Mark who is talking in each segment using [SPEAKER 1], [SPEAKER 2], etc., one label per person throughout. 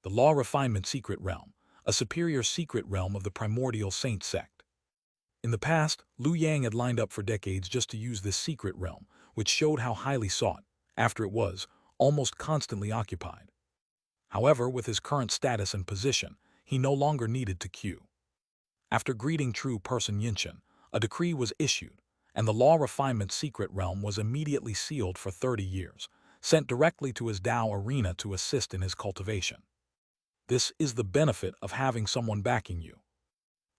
[SPEAKER 1] The Law Refinement Secret Realm, a superior secret realm of the Primordial Saint Sect. In the past, Liu Yang had lined up for decades just to use this secret realm, which showed how highly sought, after it was, almost constantly occupied. However, with his current status and position, he no longer needed to queue. After greeting true person Yinshan, a decree was issued, and the Law Refinement Secret Realm was immediately sealed for 30 years, sent directly to his Dao arena to assist in his cultivation. This is the benefit of having someone backing you.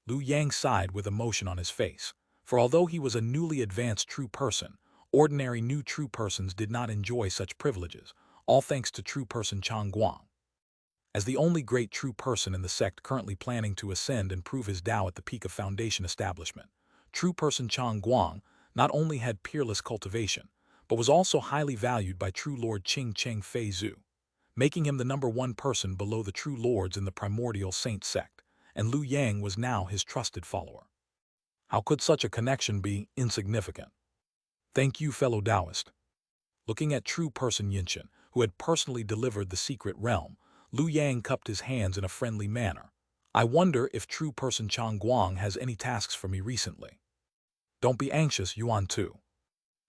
[SPEAKER 1] Liu Yang sighed with emotion on his face, for although he was a newly advanced true person, ordinary new true persons did not enjoy such privileges, all thanks to true person Chang Guang. As the only great true person in the sect currently planning to ascend and prove his Dao at the peak of foundation establishment, true person Chang Guang not only had peerless cultivation, but was also highly valued by true Lord Qing Cheng Fei Zhu, making him the #1 person below the true lords in the Primordial Saint Sect, and Liu Yang was now his trusted follower. How could such a connection be insignificant? Thank you, fellow Taoist. Looking at true person Yinshan, who had personally delivered the secret realm, Liu Yang cupped his hands in a friendly manner. I wonder if true person Chang Guang has any tasks for me recently. Don't be anxious, Yuan too.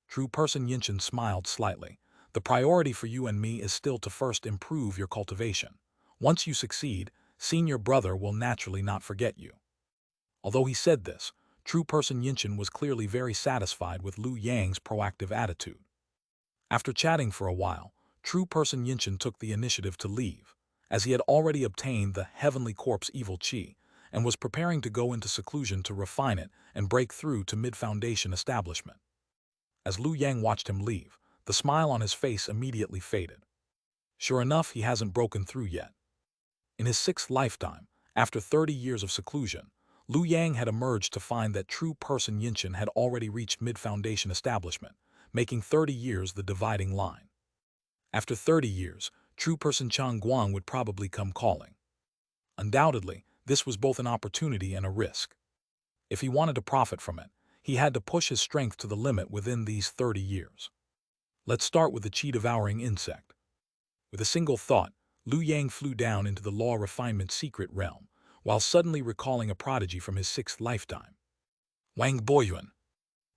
[SPEAKER 1] True person Yinshan smiled slightly. The priority for you and me is still to first improve your cultivation. Once you succeed, senior brother will naturally not forget you. Although he said this, true person Yinshan was clearly very satisfied with Liu Yang's proactive attitude. After chatting for a while, true person Yinshan took the initiative to leave, as he had already obtained the Heavenly Corpse Evil Qi and was preparing to go into seclusion to refine it and break through to mid-foundation establishment. As Liu Yang watched him leave, the smile on his face immediately faded. Sure enough, he hasn't broken through yet. In his 6th lifetime, after 30 years of seclusion, Liu Yang had emerged to find that true person Yinshan had already reached mid-foundation establishment, making 30 years the dividing line. After 30 years, true person Chang Guang would probably come calling. Undoubtedly, this was both an opportunity and a risk. If he wanted to profit from it, he had to push his strength to the limit within these 30 years. Let's start with the qi-devouring insect. With a single thought, Liu Yang flew down into the Law Refinement Secret Realm, while suddenly recalling a prodigy from his 6th lifetime. Wang Boyuan.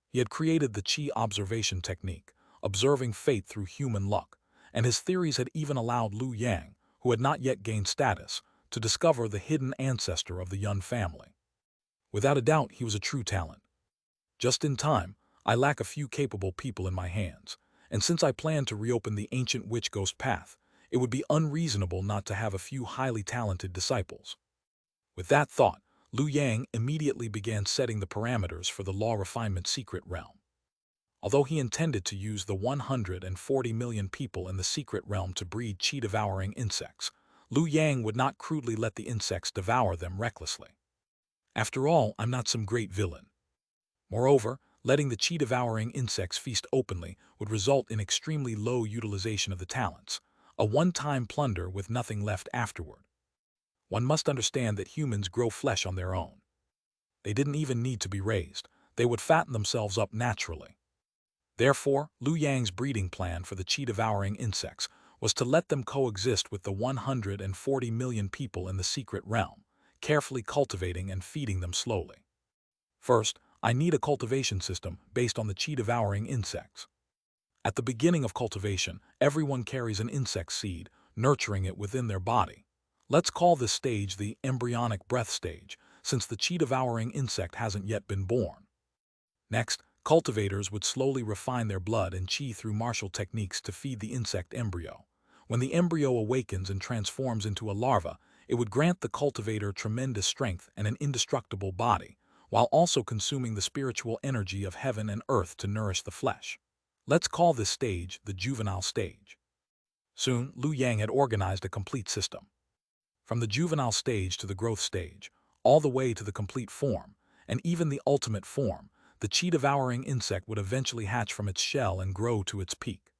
[SPEAKER 1] He had created the qi observation technique, observing fate through human luck, and his theories had even allowed Liu Yang, who had not yet gained status, to discover the hidden ancestor of the Yun family. Without a doubt, he was a true talent. Just in time, I lack a few capable people in my hands, and since I plan to reopen the ancient witch ghost path, it would be unreasonable not to have a few highly talented disciples. With that thought, Liu Yang immediately began setting the parameters for the Law Refinement Secret Realm. Although he intended to use the 140 million people in the secret realm to breed qi-devouring insects, Liu Yang would not crudely let the insects devour them recklessly. After all, I'm not some great villain. Moreover, letting the qi-devouring insects feast openly would result in extremely low utilization of the talents, a one-time plunder with nothing left afterward. One must understand that humans grow flesh on their own. They didn't even need to be raised. They would fatten themselves up naturally. Therefore, Liu Yang's breeding plan for the qi-devouring insects was to let them coexist with the 140 million people in the secret realm, carefully cultivating and feeding them slowly. First, I need a cultivation system based on the qi-devouring insects. At the beginning of cultivation, everyone carries an insect seed, nurturing it within their body. Let's call this stage the embryonic breath stage, since the qi-devouring insect hasn't yet been born. Next, cultivators would slowly refine their blood and qi through martial techniques to feed the insect embryo. When the embryo awakens and transforms into a larva, it would grant the cultivator tremendous strength and an indestructible body, while also consuming the spiritual energy of heaven and earth to nourish the flesh. Let's call this stage the juvenile stage. Soon, Liu Yang had organized a complete system. From the juvenile stage to the growth stage, all the way to the complete form, and even the ultimate form, the qi-devouring insect would eventually hatch from its shell and grow to its peak.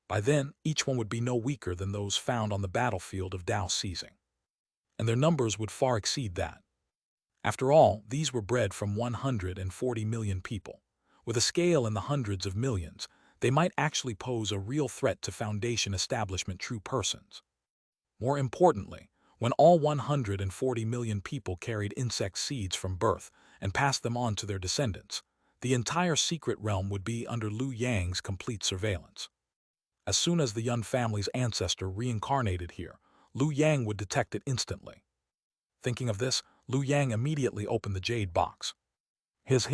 [SPEAKER 1] By then, each one would be no weaker than those found on the battlefield of Dao seizing, and their numbers would far exceed that. After all, these were bred from 140 million people. With a scale in the hundreds of millions, they might actually pose a real threat to foundation establishment true persons. More importantly, when all 140 million people carried insect seeds from birth and passed them on to their descendants, the entire secret realm would be under Liu Yang's complete surveillance. As soon as the Yun family's ancestor reincarnated here, Liu Yang would detect it instantly. Thinking of this, Liu Yang immediately opened the Jade box. Hiss.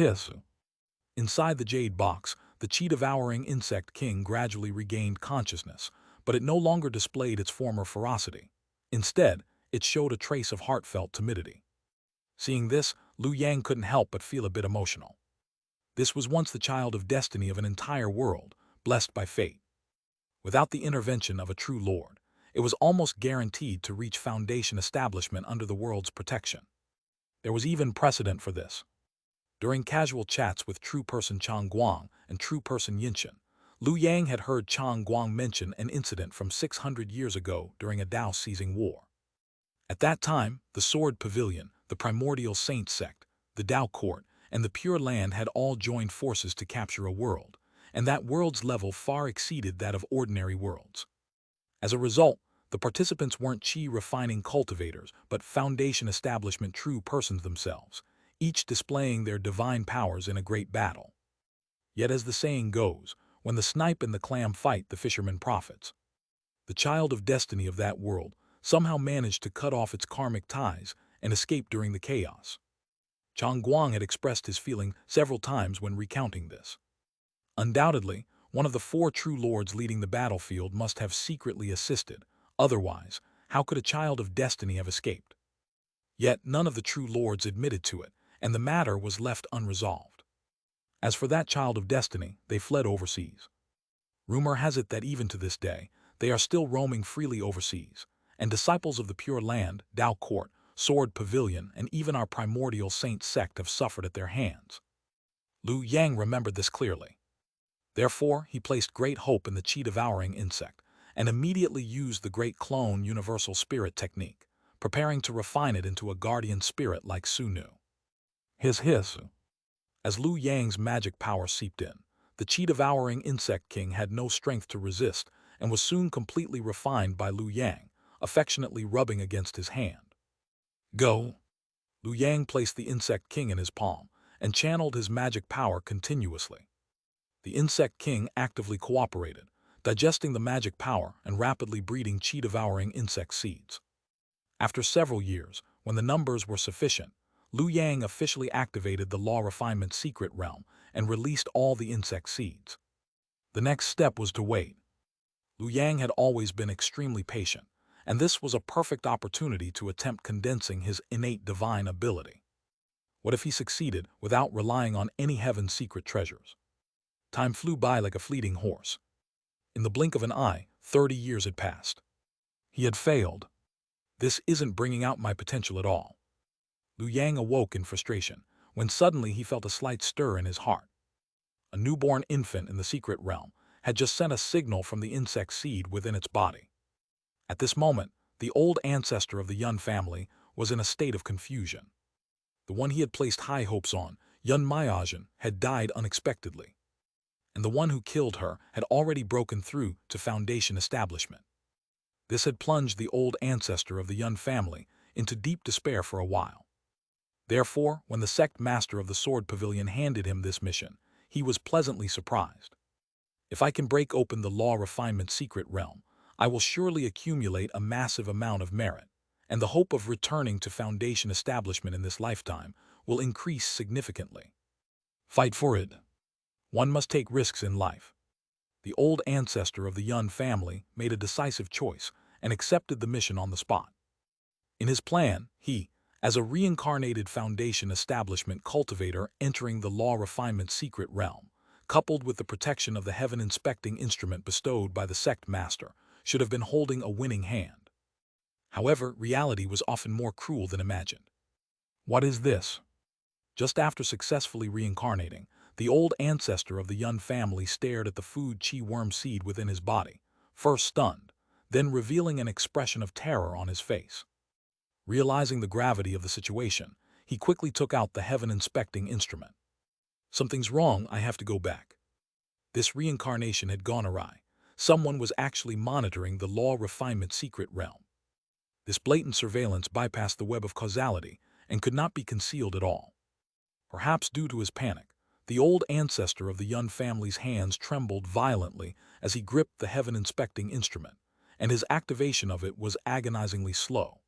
[SPEAKER 1] Inside the Jade box, the chi-devouring insect king gradually regained consciousness, but it no longer displayed its former ferocity. Instead, it showed a trace of heartfelt timidity. Seeing this, Liu Yang couldn't help but feel a bit emotional. This was once the child of destiny of an entire world, blessed by fate. Without the intervention of a true lord, it was almost guaranteed to reach foundation establishment under the world's protection. There was even precedent for this. During casual chats with true person Chang Guang and true person Yinshan, Liu Yang had heard Chang Guang mention an incident from 600 years ago during a Dao-seizing war. At that time, the Sword Pavilion, the Primordial Saint Sect, the Dao Court, and the Pure Land had all joined forces to capture a world, and that world's level far exceeded that of ordinary worlds. As a result, the participants weren't chi-refining cultivators, but foundation establishment true persons themselves, each displaying their divine powers in a great battle. Yet as the saying goes, when the snipe and the clam fight, the fisherman profits. The child of destiny of that world somehow managed to cut off its karmic ties and escape during the chaos. Chang Guang had expressed his feeling several times when recounting this. Undoubtedly, one of the four true lords leading the battlefield must have secretly assisted. Otherwise, how could a child of destiny have escaped? Yet none of the true lords admitted to it, and the matter was left unresolved. As for that child of destiny, they fled overseas. Rumor has it that even to this day, they are still roaming freely overseas, and disciples of the Pure Land, Dao Court, Sword Pavilion, and even our Primordial Saint Sect have suffered at their hands. Liu Yang remembered this clearly. Therefore, he placed great hope in the chi-devouring insect, and immediately used the great clone universal spirit technique, preparing to refine it into a guardian spirit like Sunu. Hiss. As Liu Yang's magic power seeped in, the chi-devouring insect king had no strength to resist and was soon completely refined by Liu Yang, affectionately rubbing against his hand. Go! Liu Yang placed the insect king in his palm and channeled his magic power continuously. The insect king actively cooperated, digesting the magic power and rapidly breeding chi-devouring insect seeds. After several years, when the numbers were sufficient, Liu Yang officially activated the Law Refinement Secret Realm and released all the insect seeds. The next step was to wait. Liu Yang had always been extremely patient, and this was a perfect opportunity to attempt condensing his innate divine ability. What if he succeeded without relying on any heaven's secret treasures? Time flew by like a fleeting horse. In the blink of an eye, 30 years had passed. He had failed. This isn't bringing out my potential at all. Liu Yang awoke in frustration, when suddenly he felt a slight stir in his heart. A newborn infant in the secret realm had just sent a signal from the insect seed within its body. At this moment, the old ancestor of the Yun family was in a state of confusion. The one he had placed high hopes on, Yun Maiajin, had died unexpectedly, and the one who killed her had already broken through to foundation establishment. This had plunged the old ancestor of the Yun family into deep despair for a while. Therefore, when the sect master of the Sword Pavilion handed him this mission, he was pleasantly surprised. If I can break open the Law Refinement Secret Realm, I will surely accumulate a massive amount of merit, and the hope of returning to foundation establishment in this lifetime will increase significantly. Fight for it. One must take risks in life. The old ancestor of the Yun family made a decisive choice and accepted the mission on the spot. In his plan, he, as a reincarnated foundation establishment cultivator entering the Law Refinement Secret Realm, coupled with the protection of the heaven-inspecting instrument bestowed by the sect master, should have been holding a winning hand. However, reality was often more cruel than imagined. What is this? Just after successfully reincarnating, the old ancestor of the Yun family stared at the food chi worm seed within his body, first stunned, then revealing an expression of terror on his face. Realizing the gravity of the situation, he quickly took out the heaven-inspecting instrument. Something's wrong, I have to go back. This reincarnation had gone awry. Someone was actually monitoring the Law Refinement Secret Realm. This blatant surveillance bypassed the web of causality and could not be concealed at all. Perhaps due to his panic, the old ancestor of the Yun family's hands trembled violently as he gripped the heaven-inspecting instrument, and his activation of it was agonizingly slow.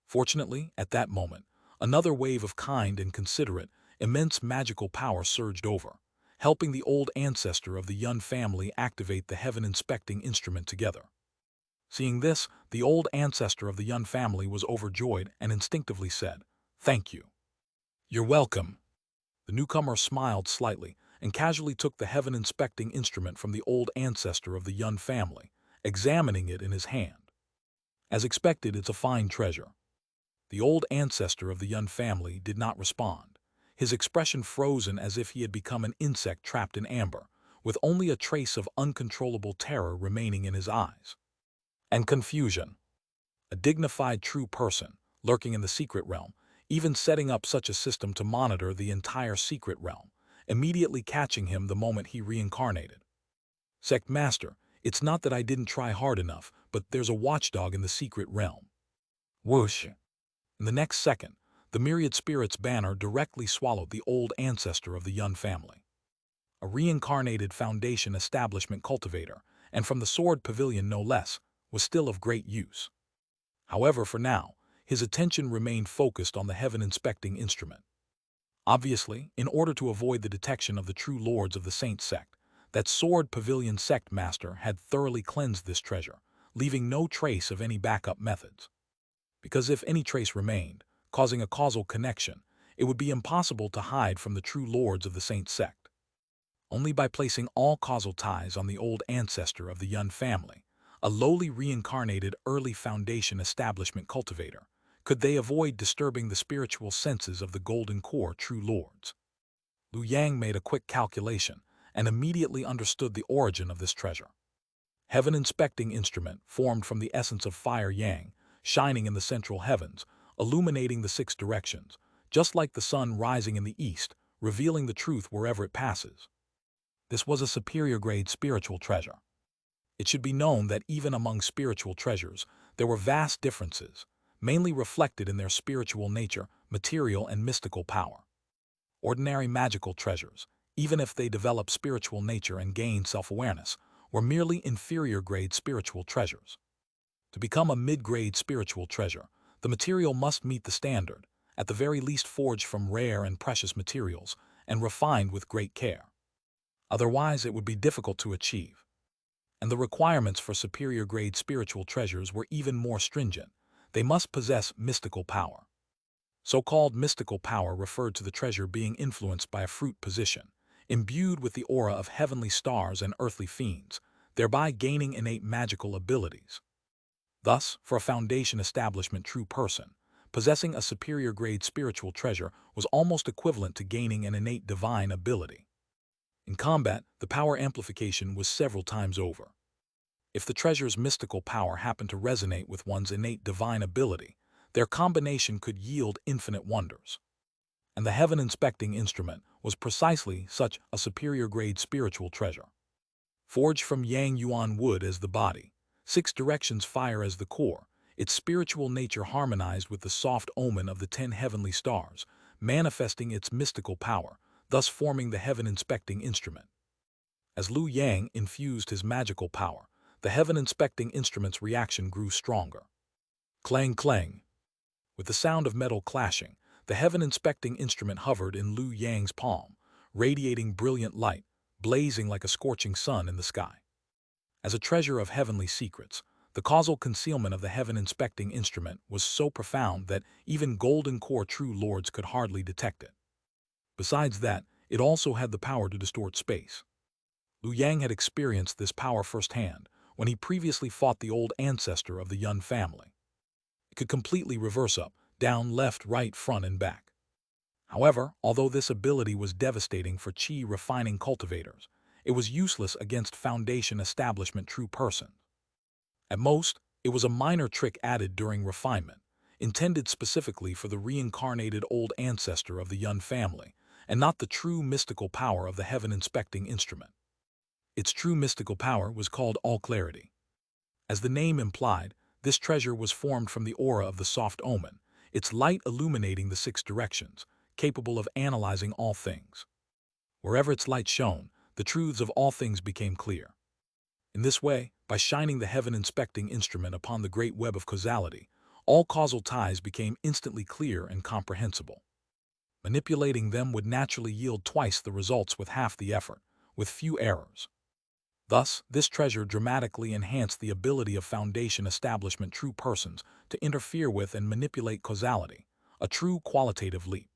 [SPEAKER 1] Fortunately, at that moment, another wave of kind and considerate, immense magical power surged over, helping the old ancestor of the Yun family activate the heaven-inspecting instrument together. Seeing this, the old ancestor of the Yun family was overjoyed and instinctively said, "Thank you." "You're welcome." The newcomer smiled slightly and casually took the heaven-inspecting instrument from the old ancestor of the Yun family, examining it in his hand. As expected, it's a fine treasure. The old ancestor of the Yun family did not respond, his expression frozen as if he had become an insect trapped in amber, with only a trace of uncontrollable terror remaining in his eyes. And confusion. A dignified true person, lurking in the secret realm, even setting up such a system to monitor the entire secret realm, immediately catching him the moment he reincarnated. "Sect Master, it's not that I didn't try hard enough, but there's a watchdog in the secret realm." Whoosh! In the next second, the myriad spirits banner directly swallowed the old ancestor of the Yun family. A reincarnated Foundation establishment cultivator, and from the Sword Pavilion no less, was still of great use. However, for now, his attention remained focused on the heaven-inspecting instrument. Obviously, in order to avoid the detection of the true lords of the Saint Sect, that Sword Pavilion sect master had thoroughly cleansed this treasure, leaving no trace of any backup methods. Because if any trace remained, causing a causal connection, it would be impossible to hide from the true lords of the Saint Sect. Only by placing all causal ties on the old ancestor of the Yun family, a lowly reincarnated early Foundation establishment cultivator, could they avoid disturbing the spiritual senses of the Golden Core true lords. Liu Yang made a quick calculation and immediately understood the origin of this treasure. Heaven-inspecting instrument formed from the essence of fire Yang, shining in the central heavens, illuminating the six directions, just like the sun rising in the east, revealing the truth wherever it passes. This was a superior-grade spiritual treasure. It should be known that even among spiritual treasures, there were vast differences, mainly reflected in their spiritual nature, material and mystical power. Ordinary magical treasures, even if they develop spiritual nature and gain self-awareness, were merely inferior-grade spiritual treasures. To become a mid-grade spiritual treasure, the material must meet the standard, at the very least forged from rare and precious materials, and refined with great care. Otherwise, it would be difficult to achieve. And the requirements for superior-grade spiritual treasures were even more stringent. They must possess mystical power. So-called mystical power referred to the treasure being influenced by a fruit position, imbued with the aura of heavenly stars and earthly fiends, thereby gaining innate magical abilities. Thus, for a Foundation establishment true person, possessing a superior-grade spiritual treasure was almost equivalent to gaining an innate divine ability. In combat, the power amplification was several times over. If the treasure's mystical power happened to resonate with one's innate divine ability, their combination could yield infinite wonders. And the heaven-inspecting instrument was precisely such a superior-grade spiritual treasure. Forged from Yang Yuan wood as the body, six directions fire as the core, its spiritual nature harmonized with the soft omen of the 10 heavenly stars, manifesting its mystical power, thus forming the heaven-inspecting instrument. As Liu Yang infused his magical power, the heaven-inspecting instrument's reaction grew stronger. Clang clang. With the sound of metal clashing, the heaven-inspecting instrument hovered in Liu Yang's palm, radiating brilliant light, blazing like a scorching sun in the sky. As a treasure of heavenly secrets, the causal concealment of the heaven-inspecting instrument was so profound that even Golden Core true lords could hardly detect it. Besides that, it also had the power to distort space. Liu Yang had experienced this power firsthand when he previously fought the old ancestor of the Yun family. It could completely reverse up, down, left, right, front, and back. However, although this ability was devastating for chi refining cultivators, it was useless against Foundation establishment true persons. At most, it was a minor trick added during refinement, intended specifically for the reincarnated old ancestor of the Yun family, and not the true mystical power of the heaven-inspecting instrument. Its true mystical power was called all clarity. As the name implied, This treasure was formed from the aura of the soft omen, its light illuminating the six directions, capable of analyzing all things. Wherever its light shone, the truths of all things became clear. In this way, by shining the heaven-inspecting instrument upon the great web of causality, all causal ties became instantly clear and comprehensible. Manipulating them would naturally yield twice the results with half the effort, with few errors. Thus, this treasure dramatically enhanced the ability of Foundation establishment true persons to interfere with and manipulate causality, a true qualitative leap.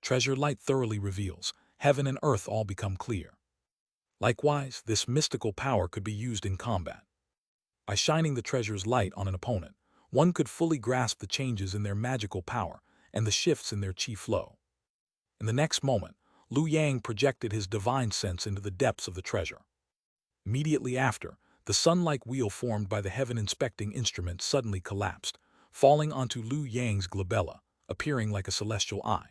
[SPEAKER 1] Treasure light thoroughly reveals, heaven and earth all become clear. Likewise, this mystical power could be used in combat. By shining the treasure's light on an opponent, one could fully grasp the changes in their magical power and the shifts in their chi flow. In the next moment, Liu Yang projected his divine sense into the depths of the treasure. Immediately after, the sun-like wheel formed by the heaven-inspecting instrument suddenly collapsed, falling onto Liu Yang's glabella, appearing like a celestial eye.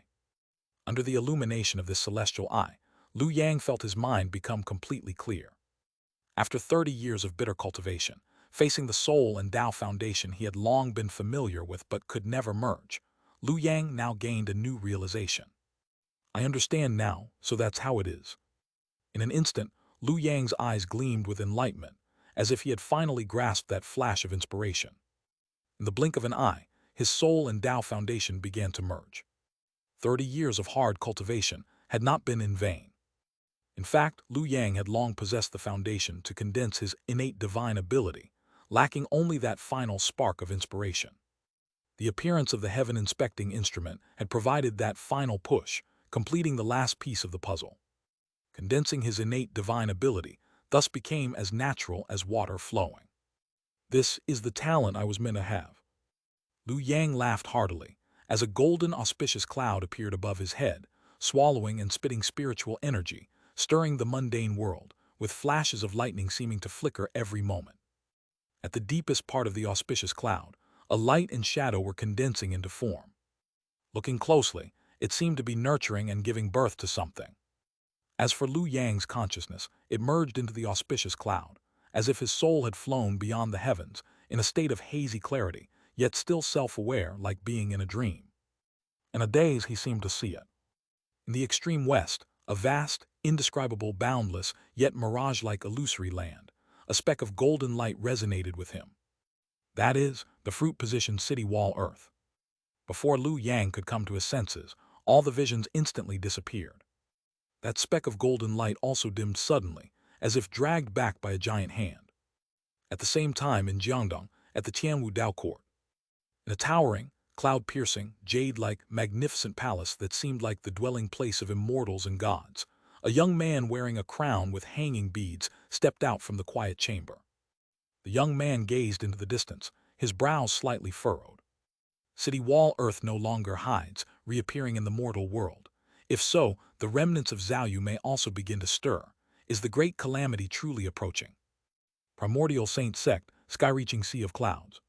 [SPEAKER 1] Under the illumination of this celestial eye, Liu Yang felt his mind become completely clear. After 30 years of bitter cultivation, facing the soul and Tao foundation he had long been familiar with but could never merge, Liu Yang now gained a new realization. I understand now, so that's how it is. In an instant, Liu Yang's eyes gleamed with enlightenment, as if he had finally grasped that flash of inspiration. In the blink of an eye, his soul and Tao foundation began to merge. 30 years of hard cultivation had not been in vain. In fact, Liu Yang had long possessed the foundation to condense his innate divine ability, lacking only that final spark of inspiration. The appearance of the heaven-inspecting instrument had provided that final push, completing the last piece of the puzzle. Condensing his innate divine ability thus became as natural as water flowing. This is the talent I was meant to have. Liu Yang laughed heartily, as a golden auspicious cloud appeared above his head, swallowing and spitting spiritual energy, stirring the mundane world, with flashes of lightning seeming to flicker every moment. At the deepest part of the auspicious cloud, a light and shadow were condensing into form. Looking closely, it seemed to be nurturing and giving birth to something. As for Liu Yang's consciousness, it merged into the auspicious cloud, as if his soul had flown beyond the heavens, in a state of hazy clarity, yet still self-aware like being in a dream. In a daze he seemed to see it. In the extreme west, a vast, indescribable, boundless, yet mirage-like illusory land, a speck of golden light resonated with him. That is, the fruit-positioned city wall Earth. Before Liu Yang could come to his senses, all the visions instantly disappeared. That speck of golden light also dimmed suddenly, as if dragged back by a giant hand. At the same time in Jiangdong, at the Tianwu Dao court, in a towering, cloud-piercing, jade-like, magnificent palace that seemed like the dwelling place of immortals and gods, a young man wearing a crown with hanging beads stepped out from the quiet chamber. The young man gazed into the distance, his brows slightly furrowed. City wall Earth no longer hides, reappearing in the mortal world. If so, the remnants of Zhaoyu may also begin to stir. Is the great calamity truly approaching? Primordial Saint Sect, sky-reaching sea of clouds.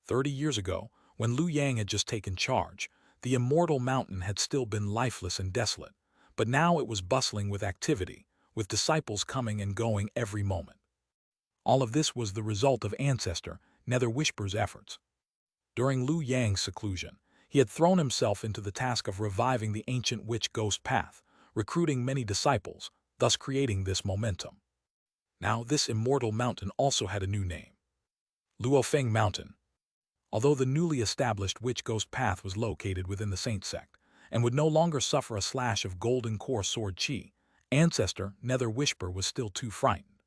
[SPEAKER 1] 30 years ago, when Liu Yang had just taken charge, the immortal mountain had still been lifeless and desolate, but now it was bustling with activity, with disciples coming and going every moment. All of this was the result of Ancestor, Nether Whisper's efforts. During Liu Yang's seclusion, he had thrown himself into the task of reviving the ancient witch ghost path, recruiting many disciples, thus creating this momentum. Now this immortal mountain also had a new name. Luofeng Mountain. Although the newly established witch ghost path was located within the Saint Sect, and would no longer suffer a slash of golden core sword chi, Ancestor Nether Whisper was still too frightened.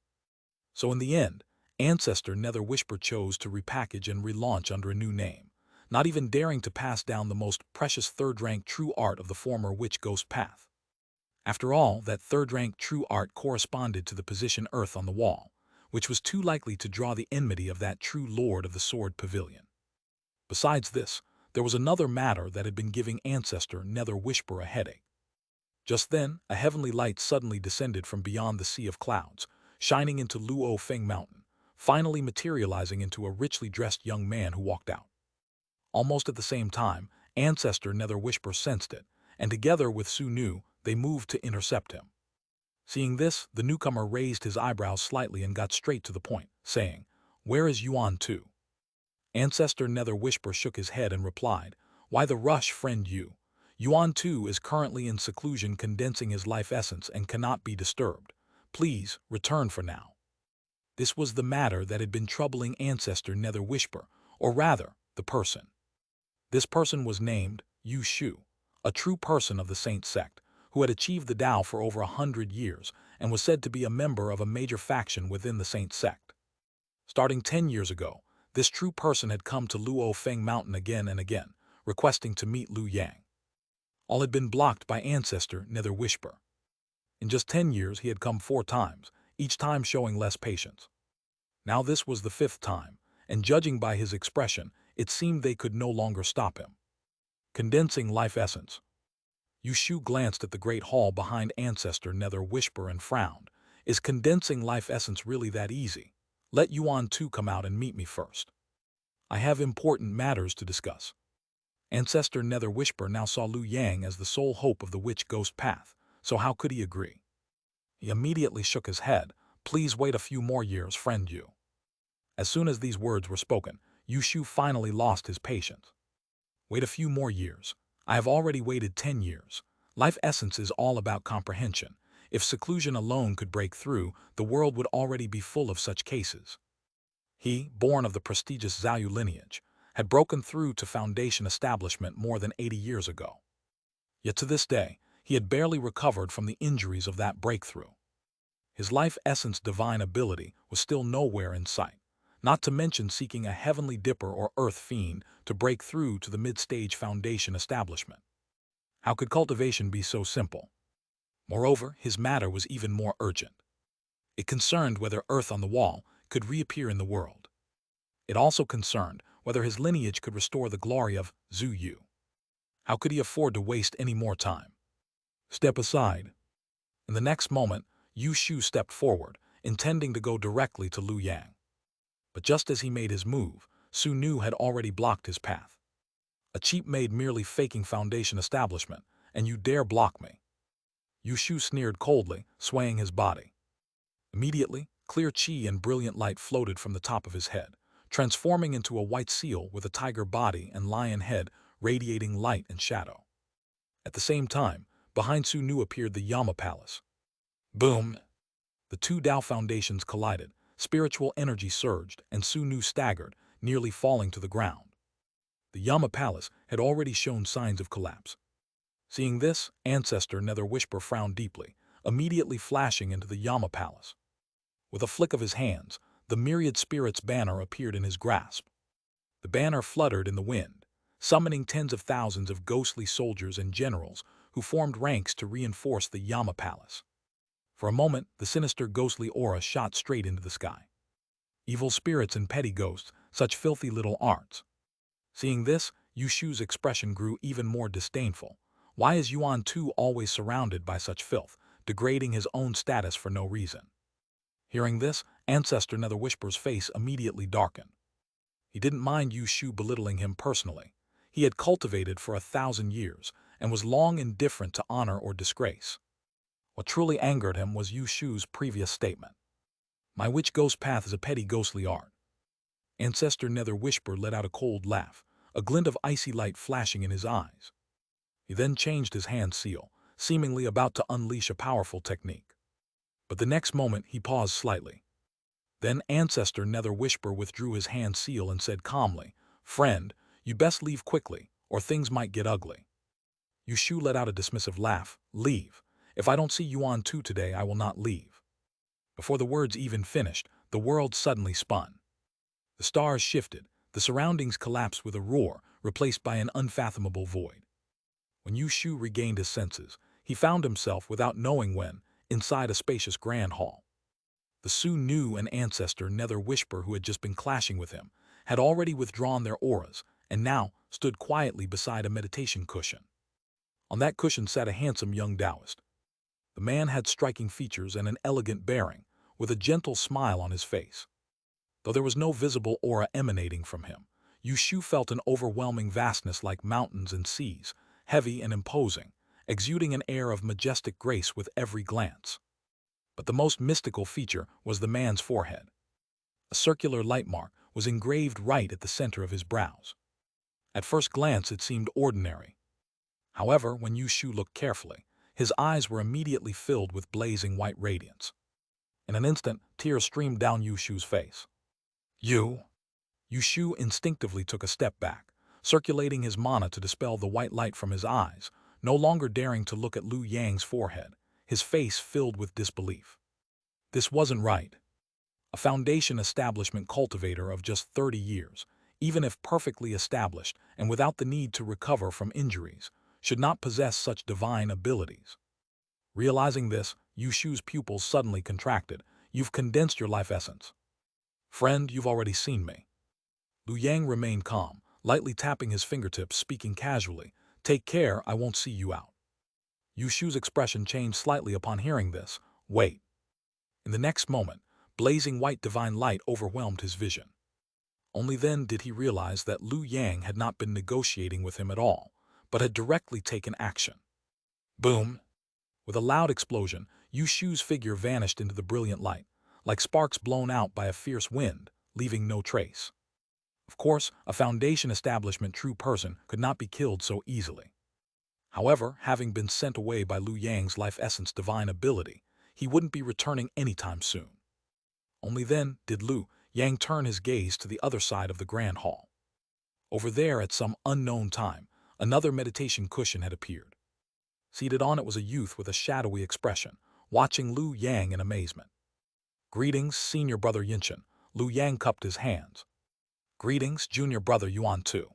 [SPEAKER 1] So in the end, Ancestor Nether Whisper chose to repackage and relaunch under a new name, not even daring to pass down the most precious third-rank true art of the former witch ghost path. After all, that third-rank true art corresponded to the position Earth on the wall, which was too likely to draw the enmity of that true lord of the sword pavilion. Besides this, there was another matter that had been giving Ancestor Nether Whisper a headache. Just then, a heavenly light suddenly descended from beyond the sea of clouds, shining into Luofeng Mountain, finally materializing into a richly dressed young man who walked out. Almost at the same time, Ancestor Nether Whisper sensed it, and together with Su Nu, they moved to intercept him. Seeing this, the newcomer raised his eyebrows slightly and got straight to the point, saying, "Where is Yuan Tu?" Ancestor Nether Whisper shook his head and replied, "Why the rush, friend Yu? Yuan too is currently in seclusion condensing his life essence and cannot be disturbed. Please, return for now." This was the matter that had been troubling Ancestor Nether Whisper, or rather, the person. This person was named Yu Shu, a true person of the Saint Sect, who had achieved the Tao for over 100 years and was said to be a member of a major faction within the Saint Sect. Starting 10 years ago, this true person had come to Luo Feng Mountain again and again, requesting to meet Liu Yang. All had been blocked by Ancestor Nether Whisper. In just 10 years he had come 4 times, each time showing less patience. Now this was the 5th time, and judging by his expression, it seemed they could no longer stop him. Condensing life essence. Yu Shu glanced at the great hall behind Ancestor Nether Whisper and frowned. Is condensing life essence really that easy? Let Yuan too come out and meet me first. I have important matters to discuss. Ancestor Nether Whisper now saw Liu Yang as the sole hope of the witch ghost path, so how could he agree? He immediately shook his head. Please wait a few more years, friend Yu. As soon as these words were spoken, Yu Shu finally lost his patience. Wait a few more years. I have already waited 10 years. Life essence is all about comprehension. If seclusion alone could break through, the world would already be full of such cases. He, born of the prestigious Zhao lineage, had broken through to Foundation establishment more than 80 years ago. Yet to this day, he had barely recovered from the injuries of that breakthrough. His life essence divine ability was still nowhere in sight, not to mention seeking a heavenly dipper or earth fiend to break through to the mid-stage Foundation establishment. How could cultivation be so simple? Moreover, his matter was even more urgent. It concerned whether Earth on the Wall could reappear in the world. It also concerned whether his lineage could restore the glory of Zhu Yu. How could he afford to waste any more time? Step aside. In the next moment, Yu Shu stepped forward, intending to go directly to Liu Yang. But just as he made his move, Su Nu had already blocked his path. A cheap-made merely faking Foundation establishment, and you dare block me? Yu Shu sneered coldly, swaying his body. Immediately, clear chi and brilliant light floated from the top of his head, transforming into a white seal with a tiger body and lion head radiating light and shadow. At the same time, behind Su Nu appeared the Yama Palace. Boom! The two Tao foundations collided, spiritual energy surged, and Su Nu staggered, nearly falling to the ground. The Yama Palace had already shown signs of collapse. Seeing this, Ancestor Nether Whisper frowned deeply, immediately flashing into the Yama Palace. With a flick of his hands, the myriad spirits banner appeared in his grasp. The banner fluttered in the wind, summoning tens of thousands of ghostly soldiers and generals who formed ranks to reinforce the Yama Palace. For a moment, the sinister ghostly aura shot straight into the sky. Evil spirits and petty ghosts, such filthy little arts. Seeing this, Yu Shu's expression grew even more disdainful. Why is Yuan too always surrounded by such filth, degrading his own status for no reason? Hearing this, Ancestor Nether Whisper's face immediately darkened. He didn't mind Yu Shu belittling him personally. He had cultivated for 1,000 years and was long indifferent to honor or disgrace. What truly angered him was Yu Shu's previous statement. My witch ghost path is a petty ghostly art. Ancestor Nether Whisper let out a cold laugh, a glint of icy light flashing in his eyes. He then changed his hand seal, seemingly about to unleash a powerful technique. But the next moment he paused slightly. Then Ancestor Nether Whisper withdrew his hand seal and said calmly, "Friend, you best leave quickly, or things might get ugly." Yu Shu let out a dismissive laugh. Leave. If I don't see Yuan Tu today, I will not leave. Before the words even finished, the world suddenly spun. The stars shifted, the surroundings collapsed with a roar, replaced by an unfathomable void. When Yu Shu regained his senses, he found himself, without knowing when, inside a spacious grand hall. The Su Nu and Ancestor Nether Whisper who had just been clashing with him had already withdrawn their auras and now stood quietly beside a meditation cushion. On that cushion sat a handsome young Taoist. The man had striking features and an elegant bearing, with a gentle smile on his face. Though there was no visible aura emanating from him, Yu Shu felt an overwhelming vastness like mountains and seas, heavy and imposing, exuding an air of majestic grace with every glance. But the most mystical feature was the man's forehead. A circular light mark, was engraved right at the center of his brows. At first glance, it seemed ordinary. However, when Yu Shu looked carefully, his eyes were immediately filled with blazing white radiance. In an instant, tears streamed down Yu Shu's face. Yu Shu instinctively took a step back, circulating his mana to dispel the white light from his eyes, no longer daring to look at Lu Yang's forehead, his face filled with disbelief. This wasn't right. A foundation establishment cultivator of just 30 years, even if perfectly established and without the need to recover from injuries, should not possess such divine abilities. Realizing this, Yu Shu's pupils suddenly contracted. You've condensed your life essence. Friend, you've already seen me. Lu Yang remained calm, lightly tapping his fingertips, speaking casually. Take care, I won't see you out. Yu Shu's expression changed slightly upon hearing this. Wait. In the next moment, blazing white divine light overwhelmed his vision. Only then did he realize that Lu Yang had not been negotiating with him at all, but had directly taken action. Boom! With a loud explosion, Yu Shu's figure vanished into the brilliant light, like sparks blown out by a fierce wind, leaving no trace. Of course, a foundation establishment true person could not be killed so easily. However, having been sent away by Lu Yang's life essence divine ability, he wouldn't be returning anytime soon. Only then did Lu Yang turn his gaze to the other side of the grand hall. Over there, at some unknown time, another meditation cushion had appeared. Seated on it was a youth with a shadowy expression, watching Lu Yang in amazement. Greetings, senior brother Yinshan. Lu Yang cupped his hands. Greetings, junior brother Yuan too.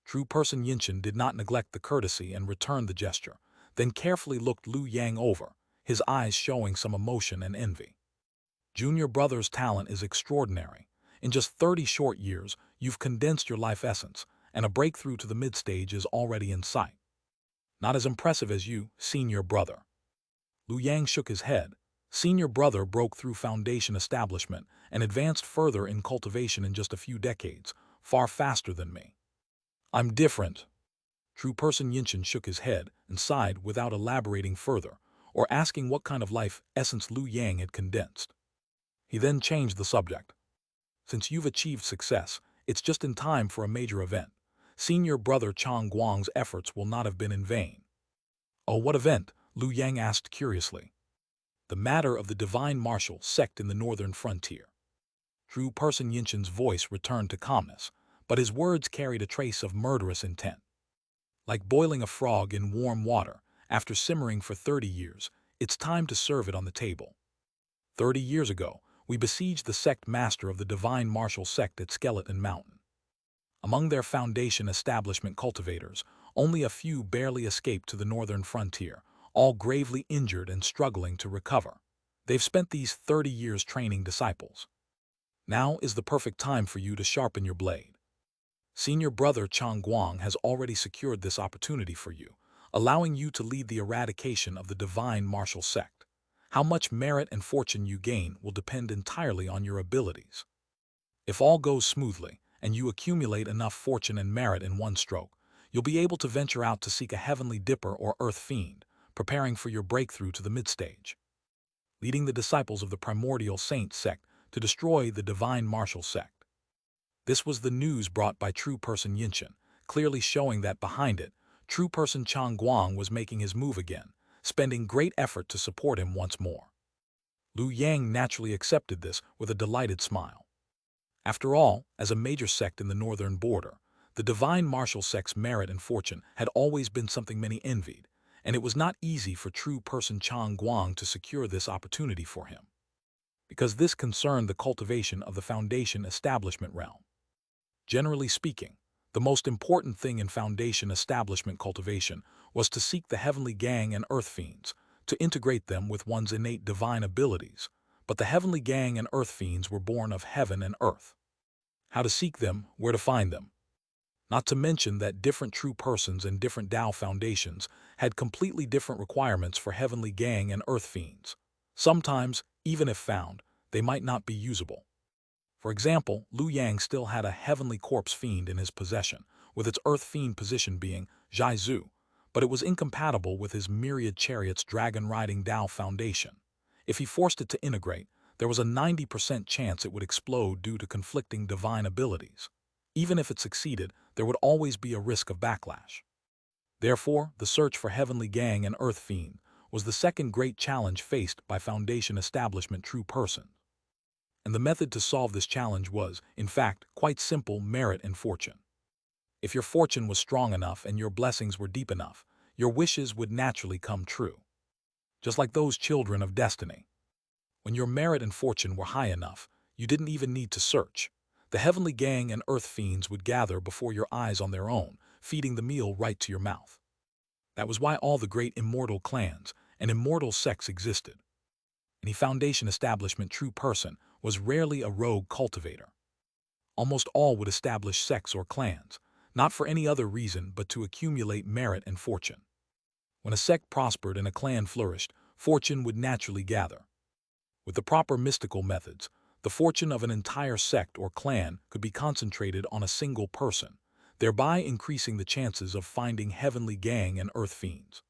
[SPEAKER 1] True person Yinshan did not neglect the courtesy and returned the gesture, then carefully looked Lu Yang over, his eyes showing some emotion and envy. Junior brother's talent is extraordinary. In just 30 short years, you've condensed your life essence, and a breakthrough to the mid-stage is already in sight. Not as impressive as you, senior brother. Lu Yang shook his head. Senior brother broke through foundation establishment and advanced further in cultivation in just a few decades, far faster than me. I'm different. True person Yinshan shook his head and sighed without elaborating further, or asking what kind of life essence Lu Yang had condensed. He then changed the subject. Since you've achieved success, it's just in time for a major event. Senior brother Chang Guang's efforts will not have been in vain. Oh, what event? Lu Yang asked curiously. The matter of the divine martial sect in the northern frontier. True person Yinshan's voice returned to calmness, but his words carried a trace of murderous intent. Like boiling a frog in warm water, after simmering for 30 years, it's time to serve it on the table. 30 years ago, we besieged the sect master of the divine martial sect at Skeleton Mountain. Among their foundation establishment cultivators, only a few barely escaped to the northern frontier, all gravely injured and struggling to recover. They've spent these 30 years training disciples. Now is the perfect time for you to sharpen your blade. Senior brother Chang Guang has already secured this opportunity for you, allowing you to lead the eradication of the divine martial sect. How much merit and fortune you gain will depend entirely on your abilities. If all goes smoothly, and you accumulate enough fortune and merit in one stroke, you'll be able to venture out to seek a heavenly dipper or earth fiend, preparing for your breakthrough to the mid-stage. Leading the disciples of the Primordial Saint Sect to destroy the divine martial sect. This was the news brought by true person Yinshan, clearly showing that behind it, true person Chang Guang was making his move again, spending great effort to support him once more. Lu Yang naturally accepted this with a delighted smile. After all, as a major sect in the northern border, the divine martial sect's merit and fortune had always been something many envied, and it was not easy for true person Chang Guang to secure this opportunity for him. Because this concerned the cultivation of the foundation establishment realm. Generally speaking, the most important thing in foundation establishment cultivation was to seek the heavenly gang and earth fiends, to integrate them with one's innate divine abilities, but the heavenly gang and earth fiends were born of heaven and earth. How to seek them, where to find them. Not to mention that different true persons and different Tao foundations had completely different requirements for heavenly gang and earth fiends. Sometimes, even if found, they might not be usable. For example, Lu Yang still had a heavenly corpse fiend in his possession, with its earth fiend position being Zhai Zhu, but it was incompatible with his myriad chariots dragon-riding Tao foundation. If he forced it to integrate, there was a 90% chance it would explode due to conflicting divine abilities. Even if it succeeded, there would always be a risk of backlash. Therefore, the search for Heavenly Gang and Earth Fiend was the second great challenge faced by Foundation establishment true person. And the method to solve this challenge was, in fact, quite simple: merit and fortune. If your fortune was strong enough and your blessings were deep enough, your wishes would naturally come true. Just like those children of destiny. When your merit and fortune were high enough, you didn't even need to search. The Heavenly Gang and Earth Fiends would gather before your eyes on their own, feeding the meal right to your mouth. That was why all the great immortal clans and immortal sects existed. Any Foundation establishment true person was rarely a rogue cultivator. Almost all would establish sects or clans, not for any other reason but to accumulate merit and fortune. When a sect prospered and a clan flourished, fortune would naturally gather. With the proper mystical methods, the fortune of an entire sect or clan could be concentrated on a single person, thereby increasing the chances of finding Heavenly Gang and Earth Fiends.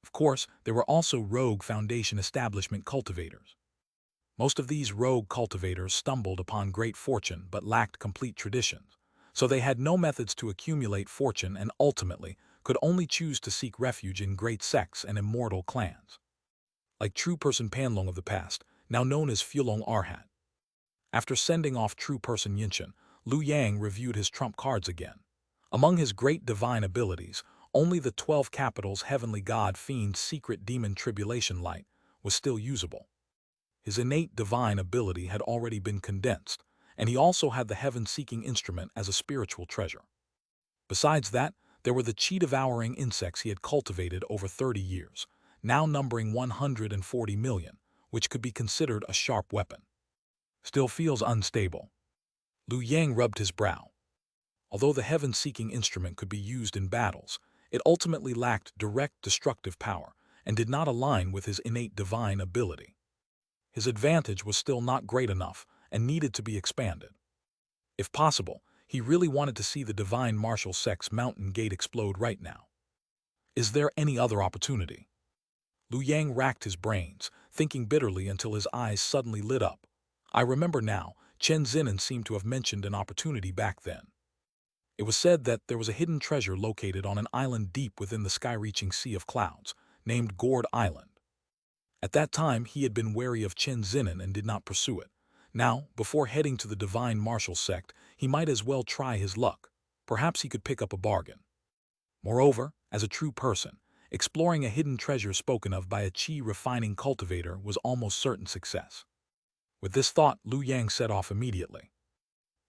[SPEAKER 1] Of course, there were also rogue Foundation establishment cultivators. Most of these rogue cultivators stumbled upon great fortune but lacked complete traditions, so they had no methods to accumulate fortune and ultimately could only choose to seek refuge in great sects and immortal clans. Like true person Panlong of the past, now known as Fulong Arhat. After sending off true person Yinshan, Liu Yang reviewed his trump cards again. Among his great divine abilities, only the 12 Capitals Heavenly God Fiend's secret demon tribulation light was still usable. His innate divine ability had already been condensed, and he also had the heaven-seeking instrument as a spiritual treasure. Besides that, there were the chi-devouring insects he had cultivated over 30 years, now numbering 140 million, which could be considered a sharp weapon. Still feels unstable. Liu Yang rubbed his brow. Although the heaven-seeking instrument could be used in battles, it ultimately lacked direct destructive power and did not align with his innate divine ability. His advantage was still not great enough and needed to be expanded. If possible, he really wanted to see the divine martial sect's mountain gate explode right now. Is there any other opportunity? Liu Yang racked his brains, thinking bitterly until his eyes suddenly lit up. I remember now, Chen Zinan seemed to have mentioned an opportunity back then. It was said that there was a hidden treasure located on an island deep within the sky-reaching sea of clouds, named Gourd Island. At that time, he had been wary of Chen Zinan and did not pursue it. Now, before heading to the divine martial sect, he might as well try his luck. Perhaps he could pick up a bargain. Moreover, as a true person, exploring a hidden treasure spoken of by a chi-refining cultivator was almost certain success. With this thought, Liu Yang set off immediately.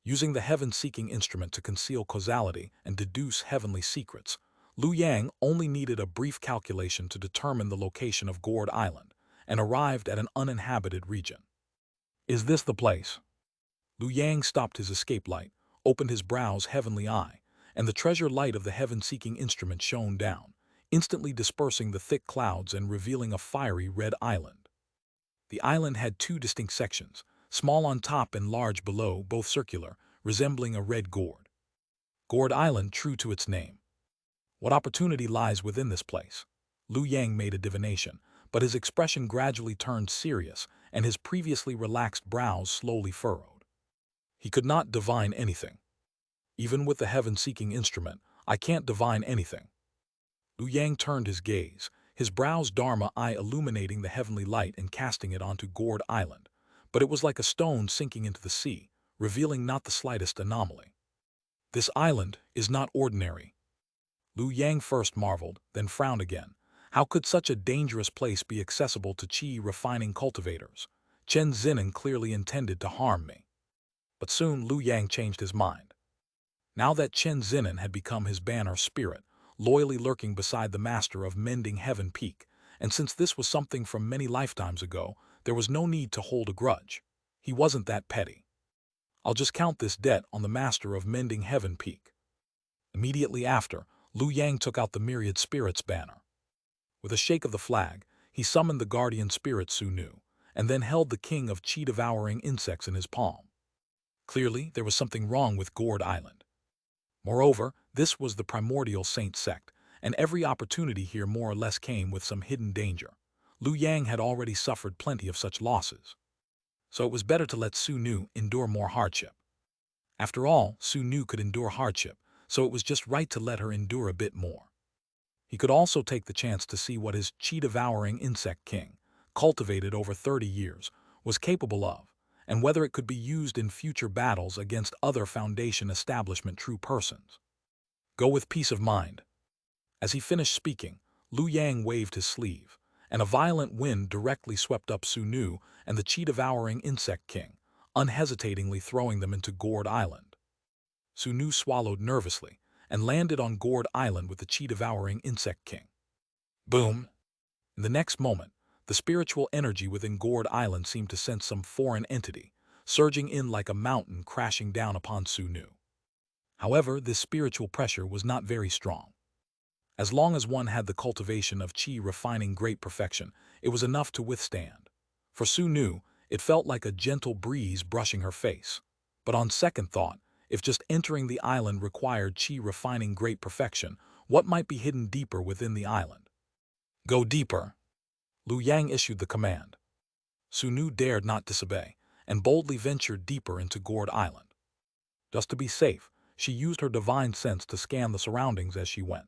[SPEAKER 1] Using the heaven-seeking instrument to conceal causality and deduce heavenly secrets, Liu Yang only needed a brief calculation to determine the location of Gourd Island and arrived at an uninhabited region. Is this the place? Liu Yang stopped his escape light, opened his brow's heavenly eye, and the treasure light of the heaven-seeking instrument shone down, instantly dispersing the thick clouds and revealing a fiery red island. The island had two distinct sections, small on top and large below, both circular, resembling a red gourd. Gourd Island, true to its name. What opportunity lies within this place? Liu Yang made a divination, but his expression gradually turned serious and his previously relaxed brows slowly furrowed. He could not divine anything. Even with the heaven-seeking instrument, I can't divine anything. Liu Yang turned his gaze, his brow's Dharma eye illuminating the heavenly light and casting it onto Gourd Island, but it was like a stone sinking into the sea, revealing not the slightest anomaly. This island is not ordinary. Liu Yang first marveled, then frowned again. How could such a dangerous place be accessible to chi-refining cultivators? Chen Zinan clearly intended to harm me. But soon Liu Yang changed his mind. Now that Chen Zinan had become his banner spirit, loyally lurking beside the master of Mending Heaven Peak, and since this was something from many lifetimes ago, there was no need to hold a grudge. He wasn't that petty. I'll just count this debt on the master of Mending Heaven Peak. Immediately after, Liu Yang took out the Myriad Spirits banner. With a shake of the flag, he summoned the guardian spirit Su Nu, and then held the king of chi-devouring insects in his palm. Clearly, there was something wrong with Gourd Island. Moreover, this was the Primordial Saint Sect, and every opportunity here more or less came with some hidden danger. Liu Yang had already suffered plenty of such losses. So it was better to let Su Nu endure more hardship. After all, Su Nu could endure hardship, so it was just right to let her endure a bit more. He could also take the chance to see what his chi-devouring insect king, cultivated over 30 years, was capable of, and whether it could be used in future battles against other Foundation establishment true persons. Go with peace of mind. As he finished speaking, Liu Yang waved his sleeve, and a violent wind directly swept up Su Nu and the chi-devouring insect king, unhesitatingly throwing them into Gourd Island. Su Nu swallowed nervously and landed on Gourd Island with the chi-devouring insect king. Boom! In the next moment, the spiritual energy within Gourd Island seemed to sense some foreign entity, surging in like a mountain crashing down upon Su Nu. However, this spiritual pressure was not very strong. As long as one had the cultivation of chi refining great perfection, it was enough to withstand. For Su Nu, it felt like a gentle breeze brushing her face. But on second thought, if just entering the island required chi refining great perfection, what might be hidden deeper within the island? Go deeper. Liu Yang issued the command. Su Nu dared not disobey, and boldly ventured deeper into Gourd Island. Just to be safe, she used her divine sense to scan the surroundings as she went.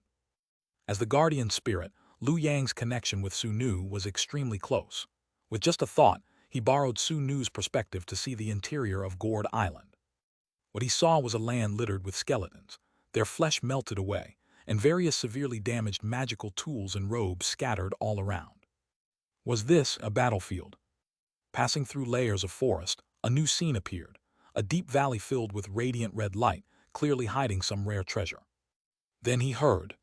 [SPEAKER 1] As the guardian spirit, Liu Yang's connection with Su Nu was extremely close. With just a thought, he borrowed Su Nu's perspective to see the interior of Gourd Island. What he saw was a land littered with skeletons, their flesh melted away, and various severely damaged magical tools and robes scattered all around. Was this a battlefield? Passing through layers of forest, a new scene appeared, a deep valley filled with radiant red light, clearly hiding some rare treasure. Then he heard,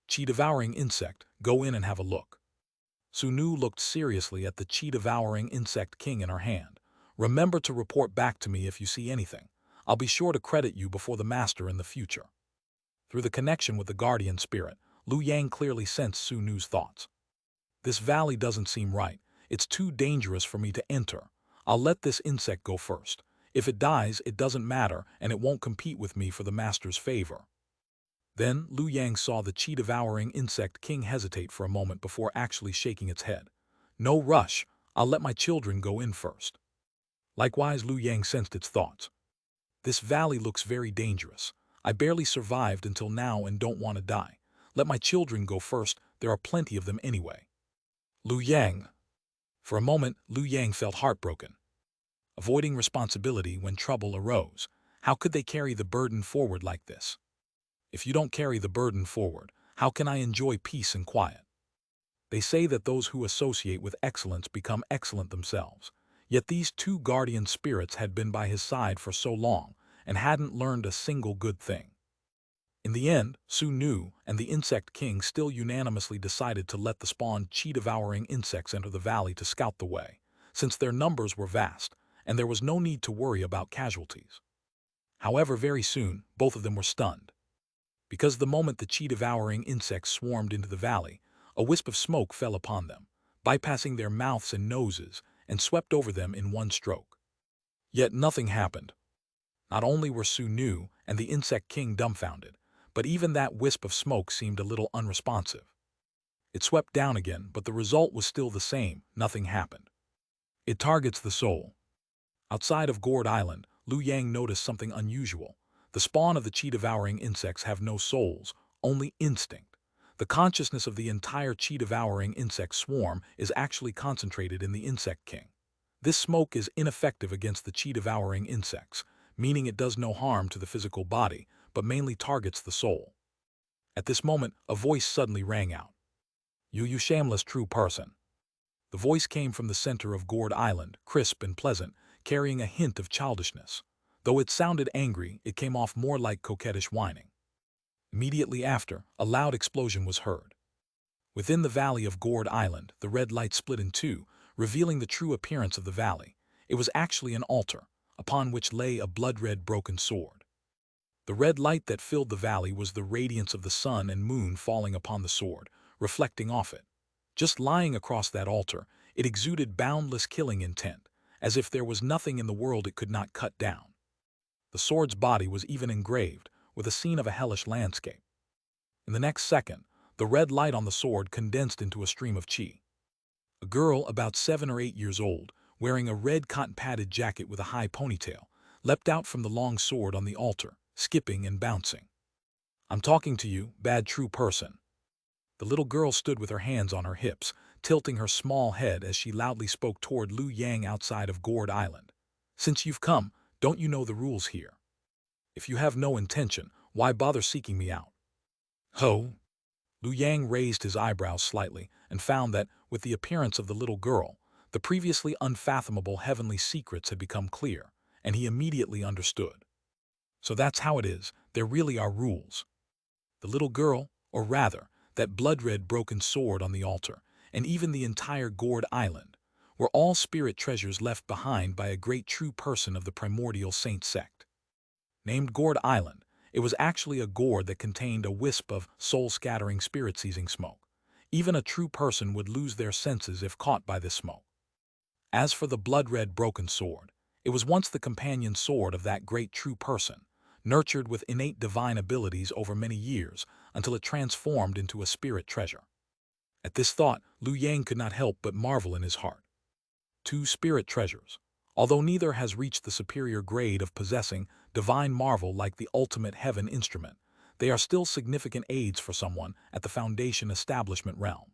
[SPEAKER 1] "Chi-devouring insect, go in and have a look." Su Nu looked seriously at the chi-devouring insect king in her hand. "Remember to report back to me if you see anything. I'll be sure to credit you before the master in the future." Through the connection with the guardian spirit, Liu Yang clearly sensed Su Nu's thoughts. "This valley doesn't seem right. It's too dangerous for me to enter. I'll let this insect go first. If it dies, it doesn't matter, and it won't compete with me for the master's favor." Then Liu Yang saw the chi-devouring insect king hesitate for a moment before actually shaking its head. "No rush. I'll let my children go in first." Likewise, Liu Yang sensed its thoughts. "This valley looks very dangerous. I barely survived until now and don't want to die. Let my children go first. There are plenty of them anyway." Liu Yang. For a moment, Liu Yang felt heartbroken. Avoiding responsibility when trouble arose, how could they carry the burden forward like this? If you don't carry the burden forward, how can I enjoy peace and quiet? They say that those who associate with excellence become excellent themselves. Yet these two guardian spirits had been by his side for so long and hadn't learned a single good thing. In the end, Su Nu and the Insect King still unanimously decided to let the spawned chi-devouring insects enter the valley to scout the way, since their numbers were vast, and there was no need to worry about casualties. However, very soon, both of them were stunned. Because the moment the chi-devouring insects swarmed into the valley, a wisp of smoke fell upon them, bypassing their mouths and noses, and swept over them in one stroke. Yet nothing happened. Not only were Su Nu and the Insect King dumbfounded, but even that wisp of smoke seemed a little unresponsive. It swept down again, but the result was still the same. Nothing happened. It targets the soul. Outside of Gourd Island, Liu Yang noticed something unusual. The spawn of the chi-devouring insects have no souls, only instinct. The consciousness of the entire chi-devouring insect swarm is actually concentrated in the Insect King. This smoke is ineffective against the chi-devouring insects, meaning it does no harm to the physical body, but mainly targets the soul. At this moment, a voice suddenly rang out. "You shameless true person." The voice came from the center of Gourd Island, crisp and pleasant, carrying a hint of childishness. Though it sounded angry, it came off more like coquettish whining. Immediately after, a loud explosion was heard. Within the valley of Gourd Island, the red light split in two, revealing the true appearance of the valley. It was actually an altar, upon which lay a blood-red broken sword. The red light that filled the valley was the radiance of the sun and moon falling upon the sword, reflecting off it. Just lying across that altar, it exuded boundless killing intent, as if there was nothing in the world it could not cut down. The sword's body was even engraved, with a scene of a hellish landscape. In the next second, the red light on the sword condensed into a stream of chi. A girl about 7 or 8 years old, wearing a red cotton-padded jacket with a high ponytail, leapt out from the long sword on the altar, skipping and bouncing. "I'm talking to you, bad true person." The little girl stood with her hands on her hips, tilting her small head as she loudly spoke toward Liu Yang outside of Gourd Island. "Since you've come, don't you know the rules here? If you have no intention, why bother seeking me out?" "Ho!" Liu Yang raised his eyebrows slightly and found that, with the appearance of the little girl, the previously unfathomable heavenly secrets had become clear, and he immediately understood. So that's how it is, there really are rules. The little girl, or rather, that blood-red broken sword on the altar, and even the entire Gourd Island, were all spirit treasures left behind by a great true person of the Primordial Saint Sect. Named Gourd Island, it was actually a gourd that contained a wisp of soul-scattering spirit-seizing smoke. Even a true person would lose their senses if caught by this smoke. As for the blood-red broken sword, it was once the companion sword of that great true person, nurtured with innate divine abilities over many years until it transformed into a spirit treasure. At this thought, Liu Yang could not help but marvel in his heart. Two spirit treasures. Although neither has reached the superior grade of possessing divine marvel like the ultimate heaven instrument, they are still significant aids for someone at the Foundation establishment realm.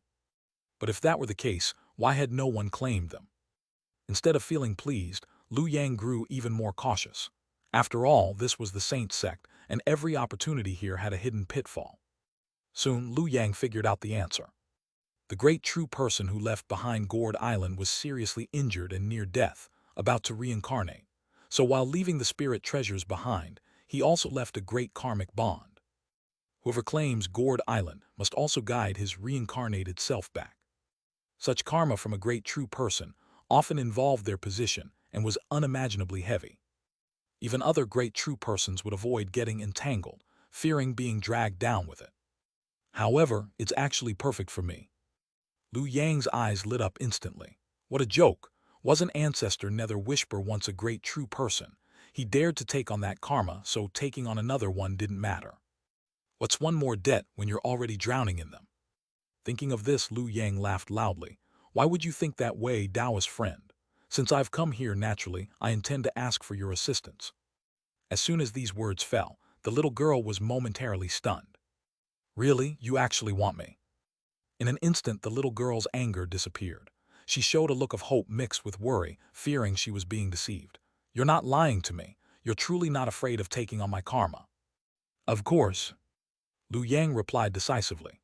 [SPEAKER 1] But if that were the case, why had no one claimed them? Instead of feeling pleased, Liu Yang grew even more cautious. After all, this was the Saint Sect, and every opportunity here had a hidden pitfall. Soon, Liu Yang figured out the answer. The great true person who left behind Gourd Island was seriously injured and near death, about to reincarnate. So while leaving the spirit treasures behind, he also left a great karmic bond. Whoever claims Gourd Island must also guide his reincarnated self back. Such karma from a great true person often involved their position and was unimaginably heavy. Even other great true persons would avoid getting entangled, fearing being dragged down with it. However, it's actually perfect for me. Liu Yang's eyes lit up instantly. What a joke! Wasn't Ancestor Nether Whisper once a great true person? He dared to take on that karma, so taking on another one didn't matter. What's one more debt when you're already drowning in them? Thinking of this, Liu Yang laughed loudly. Why would you think that way, Taoist friend? Since I've come here naturally, I intend to ask for your assistance. As soon as these words fell, the little girl was momentarily stunned. Really, you actually want me? In an instant, the little girl's anger disappeared. She showed a look of hope mixed with worry, fearing she was being deceived. You're not lying to me. You're truly not afraid of taking on my karma. Of course, Liu Yang replied decisively.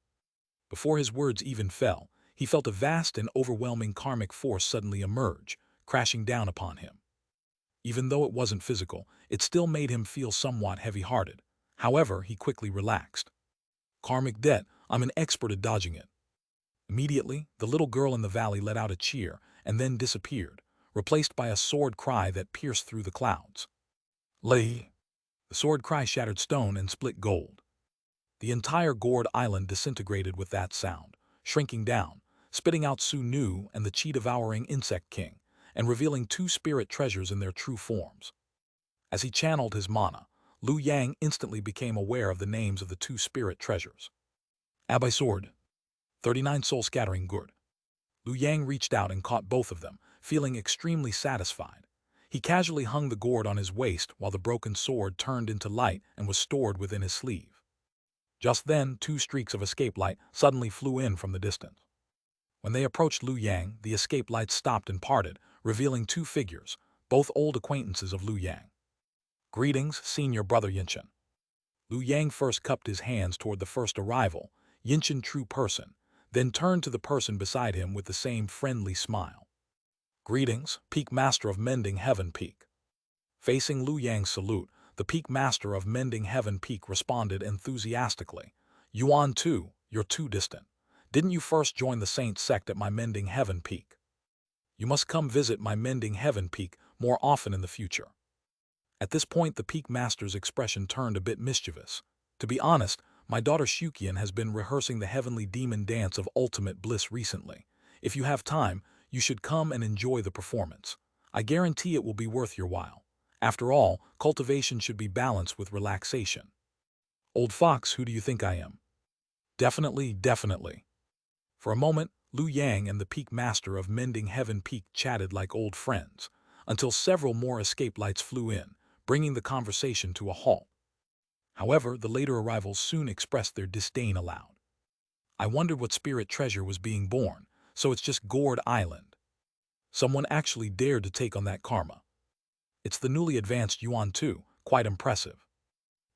[SPEAKER 1] Before his words even fell, he felt a vast and overwhelming karmic force suddenly emerge, crashing down upon him. Even though it wasn't physical, it still made him feel somewhat heavy-hearted. However, he quickly relaxed. Karmic debt, I'm an expert at dodging it. Immediately, the little girl in the valley let out a cheer and then disappeared, replaced by a sword cry that pierced through the clouds. Lei! The sword cry shattered stone and split gold. The entire Gourd Island disintegrated with that sound, shrinking down, spitting out Su Nu and the chi-devouring Insect King, and revealing two spirit treasures in their true forms. As he channeled his mana, Liu Yang instantly became aware of the names of the two spirit treasures. Abai Sword, 39 Soul Scattering Gourd. Liu Yang reached out and caught both of them, feeling extremely satisfied. He casually hung the gourd on his waist while the broken sword turned into light and was stored within his sleeve. Just then, two streaks of escape light suddenly flew in from the distance. When they approached Liu Yang, the escape lights stopped and parted, revealing two figures, both old acquaintances of Liu Yang. Greetings, senior brother Yinshin. Liu Yang first cupped his hands toward the first arrival, Yinshin true person, then turned to the person beside him with the same friendly smile. Greetings, Peak Master of Mending Heaven Peak. Facing Liu Yang's salute, the Peak Master of Mending Heaven Peak responded enthusiastically. Yuan too, you're too distant. Didn't you first join the Saint Sect at my Mending Heaven Peak? You must come visit my Mending Heaven Peak more often in the future. At this point, the Peak Master's expression turned a bit mischievous. To be honest, my daughter Shuqian has been rehearsing the heavenly demon dance of ultimate bliss recently. If you have time, you should come and enjoy the performance. I guarantee it will be worth your while. After all, cultivation should be balanced with relaxation. Old fox, who do you think I am? Definitely, definitely. For a moment, Lu Yang and the Peak Master of Mending Heaven Peak chatted like old friends, until several more escape lights flew in, bringing the conversation to a halt. However, the later arrivals soon expressed their disdain aloud. I wondered what spirit treasure was being born, so it's just Gourd Island. Someone actually dared to take on that karma. It's the newly advanced Yuan too, quite impressive.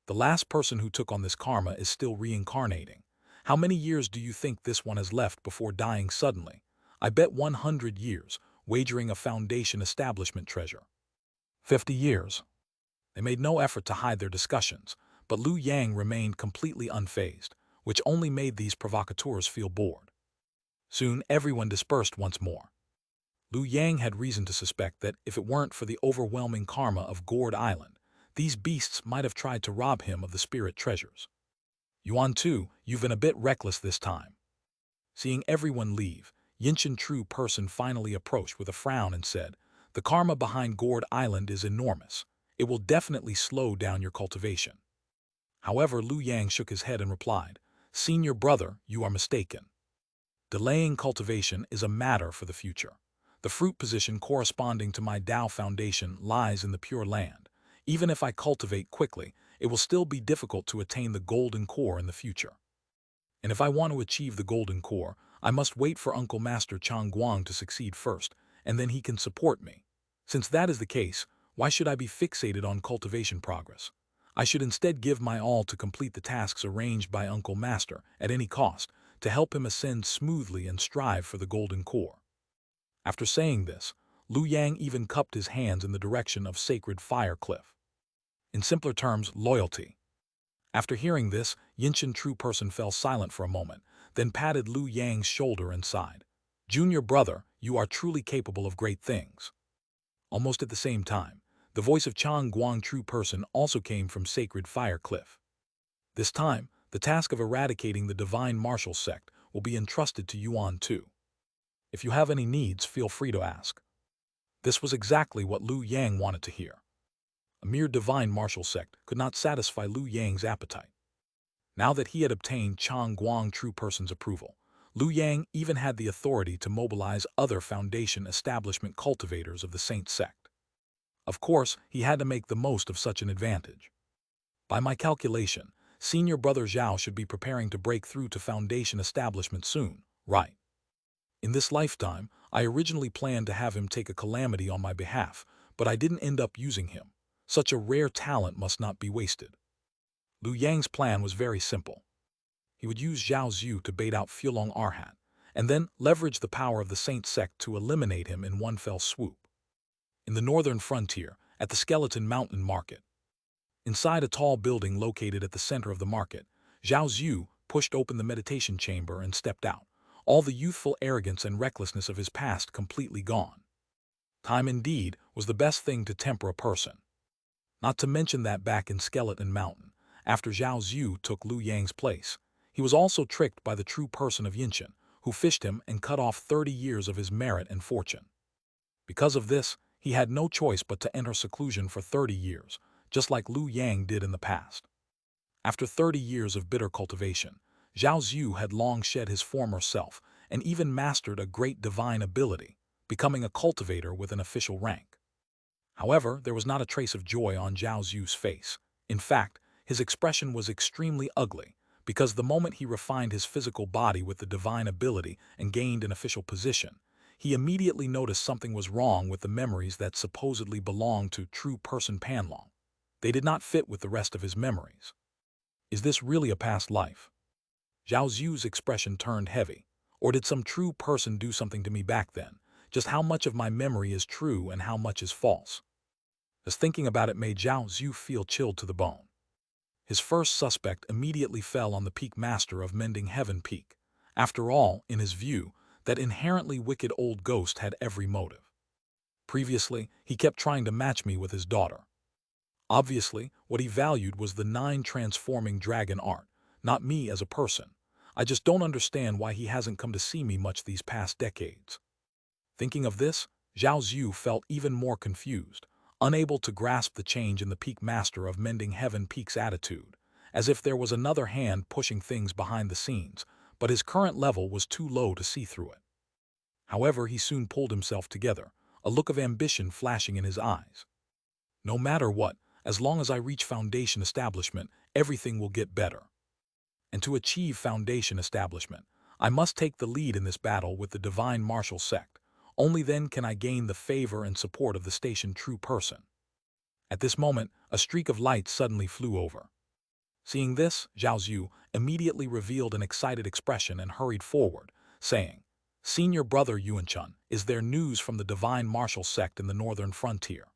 [SPEAKER 1] The last person who took on this karma is still reincarnating. How many years do you think this one has left before dying suddenly? I bet 100 years, wagering a foundation establishment treasure. 50 years. They made no effort to hide their discussions, but Lu Yang remained completely unfazed, which only made these provocateurs feel bored. Soon, everyone dispersed once more. Lu Yang had reason to suspect that if it weren't for the overwhelming karma of Gourd Island, these beasts might have tried to rob him of the spirit treasures. Yuan too, you've been a bit reckless this time. Seeing everyone leave, Yinshan True Person finally approached with a frown and said, "The karma behind Gourd Island is enormous. It will definitely slow down your cultivation." However, Lu Yang shook his head and replied, "Senior brother, you are mistaken. Delaying cultivation is a matter for the future. The fruit position corresponding to my Tao foundation lies in the Pure Land. Even if I cultivate quickly, it will still be difficult to attain the golden core in the future. And if I want to achieve the golden core, I must wait for Uncle Master Chang Guang to succeed first, and then he can support me. Since that is the case, why should I be fixated on cultivation progress? I should instead give my all to complete the tasks arranged by Uncle Master at any cost, to help him ascend smoothly and strive for the golden core." After saying this, Lu Yang even cupped his hands in the direction of Sacred Fire Cliff. In simpler terms, loyalty. After hearing this, Yinshan True Person fell silent for a moment, then patted Lu Yang's shoulder and sighed. "Junior brother, you are truly capable of great things." Almost at the same time, the voice of Chang Guang True Person also came from Sacred Fire Cliff. This time, the task of eradicating the Divine Martial Sect will be entrusted to Yuan too. If you have any needs, feel free to ask. This was exactly what Lu Yang wanted to hear. A mere Divine Martial Sect could not satisfy Lu Yang's appetite. Now that he had obtained Chang Guang True Person's approval, Lu Yang even had the authority to mobilize other Foundation establishment cultivators of the Saint Sect. Of course, he had to make the most of such an advantage. By my calculation, Senior Brother Zhao should be preparing to break through to Foundation establishment soon, right? In this lifetime, I originally planned to have him take a calamity on my behalf, but I didn't end up using him. Such a rare talent must not be wasted. Lu Yang's plan was very simple. He would use Zhao Zhu to bait out Fulong Arhat, and then leverage the power of the Saint Sect to eliminate him in one fell swoop. In the northern frontier, at the Skeleton Mountain Market. Inside a tall building located at the center of the market, Zhao Zhu pushed open the meditation chamber and stepped out, all the youthful arrogance and recklessness of his past completely gone. Time indeed was the best thing to temper a person. Not to mention that back in Skeleton Mountain, after Zhao Zhu took Lu Yang's place, he was also tricked by the true person of Yinshan, who fished him and cut off 30 years of his merit and fortune. Because of this, he had no choice but to enter seclusion for 30 years, just like Lu Yang did in the past. After 30 years of bitter cultivation, Zhao Zhu had long shed his former self and even mastered a great divine ability, becoming a cultivator with an official rank. However, there was not a trace of joy on Zhao Zhu's face. In fact, his expression was extremely ugly, because the moment he refined his physical body with the divine ability and gained an official position, he immediately noticed something was wrong with the memories that supposedly belonged to True Person Panlong. They did not fit with the rest of his memories. Is this really a past life? Zhao Zhu's expression turned heavy. Or did some true person do something to me back then? Just how much of my memory is true and how much is false? As thinking about it made Zhao Zhu feel chilled to the bone. His first suspect immediately fell on the Peak Master of Mending Heaven Peak. After all, in his view, that inherently wicked old ghost had every motive. Previously, he kept trying to match me with his daughter. Obviously, what he valued was the 9 transforming dragon art, not me as a person. I just don't understand why he hasn't come to see me much these past decades. Thinking of this, Zhao Zhu felt even more confused, unable to grasp the change in the Peak Master of Mending Heaven Peak's attitude, as if there was another hand pushing things behind the scenes, but his current level was too low to see through it. However, he soon pulled himself together, a look of ambition flashing in his eyes. No matter what, as long as I reach foundation establishment, everything will get better. And to achieve foundation establishment, I must take the lead in this battle with the divine martial sect. Only then can I gain the favor and support of the stationed true person. At this moment, a streak of light suddenly flew over. Seeing this, Zhao Zhu immediately revealed an excited expression and hurried forward, saying, "Senior brother Yuanchun, is there news from the divine martial sect in the northern frontier?"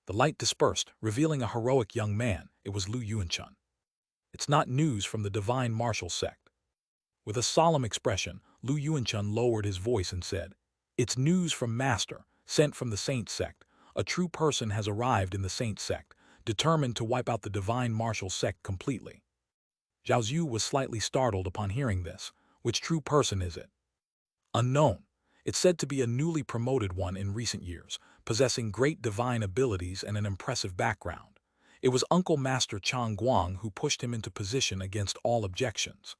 [SPEAKER 1] The light dispersed, revealing a heroic young man. It was Lu Yuanchun. "It's not news from the divine martial sect." With a solemn expression, Lu Yuanchun lowered his voice and said, "It's news from Master, sent from the Saint Sect. A true person has arrived in the Saint Sect, determined to wipe out the divine martial sect completely." Zhao Zhu was slightly startled upon hearing this. Which true person is it? Unknown. It's said to be a newly promoted one in recent years, possessing great divine abilities and an impressive background. It was Uncle Master Chang Guang who pushed him into position against all objections.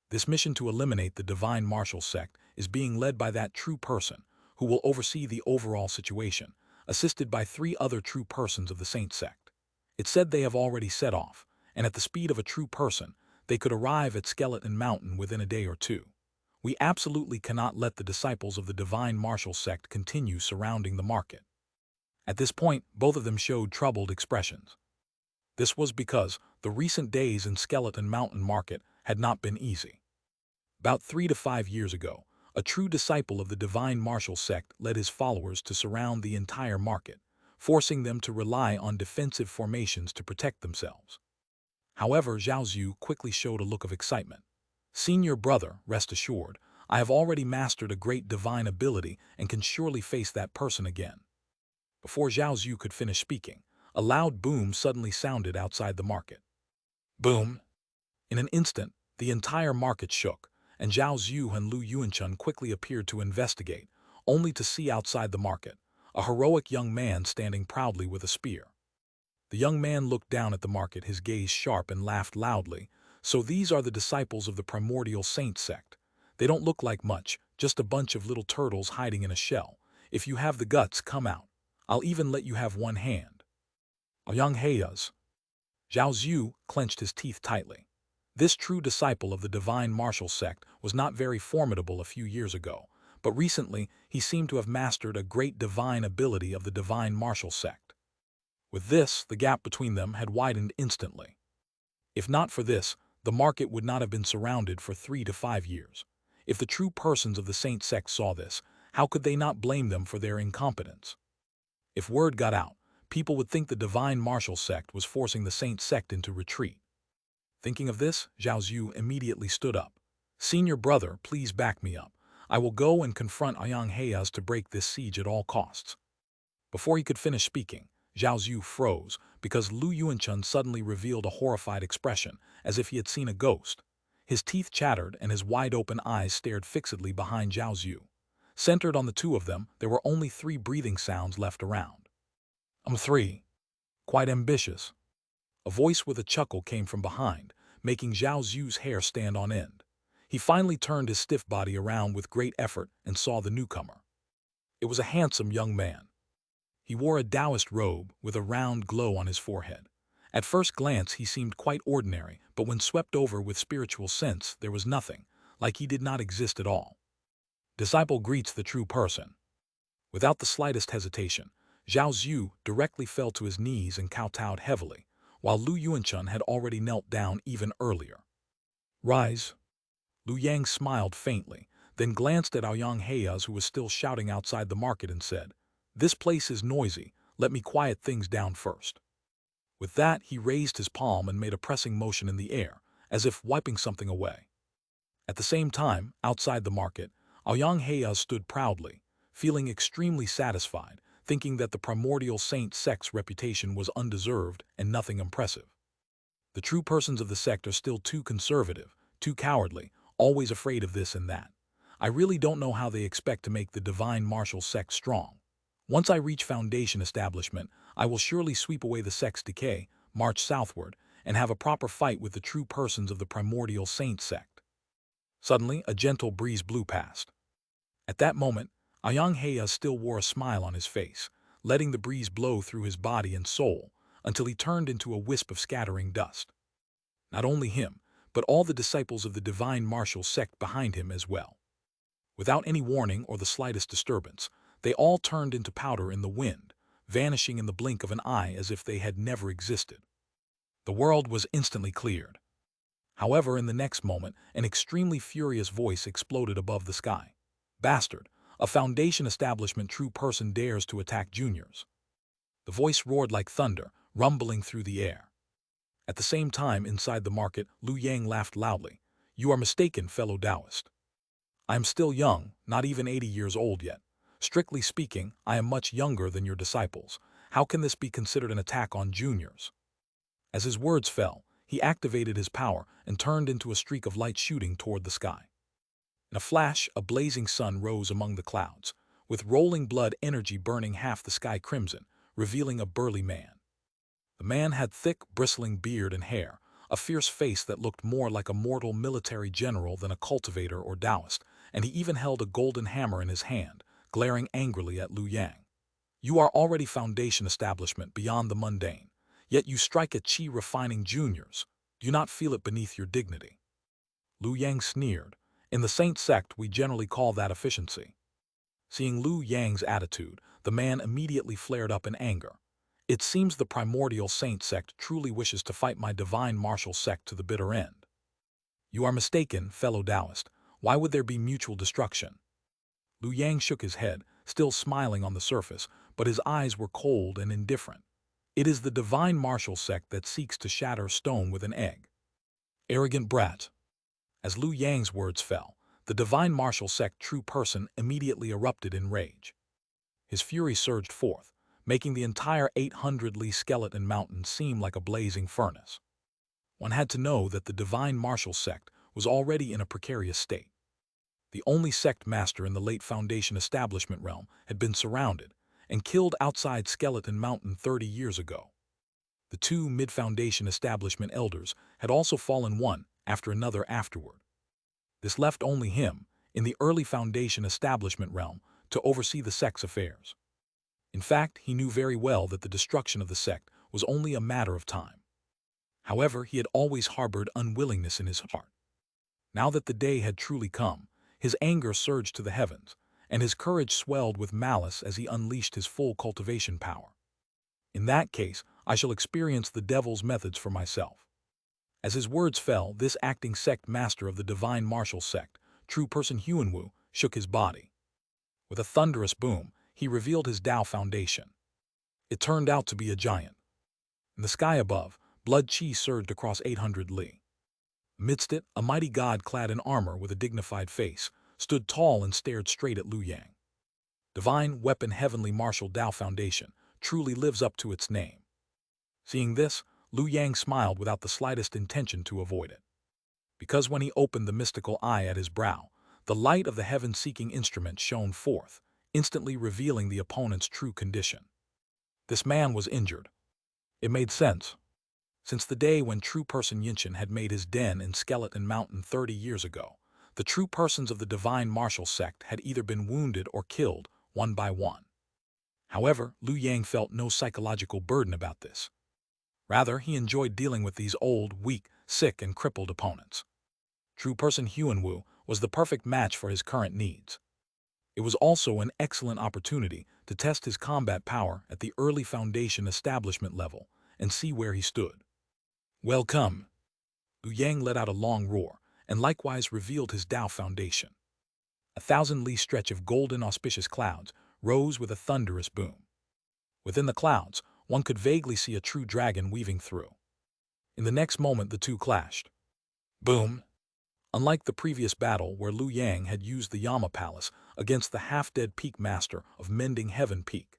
[SPEAKER 1] This mission to eliminate the divine martial sect is being led by that true person, who will oversee the overall situation, assisted by 3 other true persons of the Saint Sect. It's said they have already set off, and at the speed of a true person, they could arrive at Skeleton Mountain within a day or 2. We absolutely cannot let the disciples of the divine martial sect continue surrounding the market. At this point, both of them showed troubled expressions. This was because the recent days in Skeleton Mountain Market had not been easy. About 3 to 5 years ago, a true disciple of the divine martial sect led his followers to surround the entire market, forcing them to rely on defensive formations to protect themselves. However, Zhao Zhu quickly showed a look of excitement. "Senior brother, rest assured, I have already mastered a great divine ability and can surely face that person again." Before Zhao Zhu could finish speaking, a loud boom suddenly sounded outside the market. Boom! In an instant, the entire market shook, and Zhao Zhu and Lu Yuanchun quickly appeared to investigate, only to see outside the market a heroic young man standing proudly with a spear. The young man looked down at the market, his gaze sharp, and laughed loudly. "So these are the disciples of the Primordial Saint Sect. They don't look like much, just a bunch of little turtles hiding in a shell. If you have the guts, come out. I'll even let you have one hand." Xianxia. Zhao Zhu clenched his teeth tightly. This true disciple of the divine martial sect was not very formidable a few years ago, but recently he seemed to have mastered a great divine ability of the divine martial sect. With this, the gap between them had widened instantly. If not for this, the market would not have been surrounded for 3 to 5 years. If the true persons of the Saint Sect saw this, how could they not blame them for their incompetence? If word got out, people would think the divine martial sect was forcing the Saint Sect into retreat. Thinking of this, Zhao Zhu immediately stood up. "Senior brother, please back me up. I will go and confront Xianxia to break this siege at all costs." Before he could finish speaking, Zhao Zhu froze because Lu Yuanchun suddenly revealed a horrified expression, as if he had seen a ghost. His teeth chattered and his wide-open eyes stared fixedly behind Zhao Zhu. Centered on the two of them, there were only 3 breathing sounds left around. 3. Quite ambitious." A voice with a chuckle came from behind, making Zhao Zhu's hair stand on end. He finally turned his stiff body around with great effort and saw the newcomer. It was a handsome young man. He wore a Taoist robe with a round glow on his forehead. At first glance he seemed quite ordinary, but when swept over with spiritual sense there was nothing, like he did not exist at all. Disciple greets the true person. Without the slightest hesitation, Zhao Zhu directly fell to his knees and kowtowed heavily, while Lu Yuanchun had already knelt down even earlier. "Rise." Lu Yang smiled faintly, then glanced at Xianxia, who was still shouting outside the market, and said, "This place is noisy, let me quiet things down first." With that, he raised his palm and made a pressing motion in the air, as if wiping something away. At the same time, outside the market, Xianxia stood proudly, feeling extremely satisfied, thinking that the Primordial Saint Sect's reputation was undeserved and nothing impressive. The true persons of the sect are still too conservative, too cowardly, always afraid of this and that. I really don't know how they expect to make the divine martial sect strong. Once I reach foundation establishment, I will surely sweep away the sect's decay, march southward, and have a proper fight with the true persons of the Primordial Saint Sect. Suddenly, a gentle breeze blew past. At that moment, Xianxia still wore a smile on his face, letting the breeze blow through his body and soul until he turned into a wisp of scattering dust. Not only him, but all the disciples of the divine martial sect behind him as well. Without any warning or the slightest disturbance, they all turned into powder in the wind, vanishing in the blink of an eye as if they had never existed. The world was instantly cleared. However, in the next moment, an extremely furious voice exploded above the sky. "Bastard! A Foundation establishment true person dares to attack juniors." The voice roared like thunder, rumbling through the air. At the same time, inside the market, Lu Yang laughed loudly. "You are mistaken, fellow Taoist. I am still young, not even 80 years old yet. Strictly speaking, I am much younger than your disciples. How can this be considered an attack on juniors?" As his words fell, he activated his power and turned into a streak of light shooting toward the sky. In a flash, a blazing sun rose among the clouds, with rolling blood energy burning half the sky crimson, revealing a burly man. The man had thick, bristling beard and hair, a fierce face that looked more like a mortal military general than a cultivator or Taoist, and he even held a golden hammer in his hand, glaring angrily at Lu Yang. "You are already Foundation establishment beyond the mundane, yet you strike at chi-refining juniors. Do you not feel it beneath your dignity?" Lu Yang sneered. "In the Saint Sect, we generally call that efficiency." Seeing Lu Yang's attitude, the man immediately flared up in anger. "It seems the Primordial Saint Sect truly wishes to fight my divine martial sect to the bitter end." "You are mistaken, fellow Taoist. Why would there be mutual destruction?" Lu Yang shook his head, still smiling on the surface, but his eyes were cold and indifferent. "It is the divine martial sect that seeks to shatter stone with an egg." "Arrogant brat." As Lu Yang's words fell, the divine martial sect true person immediately erupted in rage. His fury surged forth, making the entire 800-li skeleton mountain seem like a blazing furnace. One had to know that the divine martial sect was already in a precarious state. The only sect master in the late Foundation establishment realm had been surrounded and killed outside Skeleton Mountain 30 years ago. The two mid-Foundation establishment elders had also fallen one after another afterward. This left only him, in the early Foundation establishment realm, to oversee the sect's affairs. In fact, he knew very well that the destruction of the sect was only a matter of time. However, he had always harbored unwillingness in his heart. Now that the day had truly come, his anger surged to the heavens, and his courage swelled with malice as he unleashed his full cultivation power. "In that case, I shall experience the devil's methods for myself." As his words fell, this acting sect master of the divine martial sect, true person Huanwu, shook his body. With a thunderous boom, he revealed his Tao foundation. It turned out to be a giant. In the sky above, blood chi surged across 800 li. Amidst it, a mighty god clad in armor with a dignified face stood tall and stared straight at Lu Yang. Divine Weapon Heavenly Martial Tao Foundation truly lives up to its name. Seeing this, Lu Yang smiled without the slightest intention to avoid it. Because when he opened the mystical eye at his brow, the light of the heaven-seeking instrument shone forth, instantly revealing the opponent's true condition. This man was injured. It made sense. Since the day when true person Xianxia had made his den in Skeleton Mountain 30 years ago, the true persons of the divine martial sect had either been wounded or killed, one by one. However, Lu Yang felt no psychological burden about this. Rather, he enjoyed dealing with these old, weak, sick, and crippled opponents. True person Huanwu was the perfect match for his current needs. It was also an excellent opportunity to test his combat power at the early Foundation establishment level and see where he stood. "Welcome!" Lu Yang let out a long roar and likewise revealed his Tao foundation. A 1,000-li stretch of golden auspicious clouds rose with a thunderous boom. Within the clouds, one could vaguely see a true dragon weaving through. In the next moment, the two clashed. Boom! Unlike the previous battle where Lu Yang had used the Yama Palace against the half-dead Peak Master of Mending Heaven Peak,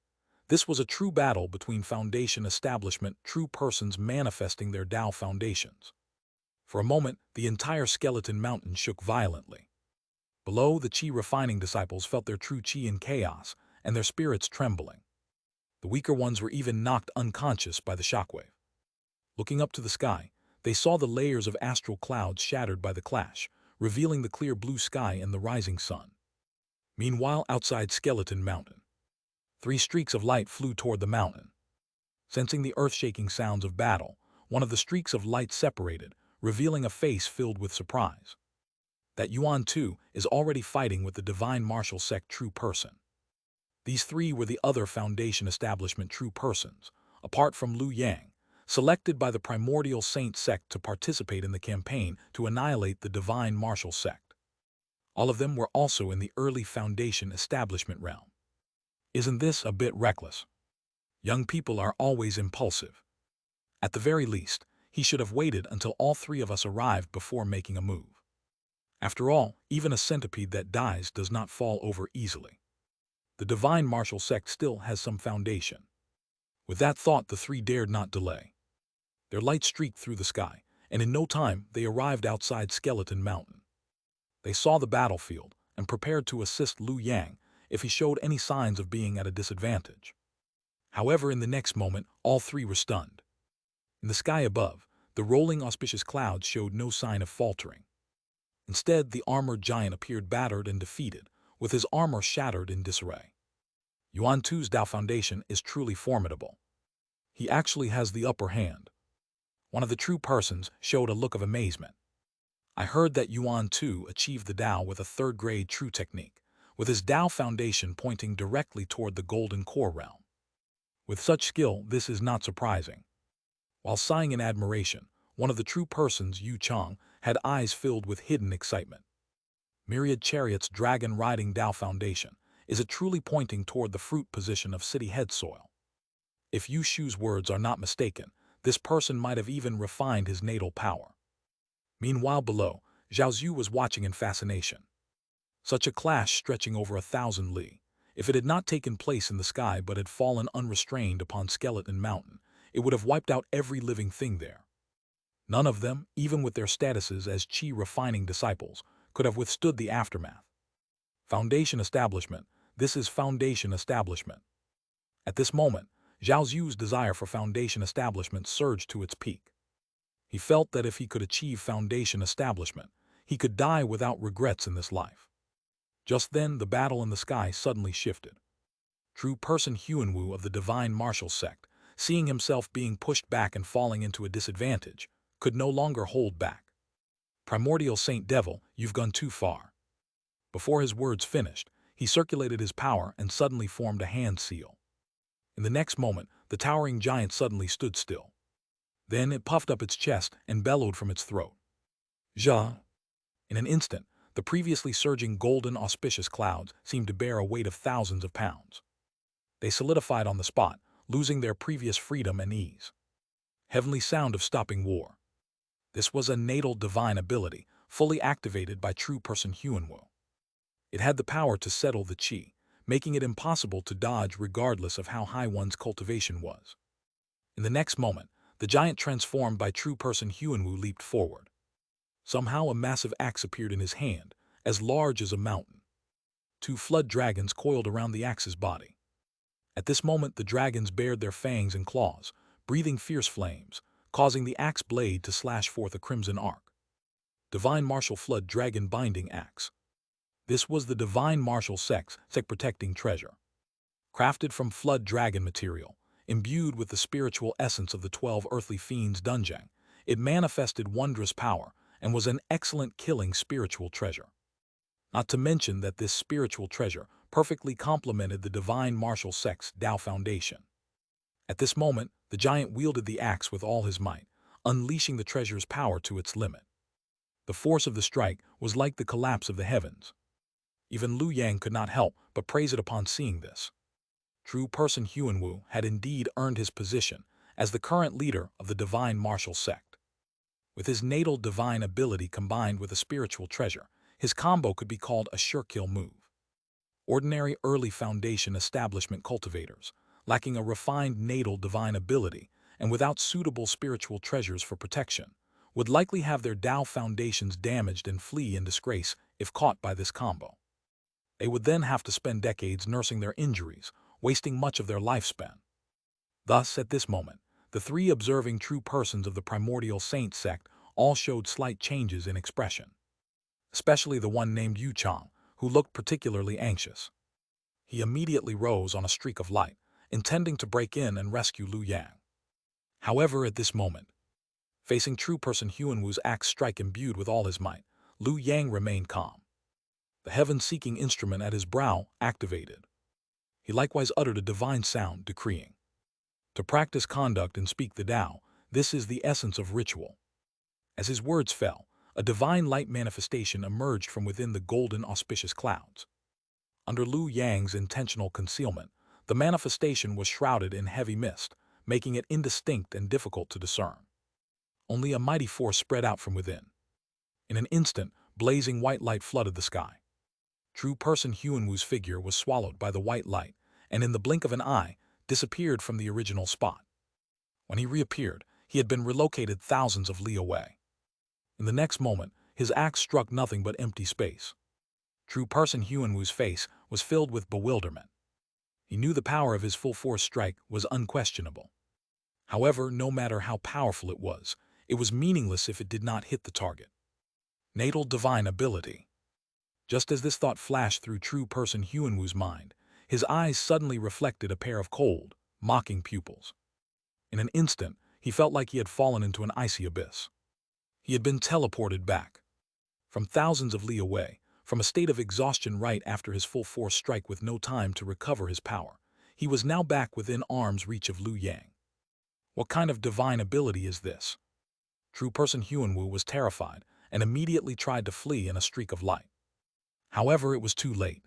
[SPEAKER 1] this was a true battle between Foundation establishment true persons manifesting their Tao foundations. For a moment, the entire Skeleton Mountain shook violently. Below, the chi-refining disciples felt their true chi in chaos and their spirits trembling. The weaker ones were even knocked unconscious by the shockwave. Looking up to the sky, they saw the layers of astral clouds shattered by the clash, revealing the clear blue sky and the rising sun. Meanwhile, outside Skeleton Mountain, 3 streaks of light flew toward the mountain. Sensing the earth-shaking sounds of battle, one of the streaks of light separated, revealing a face filled with surprise. That Yuan too is already fighting with the Divine Martial Sect true person. These 3 were the other Foundation Establishment true persons, apart from Liu Yang, selected by the Primordial Saint Sect to participate in the campaign to annihilate the Divine Martial Sect. All of them were also in the early Foundation Establishment realm. Isn't this a bit reckless? Young people are always impulsive. At the very least, he should have waited until all 3 of us arrived before making a move. After all, even a centipede that dies does not fall over easily. The Divine Martial Sect still has some foundation. With that thought, the 3 dared not delay. Their light streaked through the sky, and in no time they arrived outside Skeleton Mountain. They saw the battlefield and prepared to assist Liu Yang if he showed any signs of being at a disadvantage. However, in the next moment, all 3 were stunned. In the sky above, the rolling auspicious clouds showed no sign of faltering. Instead, the armored giant appeared battered and defeated, with his armor shattered in disarray. Yuan Tu's Dao Foundation is truly formidable. He actually has the upper hand. One of the true persons showed a look of amazement. I heard that Yuan Tu achieved the Dao with a 3rd-grade true technique, with his Dao Foundation pointing directly toward the Golden Core realm. With such skill, this is not surprising. While sighing in admiration, one of the true persons, Yu Chang, had eyes filled with hidden excitement. Myriad Chariot's dragon-riding Dao Foundation is it truly pointing toward the fruit position of city head soil. If Yu Shu's words are not mistaken, this person might have even refined his natal power. Meanwhile below, Zhao Zhu was watching in fascination. Such a clash stretching over 1,000 li. If it had not taken place in the sky but had fallen unrestrained upon Skeleton Mountain, it would have wiped out every living thing there. None of them, even with their statuses as Qi-refining disciples, could have withstood the aftermath. Foundation Establishment. This is Foundation Establishment. At this moment, Zhao Zhu's desire for Foundation Establishment surged to its peak. He felt that if he could achieve Foundation Establishment, he could die without regrets in this life. Just then, the battle in the sky suddenly shifted. True person Huanwu of the Divine Martial Sect, seeing himself being pushed back and falling into a disadvantage, could no longer hold back. Primordial Saint Devil, you've gone too far. Before his words finished, he circulated his power and suddenly formed a hand seal. In the next moment, the towering giant suddenly stood still. Then it puffed up its chest and bellowed from its throat. Ja! In an instant, the previously surging golden auspicious clouds seemed to bear a weight of thousands of pounds. They solidified on the spot, losing their previous freedom and ease. Heavenly sound of stopping war. This was a natal divine ability, fully activated by true person Huanwu. It had the power to settle the Qi, making it impossible to dodge regardless of how high one's cultivation was. In the next moment, the giant transformed by true person Huanwu leaped forward. Somehow a massive axe appeared in his hand, as large as a mountain. 2 flood dragons coiled around the axe's body. At this moment the dragons bared their fangs and claws, breathing fierce flames, causing the axe blade to slash forth a crimson arc. Divine Martial Flood Dragon Binding Axe. This was the Divine Martial Sect protecting treasure. Crafted from flood dragon material, imbued with the spiritual essence of the 12 earthly fiends Dunjang, it manifested wondrous power and was an excellent killing spiritual treasure. Not to mention that this spiritual treasure perfectly complemented the Divine Martial Sect's Dao Foundation. At this moment, the giant wielded the axe with all his might, unleashing the treasure's power to its limit. The force of the strike was like the collapse of the heavens. Even Liu Yang could not help but praise it upon seeing this. True person Huanwu had indeed earned his position as the current leader of the Divine Martial Sect. With his natal divine ability combined with a spiritual treasure, his combo could be called a sure-kill move. Ordinary early Foundation Establishment cultivators, lacking a refined natal divine ability and without suitable spiritual treasures for protection, would likely have their Dao foundations damaged and flee in disgrace if caught by this combo. They would then have to spend decades nursing their injuries, wasting much of their lifespan. Thus, at this moment, the 3 observing true persons of the Primordial Saint Sect all showed slight changes in expression. Especially the one named Yu Chang, who looked particularly anxious. He immediately rose on a streak of light, intending to break in and rescue Lu Yang. However, at this moment, facing true person Huanwu's axe strike imbued with all his might, Lu Yang remained calm. The heaven-seeking instrument at his brow activated. He likewise uttered a divine sound, decreeing, "To practice conduct and speak the Tao, this is the essence of ritual." As his words fell, a divine light manifestation emerged from within the golden auspicious clouds. Under Lu Yang's intentional concealment, the manifestation was shrouded in heavy mist, making it indistinct and difficult to discern. Only a mighty force spread out from within. In an instant, blazing white light flooded the sky. True person Huanwu's figure was swallowed by the white light, and in the blink of an eye, disappeared from the original spot. When he reappeared, he had been relocated thousands of li away. In the next moment, his axe struck nothing but empty space. True person Huanwu's face was filled with bewilderment. He knew the power of his full-force strike was unquestionable. However, no matter how powerful it was meaningless if it did not hit the target. Natal divine ability. Just as this thought flashed through true person Huanwu's mind, his eyes suddenly reflected a pair of cold, mocking pupils. In an instant, he felt like he had fallen into an icy abyss. He had been teleported back. From thousands of li away, from a state of exhaustion right after his full-force strike with no time to recover his power, he was now back within arm's reach of Lu Yang. What kind of divine ability is this? True person Huanwu was terrified and immediately tried to flee in a streak of light. However, it was too late.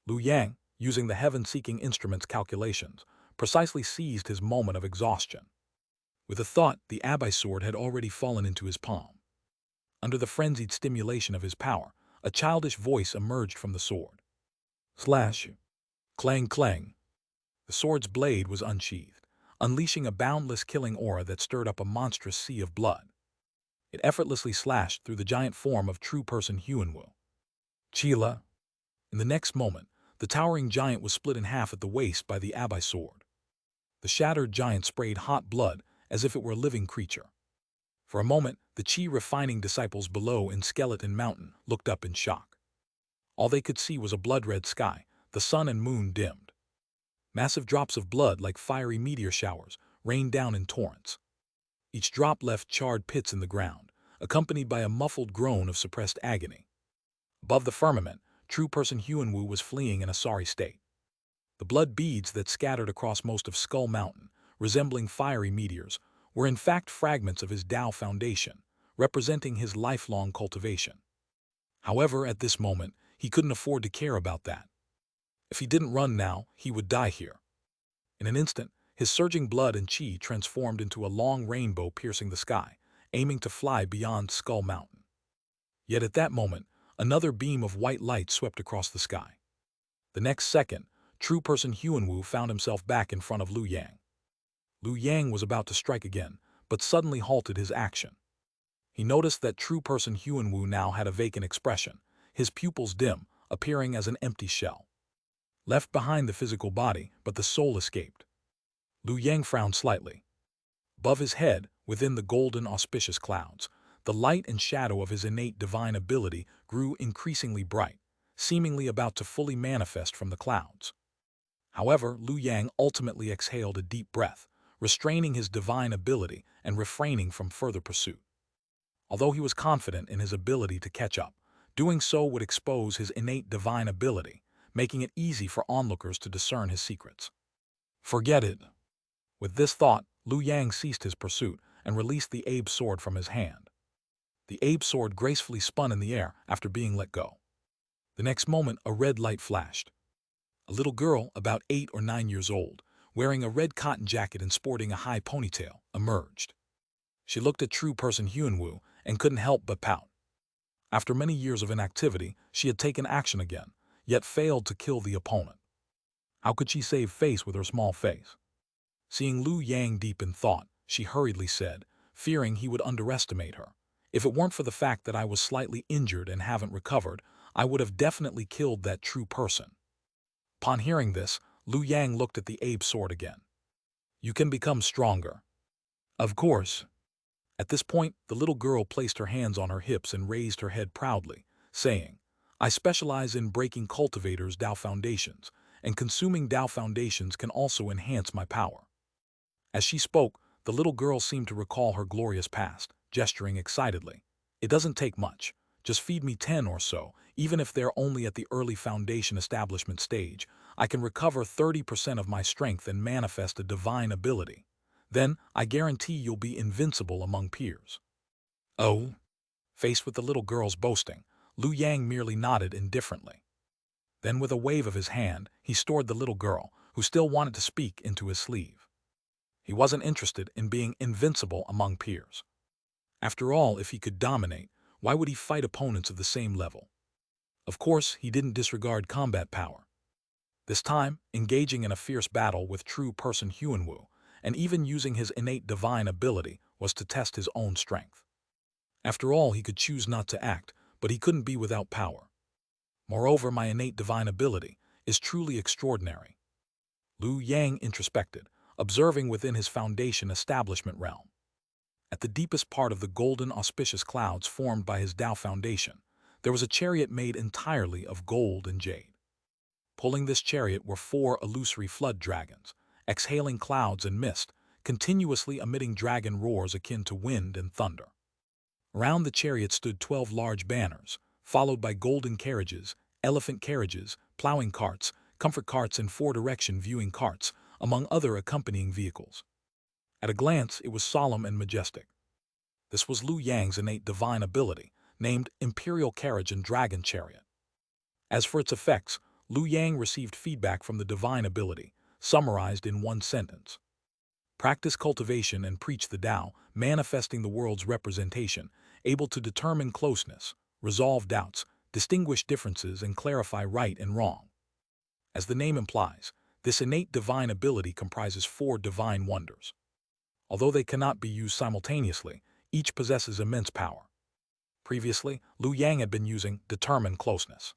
[SPEAKER 1] Lu Yang, using the heaven-seeking instrument's calculations, precisely seized his moment of exhaustion. With a thought, the abbey sword had already fallen into his palm. Under the frenzied stimulation of his power, a childish voice emerged from the sword. Slash. Clang clang. The sword's blade was unsheathed, unleashing a boundless killing aura that stirred up a monstrous sea of blood. It effortlessly slashed through the giant form of true person Huanwu. Chila. In the next moment, the towering giant was split in half at the waist by the abbey sword. The shattered giant sprayed hot blood as if it were a living creature. For a moment, the chi-refining disciples below in Skeleton Mountain looked up in shock. All they could see was a blood-red sky, the sun and moon dimmed. Massive drops of blood like fiery meteor showers rained down in torrents. Each drop left charred pits in the ground, accompanied by a muffled groan of suppressed agony. Above the firmament, true person Huanwu was fleeing in a sorry state. The blood beads that scattered across most of Skull Mountain, resembling fiery meteors, were in fact fragments of his Tao foundation, representing his lifelong cultivation. However, at this moment, he couldn't afford to care about that. If he didn't run now, he would die here. In an instant, his surging blood and chi transformed into a long rainbow piercing the sky, aiming to fly beyond Skull Mountain. Yet at that moment, another beam of white light swept across the sky. The next second, true person Huanwu found himself back in front of Lu Yang. Lu Yang was about to strike again, but suddenly halted his action. He noticed that true person Huanwu now had a vacant expression, his pupils dim, appearing as an empty shell. Left behind the physical body, but the soul escaped. Lu Yang frowned slightly. Above his head, within the golden auspicious clouds, the light and shadow of his innate divine ability grew increasingly bright, seemingly about to fully manifest from the clouds. However, Lu Yang ultimately exhaled a deep breath, restraining his divine ability and refraining from further pursuit. Although he was confident in his ability to catch up, doing so would expose his innate divine ability, making it easy for onlookers to discern his secrets. Forget it. With this thought, Lu Yang ceased his pursuit and released the Abe sword from his hand. The Abe sword gracefully spun in the air after being let go. The next moment, a red light flashed. A little girl, about 8 or 9 years old, wearing a red cotton jacket and sporting a high ponytail, emerged. She looked at true person Huanwu and couldn't help but pout. After many years of inactivity, she had taken action again, yet failed to kill the opponent. How could she save face with her small face? Seeing Lu Yang deep in thought, she hurriedly said, fearing he would underestimate her. If it weren't for the fact that I was slightly injured and haven't recovered, I would have definitely killed that true person. Upon hearing this, Lu Yang looked at the Abe sword again. You can become stronger. Of course. At this point, the little girl placed her hands on her hips and raised her head proudly, saying, I specialize in breaking cultivators' Tao foundations, and consuming Tao foundations can also enhance my power." As she spoke, the little girl seemed to recall her glorious past, gesturing excitedly. "It doesn't take much. Just feed me 10 or so, even if they're only at the early foundation establishment stage. I can recover 30% of my strength and manifest a divine ability. Then, I guarantee you'll be invincible among peers." "Oh?" Faced with the little girl's boasting, Liu Yang merely nodded indifferently. Then with a wave of his hand, he stored the little girl, who still wanted to speak, into his sleeve. He wasn't interested in being invincible among peers. After all, if he could dominate, why would he fight opponents of the same level? Of course, he didn't disregard combat power. This time, engaging in a fierce battle with true person Huanwu, and even using his innate divine ability, was to test his own strength. After all, he could choose not to act, but he couldn't be without power. Moreover, my innate divine ability is truly extraordinary. Liu Yang introspected, observing within his foundation establishment realm. At the deepest part of the golden auspicious clouds formed by his Tao foundation, there was a chariot made entirely of gold and jade. Pulling this chariot were 4 illusory flood dragons, exhaling clouds and mist, continuously emitting dragon roars akin to wind and thunder. Around the chariot stood 12 large banners, followed by golden carriages, elephant carriages, plowing carts, comfort carts and 4-direction viewing carts, among other accompanying vehicles. At a glance, it was solemn and majestic. This was Liu Yang's innate divine ability, named Imperial Carriage and Dragon Chariot. As for its effects, Liu Yang received feedback from the divine ability, summarized in one sentence. Practice cultivation and preach the Tao, manifesting the world's representation, able to determine closeness, resolve doubts, distinguish differences, and clarify right and wrong. As the name implies, this innate divine ability comprises 4 divine wonders. Although they cannot be used simultaneously, each possesses immense power. Previously, Liu Yang had been using determine closeness.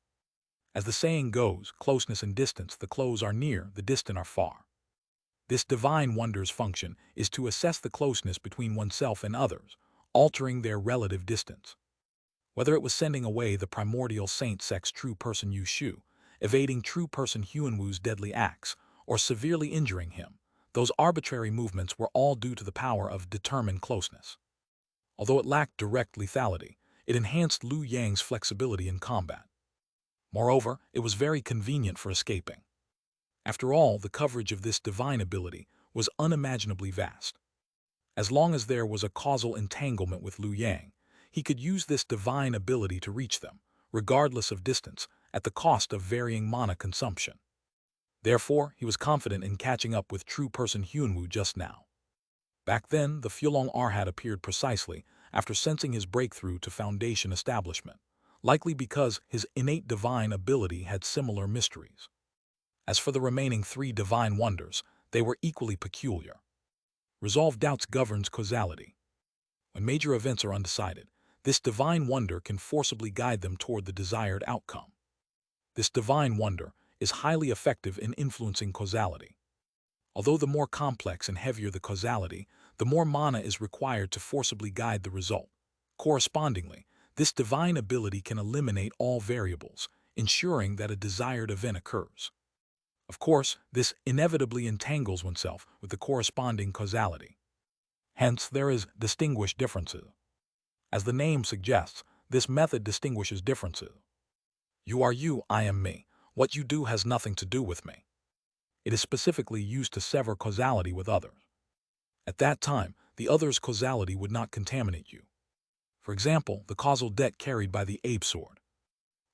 [SPEAKER 1] As the saying goes, closeness and distance, the close are near, the distant are far. This divine wonder's function is to assess the closeness between oneself and others, altering their relative distance. Whether it was sending away the Primordial Saint Sect's true person Yu Shu, evading true person Huanwu's deadly axe, or severely injuring him, those arbitrary movements were all due to the power of determined closeness. Although it lacked direct lethality, it enhanced Liu Yang's flexibility in combat. Moreover, it was very convenient for escaping. After all, the coverage of this divine ability was unimaginably vast. As long as there was a causal entanglement with Liu Yang, he could use this divine ability to reach them, regardless of distance, at the cost of varying mana consumption. Therefore, he was confident in catching up with true person Huanwu just now. Back then, the Fulong Arhat appeared precisely after sensing his breakthrough to foundation establishment, likely because his innate divine ability had similar mysteries. As for the remaining 3 divine wonders, they were equally peculiar. Resolve doubts governs causality. When major events are undecided, this divine wonder can forcibly guide them toward the desired outcome. This divine wonder is highly effective in influencing causality. Although the more complex and heavier the causality, the more mana is required to forcibly guide the result. Correspondingly, this divine ability can eliminate all variables, ensuring that a desired event occurs. Of course, this inevitably entangles oneself with the corresponding causality. Hence, there is distinguished differences. As the name suggests, this method distinguishes differences. You are you, I am me. What you do has nothing to do with me. It is specifically used to sever causality with others. At that time, the other's causality would not contaminate you. For example, the causal debt carried by the ape sword.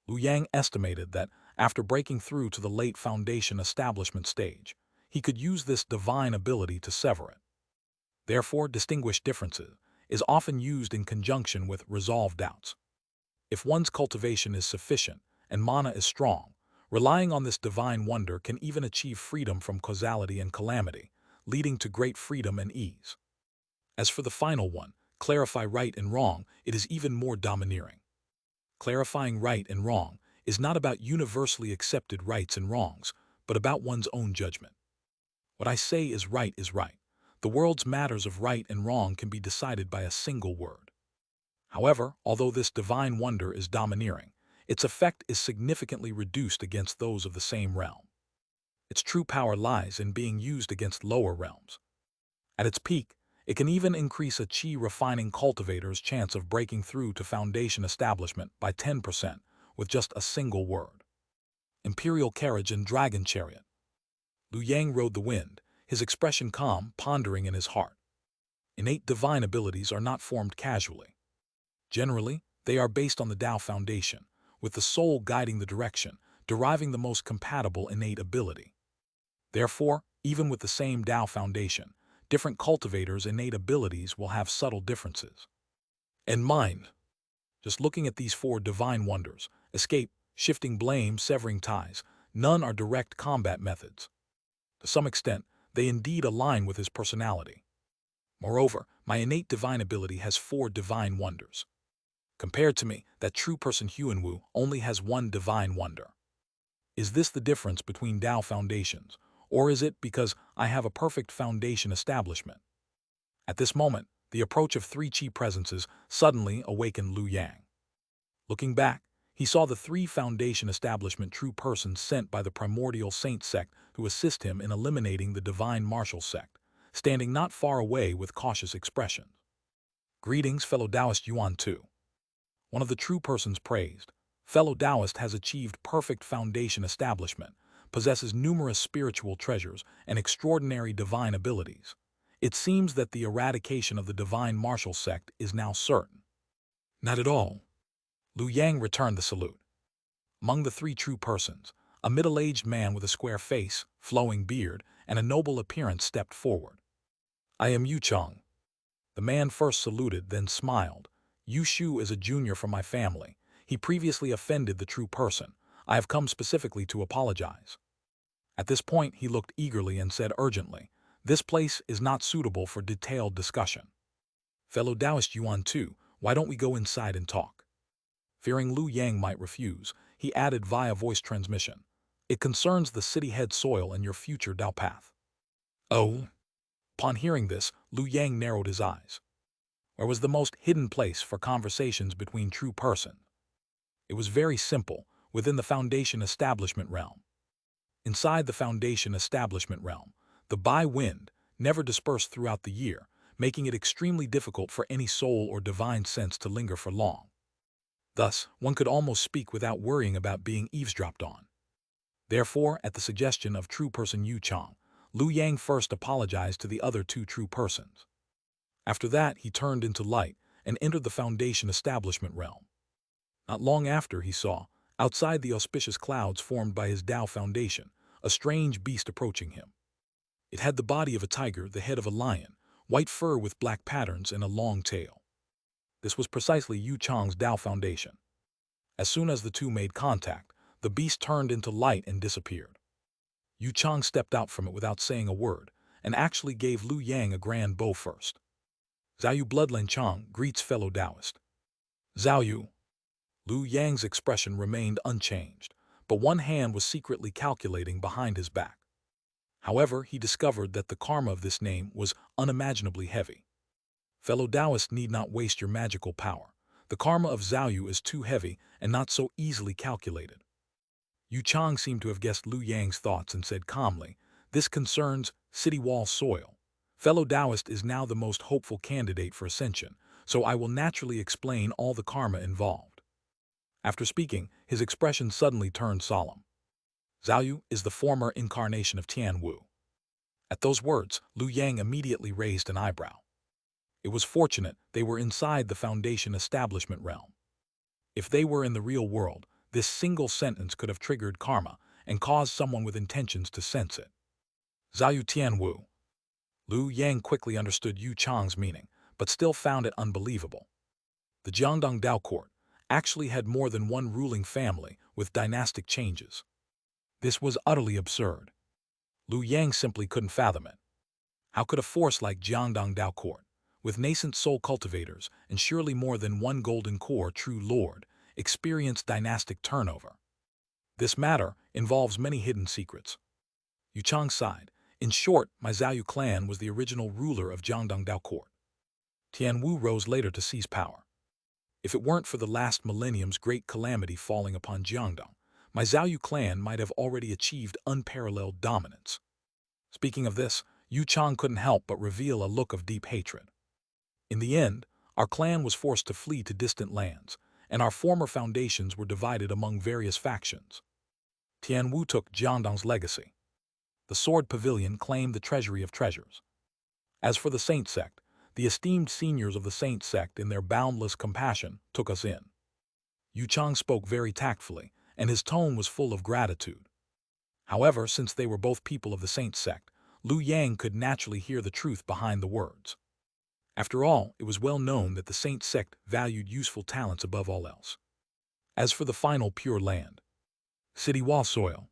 [SPEAKER 1] Liu Yang estimated that, after breaking through to the late foundation establishment stage, he could use this divine ability to sever it. Therefore, distinguished differences is often used in conjunction with resolve doubts. If one's cultivation is sufficient and mana is strong, relying on this divine wonder can even achieve freedom from causality and calamity, leading to great freedom and ease. As for the final one, clarify right and wrong, it is even more domineering. Clarifying right and wrong is not about universally accepted rights and wrongs, but about one's own judgment. What I say is right is right. The world's matters of right and wrong can be decided by a single word. However, although this divine wonder is domineering, its effect is significantly reduced against those of the same realm. Its true power lies in being used against lower realms. At its peak, it can even increase a chi-refining cultivator's chance of breaking through to foundation establishment by 10% with just a single word. Imperial Carriage and Dragon Chariot. Liu Yang rode the wind, his expression calm, pondering in his heart. Innate divine abilities are not formed casually. Generally, they are based on the Tao foundation, with the soul guiding the direction, deriving the most compatible innate ability. Therefore, even with the same Tao foundation, different cultivators' innate abilities will have subtle differences. And mine. Just looking at these 4 divine wonders, escape, shifting blame, severing ties, none are direct combat methods. To some extent, they indeed align with his personality. Moreover, my innate divine ability has 4 divine wonders. Compared to me, that true person Huanwu only has 1 divine wonder. Is this the difference between Tao foundations, or is it because I have a perfect foundation establishment? At this moment, the approach of 3 Qi presences suddenly awakened Liu Yang. Looking back, he saw the 3 foundation establishment true persons sent by the Primordial Saint Sect to assist him in eliminating the Divine Martial Sect, standing not far away with cautious expressions. Greetings, fellow Taoist Yuan Tu. One of the true persons praised. Fellow Taoist has achieved perfect foundation establishment, possesses numerous spiritual treasures and extraordinary divine abilities. It seems that the eradication of the Divine Martial Sect is now certain. Not at all. Liu Yang returned the salute. Among the 3 true persons, a middle-aged man with a square face, flowing beard, and a noble appearance stepped forward. I am Yu Cheng. The man first saluted, then smiled. Yu Shu is a junior from my family. He previously offended the true person. I have come specifically to apologize. At this point, he looked eagerly and said urgently, this place is not suitable for detailed discussion. Fellow Taoist Yuan Tu, why don't we go inside and talk? Fearing Liu Yang might refuse, he added via voice transmission. It concerns the city head soil and your future Tao path. Oh? Upon hearing this, Liu Yang narrowed his eyes. Where was the most hidden place for conversations between true persons? It was very simple, within the Foundation Establishment realm. Inside the Foundation Establishment realm, the Bai wind never dispersed throughout the year, making it extremely difficult for any soul or divine sense to linger for long. Thus, one could almost speak without worrying about being eavesdropped on. Therefore, at the suggestion of true person Yu Cheng, Liu Yang first apologized to the other 2 true persons. After that, he turned into light and entered the Foundation Establishment realm. Not long after, he saw, outside the auspicious clouds formed by his Tao foundation, a strange beast approaching him. It had the body of a tiger, the head of a lion, white fur with black patterns, and a long tail. This was precisely Yu Cheng's Tao foundation. As soon as the 2 made contact, the beast turned into light and disappeared. Yu Cheng stepped out from it without saying a word, and actually gave Liu Yang a grand bow first. Xiaoyu Bloodline Cheng greets fellow Taoist. Xiaoyu. Liu Yang's expression remained unchanged, but one hand was secretly calculating behind his back. However, he discovered that the karma of this name was unimaginably heavy. Fellow Taoist need not waste your magical power. The karma of Xiaoyu is too heavy and not so easily calculated. Yu Cheng seemed to have guessed Liu Yang's thoughts and said calmly, this concerns city wall soil. Fellow Taoist is now the most hopeful candidate for ascension, so I will naturally explain all the karma involved. After speaking, his expression suddenly turned solemn. Xiaoyu is the former incarnation of Tianwu. At those words, Liu Yang immediately raised an eyebrow. It was fortunate they were inside the Foundation Establishment realm. If they were in the real world, this single sentence could have triggered karma and caused someone with intentions to sense it. Xiaoyu Tianwu. Liu Yang quickly understood Yu Cheng's meaning, but still found it unbelievable. The Jiangdong Dao court actually had more than one ruling family with dynastic changes. This was utterly absurd. Liu Yang simply couldn't fathom it. How could a force like Jiangdong Dao court, with nascent soul cultivators and surely more than one golden core true lord, experience dynastic turnover? This matter involves many hidden secrets. Yu Cheng sighed. In short, my Xiaoyu clan was the original ruler of Jiangdong Dao court. Tianwu rose later to seize power. If it weren't for the last millennium's great calamity falling upon Jiangdong, my Xiaoyu clan might have already achieved unparalleled dominance. Speaking of this, Yu Chang couldn't help but reveal a look of deep hatred. In the end, our clan was forced to flee to distant lands, and our former foundations were divided among various factions. Tianwu took Jiangdong's legacy. The Sword Pavilion claimed the treasury of treasures. As for the Saint Sect, the esteemed seniors of the Saint Sect in their boundless compassion took us in. Yu Chang spoke very tactfully, and his tone was full of gratitude. However, since they were both people of the Saint Sect, Lu Yang could naturally hear the truth behind the words. After all, it was well known that the Saint Sect valued useful talents above all else. As for the final Pure Land, City Wall Soil.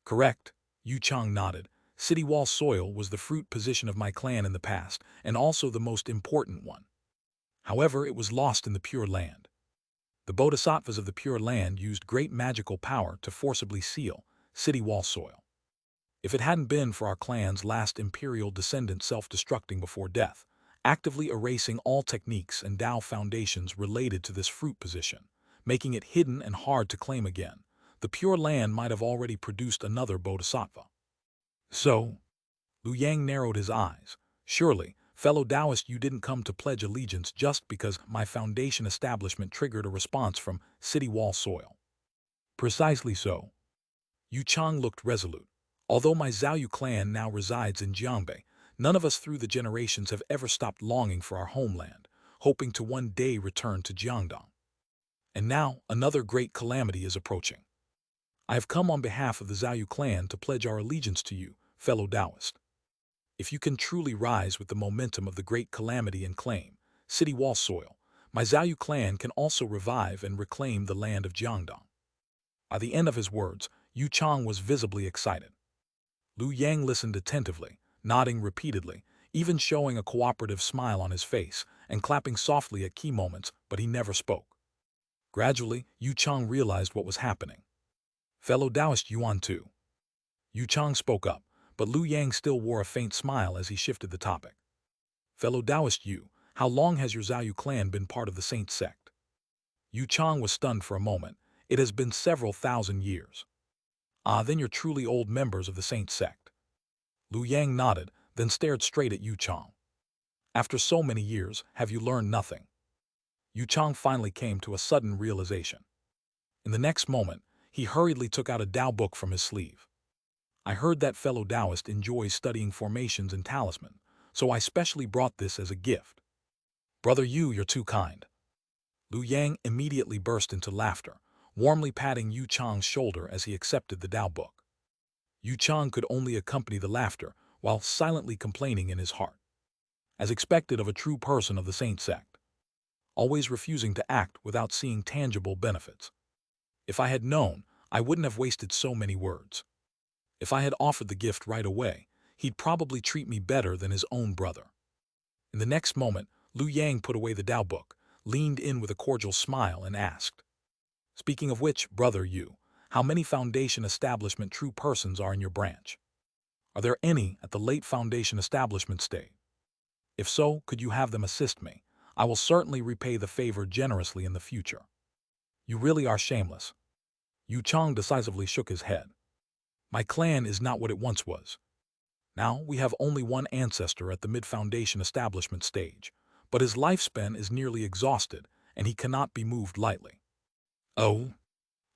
[SPEAKER 1] Correct, Yu Chang nodded. City Wall Soil was the fruit position of my clan in the past, and also the most important one. However, it was lost in the Pure Land. The Bodhisattvas of the Pure Land used great magical power to forcibly seal City Wall Soil. If it hadn't been for our clan's last imperial descendant self-destructing before death, actively erasing all techniques and Tao foundations related to this fruit position, making it hidden and hard to claim again, the Pure Land might have already produced another Bodhisattva. So, Lu Yang narrowed his eyes. Surely, fellow Taoist, you didn't come to pledge allegiance just because my foundation establishment triggered a response from City Wall Soil. Precisely so. Yu Chang looked resolute. Although my Xiaoyu clan now resides in Jiangbei, none of us through the generations have ever stopped longing for our homeland, hoping to one day return to Jiangdong. And now, another great calamity is approaching. I have come on behalf of the Xiaoyu clan to pledge our allegiance to you, fellow Taoist. If you can truly rise with the momentum of the great calamity and claim City Wall Soil, my Xiaoyu clan can also revive and reclaim the land of Jiangdong. By the end of his words, Yu Chang was visibly excited. Lu Yang listened attentively, nodding repeatedly, even showing a cooperative smile on his face, and clapping softly at key moments, but he never spoke. Gradually, Yu Chang realized what was happening. Fellow Taoist Yuan too. Yu Chang spoke up, but Lu Yang still wore a faint smile as he shifted the topic. Fellow Taoist Yu, how long has your Xiaoyu clan been part of the Saint Sect? Yu Chang was stunned for a moment. It has been several thousand years. Ah, then you're truly old members of the Saint Sect. Lu Yang nodded, then stared straight at Yu Chang. After so many years, have you learned nothing? Yu Chang finally came to a sudden realization. In the next moment, he hurriedly took out a Tao book from his sleeve. I heard that fellow Taoist enjoys studying formations and talisman, so I specially brought this as a gift. Brother Yu, you're too kind. Lu Yang immediately burst into laughter, warmly patting Yu Chang's shoulder as he accepted the Tao book. Yu Chang could only accompany the laughter while silently complaining in his heart, as expected of a true person of the Saint Sect, always refusing to act without seeing tangible benefits. If I had known, I wouldn't have wasted so many words. If I had offered the gift right away, he'd probably treat me better than his own brother. In the next moment, Lu Yang put away the Tao book, leaned in with a cordial smile, and asked, Speaking of which, Brother Yu, how many foundation establishment true persons are in your branch? Are there any at the late foundation establishment stage? If so, could you have them assist me? I will certainly repay the favor generously in the future. You really are shameless. Yu Chang decisively shook his head. My clan is not what it once was. Now we have only one ancestor at the mid-foundation establishment stage, but his lifespan is nearly exhausted, and he cannot be moved lightly. Oh?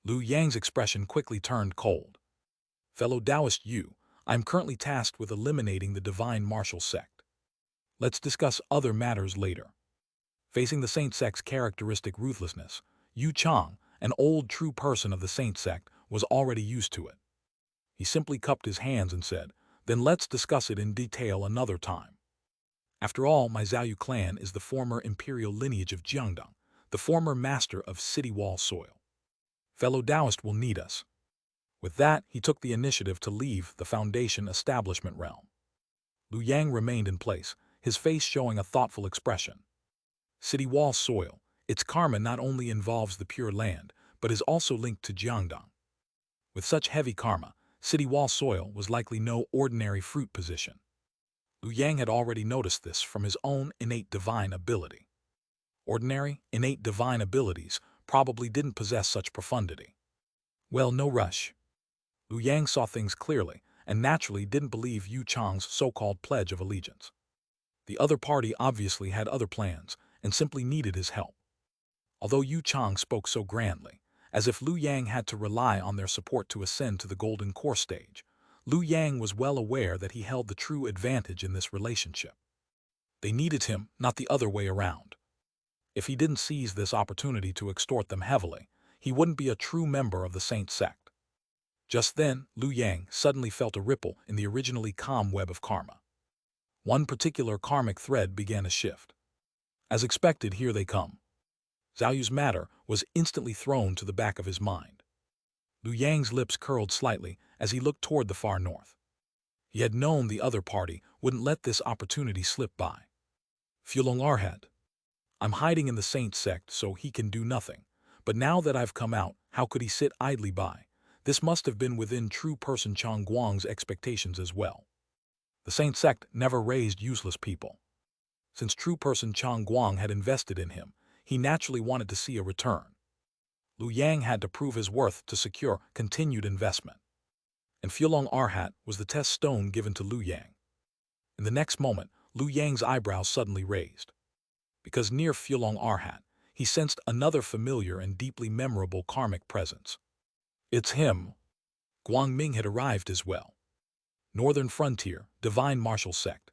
[SPEAKER 1] Lu Yang's expression quickly turned cold. Fellow Taoist Yu, I am currently tasked with eliminating the divine martial sect. Let's discuss other matters later. Facing the Saint Sect's characteristic ruthlessness, Yu Chang, an old true person of the Saint Sect, was already used to it. He simply cupped his hands and said, Then let's discuss it in detail another time. After all, my Xiaoyu clan is the former imperial lineage of Jiangdong, the former master of City Wall Soil. Fellow Taoist will need us. With that, he took the initiative to leave the foundation establishment realm. Lu Yang remained in place, his face showing a thoughtful expression. City Wall Soil, its karma not only involves the Pure Land, but is also linked to Jiangdong. With such heavy karma, City Wall Soil was likely no ordinary fruit position. Lu Yang had already noticed this from his own innate divine ability. Ordinary, innate divine abilities probably didn't possess such profundity. Well, no rush. Liu Yang saw things clearly and naturally didn't believe Yu Chang's so-called pledge of allegiance. The other party obviously had other plans and simply needed his help. Although Yu Chang spoke so grandly, as if Liu Yang had to rely on their support to ascend to the golden core stage, Liu Yang was well aware that he held the true advantage in this relationship. They needed him, not the other way around. If he didn't seize this opportunity to extort them heavily, he wouldn't be a true member of the Saint Sect. Just then, Liu Yang suddenly felt a ripple in the originally calm web of karma. One particular karmic thread began to shift. As expected, here they come. Zhao Yu's matter was instantly thrown to the back of his mind. Liu Yang's lips curled slightly as he looked toward the far north. He had known the other party wouldn't let this opportunity slip by. Fulong Arhat. I'm hiding in the Saint Sect so he can do nothing, but now that I've come out, how could he sit idly by? This must have been within true person Chang Guang's expectations as well. The Saint Sect never raised useless people. Since true person Chang Guang had invested in him, he naturally wanted to see a return. Liu Yang had to prove his worth to secure continued investment. And Fulong Arhat was the test stone given to Liu Yang. In the next moment, Liu Yang's eyebrows suddenly raised. Because near Fulong Arhat, he sensed another familiar and deeply memorable karmic presence. It's him. Guang Ming had arrived as well. Northern Frontier, Divine Martial Sect.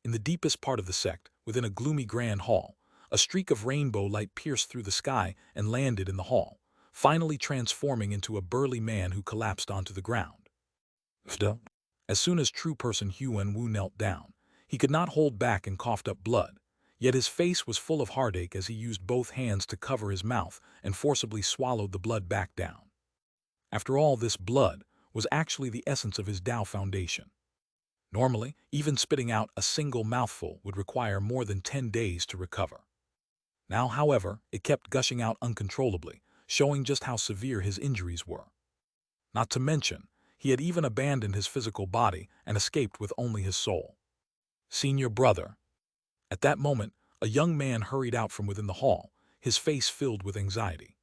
[SPEAKER 1] In the deepest part of the sect, within a gloomy grand hall, a streak of rainbow light pierced through the sky and landed in the hall, finally transforming into a burly man who collapsed onto the ground. As soon as true person Huan Wu knelt down, he could not hold back and coughed up blood, yet his face was full of heartache as he used both hands to cover his mouth and forcibly swallowed the blood back down. After all, this blood was actually the essence of his Tao foundation. Normally, even spitting out a single mouthful would require more than 10 days to recover. Now, however, it kept gushing out uncontrollably, showing just how severe his injuries were. Not to mention, he had even abandoned his physical body and escaped with only his soul. Senior brother. At that moment, a young man hurried out from within the hall, his face filled with anxiety.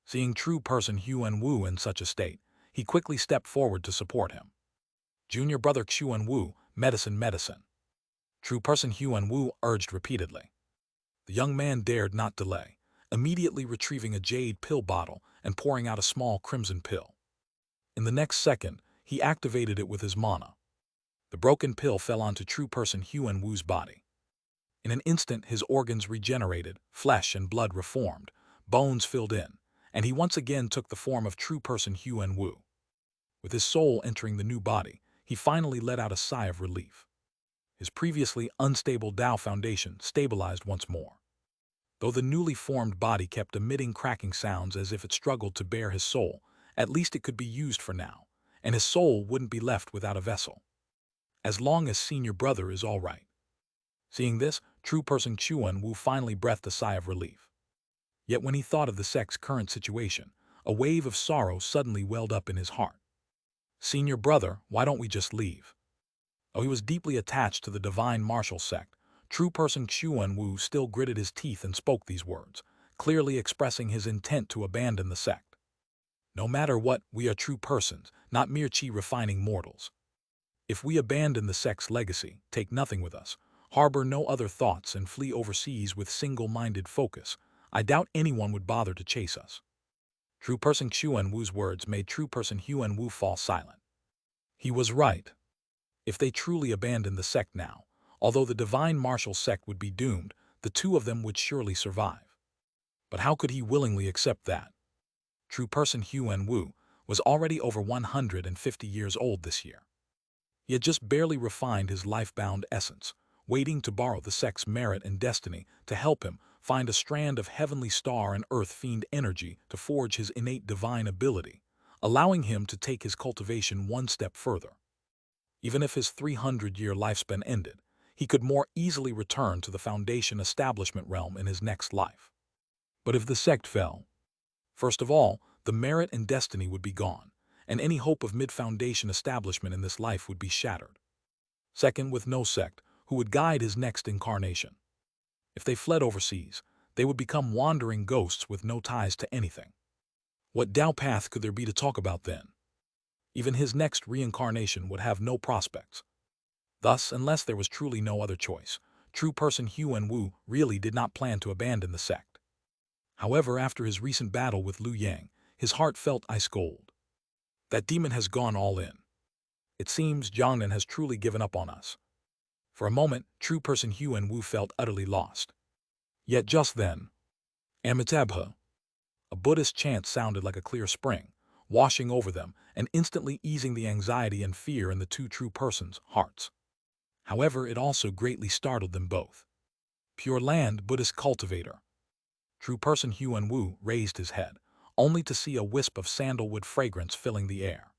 [SPEAKER 1] Seeing true person Huan Wu in such a state, he quickly stepped forward to support him. Junior brother Xuan Wu, medicine. True person Huan Wu urged repeatedly. The young man dared not delay, immediately retrieving a jade pill bottle and pouring out a small crimson pill. In the next second, he activated it with his mana. The broken pill fell onto true person Huan Wu's body. In an instant, his organs regenerated, flesh and blood reformed, bones filled in, and he once again took the form of true person Huan Wu. With his soul entering the new body, he finally let out a sigh of relief. His previously unstable Tao foundation stabilized once more. Though the newly formed body kept emitting cracking sounds as if it struggled to bear his soul, at least it could be used for now, and his soul wouldn't be left without a vessel. As long as senior brother is all right. Seeing this, true person Xuan Wu finally breathed a sigh of relief. Yet when he thought of the sect's current situation, a wave of sorrow suddenly welled up in his heart. Senior brother, why don't we just leave? Though he was deeply attached to the Divine Martial Sect, true person Xuan Wu still gritted his teeth and spoke these words, clearly expressing his intent to abandon the sect. No matter what, we are true persons, not mere chi-refining mortals. If we abandon the sect's legacy, take nothing with us, harbor no other thoughts and flee overseas with single-minded focus, I doubt anyone would bother to chase us. True person Xuan Wu's words made true person Huan Wu fall silent. He was right. If they truly abandoned the sect now, although the Divine Martial Sect would be doomed, the two of them would surely survive. But how could he willingly accept that? True person Huan Wu was already over 150 years old this year. He had just barely refined his life-bound essence, waiting to borrow the sect's merit and destiny to help him find a strand of heavenly star and earth fiend energy to forge his innate divine ability, allowing him to take his cultivation one step further. Even if his 300-year lifespan ended, he could more easily return to the Foundation establishment realm in his next life. But if the sect fell, first of all, the merit and destiny would be gone, and any hope of mid-foundation establishment in this life would be shattered. Second, with no sect, who would guide his next incarnation? If they fled overseas, They would become wandering ghosts with no ties to anything. What Tao path could there be to talk about then? Even his next reincarnation would have no prospects. Thus, unless there was truly no other choice, true person Huan Wu really did not plan to abandon the sect. However, after his recent battle with Liu Yang, his heart felt ice cold. That demon has gone all in. It seems Jiangnan has truly given up on us. For a moment, true person Huan Wu felt utterly lost. Yet just then, Amitabha, a Buddhist chant sounded like a clear spring, washing over them and instantly easing the anxiety and fear in the two true persons' hearts. However, it also greatly startled them both. Pure Land Buddhist cultivator. True person Huan Wu raised his head, only to see a wisp of sandalwood fragrance filling the air.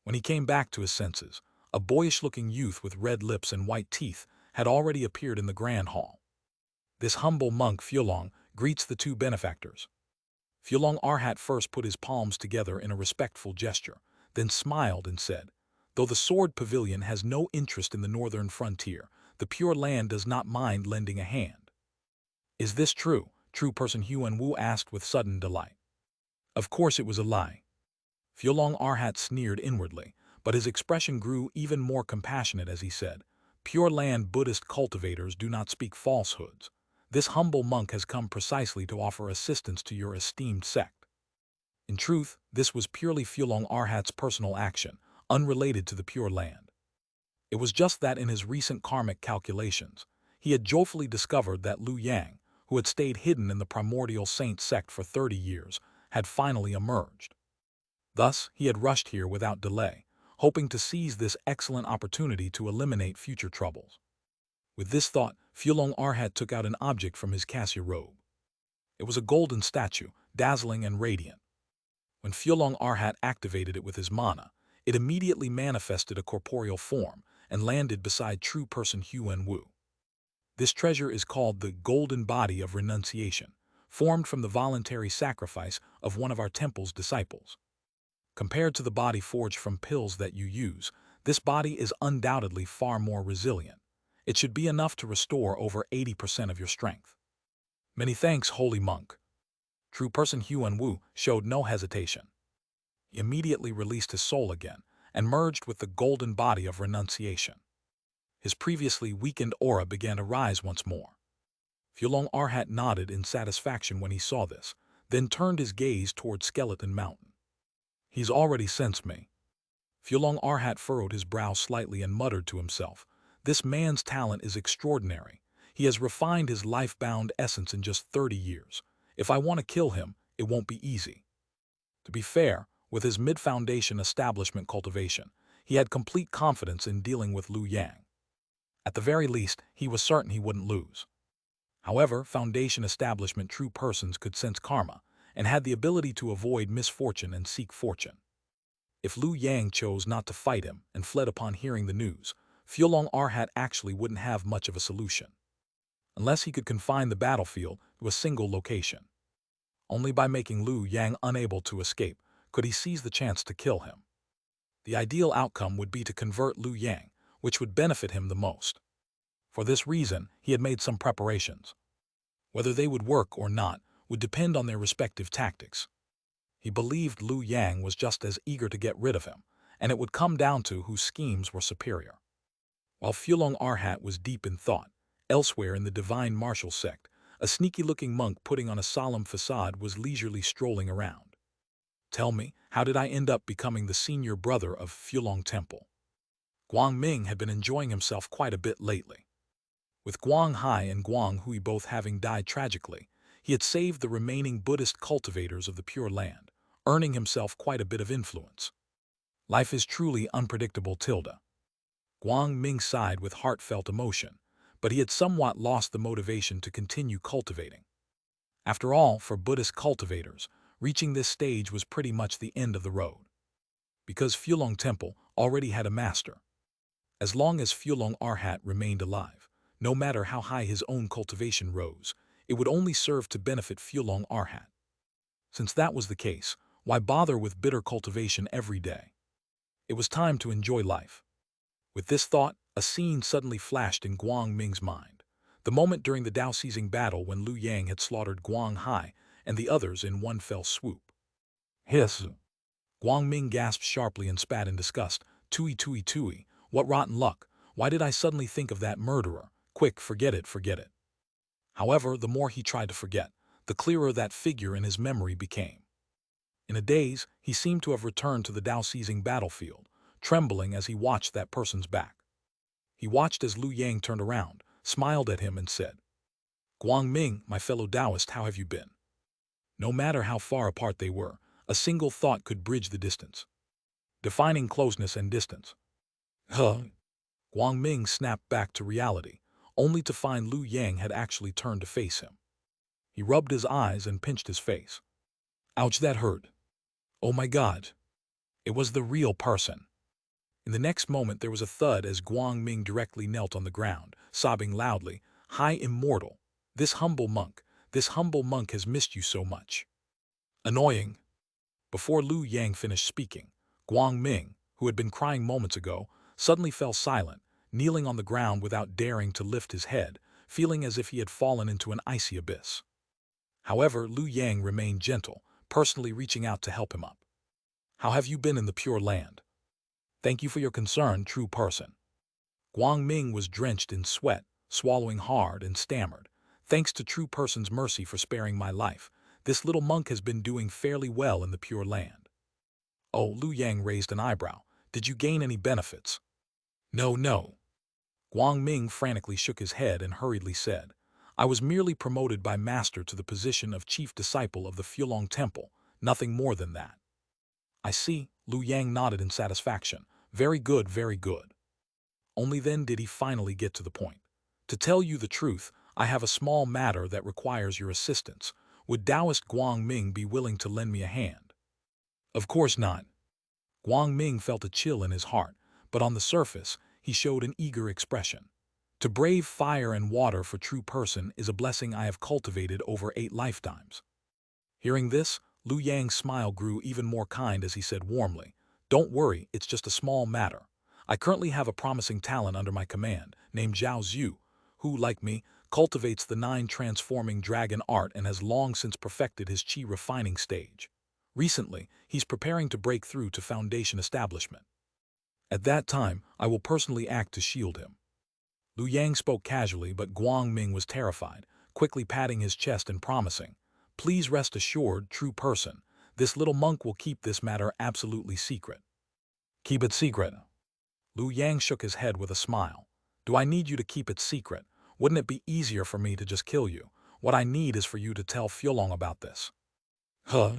[SPEAKER 1] When he came back to his senses, a boyish-looking youth with red lips and white teeth had already appeared in the grand hall. This humble monk Fulong greets the two benefactors. Fulong Arhat first put his palms together in a respectful gesture, then smiled and said, "Though the Sword Pavilion has no interest in the northern frontier, the Pure Land does not mind lending a hand." "Is this true?" True person Huan Wu asked with sudden delight. Of course it was a lie. Fulong Arhat sneered inwardly, but his expression grew even more compassionate as he said, "Pure Land Buddhist cultivators do not speak falsehoods. This humble monk has come precisely to offer assistance to your esteemed sect." In truth, this was purely Fulong Arhat's personal action, unrelated to the Pure Land. It was just that in his recent karmic calculations, he had joyfully discovered that Liu Yang, who had stayed hidden in the Primordial Saint Sect for 30 years, had finally emerged. Thus, he had rushed here without delay, hoping to seize this excellent opportunity to eliminate future troubles. With this thought, Fulong Arhat took out an object from his cassia robe. It was a golden statue, dazzling and radiant. When Fulong Arhat activated it with his mana, it immediately manifested a corporeal form and landed beside true person Huan Wu. This treasure is called the Golden Body of Renunciation, formed from the voluntary sacrifice of one of our temple's disciples. Compared to the body forged from pills that you use, this body is undoubtedly far more resilient. It should be enough to restore over 80% of your strength. Many thanks, holy monk. True person Huan Wu showed no hesitation. He immediately released his soul again and merged with the golden body of renunciation. His previously weakened aura began to rise once more. Fulong Arhat nodded in satisfaction when he saw this, then turned his gaze toward Skeleton Mountain. "He's already sensed me." Fulong Arhat furrowed his brow slightly and muttered to himself, "This man's talent is extraordinary. He has refined his life-bound essence in just 30 years. If I want to kill him, it won't be easy." To be fair, with his mid-foundation establishment cultivation, he had complete confidence in dealing with Liu Yang. At the very least, he was certain he wouldn't lose. However, foundation establishment true persons could sense karma and had the ability to avoid misfortune and seek fortune. If Liu Yang chose not to fight him and fled upon hearing the news, Fulong Arhat actually wouldn't have much of a solution. Unless he could confine the battlefield to a single location. Only by making Liu Yang unable to escape could he seize the chance to kill him. The ideal outcome would be to convert Liu Yang, which would benefit him the most. For this reason, he had made some preparations. Whether they would work or not would depend on their respective tactics. He believed Liu Yang was just as eager to get rid of him, and it would come down to whose schemes were superior. While Fulong Arhat was deep in thought, elsewhere in the Divine Martial Sect, a sneaky-looking monk putting on a solemn facade was leisurely strolling around. "Tell me, how did I end up becoming the senior brother of Fulong Temple?" Guang Ming had been enjoying himself quite a bit lately. With Guang Hai and Guang Hui both having died tragically, he had saved the remaining Buddhist cultivators of the Pure Land, earning himself quite a bit of influence. Life is truly unpredictable, tilde. Guang Ming sighed with heartfelt emotion, but he had somewhat lost the motivation to continue cultivating. After all, for Buddhist cultivators, reaching this stage was pretty much the end of the road. Because Fulong Temple already had a master. As long as Fulong Arhat remained alive, no matter how high his own cultivation rose, it would only serve to benefit Fulong Arhat. Since that was the case, why bother with bitter cultivation every day? It was time to enjoy life. With this thought, a scene suddenly flashed in Guang Ming's mind. The moment during the Dao-seizing battle when Liu Yang had slaughtered Guang Hai and the others in one fell swoop. Hiss! Guang Ming gasped sharply and spat in disgust. Tui tui tui, what rotten luck! Why did I suddenly think of that murderer? Quick, forget it, forget it. However, the more he tried to forget, the clearer that figure in his memory became. In a daze, he seemed to have returned to the Dao-seizing battlefield, trembling as he watched that person's back. He watched as Liu Yang turned around, smiled at him and said, Guang Ming, my fellow Taoist, how have you been? No matter how far apart they were, a single thought could bridge the distance, defining closeness and distance. Huh? Guang Ming snapped back to reality, only to find Liu Yang had actually turned to face him. He rubbed his eyes and pinched his face. Ouch, that hurt. Oh my God. It was the real person. In the next moment there was a thud as Guang Ming directly knelt on the ground, sobbing loudly, High Immortal, this humble monk has missed you so much. Annoying. Before Liu Yang finished speaking, Guang Ming, who had been crying moments ago, suddenly fell silent, kneeling on the ground without daring to lift his head, feeling as if he had fallen into an icy abyss. However, Liu Yang remained gentle, personally reaching out to help him up. How have you been in the Pure Land? Thank you for your concern, true person. Guang Ming was drenched in sweat, swallowing hard, and stammered. Thanks to true person's mercy for sparing my life, this little monk has been doing fairly well in the Pure Land. Oh, Liu Yang raised an eyebrow. Did you gain any benefits? No. Guang Ming frantically shook his head and hurriedly said, I was merely promoted by Master to the position of chief disciple of the Fulong Temple, nothing more than that. I see, Liu Yang nodded in satisfaction. Very good, very good. Only then did he finally get to the point. To tell you the truth, I have a small matter that requires your assistance. Would Taoist Guang Ming be willing to lend me a hand? Of course not. Guang Ming felt a chill in his heart, but on the surface, he showed an eager expression. To brave fire and water for true person is a blessing I have cultivated over 8 lifetimes. Hearing this, Liu Yang's smile grew even more kind as he said warmly, Don't worry, it's just a small matter. I currently have a promising talent under my command, named Zhao Zhu, who, like me, cultivates the 9 transforming dragon art and has long since perfected his qi refining stage. Recently, he's preparing to break through to Foundation establishment. At that time, I will personally act to shield him. Liu Yang spoke casually, but Guang Ming was terrified, quickly patting his chest and promising, Please rest assured, true person, this little monk will keep this matter absolutely secret. Keep it secret. Liu Yang shook his head with a smile. Do I need you to keep it secret? Wouldn't it be easier for me to just kill you? What I need is for you to tell Fulong about this. Huh?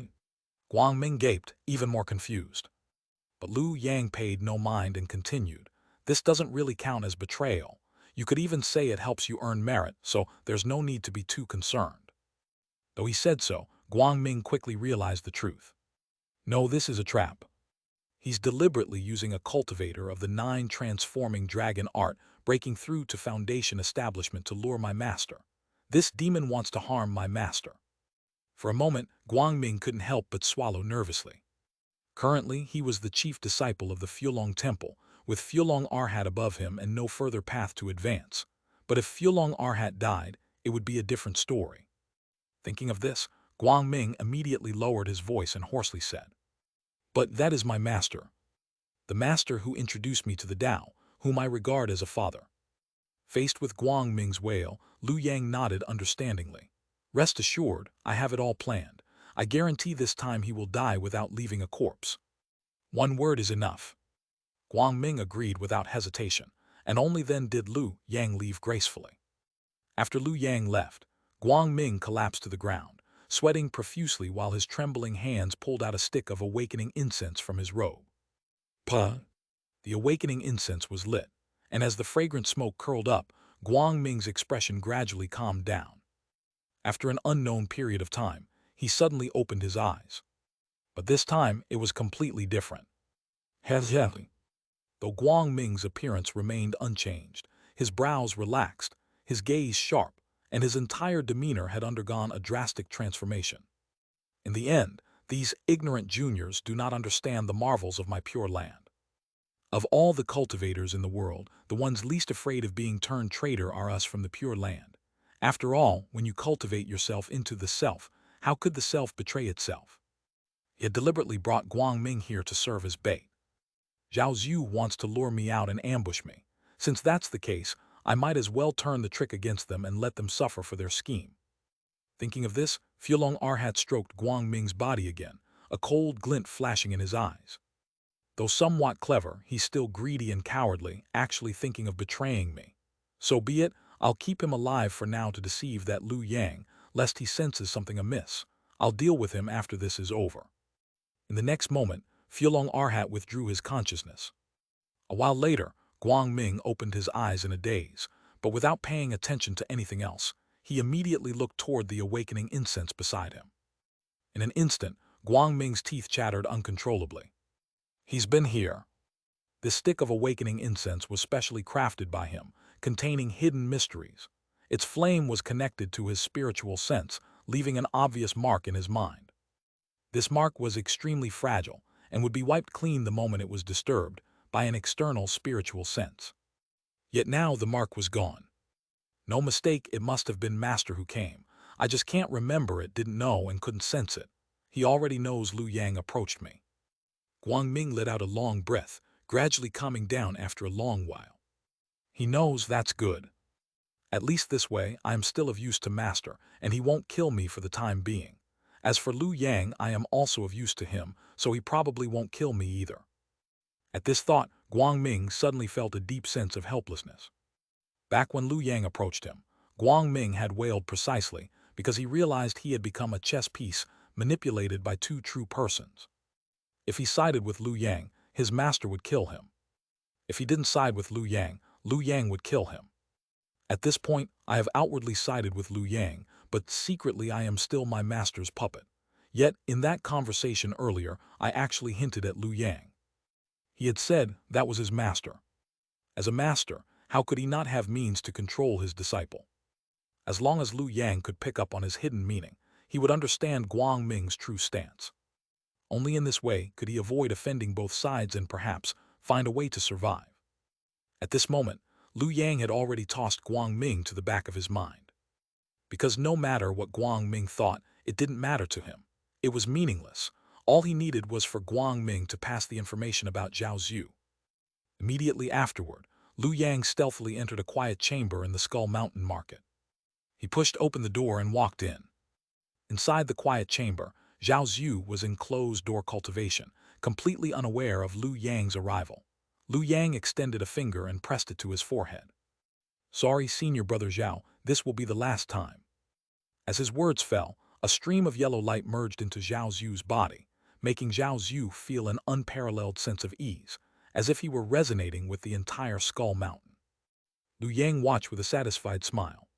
[SPEAKER 1] Guang Ming gaped, even more confused. But Liu Yang paid no mind and continued. This doesn't really count as betrayal. You could even say it helps you earn merit, so there's no need to be too concerned. Though he said so, Guang Ming quickly realized the truth. No, this is a trap. He's deliberately using a cultivator of the 9 transforming dragon art, breaking through to Foundation establishment to lure my master. This demon wants to harm my master. For a moment, Guang Ming couldn't help but swallow nervously. Currently, he was the chief disciple of the Fulong Temple, with Fulong Arhat above him and no further path to advance. But if Fulong Arhat died, it would be a different story. Thinking of this, Guang Ming immediately lowered his voice and hoarsely said, But that is my master. The master who introduced me to the Tao, whom I regard as a father. Faced with Guang Ming's wail, Liu Yang nodded understandingly. Rest assured, I have it all planned. I guarantee this time he will die without leaving a corpse. One word is enough. Guang Ming agreed without hesitation, and only then did Liu Yang leave gracefully. After Liu Yang left, Guang Ming collapsed to the ground, sweating profusely while his trembling hands pulled out a stick of awakening incense from his robe. Puh! The awakening incense was lit, and as the fragrant smoke curled up, Guang Ming's expression gradually calmed down. After an unknown period of time, he suddenly opened his eyes. But this time, it was completely different. Though Guang Ming's appearance remained unchanged, his brows relaxed, his gaze sharp, and his entire demeanor had undergone a drastic transformation. In the end, these ignorant juniors do not understand the marvels of my Pure Land. Of all the cultivators in the world, the ones least afraid of being turned traitor are us from the Pure Land. After all, when you cultivate yourself into the self, how could the self betray itself? He had deliberately brought Guangming here to serve as bait. Zhao Zhu wants to lure me out and ambush me. Since that's the case, I might as well turn the trick against them and let them suffer for their scheme. Thinking of this, Fulong Arhat stroked Guangming's body again, a cold glint flashing in his eyes. Though somewhat clever, he's still greedy and cowardly, actually thinking of betraying me. So be it, I'll keep him alive for now to deceive that Lu Yang, lest he senses something amiss. I'll deal with him after this is over. In the next moment, Fulong Arhat withdrew his consciousness. A while later, Guangming opened his eyes in a daze, but without paying attention to anything else, he immediately looked toward the awakening incense beside him. In an instant, Guangming's teeth chattered uncontrollably. He's been here. This stick of awakening incense was specially crafted by him, containing hidden mysteries. Its flame was connected to his spiritual sense, leaving an obvious mark in his mind. This mark was extremely fragile and would be wiped clean the moment it was disturbed by an external spiritual sense. Yet now the mark was gone. No mistake, it must have been Master who came. I just can't remember it, didn't know and couldn't sense it. He already knows Lu Yang approached me. Guangming let out a long breath, gradually calming down after a long while. He knows, that's good. At least this way I am still of use to Master, and he won't kill me for the time being. As for Lu Yang, I am also of use to him, so he probably won't kill me either. At this thought, Guangming suddenly felt a deep sense of helplessness. Back when Lu Yang approached him, Guangming had wailed precisely because he realized he had become a chess piece manipulated by two true persons. If he sided with Lu Yang, his master would kill him. If he didn't side with Lu Yang would kill him. At this point, I have outwardly sided with Lu Yang, but secretly I am still my master's puppet. Yet, in that conversation earlier, I actually hinted at Lu Yang. He had said that was his master. As a master, how could he not have means to control his disciple? As long as Lu Yang could pick up on his hidden meaning, he would understand Guangming's true stance. Only in this way could he avoid offending both sides and perhaps find a way to survive. At this moment, Lu Yang had already tossed Guangming to the back of his mind. Because no matter what Guangming thought, it didn't matter to him. It was meaningless. All he needed was for Guangming to pass the information about Zhao Zhu. Immediately afterward, Lu Yang stealthily entered a quiet chamber in the Skull Mountain market. He pushed open the door and walked in. Inside the quiet chamber, Zhao Zhu was in closed-door cultivation, completely unaware of Lu Yang's arrival. Lu Yang extended a finger and pressed it to his forehead. "Sorry, Senior Brother Zhao, this will be the last time." As his words fell, a stream of yellow light merged into Zhao Zhu's body, making Zhao Zhu feel an unparalleled sense of ease, as if he were resonating with the entire Skull Mountain. Lu Yang watched with a satisfied smile.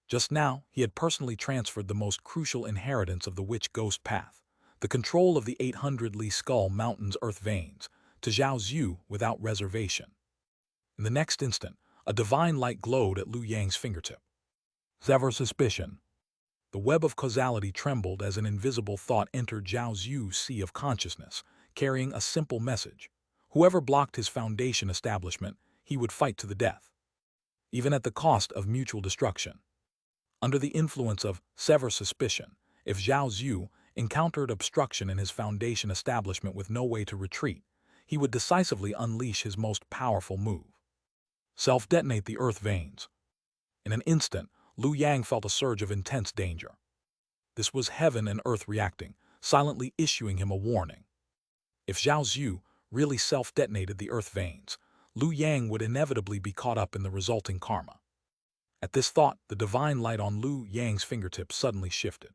[SPEAKER 1] Just now, he had personally transferred the most crucial inheritance of the Witch Ghost Path, the control of the 800-li Skull Mountain's earth veins, to Zhao Zhu without reservation. In the next instant, a divine light glowed at Lu Yang's fingertip. Sever suspicion. The web of causality trembled as an invisible thought entered Zhao Zhu's sea of consciousness, carrying a simple message. Whoever blocked his foundation establishment, he would fight to the death, even at the cost of mutual destruction. Under the influence of sever suspicion, if Zhao Zhu encountered obstruction in his foundation establishment with no way to retreat, he would decisively unleash his most powerful move. Self-detonate the earth veins. In an instant, Lu Yang felt a surge of intense danger. This was heaven and earth reacting, silently issuing him a warning. If Zhao Zhu really self-detonated the earth veins, Lu Yang would inevitably be caught up in the resulting karma. At this thought, the divine light on Lu Yang's fingertips suddenly shifted.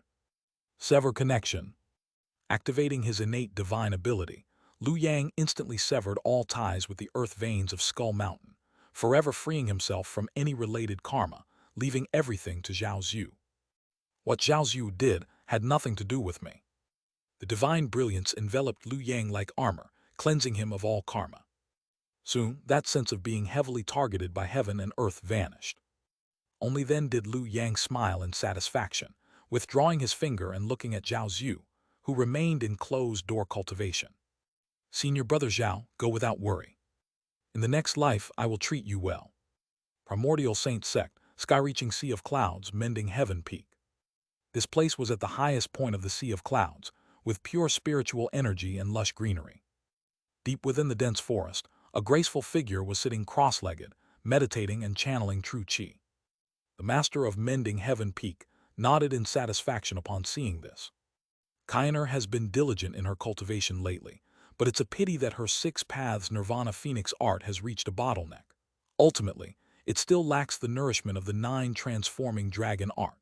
[SPEAKER 1] Sever connection. Activating his innate divine ability, Lu Yang instantly severed all ties with the earth veins of Skull Mountain, forever freeing himself from any related karma, leaving everything to Zhao Zhu. What Zhao Zhu did had nothing to do with me. The divine brilliance enveloped Lu Yang like armor, cleansing him of all karma. Soon, that sense of being heavily targeted by heaven and earth vanished. Only then did Lu Yang smile in satisfaction, withdrawing his finger and looking at Zhao Zhu, who remained in closed-door cultivation. "Senior Brother Zhao, go without worry. In the next life, I will treat you well." Primordial Saint Sect, sky-reaching sea of clouds, Mending Heaven Peak. This place was at the highest point of the Sea of Clouds, with pure spiritual energy and lush greenery. Deep within the dense forest, a graceful figure was sitting cross-legged, meditating and channeling true qi. The master of Mending Heaven Peak nodded in satisfaction upon seeing this. Kainer has been diligent in her cultivation lately, but it's a pity that her 6 Paths Nirvana Phoenix art has reached a bottleneck. Ultimately, it still lacks the nourishment of the 9 transforming dragon art.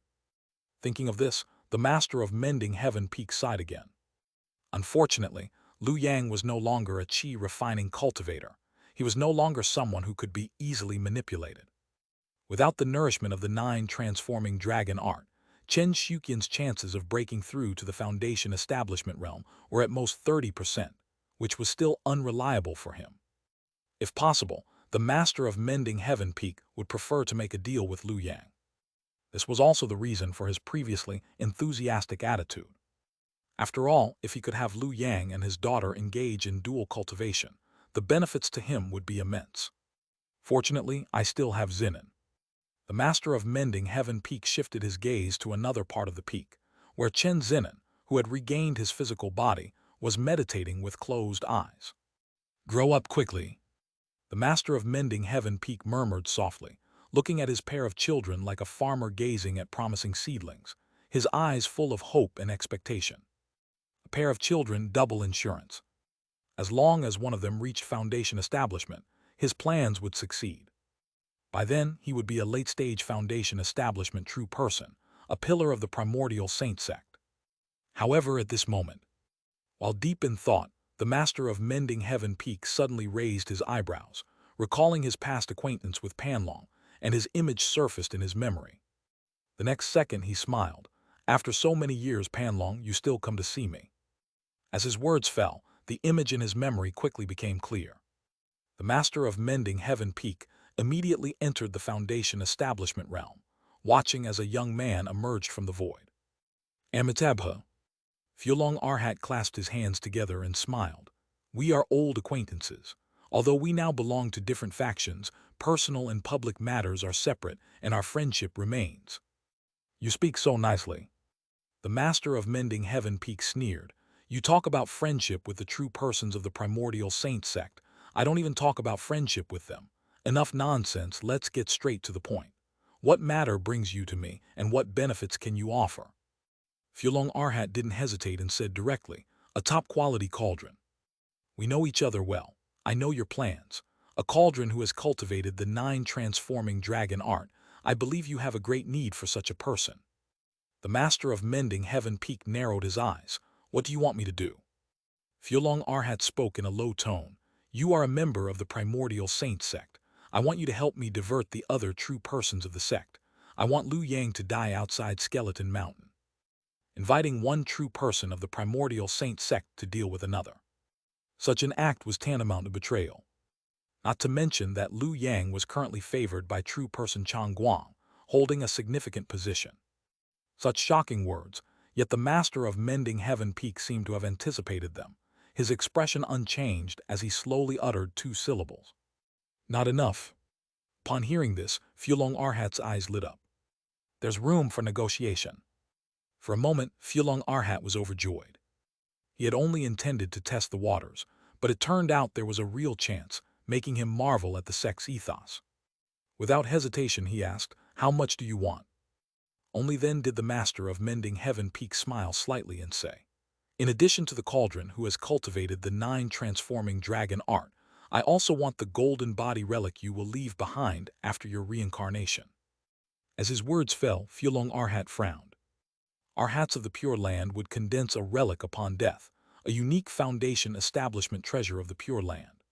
[SPEAKER 1] Thinking of this, the master of Mending Heaven Peak sighed again. Unfortunately, Lu Yang was no longer a qi-refining cultivator. He was no longer someone who could be easily manipulated. Without the nourishment of the 9 transforming dragon art, Chen Shuqian's chances of breaking through to the Foundation establishment realm were at most 30%, which was still unreliable for him. If possible, the master of Mending Heaven Peak would prefer to make a deal with Lu Yang. This was also the reason for his previously enthusiastic attitude. After all, if he could have Lu Yang and his daughter engage in dual cultivation, the benefits to him would be immense. Fortunately, I still have Zinan. The master of Mending Heaven Peak shifted his gaze to another part of the peak, where Chen Zinan, who had regained his physical body, was meditating with closed eyes. Grow up quickly. The master of Mending Heaven Peak murmured softly, looking at his pair of children like a farmer gazing at promising seedlings, his eyes full of hope and expectation. A pair of children, double insurance. As long as one of them reached Foundation establishment, his plans would succeed. By then, he would be a late-stage Foundation establishment true person, a pillar of the Primordial Saint Sect. However, at this moment, while deep in thought, the master of Mending Heaven Peak suddenly raised his eyebrows, recalling his past acquaintance with Panlong, and his image surfaced in his memory. The next second he smiled. After so many years, Panlong, you still come to see me. As his words fell, the image in his memory quickly became clear. The master of Mending Heaven Peak immediately entered the Foundation establishment realm, watching as a young man emerged from the void. Amitabha. Fulong Arhat clasped his hands together and smiled. We are old acquaintances. Although we now belong to different factions, personal and public matters are separate, and our friendship remains. You speak so nicely. The master of Mending Heaven Peak sneered. You talk about friendship with the true persons of the Primordial Saint Sect. I don't even talk about friendship with them. Enough nonsense, let's get straight to the point. What matter brings you to me, and what benefits can you offer? Fulong Arhat didn't hesitate and said directly, a top-quality cauldron. We know each other well. I know your plans. A cauldron who has cultivated the 9 transforming dragon art. I believe you have a great need for such a person. The master of Mending Heaven Peak narrowed his eyes. What do you want me to do? Fulong Arhat spoke in a low tone. You are a member of the Primordial Saint Sect. I want you to help me divert the other true persons of the sect. I want Lu Yang to die outside Skeleton Mountain. Inviting one true person of the Primordial Saint Sect to deal with another. Such an act was tantamount to betrayal. Not to mention that Lu Yang was currently favored by true person Chang Guang, holding a significant position. Such shocking words, yet the master of Mending Heaven Peak seemed to have anticipated them, his expression unchanged as he slowly uttered 2 syllables. Not enough. Upon hearing this, Fulong Arhat's eyes lit up. There's room for negotiation. For a moment, Fulong Arhat was overjoyed. He had only intended to test the waters, but it turned out there was a real chance, making him marvel at the sect's ethos. Without hesitation, he asked, how much do you want? Only then did the master of Mending Heaven Peak smile slightly and say, in addition to the cauldron who has cultivated the 9 transforming dragon art, I also want the golden body relic you will leave behind after your reincarnation. As his words fell, Fulong Arhat frowned. Arhats of the Pure Land would condense a relic upon death, a unique Foundation establishment treasure of the Pure Land.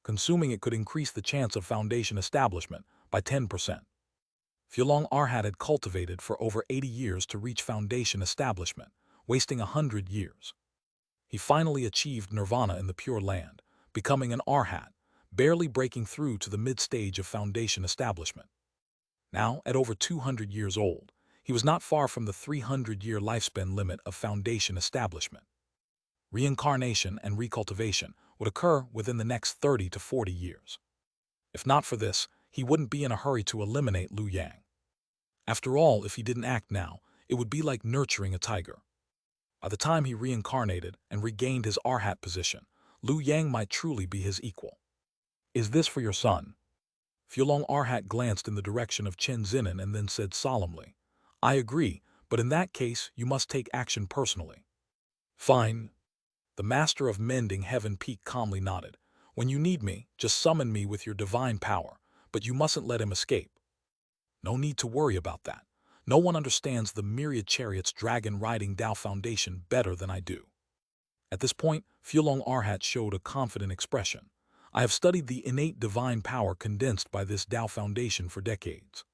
[SPEAKER 1] Consuming it could increase the chance of Foundation establishment by 10%. Fulong Arhat had cultivated for over 80 years to reach Foundation establishment, wasting 100 years. He finally achieved nirvana in the Pure Land, becoming an Arhat, barely breaking through to the mid-stage of Foundation establishment. Now, at over 200 years old, he was not far from the 300-year lifespan limit of Foundation establishment. Reincarnation and recultivation would occur within the next 30 to 40 years. If not for this, he wouldn't be in a hurry to eliminate Lu Yang. After all, if he didn't act now, it would be like nurturing a tiger. By the time he reincarnated and regained his Arhat position, Liu Yang might truly be his equal. Is this for your son? Fulong Arhat glanced in the direction of Chen Zinan and then said solemnly, I agree, but in that case you must take action personally. Fine. The master of mending heaven peak calmly nodded. When you need me, just summon me with your divine power, but you mustn't let him escape. No need to worry about that. No one understands the myriad chariots dragon-riding Tao Foundation better than I do. At this point, Fulong Arhat showed a confident expression. I have studied the innate divine power condensed by this Tao Foundation for decades.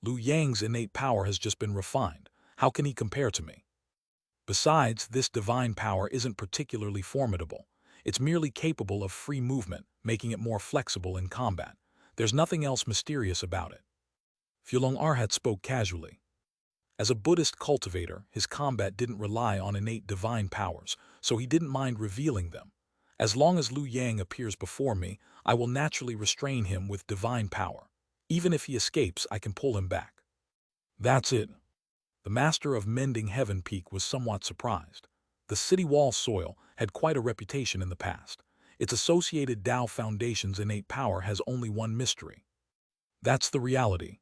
[SPEAKER 1] Liu Yang's innate power has just been refined. How can he compare to me? Besides, this divine power isn't particularly formidable. It's merely capable of free movement, making it more flexible in combat. There's nothing else mysterious about it. Fulong Arhat spoke casually. As a Buddhist cultivator, his combat didn't rely on innate divine powers, so he didn't mind revealing them. As long as Liu Yang appears before me, I will naturally restrain him with divine power. Even if he escapes, I can pull him back. That's it. The master of mending heaven peak was somewhat surprised. The city wall soil had quite a reputation in the past. Its associated Tao Foundation's innate power has only one mystery. That's the reality.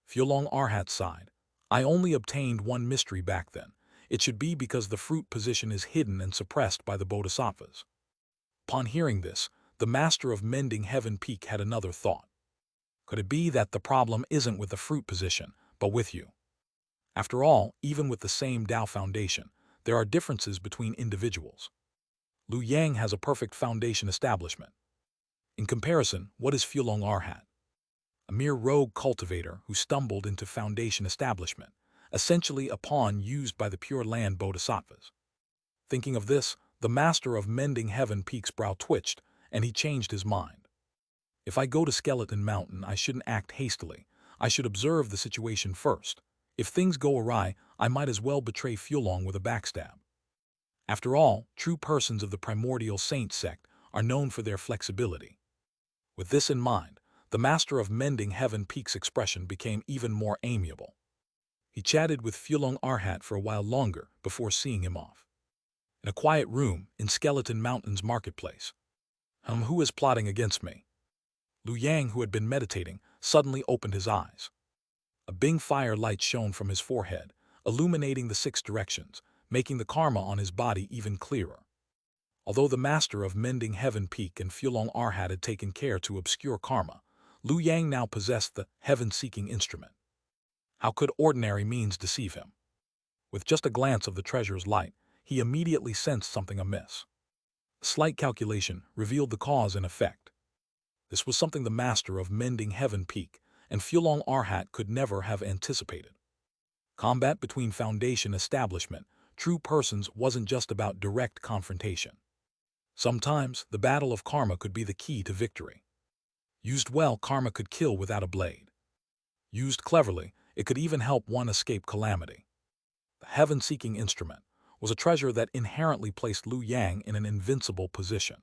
[SPEAKER 1] Fulong Arhat sighed. I only obtained one mystery back then. It should be because the fruit position is hidden and suppressed by the bodhisattvas. Upon hearing this, the master of mending heaven peak had another thought. Could it be that the problem isn't with the fruit position, but with you? After all, even with the same Tao Foundation, there are differences between individuals. Liu Yang has a perfect foundation establishment. In comparison, what is Fulong Arhat? A mere rogue cultivator who stumbled into foundation establishment, essentially a pawn used by the Pure Land Bodhisattvas. Thinking of this, the master of mending heaven peak's brow twitched, and he changed his mind. If I go to Skeleton Mountain, I shouldn't act hastily. I should observe the situation first. If things go awry, I might as well betray Fulong with a backstab. After all, true persons of the Primordial Saint Sect are known for their flexibility. With this in mind, the master of mending heaven peak's expression became even more amiable. He chatted with Fulong Arhat for a while longer before seeing him off. In a quiet room in Skeleton Mountain's marketplace. Who is plotting against me? Liu Yang, who had been meditating, suddenly opened his eyes. A big fire light shone from his forehead, illuminating the 6 directions, making the karma on his body even clearer. Although the master of mending heaven peak and Fulong Arhat had taken care to obscure karma, Liu Yang now possessed the heaven-seeking instrument. How could ordinary means deceive him? With just a glance of the treasure's light, he immediately sensed something amiss. A slight calculation revealed the cause and effect. This was something the master of mending heaven peak and Fulong Arhat could never have anticipated. Combat between foundation establishment, true persons wasn't just about direct confrontation. Sometimes, the battle of karma could be the key to victory. Used well, karma could kill without a blade. Used cleverly, it could even help one escape calamity. The heaven-seeking instrument was a treasure that inherently placed Liu Yang in an invincible position.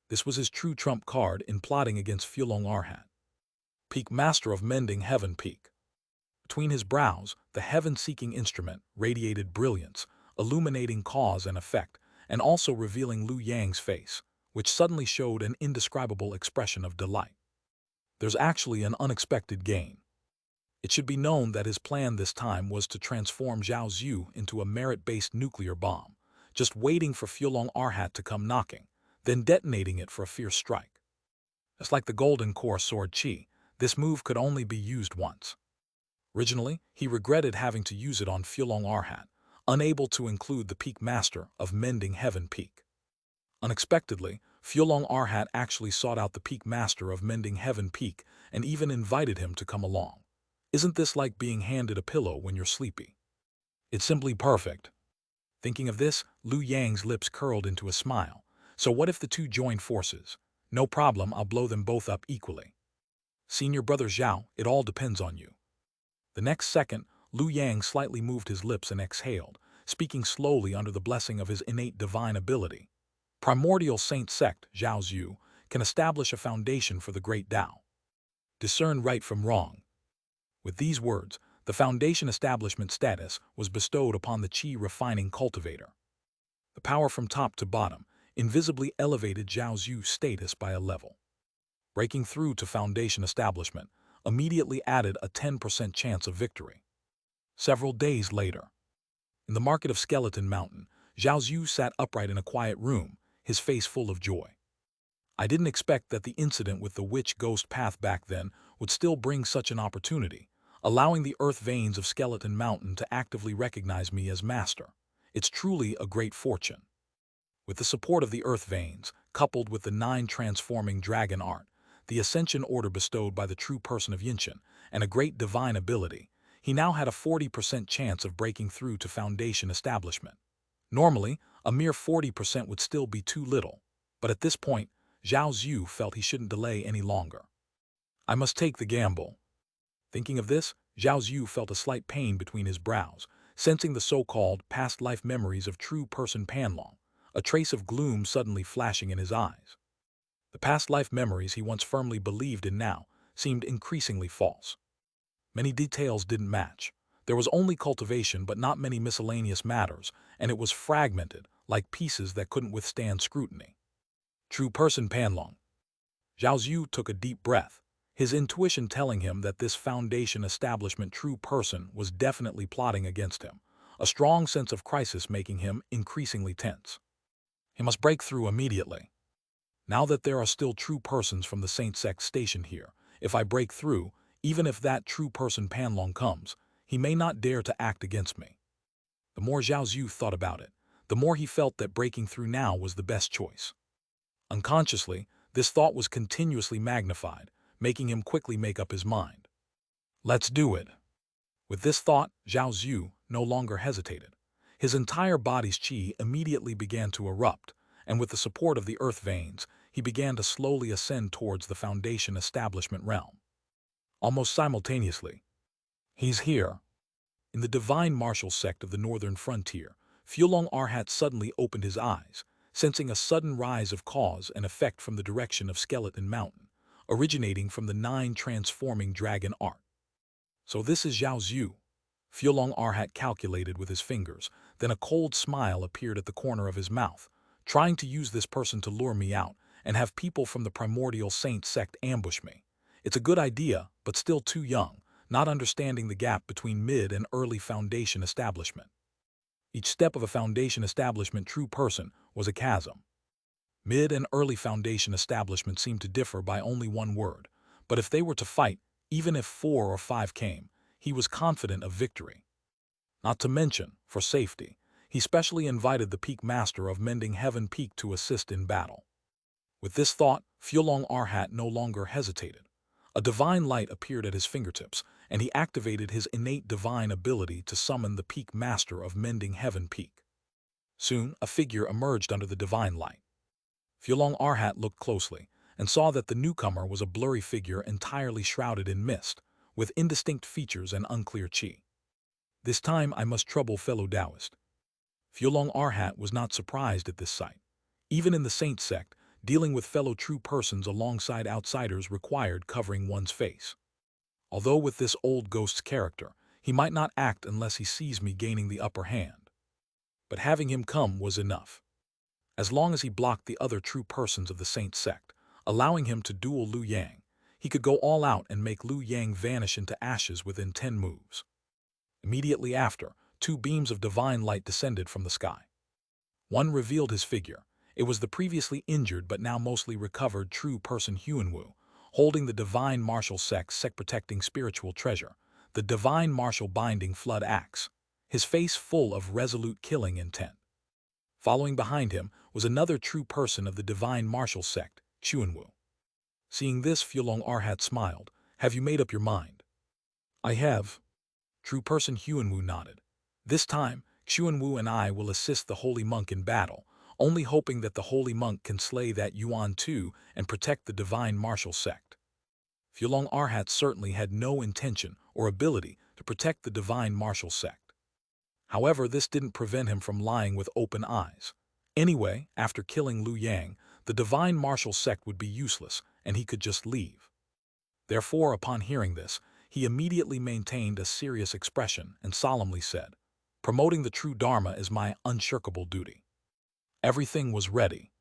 [SPEAKER 1] This was his true trump card in plotting against Fulong Arhat. Peak master of mending heaven peak. Between his brows, the heaven-seeking instrument radiated brilliance, illuminating cause and effect, and also revealing Liu Yang's face, which suddenly showed an indescribable expression of delight. There's actually an unexpected gain. It should be known that his plan this time was to transform Zhao Zhu into a merit-based nuclear bomb, just waiting for Fulong Arhat to come knocking, then detonating it for a fierce strike. Just like the Golden Core Sword Chi, this move could only be used once. Originally, he regretted having to use it on Fulong Arhat, unable to include the peak master of mending heaven peak. Unexpectedly, Fulong Arhat actually sought out the peak master of mending heaven peak and even invited him to come along. Isn't this like being handed a pillow when you're sleepy? It's simply perfect. Thinking of this, Liu Yang's lips curled into a smile. So what if the two joined forces? No problem, I'll blow them both up equally. Senior brother Zhao, it all depends on you. The next second, Liu Yang slightly moved his lips and exhaled, speaking slowly under the blessing of his innate divine ability. Primordial Saint Sect, Zhao Zhu, can establish a foundation for the great Tao. Discern right from wrong. With these words, The foundation establishment status was bestowed upon the Qi refining cultivator. The power from top to bottom invisibly elevated Zhao Zhu's status by a level. Breaking through to foundation establishment immediately added a 10% chance of victory. Several days later, in the market of Skeleton Mountain, Zhao Zhu sat upright in a quiet room, his face full of joy. I didn't expect that the incident with the witch ghost path back then would still bring such an opportunity, allowing the earth veins of Skeleton Mountain to actively recognize me as master. It's truly a great fortune. With the support of the earth veins, coupled with the 9 transforming dragon art, the ascension order bestowed by the true person of Yinshan, and a great divine ability, he now had a 40% chance of breaking through to foundation establishment. Normally, a mere 40% would still be too little, but at this point, Zhao Zhu felt he shouldn't delay any longer. I must take the gamble. Thinking of this, Zhao Zhu felt a slight pain between his brows, sensing the so-called past life memories of true person Panlong, a trace of gloom suddenly flashing in his eyes. The past life memories he once firmly believed in now seemed increasingly false. Many details didn't match. There was only cultivation but not many miscellaneous matters, and it was fragmented, like pieces that couldn't withstand scrutiny. True person Panlong. Zhao Zhu took a deep breath, his intuition telling him that this foundation establishment true person was definitely plotting against him, a strong sense of crisis making him increasingly tense. He must break through immediately. Now that there are still true persons from the Saint Sect stationed here, if I break through, even if that true person Panlong comes, he may not dare to act against me. The more Zhao Zhu thought about it, the more he felt that breaking through now was the best choice. Unconsciously, this thought was continuously magnified, making him quickly make up his mind. Let's do it. With this thought, Zhao Zhu no longer hesitated. His entire body's qi immediately began to erupt, and with the support of the earth veins, he began to slowly ascend towards the foundation establishment realm. Almost simultaneously, he's here. In the divine martial sect of the northern frontier, Fulong Arhat suddenly opened his eyes, sensing a sudden rise of cause and effect from the direction of Skeleton Mountain, originating from the 9 transforming dragon art. So this is Zhao Zhu. Fulong Arhat calculated with his fingers, then a cold smile appeared at the corner of his mouth, trying to use this person to lure me out and have people from the Primordial Saint Sect ambush me. It's a good idea, but still too young, not understanding the gap between mid and early foundation establishment. Each step of a foundation establishment true person was a chasm. Mid and early foundation establishment seemed to differ by only one word, but if they were to fight, even if 4 or 5 came, he was confident of victory. Not to mention, for safety, he specially invited the Peak Master of Mending Heaven Peak to assist in battle. With this thought, Fulong Arhat no longer hesitated. A divine light appeared at his fingertips, and he activated his innate divine ability to summon the Peak Master of Mending Heaven Peak. Soon, a figure emerged under the divine light. Fulong Arhat looked closely and saw that the newcomer was a blurry figure entirely shrouded in mist, with indistinct features and unclear qi. This time I must trouble fellow Taoist. Fulong Arhat was not surprised at this sight. Even in the Saint Sect, dealing with fellow true persons alongside outsiders required covering one's face. Although with this old ghost's character, he might not act unless he sees me gaining the upper hand. But having him come was enough. As long as he blocked the other true persons of the Saint Sect, allowing him to duel Liu Yang, he could go all out and make Liu Yang vanish into ashes within 10 moves. Immediately after, 2 beams of divine light descended from the sky. One revealed his figure. It was the previously injured but now mostly recovered true person Huanwu, holding the divine martial sect protecting spiritual treasure, the divine martial binding flood axe, his face full of resolute killing intent. Following behind him was another true person of the divine martial sect, Xuanwu. Seeing this, Fulong Arhat smiled. Have you made up your mind? I have. True person Huanwu nodded. This time, Xuanwu and I will assist the holy monk in battle, only hoping that the holy monk can slay that Yuan too and protect the divine martial sect. Fulong Arhat certainly had no intention or ability to protect the divine martial sect. However, this didn't prevent him from lying with open eyes. Anyway, after killing Liu Yang, the divine martial sect would be useless and he could just leave. Therefore, upon hearing this, he immediately maintained a serious expression and solemnly said, "Promoting the true Dharma is my unshirkable duty." Everything was ready.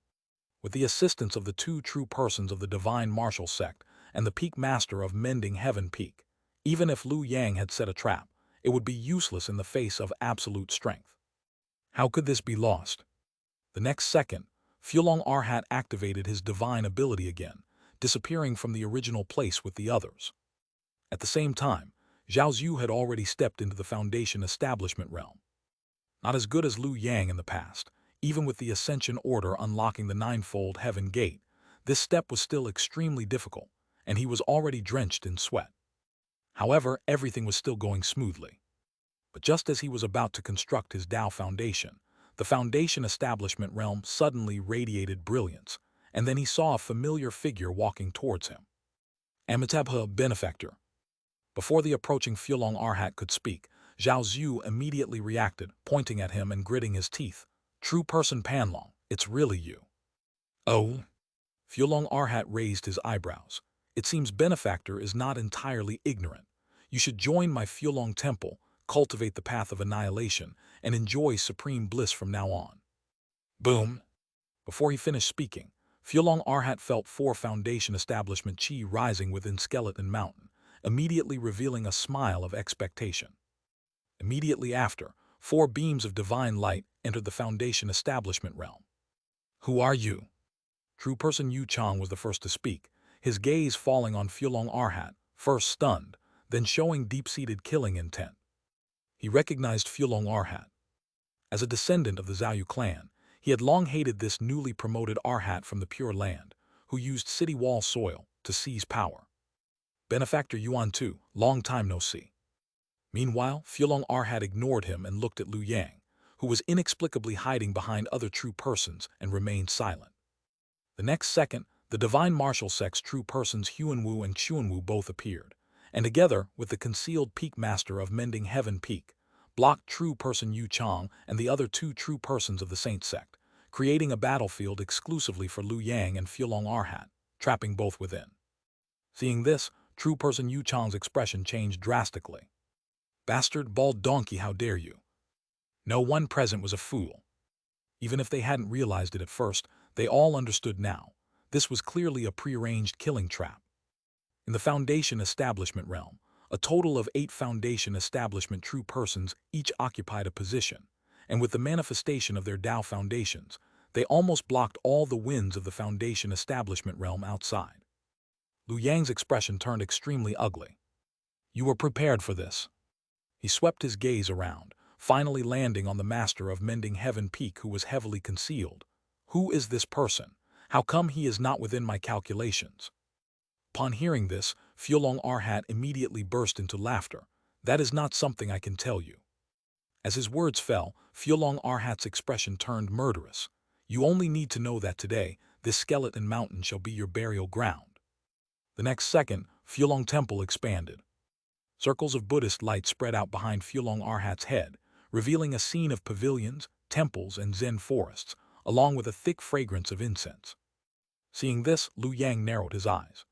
[SPEAKER 1] With the assistance of the two true persons of the divine martial sect and the peak master of mending heaven peak, even if Liu Yang had set a trap, it would be useless in the face of absolute strength. How could this be lost? The next second, Fulong Arhat activated his divine ability again, disappearing from the original place with the others. At the same time, Zhao Zhu had already stepped into the Foundation establishment realm. Not as good as Liu Yang in the past, even with the Ascension Order unlocking the ninefold heaven gate, this step was still extremely difficult, and he was already drenched in sweat. However, everything was still going smoothly. But just as he was about to construct his Tao Foundation, the Foundation establishment realm suddenly radiated brilliance, and then he saw a familiar figure walking towards him. Amitabha, benefactor. Before the approaching Fulong Arhat could speak, Zhao Zhu immediately reacted, pointing at him and gritting his teeth. "True person Panlong, it's really you." "Oh?" Fulong Arhat raised his eyebrows. "It seems benefactor is not entirely ignorant. You should join my Fulong temple, cultivate the path of annihilation, and enjoy supreme bliss from now on." Boom! Before he finished speaking, Fulong Arhat felt 4 Foundation establishment chi rising within Skeleton Mountain, immediately revealing a smile of expectation. Immediately after, 4 beams of divine light entered the Foundation establishment realm. "Who are you?" True person Yu Chang was the first to speak, his gaze falling on Fulong Arhat, first stunned, then showing deep-seated killing intent. He recognized Fulong Arhat. As a descendant of the Zhao clan, he had long hated this newly promoted Arhat from the Pure Land, who used city wall soil to seize power. Benefactor Yuan too, long time no see. Meanwhile, Fulong Arhat ignored him and looked at Liu Yang, who was inexplicably hiding behind other true persons and remained silent. The next second, the divine martial sect's true persons Huanwu and Xuanwu both appeared, and together with the concealed peak master of mending heaven peak, blocked true person Yu Chang and the other 2 true persons of the Saint Sect, creating a battlefield exclusively for Liu Yang and Fulong Arhat, trapping both within. Seeing this, true person Yu Chang's expression changed drastically. "Bastard, bald donkey, how dare you!" No one present was a fool. Even if they hadn't realized it at first, they all understood now. This was clearly a prearranged killing trap. In the Foundation establishment realm, a total of 8 Foundation establishment true persons each occupied a position, and with the manifestation of their Tao foundations, they almost blocked all the winds of the Foundation establishment realm outside. Liu Yang's expression turned extremely ugly. "You were prepared for this." He swept his gaze around, finally landing on the master of mending heaven peak who was heavily concealed. "Who is this person? How come he is not within my calculations?" Upon hearing this, Fulong Arhat immediately burst into laughter. "That is not something I can tell you." As his words fell, Fulong Arhat's expression turned murderous. "You only need to know that today, this skeleton mountain shall be your burial ground." The next second, Fulong Temple expanded. Circles of Buddhist light spread out behind Fulong Arhat's head, revealing a scene of pavilions, temples, and Zen forests, along with a thick fragrance of incense. Seeing this, Liu Yang narrowed his eyes.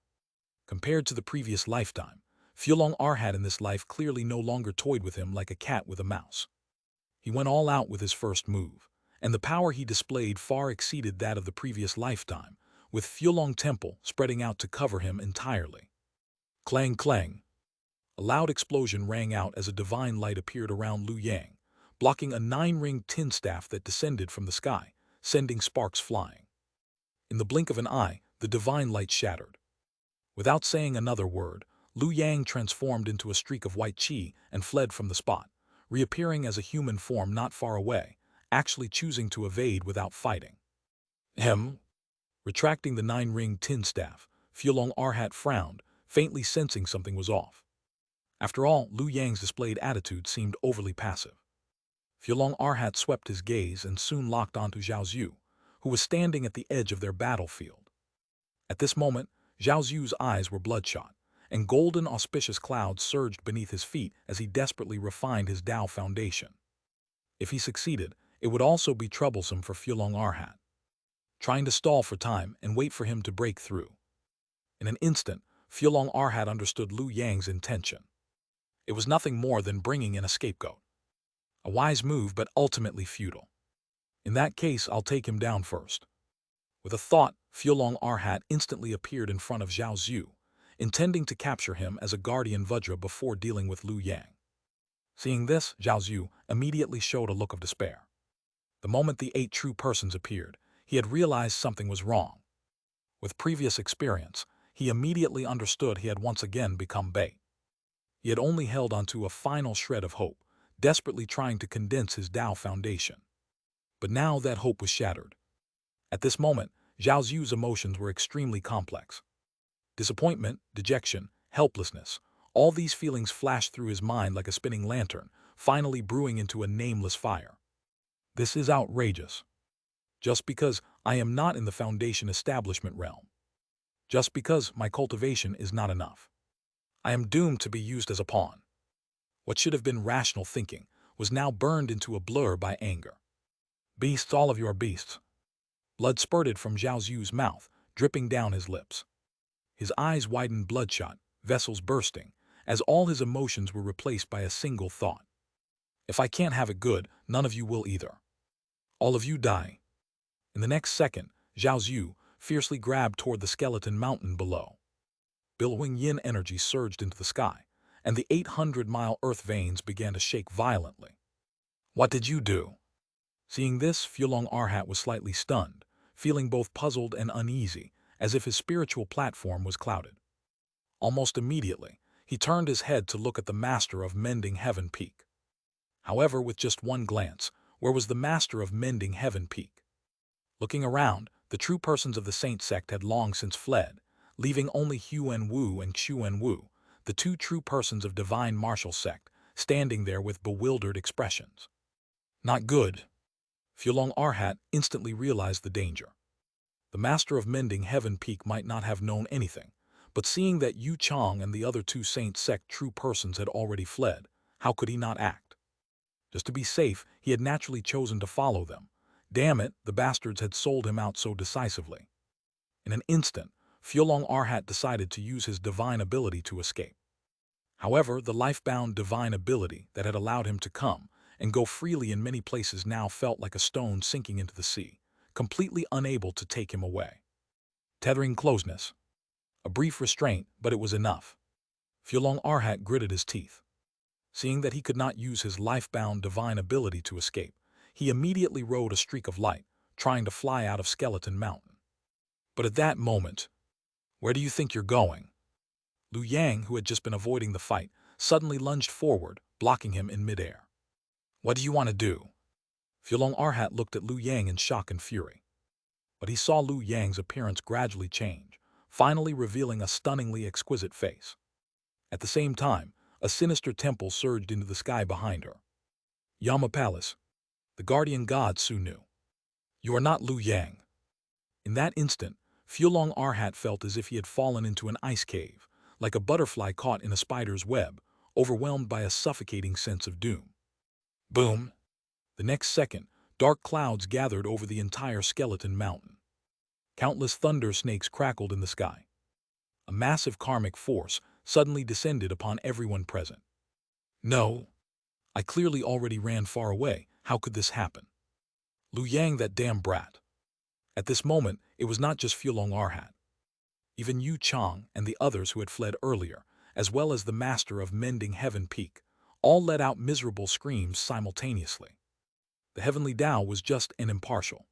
[SPEAKER 1] Compared to the previous lifetime, Fulong Arhat in this life clearly no longer toyed with him like a cat with a mouse. He went all out with his first move, and the power he displayed far exceeded that of the previous lifetime, with Fulong Temple spreading out to cover him entirely. Clang clang. A loud explosion rang out as a divine light appeared around Liu Yang, blocking a 9-ringed tin staff that descended from the sky, sending sparks flying. In the blink of an eye, the divine light shattered. Without saying another word, Liu Yang transformed into a streak of white qi and fled from the spot, reappearing as a human form not far away, actually choosing to evade without fighting. Retracting the 9-ringed tin staff, Fulong Arhat frowned, faintly sensing something was off. After all, Liu Yang's displayed attitude seemed overly passive. Fulong Arhat swept his gaze and soon locked onto Zhao Zhu, who was standing at the edge of their battlefield. At this moment, Zhao Zhu's eyes were bloodshot, and golden auspicious clouds surged beneath his feet as he desperately refined his Tao foundation. If he succeeded, it would also be troublesome for Fulong Arhat. Trying to stall for time and wait for him to break through. In an instant, Fulong Arhat understood Liu Yang's intention. It was nothing more than bringing in a scapegoat. A wise move, but ultimately futile. In that case, I'll take him down first. With a thought, Fulong Arhat instantly appeared in front of Zhao Zhu, intending to capture him as a guardian Vajra before dealing with Liu Yang. Seeing this, Zhao Zhu immediately showed a look of despair. The moment the 8 true persons appeared, he had realized something was wrong. With previous experience, he immediately understood he had once again become bait. He had only held onto a final shred of hope, desperately trying to condense his Tao foundation. But now that hope was shattered. At this moment, Zhao Zhu's emotions were extremely complex. Disappointment, dejection, helplessness, all these feelings flashed through his mind like a spinning lantern, finally brewing into a nameless fire. This is outrageous. Just because I am not in the foundation establishment realm. Just because my cultivation is not enough. I am doomed to be used as a pawn. What should have been rational thinking was now burned into a blur by anger. Beasts, all of you are beasts. Blood spurted from Zhao Zhu's mouth, dripping down his lips. His eyes widened bloodshot, vessels bursting, as all his emotions were replaced by a single thought. If I can't have it good, none of you will either. All of you die. In the next second, Zhao Zhu fiercely grabbed toward the skeleton mountain below. Billowing yin energy surged into the sky, and the 800-mile earth veins began to shake violently. What did you do? Seeing this, Fulong Arhat was slightly stunned, feeling both puzzled and uneasy, as if his spiritual platform was clouded. Almost immediately, he turned his head to look at the Master of Mending Heaven Peak. However, with just one glance, where was the Master of Mending Heaven Peak? Looking around, the true persons of the Saint Sect had long since fled, leaving only Huan Wu and Xuan Wu, the 2 true persons of Divine Martial Sect, standing there with bewildered expressions. Not good. Fulong Arhat instantly realized the danger. The Master of Mending Heaven Peak might not have known anything, but seeing that Yu Chang and the other 2 Saint Sect true persons had already fled, how could he not act? Just to be safe, he had naturally chosen to follow them. Damn it, the bastards had sold him out so decisively. In an instant, Fulong Arhat decided to use his divine ability to escape. However, the life-bound divine ability that had allowed him to come and go freely in many places now felt like a stone sinking into the sea, completely unable to take him away. Tethering closeness. A brief restraint, but it was enough. Fulong Arhat gritted his teeth. Seeing that he could not use his life-bound divine ability to escape, he immediately rode a streak of light, trying to fly out of Skeleton Mountain. But at that moment, where do you think you're going? Liu Yang, who had just been avoiding the fight, suddenly lunged forward, blocking him in midair. What do you want to do? Fulong Arhat looked at Liu Yang in shock and fury. But he saw Liu Yang's appearance gradually change, finally revealing a stunningly exquisite face. At the same time, a sinister temple surged into the sky behind her. Yama Palace. The guardian god Su knew. You are not Liu Yang. In that instant, Fulong Arhat felt as if he had fallen into an ice cave, like a butterfly caught in a spider's web, overwhelmed by a suffocating sense of doom. Boom! The next second, dark clouds gathered over the entire Skeleton Mountain. Countless thunder snakes crackled in the sky. A massive karmic force suddenly descended upon everyone present. No! I clearly already ran far away. How could this happen? Liu Yang, that damn brat. At this moment, it was not just Fulong Arhat. Even Yu Chang and the others who had fled earlier, as well as the Master of Mending Heaven Peak, all let out miserable screams simultaneously. The heavenly Tao was just and impartial.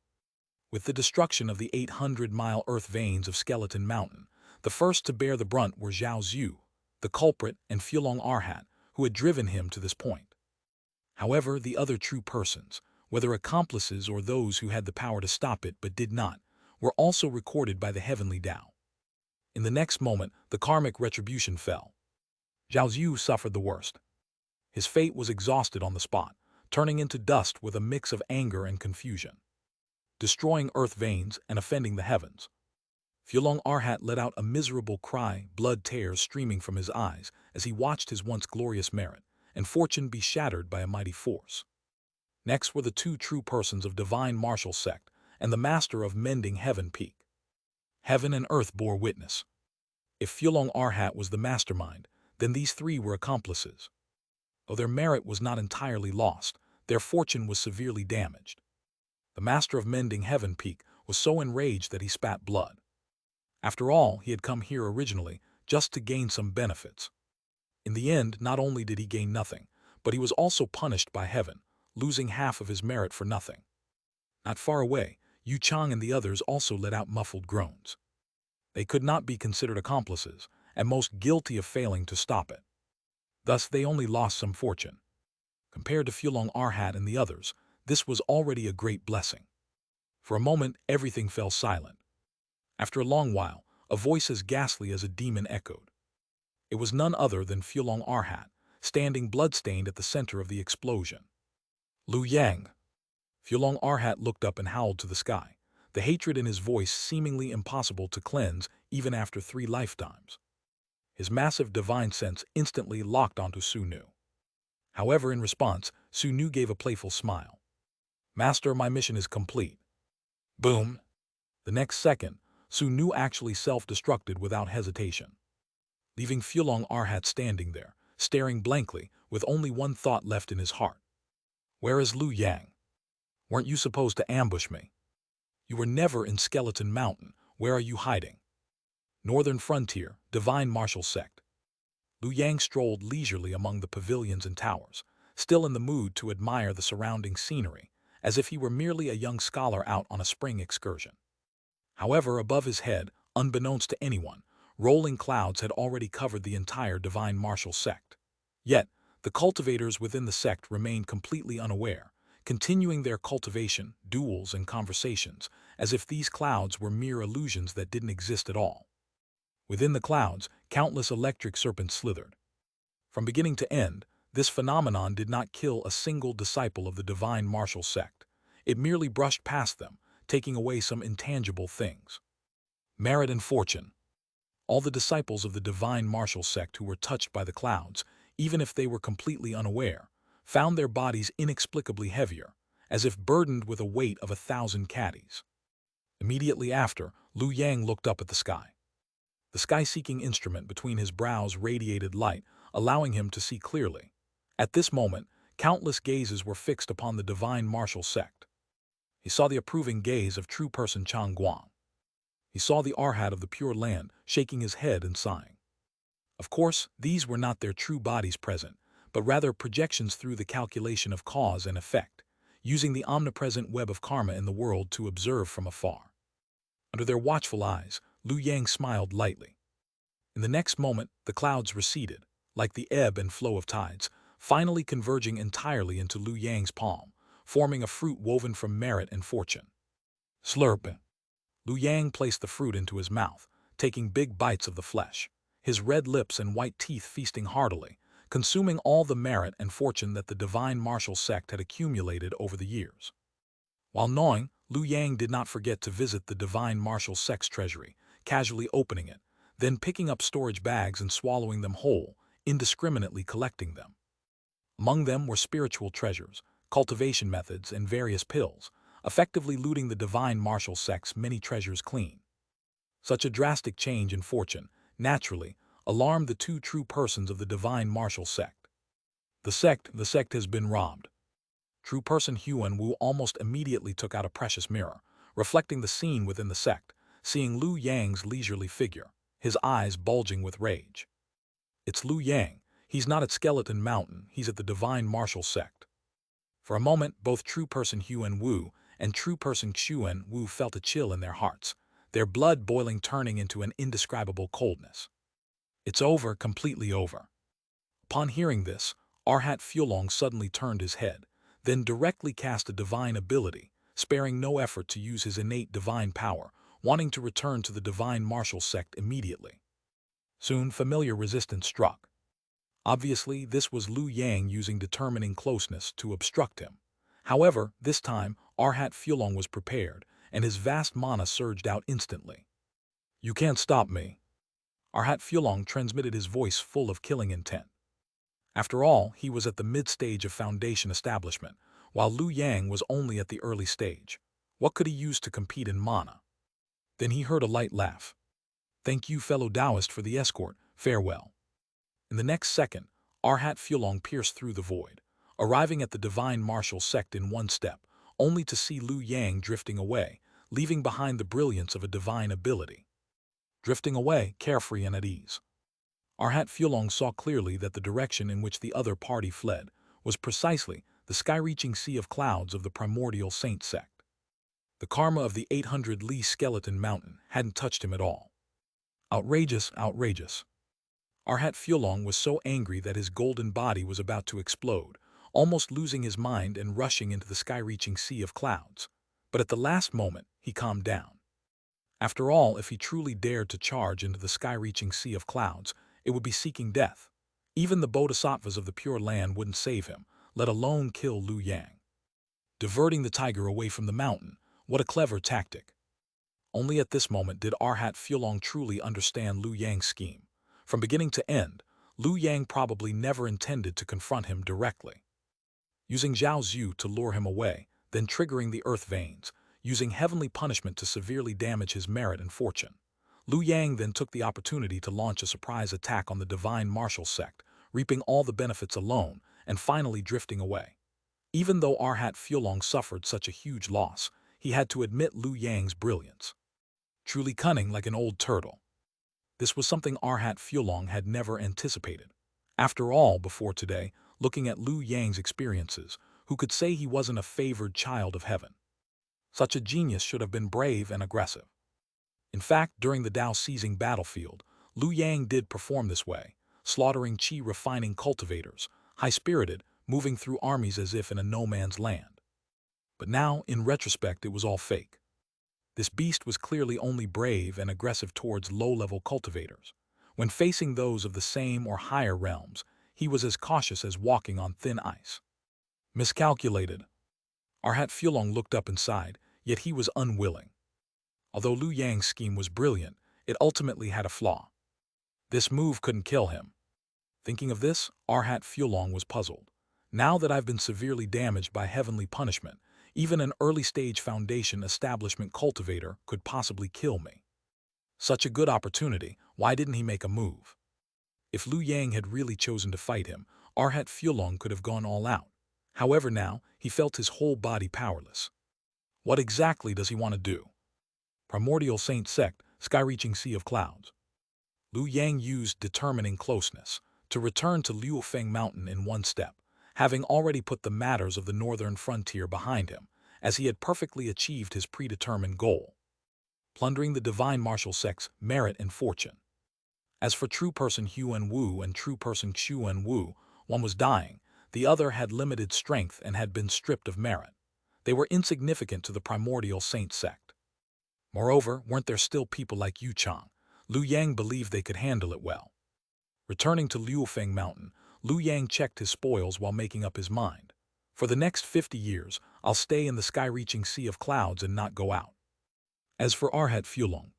[SPEAKER 1] With the destruction of the 800-mile earth veins of Skeleton Mountain, the first to bear the brunt were Zhao Zhu, the culprit, and Fulong Arhat, who had driven him to this point. However, the other true persons, whether accomplices or those who had the power to stop it but did not, were also recorded by the heavenly Tao. In the next moment, the karmic retribution fell. Zhao Zhu suffered the worst. His fate was exhausted on the spot, turning into dust with a mix of anger and confusion, destroying earth veins and offending the heavens. Fulong Arhat let out a miserable cry, blood tears streaming from his eyes as he watched his once glorious merit and fortune be shattered by a mighty force. Next were the 2 true persons of Divine Martial Sect and the Master of Mending Heaven Peak. Heaven and earth bore witness. If Fulong Arhat was the mastermind, then these three were accomplices. Though their merit was not entirely lost, their fortune was severely damaged. The master of Mending Heaven Peak was so enraged that he spat blood. After all, he had come here originally just to gain some benefits. In the end, not only did he gain nothing, but he was also punished by heaven, losing half of his merit for nothing. Not far away, Yu Chang and the others also let out muffled groans. They could not be considered accomplices, and most guilty of failing to stop it. Thus, they only lost some fortune. Compared to Fulong Arhat and the others, this was already a great blessing. For a moment, everything fell silent. After a long while, a voice as ghastly as a demon echoed. It was none other than Fulong Arhat, standing bloodstained at the center of the explosion. Lu Yang. Fulong Arhat looked up and howled to the sky, the hatred in his voice seemingly impossible to cleanse even after 3 lifetimes. His massive divine sense instantly locked onto Su Nu. However, in response, Su Nu gave a playful smile. "Master, my mission is complete." Boom! The next second, Su Nu actually self-destructed without hesitation, leaving Fulong Arhat standing there, staring blankly, with only one thought left in his heart. "Where is Lu Yang? Weren't you supposed to ambush me? You were never in Skeleton Mountain. Where are you hiding?" Northern Frontier, Divine Martial Sect. Lu Yang strolled leisurely among the pavilions and towers, still in the mood to admire the surrounding scenery, as if he were merely a young scholar out on a spring excursion. However, above his head, unbeknownst to anyone, rolling clouds had already covered the entire Divine Martial Sect. Yet, the cultivators within the sect remained completely unaware, continuing their cultivation, duels, and conversations, as if these clouds were mere illusions that didn't exist at all. Within the clouds, countless electric serpents slithered. From beginning to end, this phenomenon did not kill a single disciple of the Divine Martial Sect. It merely brushed past them, taking away some intangible things. Merit and fortune. All the disciples of the Divine Martial Sect who were touched by the clouds, even if they were completely unaware, found their bodies inexplicably heavier, as if burdened with a weight of 1,000 caddies. Immediately after, Lu Yang looked up at the sky. The sky-seeking instrument between his brows radiated light, allowing him to see clearly. At this moment, countless gazes were fixed upon the Divine Martial Sect. He saw the approving gaze of true person Chang Guang. He saw the Arhat of the Pure Land shaking his head and sighing. Of course, these were not their true bodies present, but rather projections through the calculation of cause and effect, using the omnipresent web of karma in the world to observe from afar. Under their watchful eyes, Lu Yang smiled lightly. In the next moment, the clouds receded, like the ebb and flow of tides, finally converging entirely into Lu Yang's palm, forming a fruit woven from merit and fortune. Slurp. Lu Yang placed the fruit into his mouth, taking big bites of the flesh, his red lips and white teeth feasting heartily, consuming all the merit and fortune that the Divine Martial Sect had accumulated over the years. While gnawing, Lu Yang did not forget to visit the Divine Martial Sect's treasury, casually opening it, then picking up storage bags and swallowing them whole, indiscriminately collecting them. Among them were spiritual treasures, cultivation methods, and various pills, effectively looting the Divine Martial Sect's many treasures clean. Such a drastic change in fortune, naturally, alarmed the 2 true persons of the Divine Martial Sect. The sect has been robbed. True person Huan Wu almost immediately took out a precious mirror, reflecting the scene within the sect, seeing Lu Yang's leisurely figure, his eyes bulging with rage. It's Lu Yang. He's not at Skeleton Mountain, he's at the Divine Martial Sect. For a moment, both true person Huan Wu and true person Xuan Wu felt a chill in their hearts, their blood boiling, turning into an indescribable coldness. It's over, completely over. Upon hearing this, Arhat Fulong suddenly turned his head, then directly cast a divine ability, sparing no effort to use his innate divine power, wanting to return to the Divine Martial Sect immediately. Soon, familiar resistance struck. Obviously, this was Lu Yang using determining closeness to obstruct him. However, this time, Arhat Fulong was prepared, and his vast mana surged out instantly. "You can't stop me." Arhat Fulong transmitted his voice full of killing intent. After all, he was at the mid-stage of foundation establishment, while Lu Yang was only at the early stage. What could he use to compete in mana? Then he heard a light laugh. Thank you, fellow Taoist, for the escort. Farewell. In the next second, Arhat Fulong pierced through the void, arriving at the divine martial sect in one step, only to see Liu Yang drifting away, leaving behind the brilliance of a divine ability. Drifting away, carefree and at ease. Arhat Fulong saw clearly that the direction in which the other party fled was precisely the sky-reaching sea of clouds of the Primordial Saint Sect. The karma of the 800-li skeleton mountain hadn't touched him at all. Outrageous, outrageous. Arhat Fulong was so angry that his golden body was about to explode, almost losing his mind and rushing into the sky-reaching sea of clouds. But at the last moment, he calmed down. After all, if he truly dared to charge into the sky-reaching sea of clouds, it would be seeking death. Even the bodhisattvas of the Pure Land wouldn't save him, let alone kill Liu Yang. Diverting the tiger away from the mountain, what a clever tactic. Only at this moment did Arhat Fulong truly understand Liu Yang's scheme. From beginning to end, Liu Yang probably never intended to confront him directly. Using Zhao Zhu to lure him away, then triggering the earth veins, using heavenly punishment to severely damage his merit and fortune. Liu Yang then took the opportunity to launch a surprise attack on the divine martial sect, reaping all the benefits alone, and finally drifting away. Even though Arhat Fulong suffered such a huge loss, he had to admit Liu Yang's brilliance. Truly cunning like an old turtle. This was something Arhat Fulong had never anticipated. After all, before today, looking at Liu Yang's experiences, who could say he wasn't a favored child of heaven? Such a genius should have been brave and aggressive. In fact, during the Dao-seizing battlefield, Liu Yang did perform this way, slaughtering qi-refining cultivators, high-spirited, moving through armies as if in a no-man's land. But now, in retrospect, it was all fake. This beast was clearly only brave and aggressive towards low-level cultivators. When facing those of the same or higher realms, he was as cautious as walking on thin ice. Miscalculated. Arhat Fulong looked up inside, yet he was unwilling. Although Liu Yang's scheme was brilliant, it ultimately had a flaw. This move couldn't kill him. Thinking of this, Arhat Fulong was puzzled. Now that I've been severely damaged by heavenly punishment, even an early-stage foundation establishment cultivator could possibly kill me. Such a good opportunity, why didn't he make a move? If Liu Yang had really chosen to fight him, Arhat Fulong could have gone all out. However, now, he felt his whole body powerless. What exactly does he want to do? Primordial Saint Sect, sky-reaching sea of clouds. Liu Yang used determining closeness to return to Liufeng Mountain in one step, having already put the matters of the northern frontier behind him, as he had perfectly achieved his predetermined goal. Plundering the divine martial sect's merit and fortune. As for true person Huan Wu and true person Xuan Wu, one was dying, the other had limited strength and had been stripped of merit. They were insignificant to the Primordial Saint Sect. Moreover, weren't there still people like Yu Chang? Liu Yang believed they could handle it well. Returning to Liufeng Mountain, Liu Yang checked his spoils while making up his mind. For the next 50 years, I'll stay in the sky-reaching sea of clouds and not go out. As for Arhat Fulong,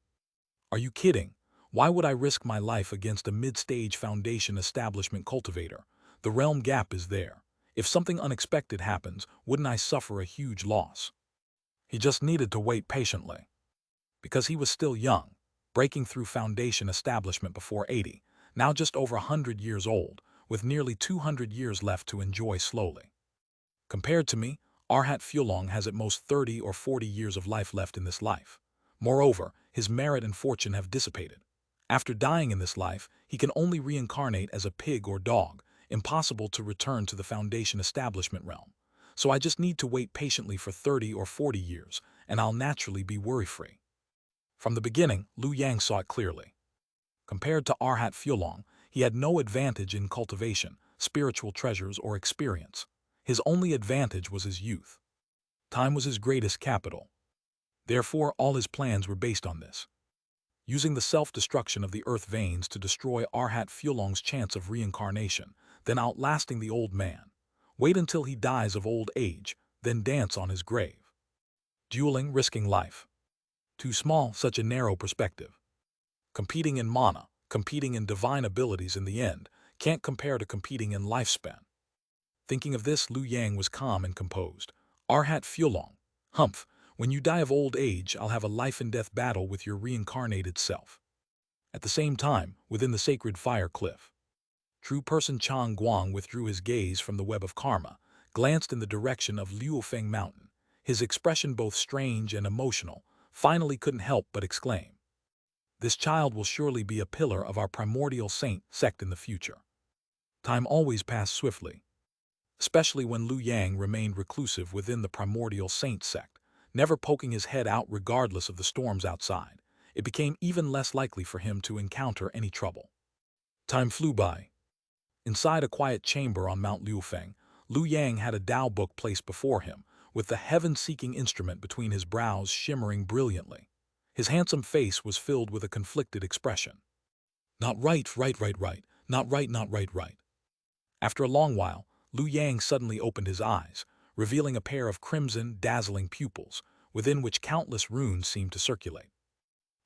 [SPEAKER 1] are you kidding? Why would I risk my life against a mid-stage foundation establishment cultivator? The realm gap is there. If something unexpected happens, wouldn't I suffer a huge loss? He just needed to wait patiently. Because he was still young, breaking through foundation establishment before 80, now just over 100 years old, with nearly 200 years left to enjoy slowly. Compared to me, Arhat Fulong has at most 30 or 40 years of life left in this life. Moreover, his merit and fortune have dissipated. After dying in this life, he can only reincarnate as a pig or dog, impossible to return to the foundation establishment realm. So I just need to wait patiently for 30 or 40 years, and I'll naturally be worry-free. From the beginning, Liu Yang saw it clearly. Compared to Arhat Fulong, he had no advantage in cultivation, spiritual treasures, or experience. His only advantage was his youth. Time was his greatest capital. Therefore, all his plans were based on this. Using the self-destruction of the earth veins to destroy Arhat Fulong's chance of reincarnation, then outlasting the old man. Wait until he dies of old age, then dance on his grave. Dueling, risking life. Too small, such a narrow perspective. Competing in mana, competing in divine abilities in the end, can't compare to competing in lifespan. Thinking of this, Liu Yang was calm and composed. Arhat Fulong, humph, when you die of old age, I'll have a life-and-death battle with your reincarnated self. At the same time, within the sacred fire cliff, true person Chang Guang withdrew his gaze from the web of karma, glanced in the direction of Liufeng Mountain. His expression both strange and emotional, finally couldn't help but exclaim, "This child will surely be a pillar of our Primordial Saint Sect in the future." Time always passed swiftly, especially when Liu Yang remained reclusive within the Primordial Saint Sect, never poking his head out regardless of the storms outside. It became even less likely for him to encounter any trouble. Time flew by. Inside a quiet chamber on Mount Liufeng, Liu Yang had a Tao book placed before him, with the heaven-seeking instrument between his brows shimmering brilliantly. His handsome face was filled with a conflicted expression. Not right, right, right, right. Not right, not right, right. After a long while, Liu Yang suddenly opened his eyes, revealing a pair of crimson, dazzling pupils, within which countless runes seemed to circulate.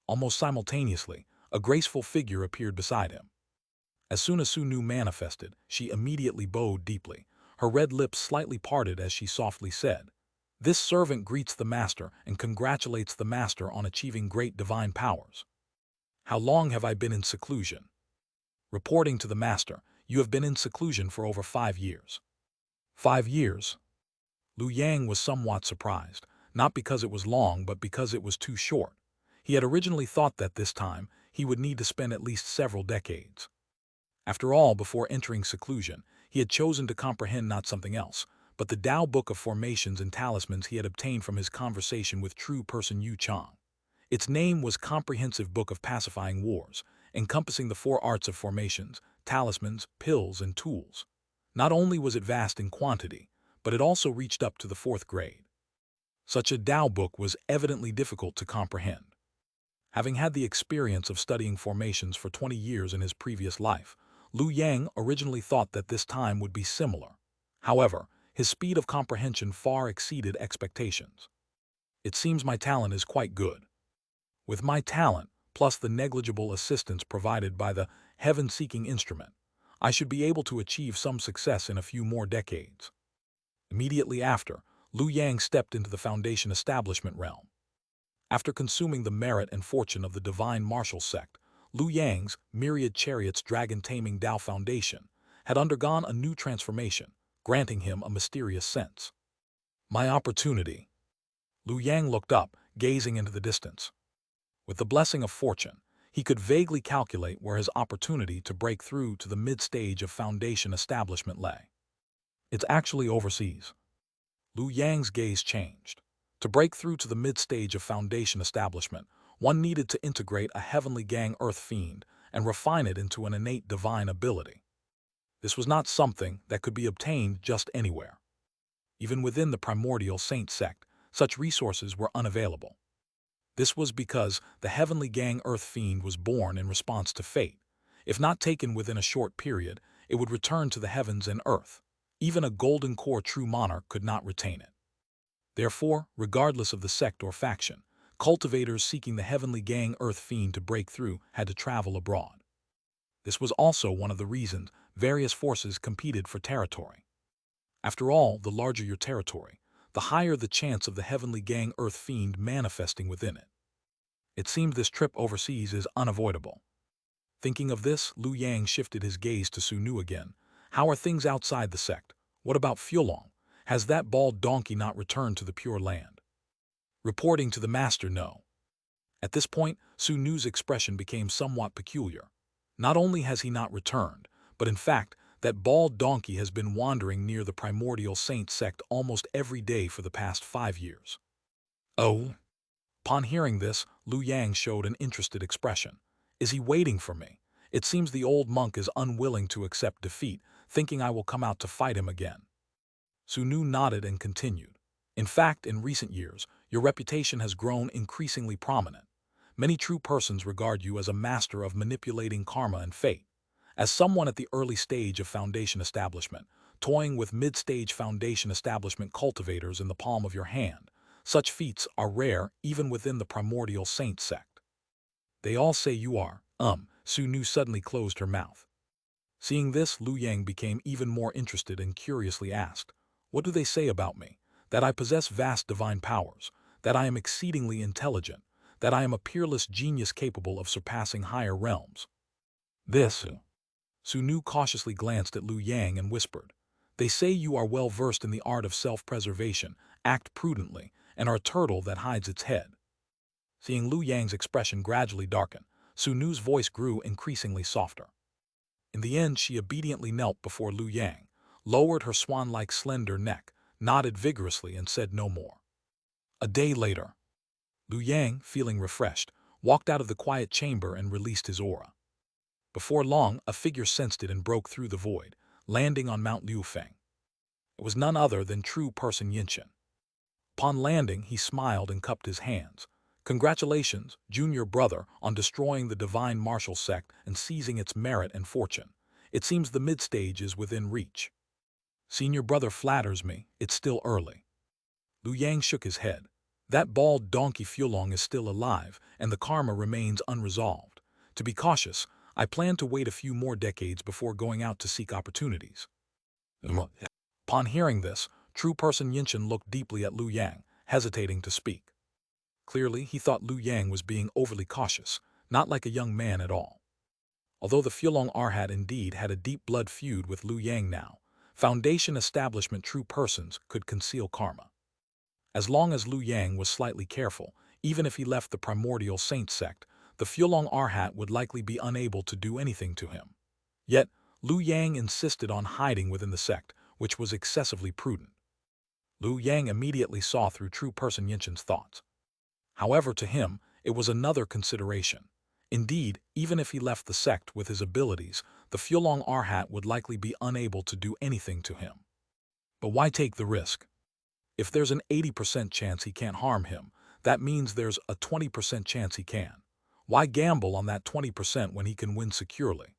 [SPEAKER 1] Almost simultaneously, a graceful figure appeared beside him. As soon as Su Nu manifested, she immediately bowed deeply, her red lips slightly parted as she softly said, "This servant greets the Master and congratulates the Master on achieving great divine powers. How long have I been in seclusion?" Reporting to the Master, "You have been in seclusion for over 5 years. 5 years? Liu Yang was somewhat surprised, not because it was long but because it was too short. He had originally thought that this time he would need to spend at least several decades. After all, before entering seclusion, he had chosen to comprehend not something else, but the Tao Book of Formations and Talismans he had obtained from his conversation with true person Yu Chang. Its name was Comprehensive Book of Pacifying Wars, encompassing the 4 arts of formations, talismans, pills, and tools. Not only was it vast in quantity, but it also reached up to the 4th grade. Such a Tao book was evidently difficult to comprehend. Having had the experience of studying formations for 20 years in his previous life, Liu Yang originally thought that this time would be similar. However, his speed of comprehension far exceeded expectations. "It seems my talent is quite good. With my talent, plus the negligible assistance provided by the heaven-seeking instrument, I should be able to achieve some success in a few more decades." Immediately after, Liu Yang stepped into the Foundation Establishment realm. After consuming the merit and fortune of the Divine Martial Sect, Liu Yang's myriad chariots dragon-taming Tao Foundation had undergone a new transformation, granting him a mysterious sense. My opportunity. Liu Yang looked up, gazing into the distance. With the blessing of fortune, he could vaguely calculate where his opportunity to break through to the mid-stage of Foundation establishment lay. It's actually overseas. Liu Yang's gaze changed. To break through to the mid-stage of Foundation establishment, one needed to integrate a heavenly gang earth fiend and refine it into an innate divine ability. This was not something that could be obtained just anywhere. Even within the Primordial Saint Sect, such resources were unavailable. This was because the heavenly gang earth fiend was born in response to fate. If not taken within a short period, it would return to the heavens and earth. Even a golden core true monarch could not retain it. Therefore, regardless of the sect or faction, cultivators seeking the heavenly gang earth fiend to break through had to travel abroad. This was also one of the reasons various forces competed for territory. After all, the larger your territory, the higher the chance of the heavenly gang earth fiend manifesting within it. It seemed this trip overseas is unavoidable. Thinking of this, Liu Yang shifted his gaze to Su Nu again. How are things outside the sect? What about Fulong? Has that bald donkey not returned to the Pure Land? Reporting to the Master, no. At this point, Su Nu's expression became somewhat peculiar. Not only has he not returned, but in fact, that bald donkey has been wandering near the Primordial Saint Sect almost every day for the past 5 years. Oh? Upon hearing this, Liu Yang showed an interested expression. Is he waiting for me? It seems the old monk is unwilling to accept defeat, thinking I will come out to fight him again. Su Nu nodded and continued. In fact, in recent years, your reputation has grown increasingly prominent. Many true persons regard you as a master of manipulating karma and fate. As someone at the early stage of Foundation establishment, toying with mid-stage Foundation establishment cultivators in the palm of your hand, such feats are rare even within the Primordial Saint Sect. They all say you are, Su Nu suddenly closed her mouth. Seeing this, Liu Yang became even more interested and curiously asked, "What do they say about me? That I possess vast divine powers, that I am exceedingly intelligent, that I am a peerless genius capable of surpassing higher realms. This. Su Nu cautiously glanced at Liu Yang and whispered, "They say you are well versed in the art of self-preservation, act prudently, and are a turtle that hides its head." Seeing Liu Yang's expression gradually darken, Su Nu's voice grew increasingly softer. In the end, she obediently knelt before Liu Yang, lowered her swan-like slender neck, nodded vigorously, and said no more. A day later, Liu Yang, feeling refreshed, walked out of the quiet chamber and released his aura. Before long, a figure sensed it and broke through the void, landing on Mount Liufeng. It was none other than true person Yinshin. Upon landing, he smiled and cupped his hands. "Congratulations, junior brother, on destroying the divine martial sect and seizing its merit and fortune. It seems the mid-stage is within reach." "Senior brother flatters me, it's still early." Liu Yang shook his head. "That bald donkey Fulong is still alive, and the karma remains unresolved. To be cautious, I plan to wait a few more decades before going out to seek opportunities." Upon hearing this, true person Yinshin looked deeply at Liu Yang, hesitating to speak. Clearly, he thought Liu Yang was being overly cautious, not like a young man at all. Although the Fulong Arhat indeed had a deep blood feud with Liu Yang now, Foundation establishment true persons could conceal karma. As long as Liu Yang was slightly careful, even if he left the Primordial Saint Sect, the Fulong Arhat would likely be unable to do anything to him. Yet, Liu Yang insisted on hiding within the sect, which was excessively prudent. Liu Yang immediately saw through true person Yinshin's thoughts. However, to him, it was another consideration. Indeed, even if he left the sect with his abilities, the Fulong Arhat would likely be unable to do anything to him. But why take the risk? If there's an 80% chance he can't harm him, that means there's a 20% chance he can. Why gamble on that 20% when he can win securely?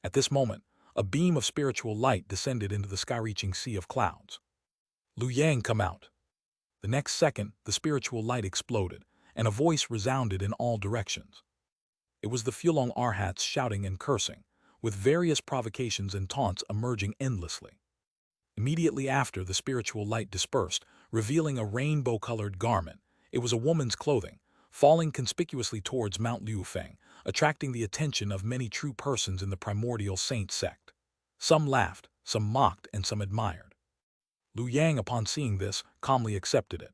[SPEAKER 1] At this moment, a beam of spiritual light descended into the sky-reaching sea of clouds. "Liu Yang, come out." The next second, the spiritual light exploded, and a voice resounded in all directions. It was the Fulong Arhats shouting and cursing, with various provocations and taunts emerging endlessly. Immediately after, the spiritual light dispersed, revealing a rainbow-colored garment. It was a woman's clothing, falling conspicuously towards Mount Liufeng, attracting the attention of many true persons in the Primordial Saint Sect. Some laughed, some mocked, and some admired. Liu Yang, upon seeing this, calmly accepted it.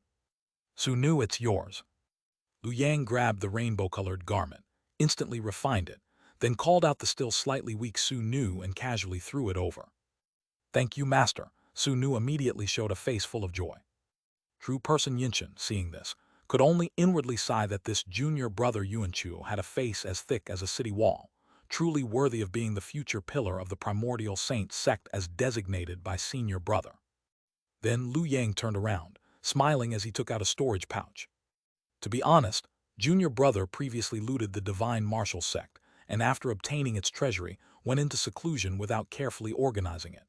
[SPEAKER 1] "Su Nu, it's yours." Liu Yang grabbed the rainbow-colored garment, instantly refined it, then called out the still slightly weak Su Nu and casually threw it over. "Thank you, master." Su Nu immediately showed a face full of joy. True person Yinshin, seeing this, could only inwardly sigh that this junior brother Yuanchuo had a face as thick as a city wall, truly worthy of being the future pillar of the Primordial Saint Sect as designated by senior brother. Then Liu Yang turned around, smiling as he took out a storage pouch. To be honest, junior brother previously looted the Divine Martial Sect, and after obtaining its treasury, went into seclusion without carefully organizing it.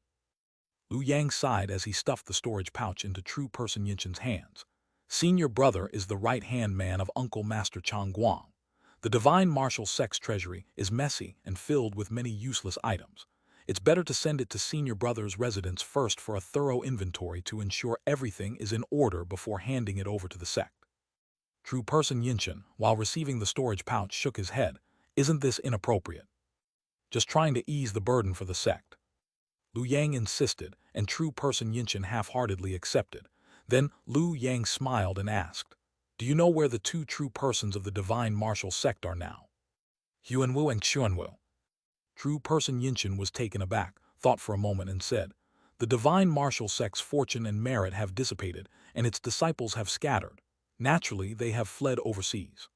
[SPEAKER 1] Liu Yang sighed as he stuffed the storage pouch into true person Yinshin's hands. Senior brother is the right-hand man of Uncle Master Chang Guang. The Divine Martial Sect's treasury is messy and filled with many useless items. It's better to send it to senior brother's residence first for a thorough inventory to ensure everything is in order before handing it over to the sect. True person Yinshin, while receiving the storage pouch, shook his head. "Isn't this inappropriate? Just trying to ease the burden for the sect." Liu Yang insisted, and true person Yinshin half-heartedly accepted. Then Liu Yang smiled and asked, "Do you know where the two true persons of the Divine Martial Sect are now?" "Huanwu and Xuanwu." True person Yinshin was taken aback, thought for a moment, and said, "The Divine Martial Sect's fortune and merit have dissipated, and its disciples have scattered. Naturally, they have fled overseas."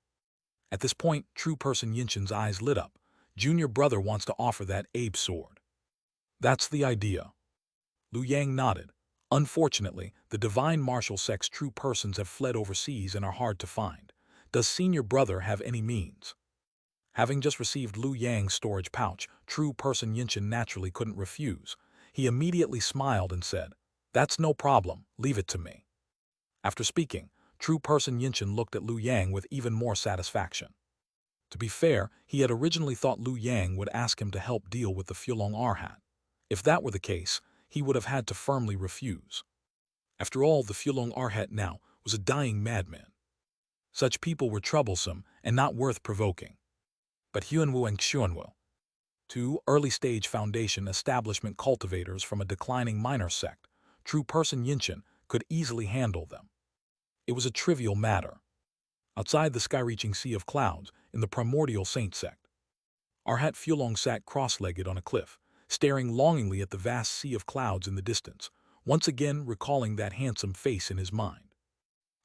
[SPEAKER 1] At this point, true person Yinshin's eyes lit up. Junior brother wants to offer that Abe sword. "That's the idea." Liu Yang nodded. "Unfortunately, the Divine Martial Sect's true persons have fled overseas and are hard to find. Does senior brother have any means?" Having just received Liu Yang's storage pouch, true person Yinshin naturally couldn't refuse. He immediately smiled and said, "That's no problem, leave it to me." After speaking, true person Yinshin looked at Liu Yang with even more satisfaction. To be fair, he had originally thought Liu Yang would ask him to help deal with the Fulong Arhat. If that were the case, he would have had to firmly refuse. After all, the Fulong Arhat now was a dying madman. Such people were troublesome and not worth provoking. But Huanwu and Xuanwu, two early-stage foundation establishment cultivators from a declining minor sect, true person Yinshan, could easily handle them. It was a trivial matter. Outside the sky-reaching sea of clouds, in the Primordial Saint Sect, Arhat Fulong sat cross-legged on a cliff, staring longingly at the vast sea of clouds in the distance, once again recalling that handsome face in his mind.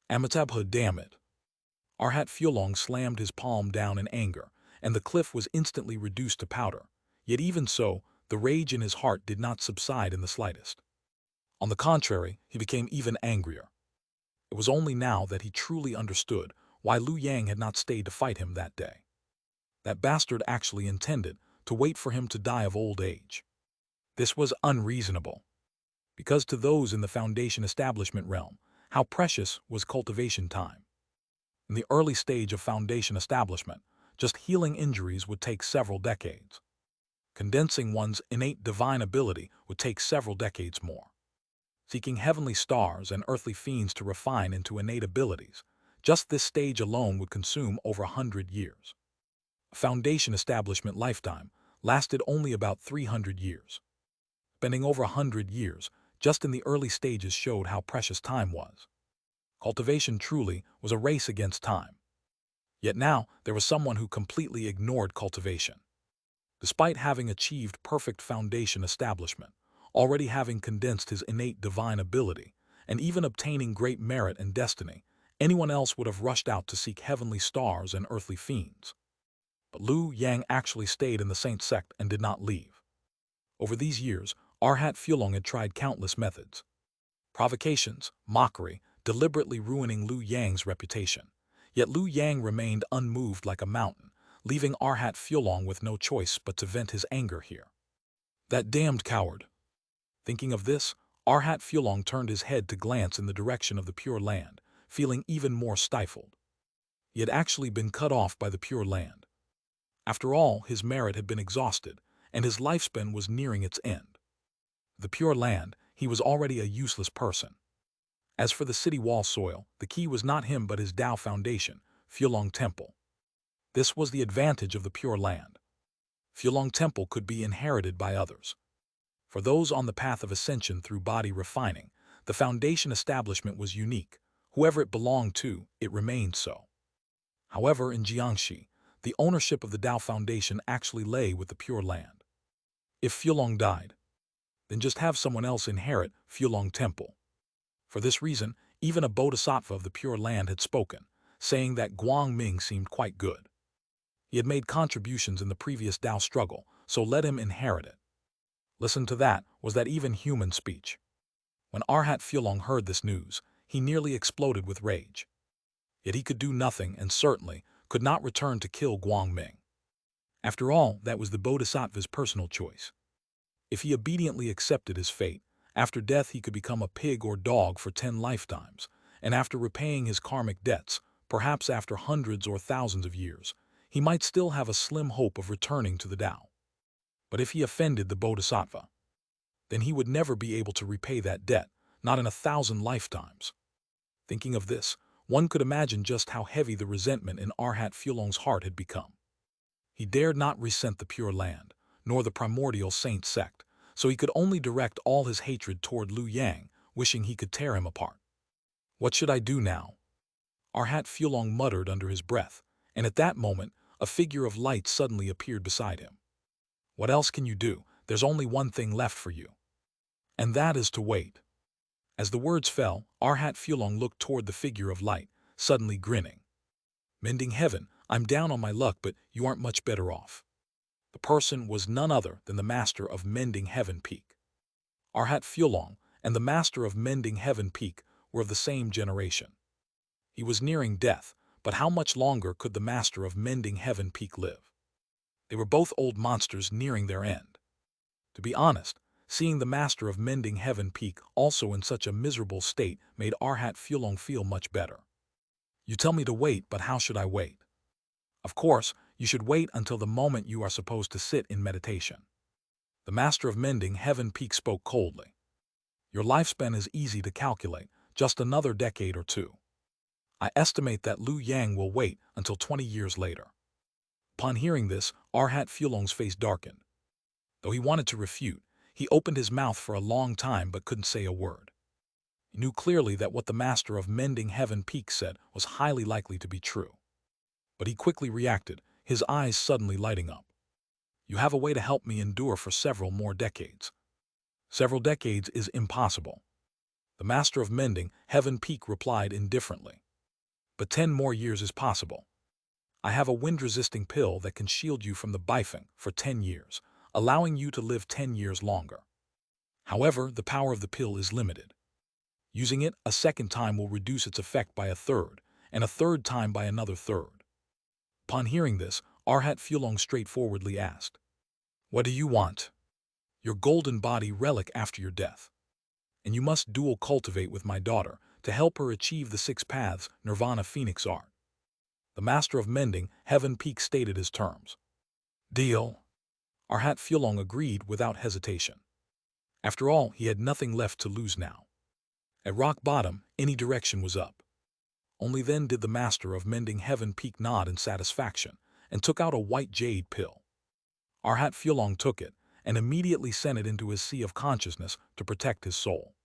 [SPEAKER 1] Amitabha, damn it! Arhat Fulong slammed his palm down in anger, and the cliff was instantly reduced to powder. Yet even so, the rage in his heart did not subside in the slightest. On the contrary, he became even angrier. It was only now that he truly understood why Lu Yang had not stayed to fight him that day. That bastard actually intended to wait for him to die of old age. This was unreasonable. Because to those in the Foundation establishment realm, how precious was cultivation time. In the early stage of Foundation establishment, just healing injuries would take several decades. Condensing one's innate divine ability would take several decades more. Seeking heavenly stars and earthly fiends to refine into innate abilities, just this stage alone would consume over 100 years. A Foundation establishment lifetime lasted only about 300 years. Spending over 100 years just in the early stages showed how precious time was. Cultivation truly was a race against time. Yet now there was someone who completely ignored cultivation. Despite having achieved perfect Foundation establishment, already having condensed his innate divine ability, and even obtaining great merit and destiny, anyone else would have rushed out to seek heavenly stars and earthly fiends. But Lu Yang actually stayed in the Saint Sect and did not leave. Over these years, Arhat Fulong had tried countless methods. Provocations, mockery, deliberately ruining Lu Yang's reputation. Yet Lu Yang remained unmoved like a mountain, leaving Arhat Fulong with no choice but to vent his anger here. That damned coward! Thinking of this, Arhat Fulong turned his head to glance in the direction of the Pure Land, feeling even more stifled. He had actually been cut off by the Pure Land. After all, his merit had been exhausted, and his lifespan was nearing its end. The Pure Land, he was already a useless person. As for the city wall soil, the key was not him but his Dao Foundation, Fulong Temple. This was the advantage of the Pure Land. Fulong Temple could be inherited by others. For those on the path of ascension through body refining, the Foundation establishment was unique. Whoever it belonged to, it remained so. However, in Xianxia, the ownership of the Dao Foundation actually lay with the Pure Land. If Fulong died, then just have someone else inherit Fulong Temple. For this reason, even a bodhisattva of the Pure Land had spoken, saying that Guang Ming seemed quite good. He had made contributions in the previous Dao struggle, so let him inherit it. Listen to that, was that even human speech? When Arhat Fulong heard this news, he nearly exploded with rage. Yet he could do nothing and certainly could not return to kill Guang Ming. After all, that was the bodhisattva's personal choice. If he obediently accepted his fate, after death he could become a pig or dog for 10 lifetimes, and after repaying his karmic debts, perhaps after hundreds or thousands of years, he might still have a slim hope of returning to the Tao. But if he offended the bodhisattva, then he would never be able to repay that debt, not in 1,000 lifetimes. Thinking of this, one could imagine just how heavy the resentment in Arhat Fulong's heart had become. He dared not resent the Pure Land, nor the Primordial Saint Sect, so he could only direct all his hatred toward Lu Yang, wishing he could tear him apart. What should I do now? Arhat Fulong muttered under his breath, and at that moment, a figure of light suddenly appeared beside him. What else can you do? There's only one thing left for you. And that is to wait. As the words fell, Arhat Fulong looked toward the figure of light, suddenly grinning. Mending heaven, I'm down on my luck, but you aren't much better off. The person was none other than the master of Mending Heaven Peak. Arhat Fulong and the master of Mending Heaven Peak were of the same generation. He was nearing death, but how much longer could the master of Mending Heaven Peak live? They were both old monsters nearing their end. To be honest, seeing the master of Mending Heaven Peak also in such a miserable state made Arhat Fulong feel much better. You tell me to wait, but how should I wait? Of course, you should wait until the moment you are supposed to sit in meditation. The master of Mending Heaven Peak spoke coldly. Your lifespan is easy to calculate, just another decade or two. I estimate that Liu Yang will wait until 20 years later. Upon hearing this, Arhat Fulong's face darkened. Though he wanted to refute, he opened his mouth for a long time but couldn't say a word. He knew clearly that what the master of Mending Heaven Peak said was highly likely to be true. But he quickly reacted, his eyes suddenly lighting up. You have a way to help me endure for several more decades. Several decades is impossible. The master of Mending Heaven Peak replied indifferently. But 10 more years is possible. I have a wind-resisting pill that can shield you from the Bifeng for 10 years, allowing you to live 10 years longer. However, the power of the pill is limited. Using it a second time will reduce its effect by a third, and a third time by another third. Upon hearing this, Arhat Fulong straightforwardly asked, "What do you want?" "Your golden body relic after your death. And you must dual cultivate with my daughter to help her achieve the 6 paths Nirvana Phoenix art." The master of Mending Heaven Peak stated his terms. Deal. Arhat Fulong agreed without hesitation. After all, he had nothing left to lose now. At rock bottom, any direction was up. Only then did the master of Mending Heaven Peak nod in satisfaction and took out a white jade pill. Arhat Fulong took it and immediately sent it into his sea of consciousness to protect his soul.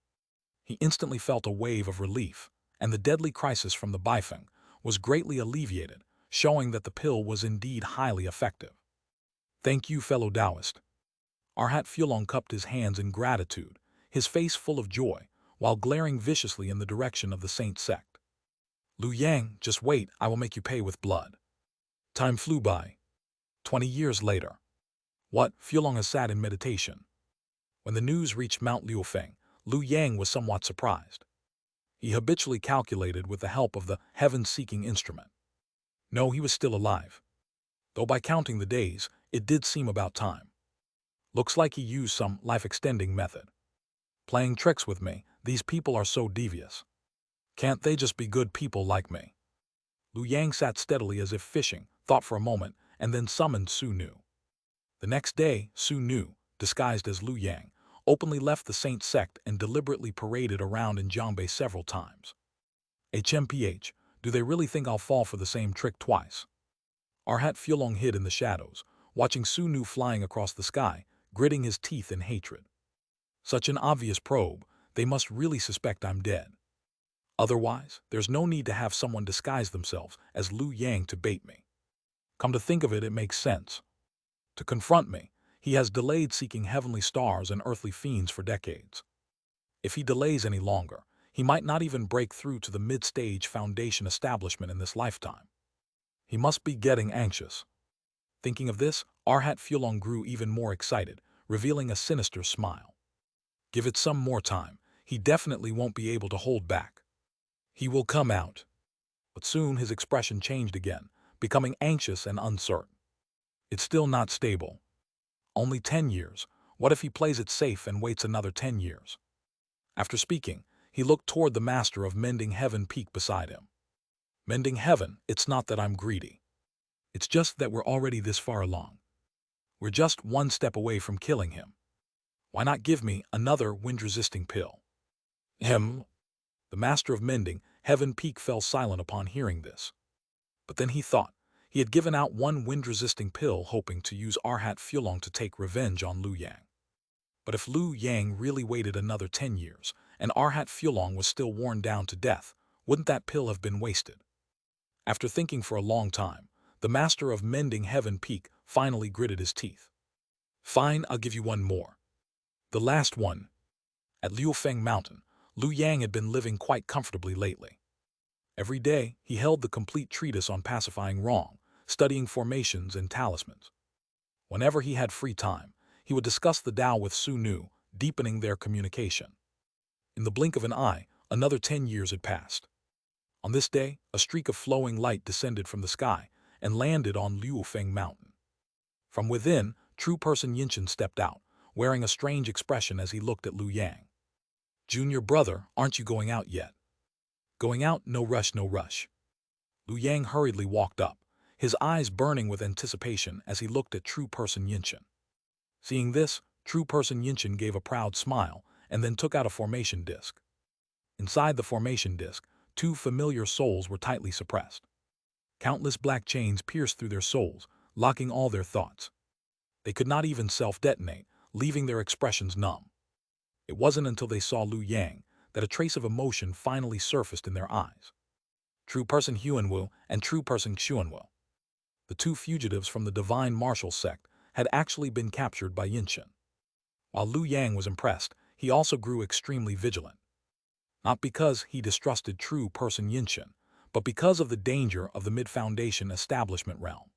[SPEAKER 1] He instantly felt a wave of relief, and the deadly crisis from the Bifeng was greatly alleviated, showing that the pill was indeed highly effective. Thank you, fellow Taoist. Arhat Fulong cupped his hands in gratitude, his face full of joy, while glaring viciously in the direction of the Saint Sect. Liu Yang, just wait, I will make you pay with blood. Time flew by. 20 years later. What? Fulong has sat in meditation. When the news reached Mount Liufeng, Liu Yang was somewhat surprised. He habitually calculated with the help of the heaven-seeking instrument. No, he was still alive. Though by counting the days, it did seem about time. Looks like he used some life-extending method. Playing tricks with me, these people are so devious. Can't they just be good people like me? Liu Yang sat steadily as if fishing, thought for a moment, and then summoned Su Nu. The next day, Su Nu, disguised as Liu Yang, openly left the Saint Sect and deliberately paraded around in Jiangbei several times. HMPH, do they really think I'll fall for the same trick twice? Arhat Fulong hid in the shadows, watching Su Nu flying across the sky, gritting his teeth in hatred. Such an obvious probe, they must really suspect I'm dead. Otherwise, there's no need to have someone disguise themselves as Liu Yang to bait me. Come to think of it, it makes sense. To confront me, he has delayed seeking heavenly stars and earthly fiends for decades. If he delays any longer, he might not even break through to the mid-stage foundation establishment in this lifetime. He must be getting anxious. Thinking of this, Arhat Fulong grew even more excited, revealing a sinister smile. Give it some more time, he definitely won't be able to hold back. He will come out. But soon his expression changed again, becoming anxious and uncertain. It's still not stable. Only 10 years. What if he plays it safe and waits another 10 years? After speaking, he looked toward the master of Mending Heaven Peak beside him. Mending Heaven, it's not that I'm greedy. It's just that we're already this far along. We're just one step away from killing him. Why not give me another wind-resisting pill? Him? The master of Mending Heaven Peak fell silent upon hearing this. But then he thought, he had given out one wind-resisting pill hoping to use Arhat Fulong to take revenge on Liu Yang. But if Liu Yang really waited another 10 years, and Arhat Fulong was still worn down to death, wouldn't that pill have been wasted? After thinking for a long time, the master of Mending Heaven Peak finally gritted his teeth. Fine, I'll give you one more. The last one. At Liufeng Mountain, Liu Yang had been living quite comfortably lately. Every day, he held the complete treatise on pacifying wrong, studying formations and talismans. Whenever he had free time, he would discuss the Tao with Su Nu, deepening their communication. In the blink of an eye, another 10 years had passed. On this day, a streak of flowing light descended from the sky and landed on Liufeng Mountain. From within, true person Yinshan stepped out, wearing a strange expression as he looked at Liu Yang. Junior brother, aren't you going out yet? Going out? No rush, no rush. Liu Yang hurriedly walked up, his eyes burning with anticipation as he looked at true person Yinshan. Seeing this, true person Yinshan gave a proud smile and then took out a formation disc. Inside the formation disc, two familiar souls were tightly suppressed. Countless black chains pierced through their souls, locking all their thoughts. They could not even self-detonate, leaving their expressions numb. It wasn't until they saw Liu Yang that a trace of emotion finally surfaced in their eyes. True person Huanwu and true person Xuanwu. The two fugitives from the divine martial sect had actually been captured by Xianxia. While Liu Yang was impressed, he also grew extremely vigilant. Not because he distrusted true person Xianxia, but because of the danger of the mid-foundation establishment realm.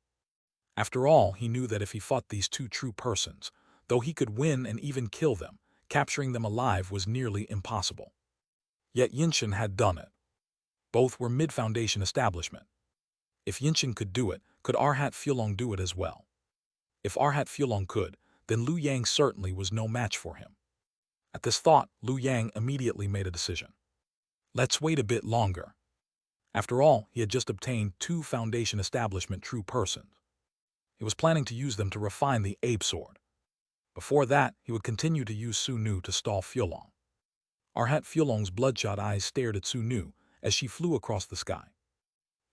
[SPEAKER 1] After all, he knew that if he fought these two true persons, though he could win and even kill them, capturing them alive was nearly impossible. Yet Xianxia had done it. Both were mid-foundation establishment. If Xianxia could do it, could Arhat Fulong do it as well? If Arhat Fulong could, then Liu Yang certainly was no match for him. At this thought, Liu Yang immediately made a decision. Let's wait a bit longer. After all, he had just obtained two foundation establishment true persons. He was planning to use them to refine the ape sword. Before that, he would continue to use Su Nu to stall Fulong. Arhat Fulong's bloodshot eyes stared at Su Nu as she flew across the sky.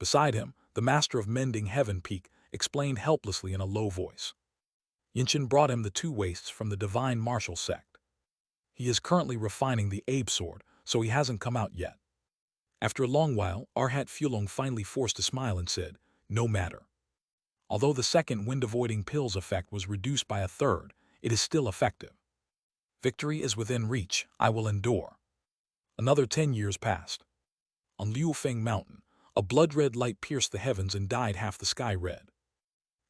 [SPEAKER 1] Beside him, the master of mending heaven peak explained helplessly in a low voice. Xianxia brought him the two wastes from the divine martial sect. He is currently refining the ape sword, so he hasn't come out yet. After a long while, Arhat Fulong finally forced a smile and said, "No matter. Although the second wind-avoiding pill's effect was reduced by a third, it is still effective. Victory is within reach, I will endure." Another 10 years passed. On Liufeng Mountain, a blood-red light pierced the heavens and dyed half the sky red.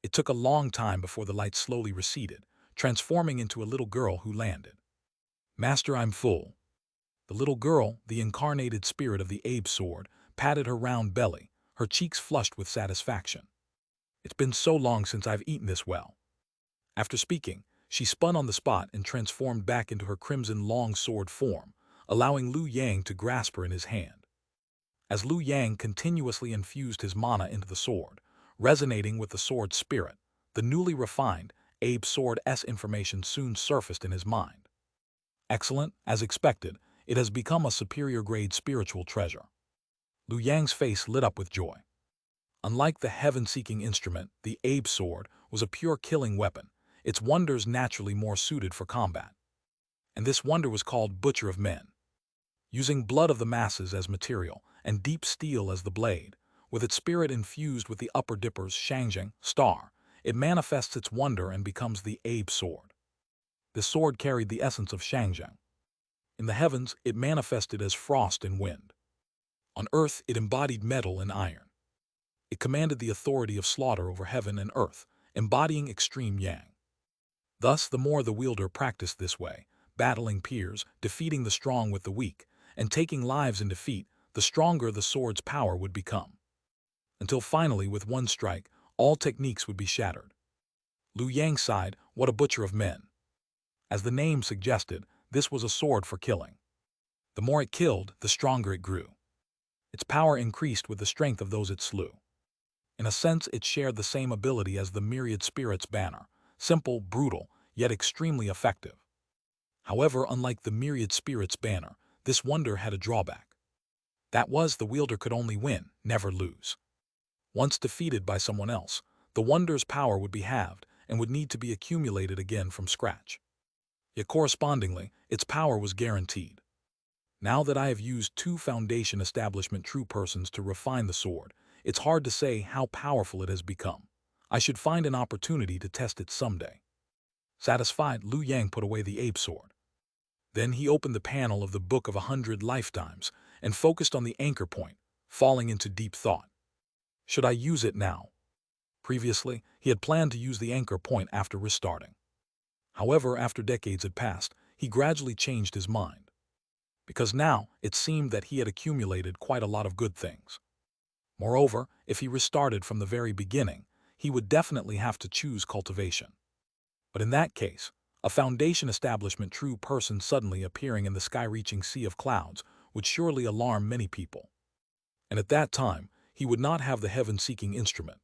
[SPEAKER 1] It took a long time before the light slowly receded, transforming into a little girl who landed. "Master, I'm full." The little girl, the incarnated spirit of the ape sword, patted her round belly, her cheeks flushed with satisfaction. "It's been so long since I've eaten this well." After speaking, she spun on the spot and transformed back into her crimson long sword form, allowing Liu Yang to grasp her in his hand. As Liu Yang continuously infused his mana into the sword, resonating with the sword's spirit, the newly refined ape sword-S information soon surfaced in his mind. Excellent, as expected, it has become a superior-grade spiritual treasure. Liu Yang's face lit up with joy. Unlike the heaven-seeking instrument, the ape sword was a pure killing weapon, its wonders naturally more suited for combat. And this wonder was called Butcher of Men. Using blood of the masses as material and deep steel as the blade, with its spirit infused with the Upper Dipper's Xianxia star, it manifests its wonder and becomes the ape sword. This sword carried the essence of Xianxia. In the heavens, it manifested as frost and wind. On earth, it embodied metal and iron. It commanded the authority of slaughter over heaven and earth, embodying extreme yang. Thus, the more the wielder practiced this way, battling peers, defeating the strong with the weak, and taking lives in defeat, the stronger the sword's power would become. Until finally, with one strike, all techniques would be shattered. Liu Yang sighed, "What a butcher of men." As the name suggested, this was a sword for killing. The more it killed, the stronger it grew. Its power increased with the strength of those it slew. In a sense, it shared the same ability as the myriad spirits banner, simple, brutal, yet extremely effective. However, unlike the myriad spirits banner, this wonder had a drawback. That was, the wielder could only win, never lose. Once defeated by someone else, the wonder's power would be halved and would need to be accumulated again from scratch. Yet correspondingly, its power was guaranteed. Now that I have used two foundation establishment true persons to refine the sword, it's hard to say how powerful it has become. I should find an opportunity to test it someday. Satisfied, Liu Yang put away the ape sword. Then he opened the panel of the Book of 100 Lifetimes and focused on the anchor point, falling into deep thought. Should I use it now? Previously, he had planned to use the anchor point after restarting. However, after decades had passed, he gradually changed his mind. Because now, it seemed that he had accumulated quite a lot of good things. Moreover, if he restarted from the very beginning, he would definitely have to choose cultivation. But in that case, a foundation establishment true person suddenly appearing in the sky-reaching sea of clouds would surely alarm many people. And at that time, he would not have the heaven-seeking instrument.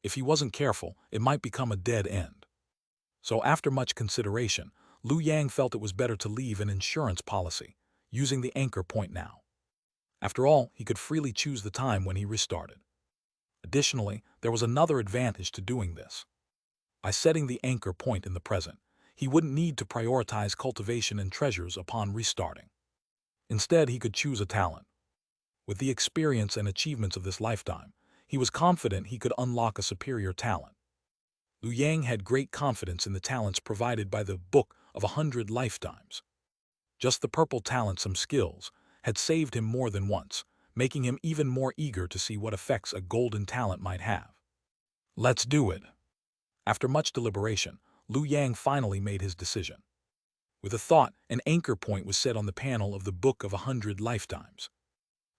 [SPEAKER 1] If he wasn't careful, it might become a dead end. So after much consideration, Liu Yang felt it was better to leave an insurance policy, using the anchor point now. After all, he could freely choose the time when he restarted. Additionally, there was another advantage to doing this. By setting the anchor point in the present, he wouldn't need to prioritize cultivation and treasures upon restarting. Instead, he could choose a talent. With the experience and achievements of this lifetime, he was confident he could unlock a superior talent. Liu Yang had great confidence in the talents provided by the Book of 100 Lifetimes. Just the purple talent, some skills, had saved him more than once, making him even more eager to see what effects a golden talent might have. Let's do it. After much deliberation, Liu Yang finally made his decision. With a thought, an anchor point was set on the panel of the Book of 100 Lifetimes.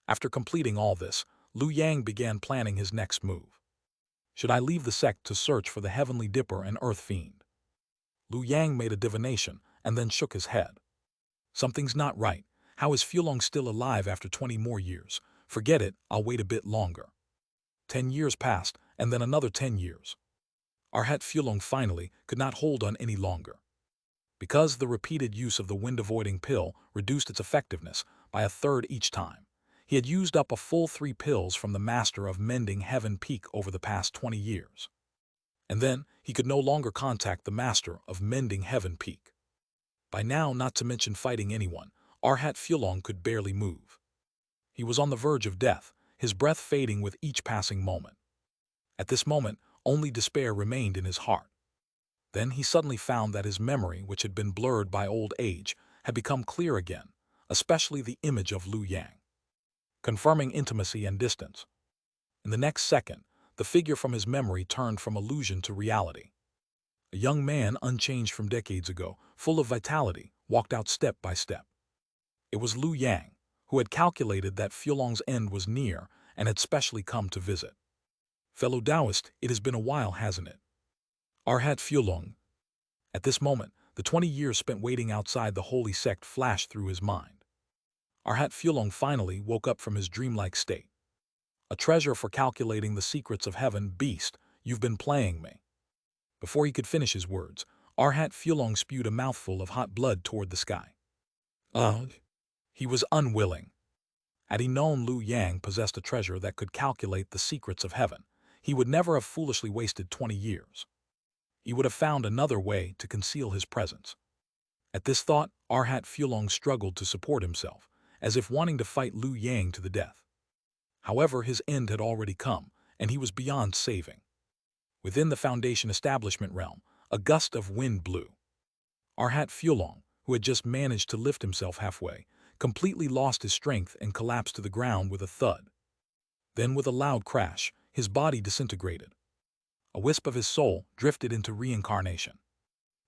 [SPEAKER 1] After completing all this, Liu Yang began planning his next move. Should I leave the sect to search for the Heavenly Dipper and Earth Fiend? Liu Yang made a divination and then shook his head. Something's not right. How is Fulong still alive after 20 more years? Forget it, I'll wait a bit longer. 10 years passed, and then another 10 years. Arhat Fulong finally could not hold on any longer. Because the repeated use of the wind-avoiding pill reduced its effectiveness by a third each time, he had used up a full 3 pills from the Master of Mending Heaven Peak over the past 20 years. And then he could no longer contact the Master of Mending Heaven Peak. By now, not to mention fighting anyone, Arhat Fulong could barely move. He was on the verge of death, his breath fading with each passing moment. At this moment, only despair remained in his heart. Then he suddenly found that his memory, which had been blurred by old age, had become clear again, especially the image of Liu Yang, confirming intimacy and distance. In the next second, the figure from his memory turned from illusion to reality. A young man, unchanged from decades ago, full of vitality, walked out step by step. It was Liu Yang, who had calculated that Fulong's end was near and had specially come to visit. Fellow Taoist, it has been a while, hasn't it? Arhat Fulong. At this moment, the 20 years spent waiting outside the holy sect flashed through his mind. Arhat Fulong finally woke up from his dreamlike state. A treasure for calculating the secrets of heaven, beast, you've been playing me. Before he could finish his words, Arhat Fulong spewed a mouthful of hot blood toward the sky. He was unwilling. Had he known Liu Yang possessed a treasure that could calculate the secrets of heaven, he would never have foolishly wasted 20 years. He would have found another way to conceal his presence. At this thought, Arhat Fulong struggled to support himself, as if wanting to fight Liu Yang to the death. However, his end had already come, and he was beyond saving. Within the Foundation establishment realm, a gust of wind blew. Arhat Fulong, who had just managed to lift himself halfway, completely lost his strength and collapsed to the ground with a thud. Then, with a loud crash, his body disintegrated. A wisp of his soul drifted into reincarnation.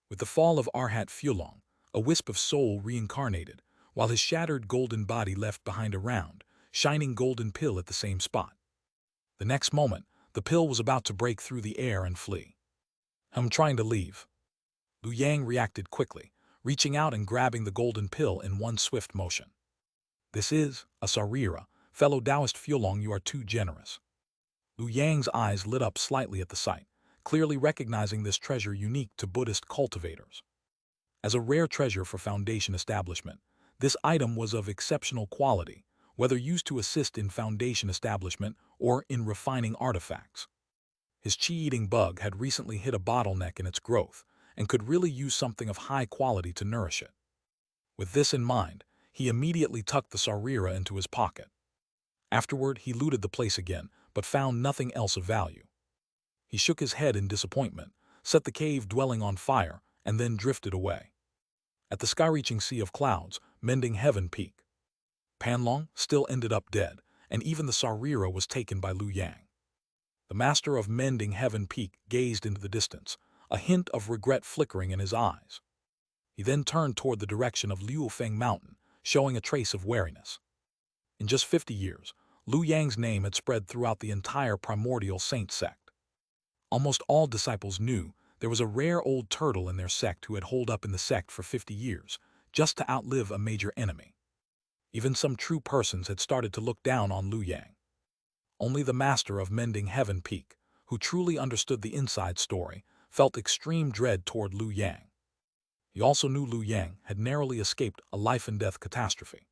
[SPEAKER 1] With the fall of Arhat Fulong, a wisp of soul reincarnated, while his shattered golden body left behind a round, shining golden pill at the same spot. The next moment, the pill was about to break through the air and flee. I'm trying to leave. Liu Yang reacted quickly, reaching out and grabbing the golden pill in one swift motion. This is a Sarira, fellow Taoist Fulong, you are too generous. Liu Yang's eyes lit up slightly at the sight, clearly recognizing this treasure unique to Buddhist cultivators. As a rare treasure for Foundation establishment, this item was of exceptional quality, whether used to assist in Foundation establishment or in refining artifacts. His chi-eating bug had recently hit a bottleneck in its growth and could really use something of high quality to nourish it. With this in mind, he immediately tucked the Sarira into his pocket. Afterward, he looted the place again, but found nothing else of value. He shook his head in disappointment, set the cave dwelling on fire, and then drifted away. At the sky-reaching sea of clouds, Mending Heaven Peak, Panlong still ended up dead, and even the Sarira was taken by Liu Yang. The Master of Mending Heaven Peak gazed into the distance, a hint of regret flickering in his eyes. He then turned toward the direction of Liufeng Mountain, showing a trace of wariness. In just 50 years, Liu Yang's name had spread throughout the entire Primordial Saint Sect. Almost all disciples knew there was a rare old turtle in their sect who had holed up in the sect for 50 years, just to outlive a major enemy. Even some true persons had started to look down on Liu Yang. Only the Master of Mending Heaven Peak, who truly understood the inside story, felt extreme dread toward Liu Yang. He also knew Liu Yang had narrowly escaped a life-and-death catastrophe.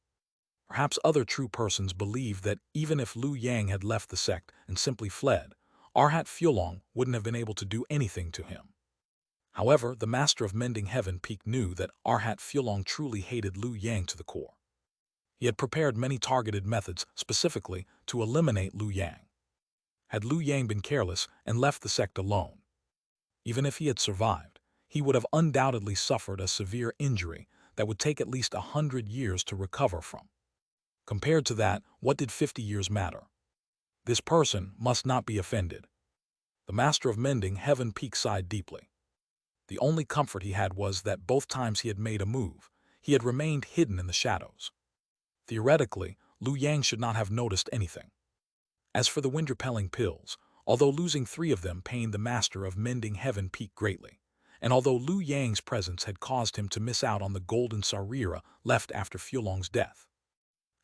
[SPEAKER 1] Perhaps other true persons believed that even if Liu Yang had left the sect and simply fled, Arhat Fulong wouldn't have been able to do anything to him. However, the Master of Mending Heaven Peak knew that Arhat Fulong truly hated Liu Yang to the core. He had prepared many targeted methods specifically to eliminate Liu Yang. Had Liu Yang been careless and left the sect alone, even if he had survived, he would have undoubtedly suffered a severe injury that would take at least 100 years to recover from. Compared to that, what did 50 years matter? This person must not be offended. The Master of Mending Heaven Peak sighed deeply. The only comfort he had was that both times he had made a move, he had remained hidden in the shadows. Theoretically, Liu Yang should not have noticed anything. As for the wind-repelling pills, although losing 3 of them pained the Master of Mending Heaven Peak greatly, and although Liu Yang's presence had caused him to miss out on the golden Sarira left after Fulong's death,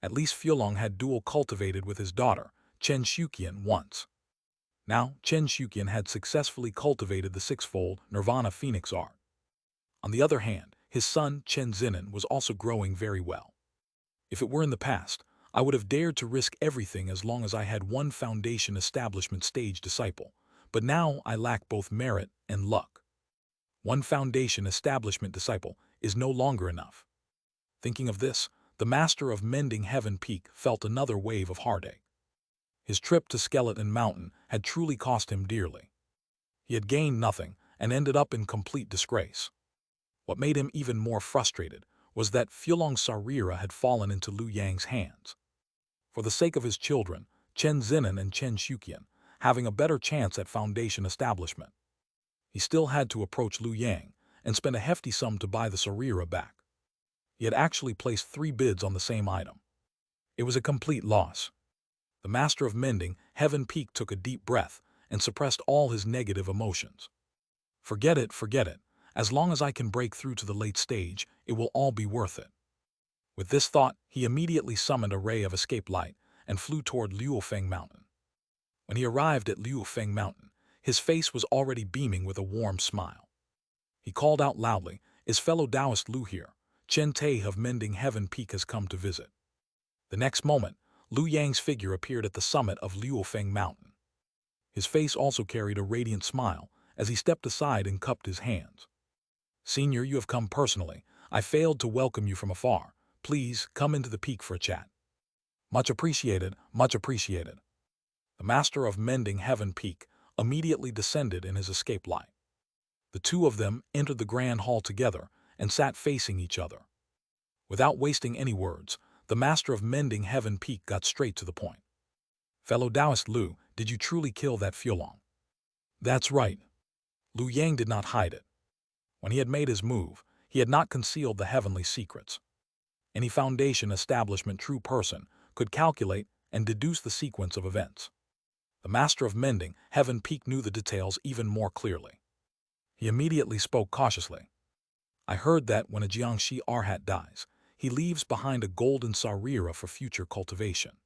[SPEAKER 1] at least Fulong had dual cultivated with his daughter, Chen Shuqian, once. Now, Chen Shuqian had successfully cultivated the 6-fold Nirvana Phoenix art. On the other hand, his son, Chen Zinan, was also growing very well. If it were in the past, I would have dared to risk everything as long as I had one foundation establishment stage disciple, but now I lack both merit and luck. One foundation establishment disciple is no longer enough. Thinking of this, the Master of Mending Heaven Peak felt another wave of heartache. His trip to Skeleton Mountain had truly cost him dearly. He had gained nothing and ended up in complete disgrace. What made him even more frustrated was that Fulong's Sarira had fallen into Liu Yang's hands. For the sake of his children, Chen Zinan and Chen Shuqian, having a better chance at foundation establishment, he still had to approach Liu Yang and spend a hefty sum to buy the Sarira back. He had actually placed 3 bids on the same item. It was a complete loss. The Master of Mending Heaven Peak took a deep breath and suppressed all his negative emotions. Forget it. As long as I can break through to the late stage, it will all be worth it. With this thought, he immediately summoned a ray of escape light and flew toward Liufeng Mountain. When he arrived at Liufeng Mountain, his face was already beaming with a warm smile. He called out loudly, "Is fellow Taoist Liu here? Chen Tai of Mending Heaven Peak has come to visit." The next moment, Liu Yang's figure appeared at the summit of Liufeng Mountain. His face also carried a radiant smile as he stepped aside and cupped his hands. "Senior, you have come personally. I failed to welcome you from afar. Please, come into the peak for a chat." "Much appreciated, much appreciated." The Master of Mending Heaven Peak immediately descended in his escape light. The 2 of them entered the grand hall together and sat facing each other. Without wasting any words, the Master of Mending Heaven Peak got straight to the point. "Fellow Taoist Liu, did you truly kill that Fulong?" "That's right." Liu Yang did not hide it. When he had made his move, he had not concealed the heavenly secrets. Any foundation establishment true person could calculate and deduce the sequence of events. The Master of Mending Heaven Peak knew the details even more clearly. He immediately spoke cautiously. "I heard that when a Xianxia Arhat dies, he leaves behind a golden Sarira for future cultivation.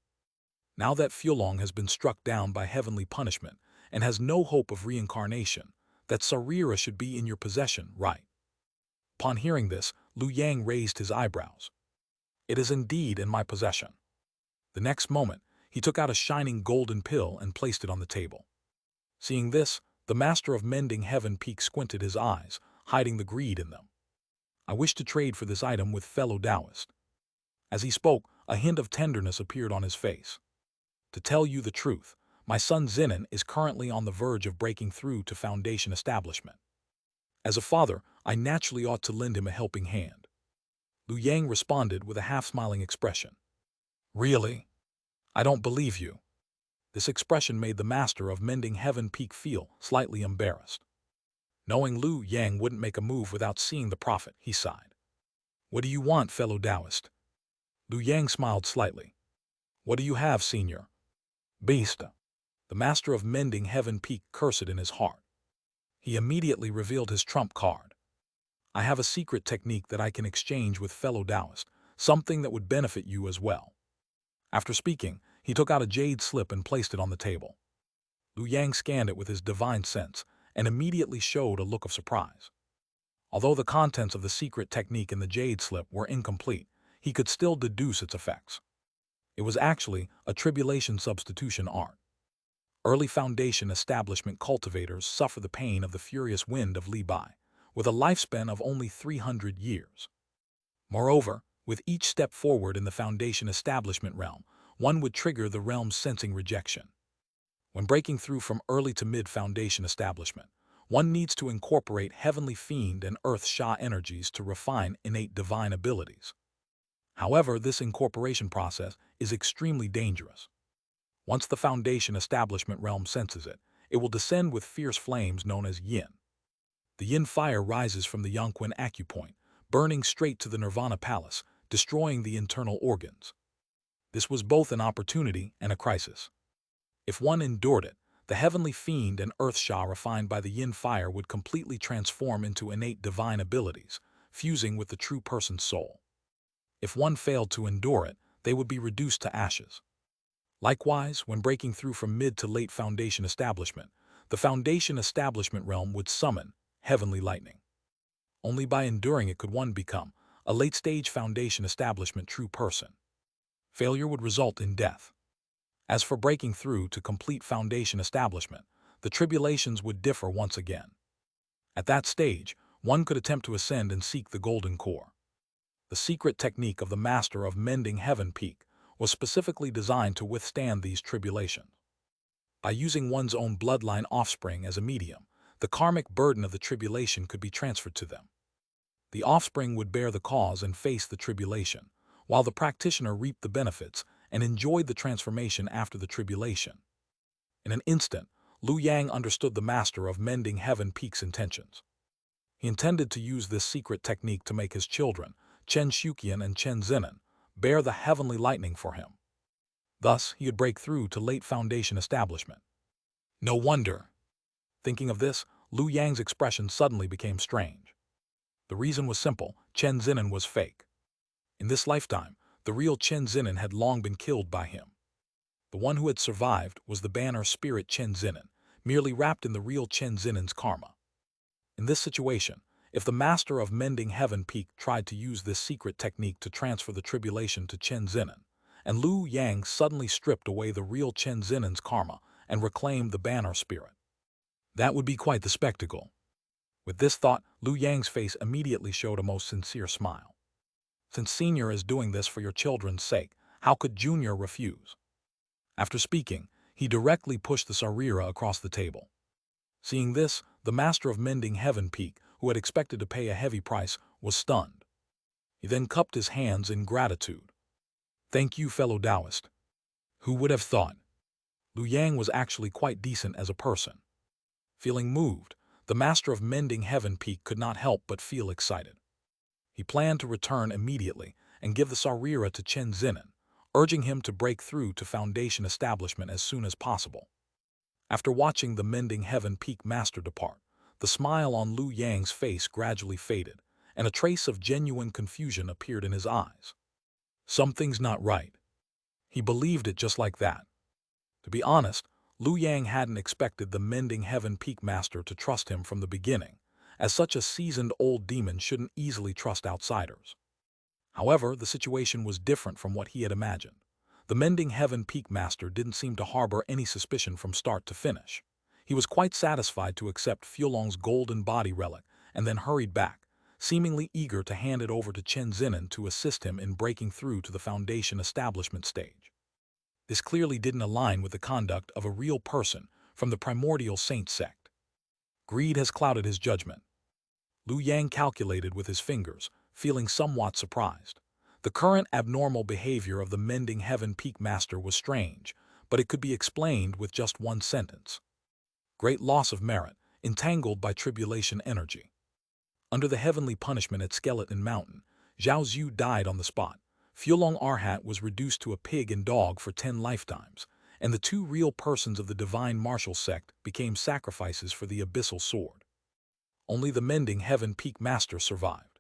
[SPEAKER 1] Now that Fulong has been struck down by heavenly punishment and has no hope of reincarnation, that Sarira should be in your possession, right?" Upon hearing this, Liu Yang raised his eyebrows. "It is indeed in my possession." The next moment, he took out a shining golden pill and placed it on the table. Seeing this, the Master of Mending Heaven Peak squinted his eyes, hiding the greed in them. "I wish to trade for this item with fellow Taoist." As he spoke, a hint of tenderness appeared on his face. "To tell you the truth, my son Zinan is currently on the verge of breaking through to foundation establishment. As a father, I naturally ought to lend him a helping hand." Liu Yang responded with a half-smiling expression. "Really? I don't believe you." This expression made the Master of Mending Heaven Peak feel slightly embarrassed. Knowing Liu Yang wouldn't make a move without seeing the prophet, he sighed. "What do you want, fellow Taoist?" Liu Yang smiled slightly. "What do you have, senior?" "Beast." The Master of Mending Heaven Peak cursed in his heart. He immediately revealed his trump card. "I have a secret technique that I can exchange with fellow Taoist, something that would benefit you as well." After speaking, he took out a jade slip and placed it on the table. Liu Yang scanned it with his divine sense and immediately showed a look of surprise. Although the contents of the secret technique in the jade slip were incomplete, he could still deduce its effects. It was actually a tribulation substitution art. Early Foundation establishment cultivators suffer the pain of the furious wind of Li-Bai, with a lifespan of only 300 years. Moreover, with each step forward in the Foundation establishment realm, one would trigger the realm's sensing rejection. When breaking through from early to mid-Foundation establishment, one needs to incorporate heavenly fiend and earth Sha energies to refine innate divine abilities. However, this incorporation process is extremely dangerous. Once the Foundation establishment realm senses it, it will descend with fierce flames known as yin. The yin fire rises from the Yangquan acupoint, burning straight to the Nirvana Palace, destroying the internal organs. This was both an opportunity and a crisis. If one endured it, the heavenly fiend and earth Sha refined by the yin fire would completely transform into innate divine abilities, fusing with the true person's soul. If one failed to endure it, they would be reduced to ashes. Likewise, when breaking through from mid to late Foundation establishment, the Foundation establishment realm would summon heavenly lightning. Only by enduring it could one become a late-stage Foundation establishment true person. Failure would result in death. As for breaking through to complete Foundation establishment, the tribulations would differ once again. At that stage, one could attempt to ascend and seek the golden core. The secret technique of the Master of Mending Heaven Peak was specifically designed to withstand these tribulations. By using one's own bloodline offspring as a medium, the karmic burden of the tribulation could be transferred to them. The offspring would bear the cause and face the tribulation, while the practitioner reaped the benefits and enjoyed the transformation after the tribulation. In an instant, Lu Yang understood the Master of Mending Heaven Peak's intentions. He intended to use this secret technique to make his children, Chen Shuqian and Chen Zinan, bear the heavenly lightning for him. Thus, he would break through to late Foundation establishment. No wonder. Thinking of this, Lu Yang's expression suddenly became strange. The reason was simple: Chen Zinan was fake. In this lifetime, the real Chen Zinan had long been killed by him. The one who had survived was the banner spirit Chen Zinan, merely wrapped in the real Chen Zinan's karma. In this situation, if the Master of Mending Heaven Peak tried to use this secret technique to transfer the tribulation to Chen Zinan, and Lu Yang suddenly stripped away the real Chen Zinan's karma and reclaimed the banner spirit, that would be quite the spectacle. With this thought, Lu Yang's face immediately showed a most sincere smile. Since Senior is doing this for your children's sake, how could Junior refuse? After speaking, he directly pushed the Sarira across the table. Seeing this, the Master of Mending Heaven Peak, who had expected to pay a heavy price, was stunned. He then cupped his hands in gratitude. Thank you, fellow Taoist. Who would have thought? Lu Yang was actually quite decent as a person. Feeling moved, the Master of Mending Heaven Peak could not help but feel excited. He planned to return immediately and give the Sarira to Chen Zinan, urging him to break through to Foundation establishment as soon as possible. After watching the Mending Heaven Peak Master depart, the smile on Lu Yang's face gradually faded, and a trace of genuine confusion appeared in his eyes. Something's not right. He believed it just like that. To be honest, Lu Yang hadn't expected the Mending Heaven Peak Master to trust him from the beginning, as such a seasoned old demon shouldn't easily trust outsiders. However, the situation was different from what he had imagined. The Mending Heaven Peak Master didn't seem to harbor any suspicion from start to finish. He was quite satisfied to accept Fulong's golden body relic and then hurried back, seemingly eager to hand it over to Chen Zinan to assist him in breaking through to the Foundation establishment stage. This clearly didn't align with the conduct of a real person from the Primordial Saint Sect. Greed has clouded his judgment. Lu Yang calculated with his fingers, feeling somewhat surprised. The current abnormal behavior of the Mending Heaven Peak Master was strange, but it could be explained with just one sentence. Great loss of merit, entangled by tribulation energy. Under the heavenly punishment at Skeleton Mountain, Zhao Zhu died on the spot. Fulong Arhat was reduced to a pig and dog for 10 lifetimes, and the two real persons of the Divine Martial Sect became sacrifices for the Abyssal Sword. Only the Mending Heaven Peak Master survived.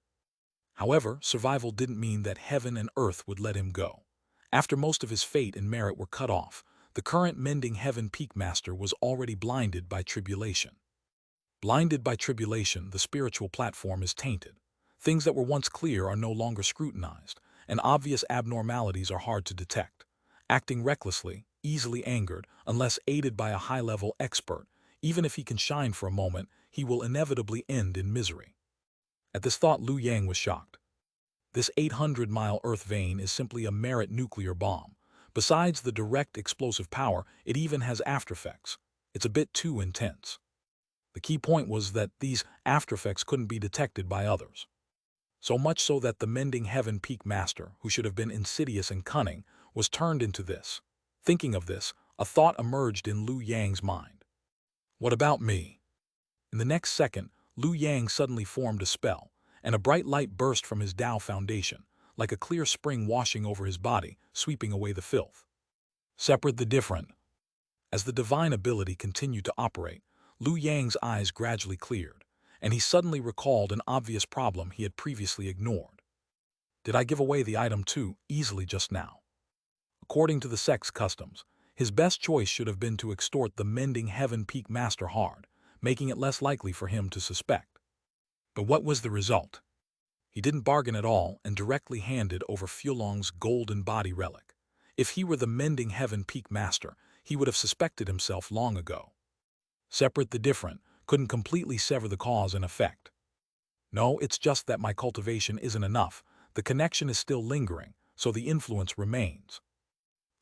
[SPEAKER 1] However, survival didn't mean that heaven and earth would let him go. After most of his fate and merit were cut off, the current Mending Heaven Peak Master was already blinded by tribulation. Blinded by tribulation, the spiritual platform is tainted. Things that were once clear are no longer scrutinized, and obvious abnormalities are hard to detect. acting recklessly, easily angered, unless aided by a high-level expert. Even if he can shine for a moment, he will inevitably end in misery. At this thought, Liu Yang was shocked. This 800-mile Earth vein is simply a Merit nuclear bomb. Besides the direct explosive power, it even has aftereffects. It's a bit too intense. The key point was that these aftereffects couldn't be detected by others. So much so that the Mending Heaven Peak Master, who should have been insidious and cunning, was turned into this. Thinking of this, a thought emerged in Liu Yang's mind. What about me? In the next second, Liu Yang suddenly formed a spell, and a bright light burst from his Tao foundation, like a clear spring washing over his body, sweeping away the filth. Separate the different. As the divine ability continued to operate, Liu Yang's eyes gradually cleared, and he suddenly recalled an obvious problem he had previously ignored. Did I give away the item too easily just now? According to the sect's customs, his best choice should have been to extort the Mending Heaven Peak Master hard, making it less likely for him to suspect. But what was the result? He didn't bargain at all and directly handed over Fulong's golden body relic. If he were the Mending Heaven Peak Master, he would have suspected himself long ago. Separate the different couldn't completely sever the cause and effect. No, it's just that my cultivation isn't enough. The connection is still lingering, so the influence remains.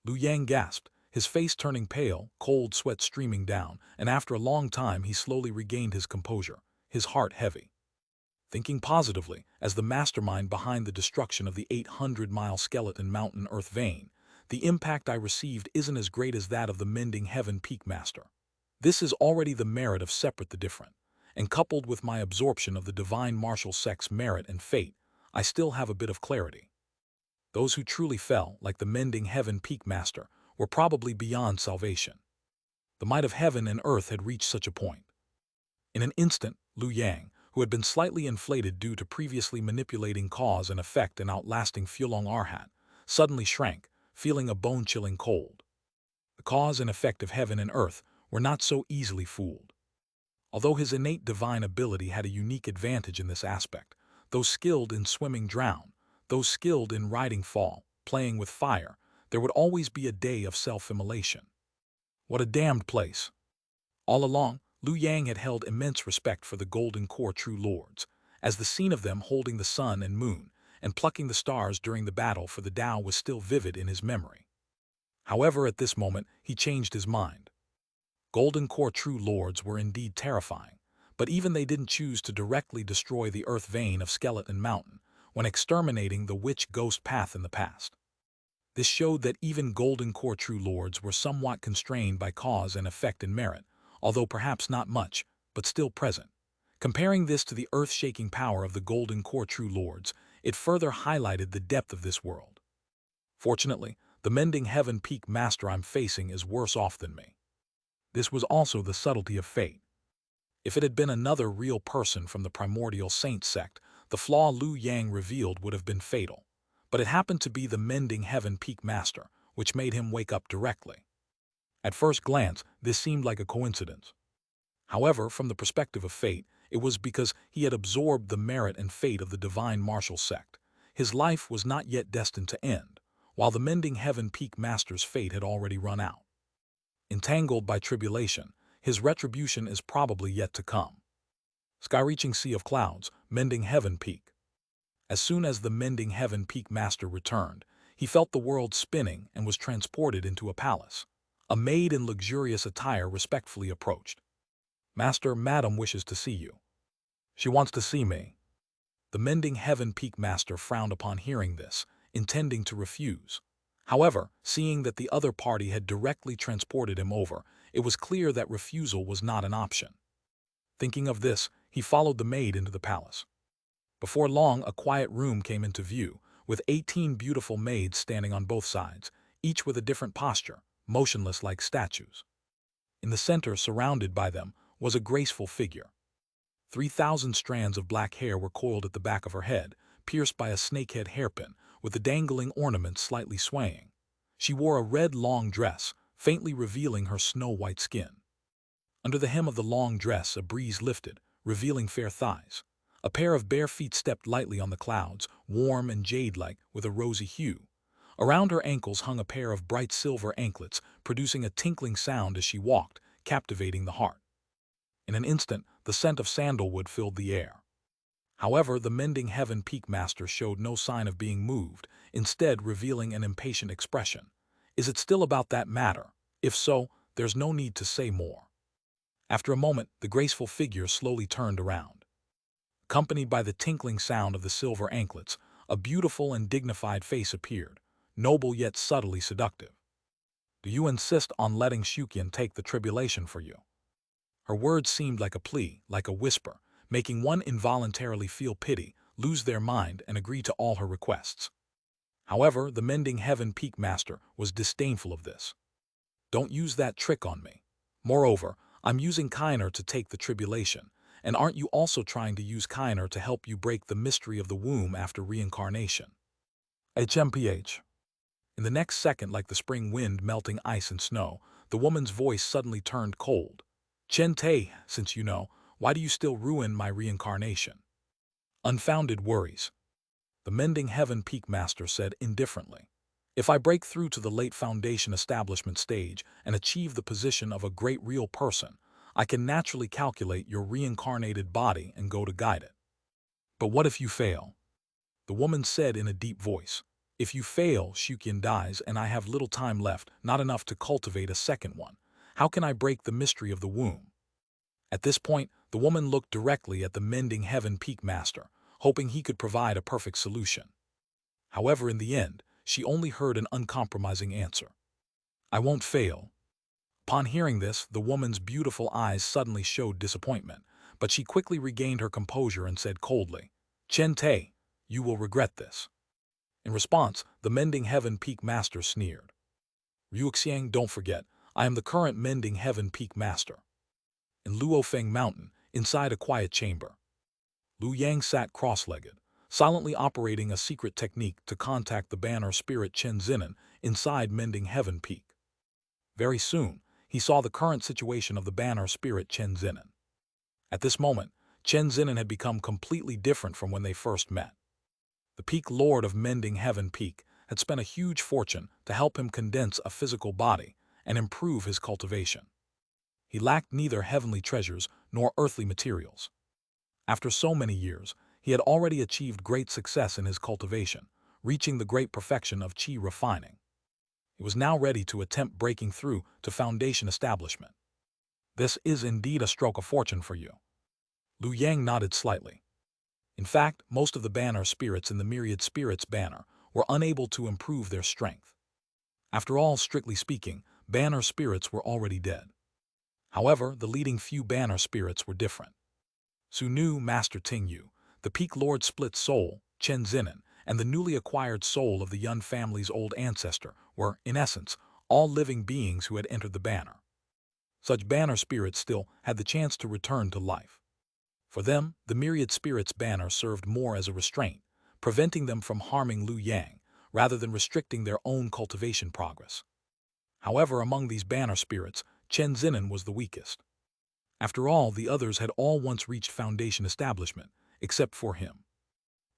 [SPEAKER 1] Liu Yang gasped, his face turning pale, cold sweat streaming down, and after a long time he slowly regained his composure, his heart heavy. Thinking positively, as the mastermind behind the destruction of the 800-mile Skeleton Mountain Earth vein, the impact I received isn't as great as that of the Mending Heaven Peak Master. This is already the merit of separate the different, and coupled with my absorption of the Divine Martial Sect's merit and fate, I still have a bit of clarity. Those who truly fell, like the Mending Heaven Peak Master, were probably beyond salvation. The might of heaven and earth had reached such a point. In an instant, Liu Yang, who had been slightly inflated due to previously manipulating cause and effect and outlasting Fulong Arhat, suddenly shrank, feeling a bone-chilling cold. The cause and effect of heaven and earth were not so easily fooled. Although his innate divine ability had a unique advantage in this aspect, those skilled in swimming drown, those skilled in riding fall, playing with fire, there would always be a day of self-immolation. What a damned place! All along, Liu Yang had held immense respect for the Golden Core True Lords, as the scene of them holding the sun and moon and plucking the stars during the battle for the Tao was still vivid in his memory. However, at this moment, he changed his mind. Golden Core True Lords were indeed terrifying, but even they didn't choose to directly destroy the earth vein of Skeleton Mountain when exterminating the witch ghost path in the past. This showed that even Golden Core True Lords were somewhat constrained by cause and effect and merit, although perhaps not much, but still present. Comparing this to the earth-shaking power of the Golden Core True Lords, it further highlighted the depth of this world. Fortunately, the Mending Heaven Peak Master I'm facing is worse off than me. This was also the subtlety of fate. If it had been another real person from the Primordial Saint Sect, the flaw Liu Yang revealed would have been fatal. But it happened to be the Mending Heaven Peak Master, which made him wake up directly. At first glance, this seemed like a coincidence. However, from the perspective of fate, it was because he had absorbed the merit and fate of the Divine Martial Sect. His life was not yet destined to end, while the Mending Heaven Peak Master's fate had already run out. Entangled by tribulation, his retribution is probably yet to come. Sky-reaching sea of clouds, Mending Heaven Peak. As soon as the Mending Heaven Peak Master returned, he felt the world spinning and was transported into a palace. A maid in luxurious attire respectfully approached. "Master, Madam wishes to see you." "She wants to see me." The Mending Heaven Peak Master frowned upon hearing this, intending to refuse. However, seeing that the other party had directly transported him over, it was clear that refusal was not an option. Thinking of this, he followed the maid into the palace. Before long, a quiet room came into view, with 18 beautiful maids standing on both sides, each with a different posture, motionless like statues. In the center, surrounded by them, was a graceful figure. 3,000 strands of black hair were coiled at the back of her head, pierced by a snakehead hairpin, with the dangling ornaments slightly swaying. She wore a red long dress, faintly revealing her snow-white skin. Under the hem of the long dress, a breeze lifted, revealing fair thighs. A pair of bare feet stepped lightly on the clouds, warm and jade-like with a rosy hue. Around her ankles hung a pair of bright silver anklets, producing a tinkling sound as she walked, captivating the heart. In an instant, the scent of sandalwood filled the air. However, the Mending Heaven Peak Master showed no sign of being moved, instead revealing an impatient expression. Is it still about that matter? If so, there's no need to say more. After a moment, the graceful figure slowly turned around. Accompanied by the tinkling sound of the silver anklets, a beautiful and dignified face appeared, noble yet subtly seductive. Do you insist on letting Xianxia take the tribulation for you? Her words seemed like a plea, like a whisper, making one involuntarily feel pity, lose their mind, and agree to all her requests. However, the Mending Heaven Peak Master was disdainful of this. Don't use that trick on me. Moreover, I'm using Kainer to take the tribulation, and aren't you also trying to use Kainer to help you break the mystery of the womb after reincarnation? HMPH. In the next second, like the spring wind melting ice and snow, the woman's voice suddenly turned cold. Chen Te, since you know, why do you still ruin my reincarnation? Unfounded worries. The Mending Heaven Peak Master said indifferently. If I break through to the late foundation establishment stage and achieve the position of a great real person, I can naturally calculate your reincarnated body and go to guide it. But what if you fail? The woman said in a deep voice. If you fail, Xianxia dies and I have little time left, not enough to cultivate a second one. How can I break the mystery of the womb? At this point, the woman looked directly at the Mending Heaven Peak Master, hoping he could provide a perfect solution. However, in the end, she only heard an uncompromising answer. I won't fail. Upon hearing this, the woman's beautiful eyes suddenly showed disappointment, but she quickly regained her composure and said coldly, Chen Te, you will regret this. In response, the Mending Heaven Peak Master sneered. Ruoxiang, don't forget, I am the current Mending Heaven Peak Master. In Luofeng Mountain, inside a quiet chamber, Lu Yang sat cross-legged, silently operating a secret technique to contact the banner spirit Chen Zinan inside Mending Heaven Peak. Very soon, he saw the current situation of the banner spirit Chen Zinan. At this moment, Chen Zinan had become completely different from when they first met. The Peak Lord of Mending Heaven Peak had spent a huge fortune to help him condense a physical body and improve his cultivation. He lacked neither heavenly treasures nor earthly materials. After so many years, he had already achieved great success in his cultivation, reaching the great perfection of qi refining. He was now ready to attempt breaking through to foundation establishment. This is indeed a stroke of fortune for you. Lu Yang nodded slightly. In fact, most of the banner spirits in the Myriad Spirits banner were unable to improve their strength. After all, strictly speaking, banner spirits were already dead. However, the leading few banner spirits were different. Su Nu, Master Ting Yu, the Peak Lord Split Soul, Chen Zinan, and the newly acquired soul of the Yun family's old ancestor were, in essence, all living beings who had entered the banner. Such banner spirits still had the chance to return to life. For them, the Myriad Spirits banner served more as a restraint, preventing them from harming Lu Yang, rather than restricting their own cultivation progress. However, among these banner spirits, Chen Zinan was the weakest. After all, the others had all once reached foundation establishment, except for him.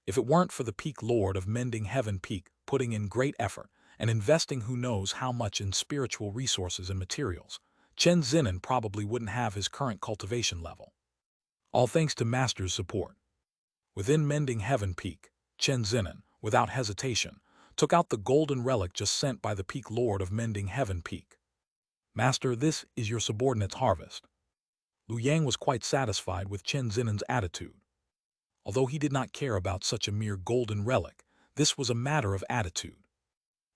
[SPEAKER 1] If it weren't for the Peak Lord of Mending Heaven Peak putting in great effort and investing who knows how much in spiritual resources and materials, Chen Zinan probably wouldn't have his current cultivation level. All thanks to Master's support. Within Mending Heaven Peak, Chen Zinan, without hesitation, took out the golden relic just sent by the Peak Lord of Mending Heaven Peak. Master, this is your subordinate's harvest. Lu Yang was quite satisfied with Chen Zinan's attitude. Although he did not care about such a mere golden relic, this was a matter of attitude.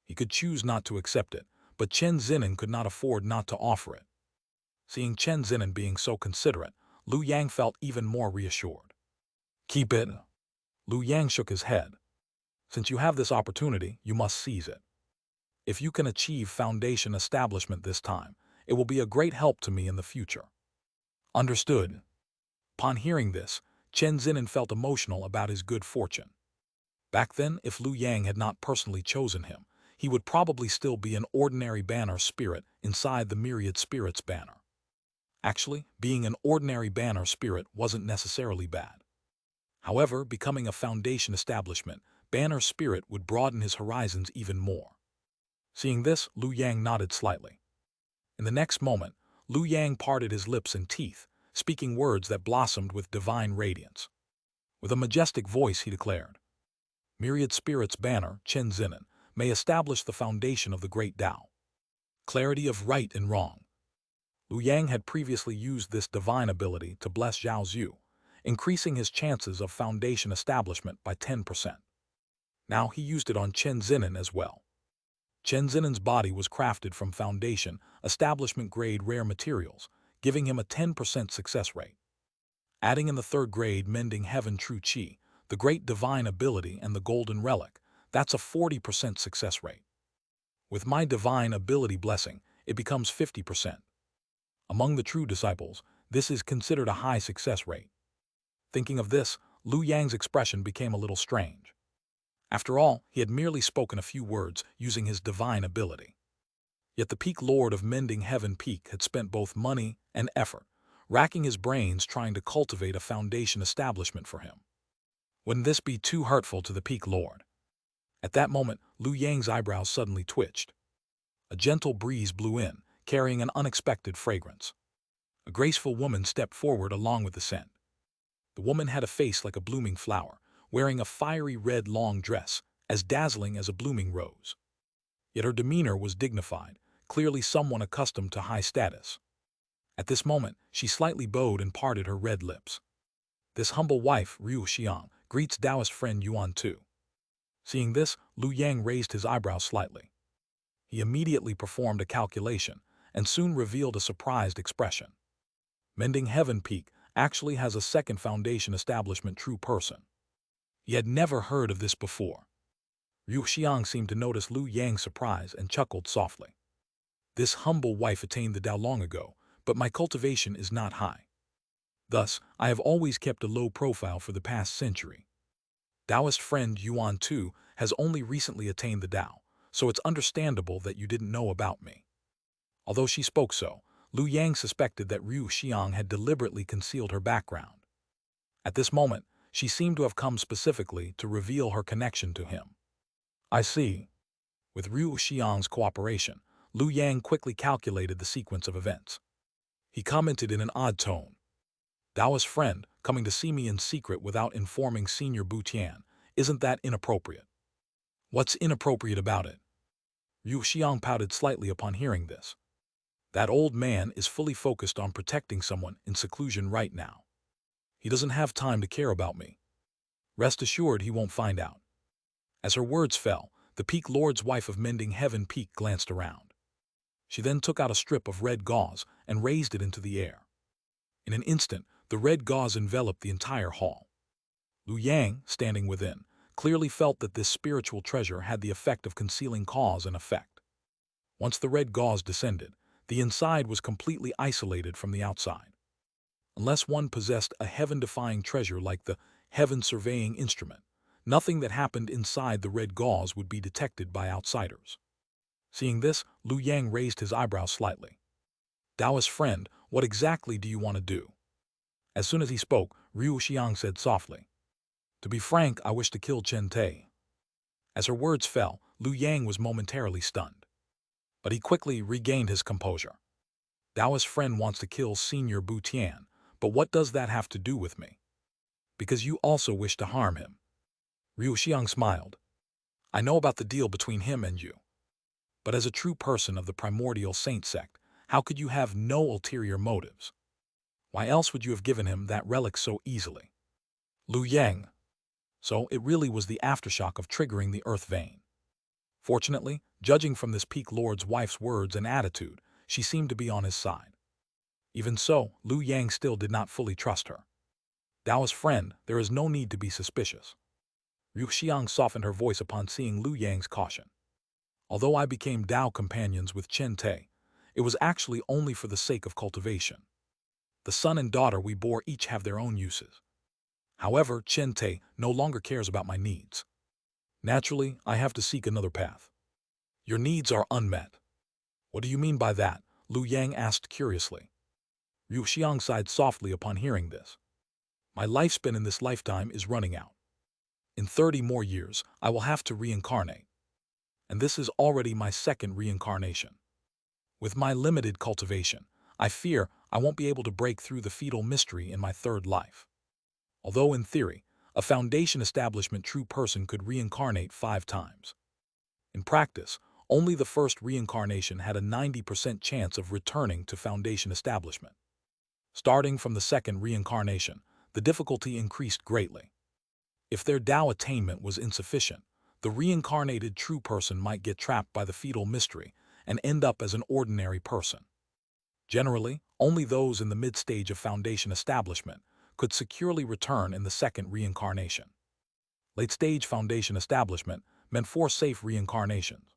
[SPEAKER 1] He could choose not to accept it, but Chen Zinan could not afford not to offer it. Seeing Chen Zinan being so considerate, Lu Yang felt even more reassured. Keep it. Lu Yang shook his head. Since you have this opportunity, you must seize it. If you can achieve foundation establishment this time, it will be a great help to me in the future. Understood. Upon hearing this, Chen Zinan felt emotional about his good fortune. Back then, if Lu Yang had not personally chosen him, he would probably still be an ordinary banner spirit inside the Myriad Spirits banner. Actually, being an ordinary banner spirit wasn't necessarily bad. However, becoming a foundation establishment, banner spirit would broaden his horizons even more. Seeing this, Lu Yang nodded slightly. In the next moment, Lu Yang parted his lips and teeth, speaking words that blossomed with divine radiance. With a majestic voice, he declared, "Myriad spirits' banner, Chen Zinen, may establish the foundation of the great Tao. Clarity of right and wrong." Lu Yang had previously used this divine ability to bless Zhao Zhu, increasing his chances of foundation establishment by 10%. Now he used it on Chen Zinen as well. Chen Zinen's body was crafted from foundation, establishment-grade rare materials, giving him a 10% success rate. Adding in the third grade Mending Heaven True Qi, the great divine ability and the golden relic, that's a 40% success rate. With my divine ability blessing, it becomes 50%. Among the true disciples, this is considered a high success rate. Thinking of this, Lu Yang's expression became a little strange. After all, he had merely spoken a few words using his divine ability. Yet the Peak Lord of Mending Heaven Peak had spent both money and effort, racking his brains trying to cultivate a foundation establishment for him. Wouldn't this be too hurtful to the Peak Lord? At that moment, Lu Yang's eyebrows suddenly twitched. A gentle breeze blew in, carrying an unexpected fragrance. A graceful woman stepped forward along with the scent. The woman had a face like a blooming flower, wearing a fiery red long dress, as dazzling as a blooming rose. Yet her demeanor was dignified, clearly someone accustomed to high status. At this moment, she slightly bowed and parted her red lips. This humble wife, Ryu Xiang, greets Taoist friend Yuan Tu. Seeing this, Lu Yang raised his eyebrows slightly. He immediately performed a calculation, and soon revealed a surprised expression. Mending Heaven Peak actually has a second foundation establishment true person. He had never heard of this before. Ryu Xiang seemed to notice Lu Yang's surprise and chuckled softly. This humble wife attained the Tao long ago, but my cultivation is not high. Thus, I have always kept a low profile for the past century. Taoist friend Yuan Tu has only recently attained the Tao, so it's understandable that you didn't know about me. Although she spoke so, Lu Yang suspected that Ryu Xiang had deliberately concealed her background. At this moment, she seemed to have come specifically to reveal her connection to him. I see. With Ryu Xiang's cooperation, Lu Yang quickly calculated the sequence of events. He commented in an odd tone. Taoist friend, coming to see me in secret without informing Senior Butian, isn't that inappropriate? What's inappropriate about it? Ryu Xiang pouted slightly upon hearing this. That old man is fully focused on protecting someone in seclusion right now. He doesn't have time to care about me. Rest assured he won't find out. As her words fell, the Peak Lord's wife of Mending Heaven Peak glanced around. She then took out a strip of red gauze and raised it into the air. In an instant, the red gauze enveloped the entire hall. Lu Yang, standing within, clearly felt that this spiritual treasure had the effect of concealing cause and effect. Once the red gauze descended, the inside was completely isolated from the outside. Unless one possessed a heaven-defying treasure like the heaven-surveying instrument, nothing that happened inside the red gauze would be detected by outsiders. Seeing this, Lu Yang raised his eyebrows slightly. Taoist friend, what exactly do you want to do? As soon as he spoke, Ryu Xiang said softly, To be frank, I wish to kill Chen Te. As her words fell, Lu Yang was momentarily stunned. But he quickly regained his composure. Taoist friend wants to kill Senior Butian, but what does that have to do with me? Because you also wish to harm him. Ryu Xiang smiled. I know about the deal between him and you. But as a true person of the Primordial Saint Sect, how could you have no ulterior motives? Why else would you have given him that relic so easily? Lu Yang. So it really was the aftershock of triggering the earth vein. Fortunately, judging from this Peak Lord's wife's words and attitude, she seemed to be on his side. Even so, Lu Yang still did not fully trust her. Taoist friend, there is no need to be suspicious. Ryu Xiang softened her voice upon seeing Lu Yang's caution. Although I became Tao companions with Chen Te, it was actually only for the sake of cultivation. The son and daughter we bore each have their own uses. However, Chen Te no longer cares about my needs. Naturally, I have to seek another path. Your needs are unmet. What do you mean by that? Lu Yang asked curiously. Ryu Xiang sighed softly upon hearing this. My lifespan in this lifetime is running out. In 30 more years, I will have to reincarnate. and this is already my second reincarnation. With my limited cultivation, I fear I won't be able to break through the fetal mystery in my third life. Although in theory, a Foundation establishment true person could reincarnate 5 times. In practice, only the first reincarnation had a 90% chance of returning to Foundation establishment. Starting from the second reincarnation, the difficulty increased greatly. If their Tao attainment was insufficient, the reincarnated true person might get trapped by the fetal mystery and end up as an ordinary person. Generally, only those in the mid-stage of Foundation establishment could securely return in the second reincarnation. Late-stage Foundation establishment meant 4 safe reincarnations.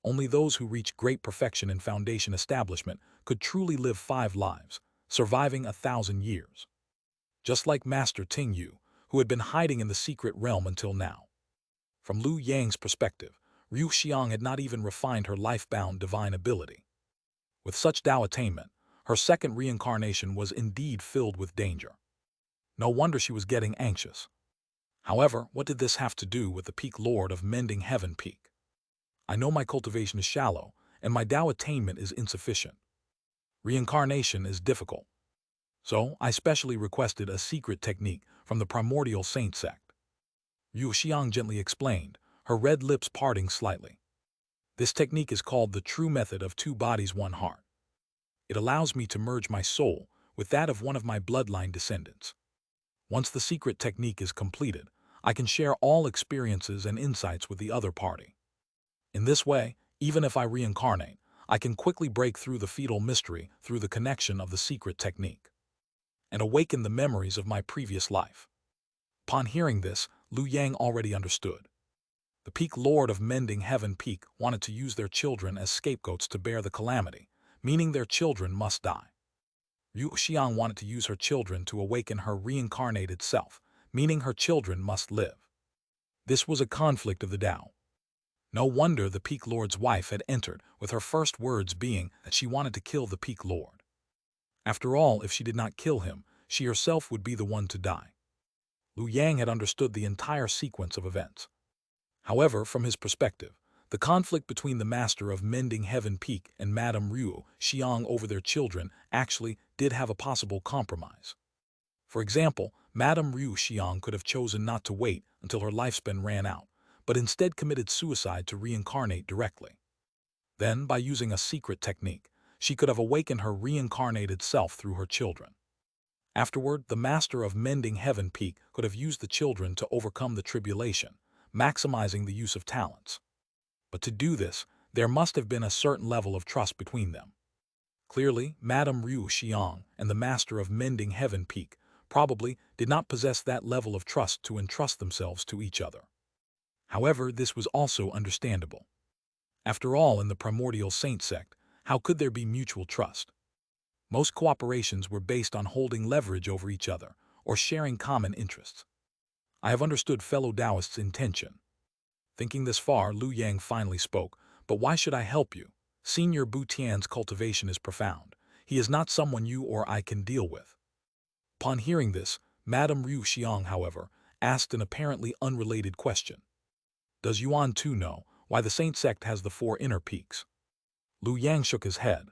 [SPEAKER 1] Only those who reach great perfection in Foundation establishment could truly live 5 lives, surviving 1,000 years. Just like Master Ting Yu, who had been hiding in the secret realm until now. From Lu Yang's perspective, Ryu Xiang had not even refined her life-bound divine ability. With such Tao attainment, her second reincarnation was indeed filled with danger. No wonder she was getting anxious. However, what did this have to do with the Peak Lord of Mending Heaven Peak? I know my cultivation is shallow, and my Tao attainment is insufficient. Reincarnation is difficult. So, I specially requested a secret technique from the Primordial Saint Sect. Ryu Xiang gently explained, her red lips parting slightly. This technique is called the true method of 2 bodies, 1 heart. It allows me to merge my soul with that of one of my bloodline descendants. Once the secret technique is completed, I can share all experiences and insights with the other party. In this way, even if I reincarnate, I can quickly break through the fetal mystery through the connection of the secret technique and awaken the memories of my previous life. Upon hearing this, Lu Yang already understood. The Peak Lord of Mending Heaven Peak wanted to use their children as scapegoats to bear the calamity, meaning their children must die. Ryu Xiang wanted to use her children to awaken her reincarnated self, meaning her children must live. This was a conflict of the Tao. No wonder the Peak Lord's wife had entered, with her first words being that she wanted to kill the Peak Lord. After all, if she did not kill him, she herself would be the one to die. Lu Yang had understood the entire sequence of events. However, from his perspective, the conflict between the Master of Mending Heaven Peak and Madame Ryu Xiang over their children actually did have a possible compromise. For example, Madame Ryu Xiang could have chosen not to wait until her lifespan ran out, but instead committed suicide to reincarnate directly. Then, by using a secret technique, she could have awakened her reincarnated self through her children. Afterward, the Master of Mending Heaven Peak could have used the children to overcome the tribulation, maximizing the use of talents. But to do this, there must have been a certain level of trust between them. Clearly, Madame Ryu Xiang and the Master of Mending Heaven Peak probably did not possess that level of trust to entrust themselves to each other. However, this was also understandable. After all, in the Primordial Saint Sect, how could there be mutual trust? Most cooperations were based on holding leverage over each other or sharing common interests. I have understood fellow Taoists' intention. Thinking this far, Lu Yang finally spoke, "But why should I help you? Senior Bu Tian's cultivation is profound. He is not someone you or I can deal with." Upon hearing this, Madame Ryu Xiang, however, asked an apparently unrelated question. "Does Yuan too know why the Saint Sect has the 4 inner peaks?" Lu Yang shook his head.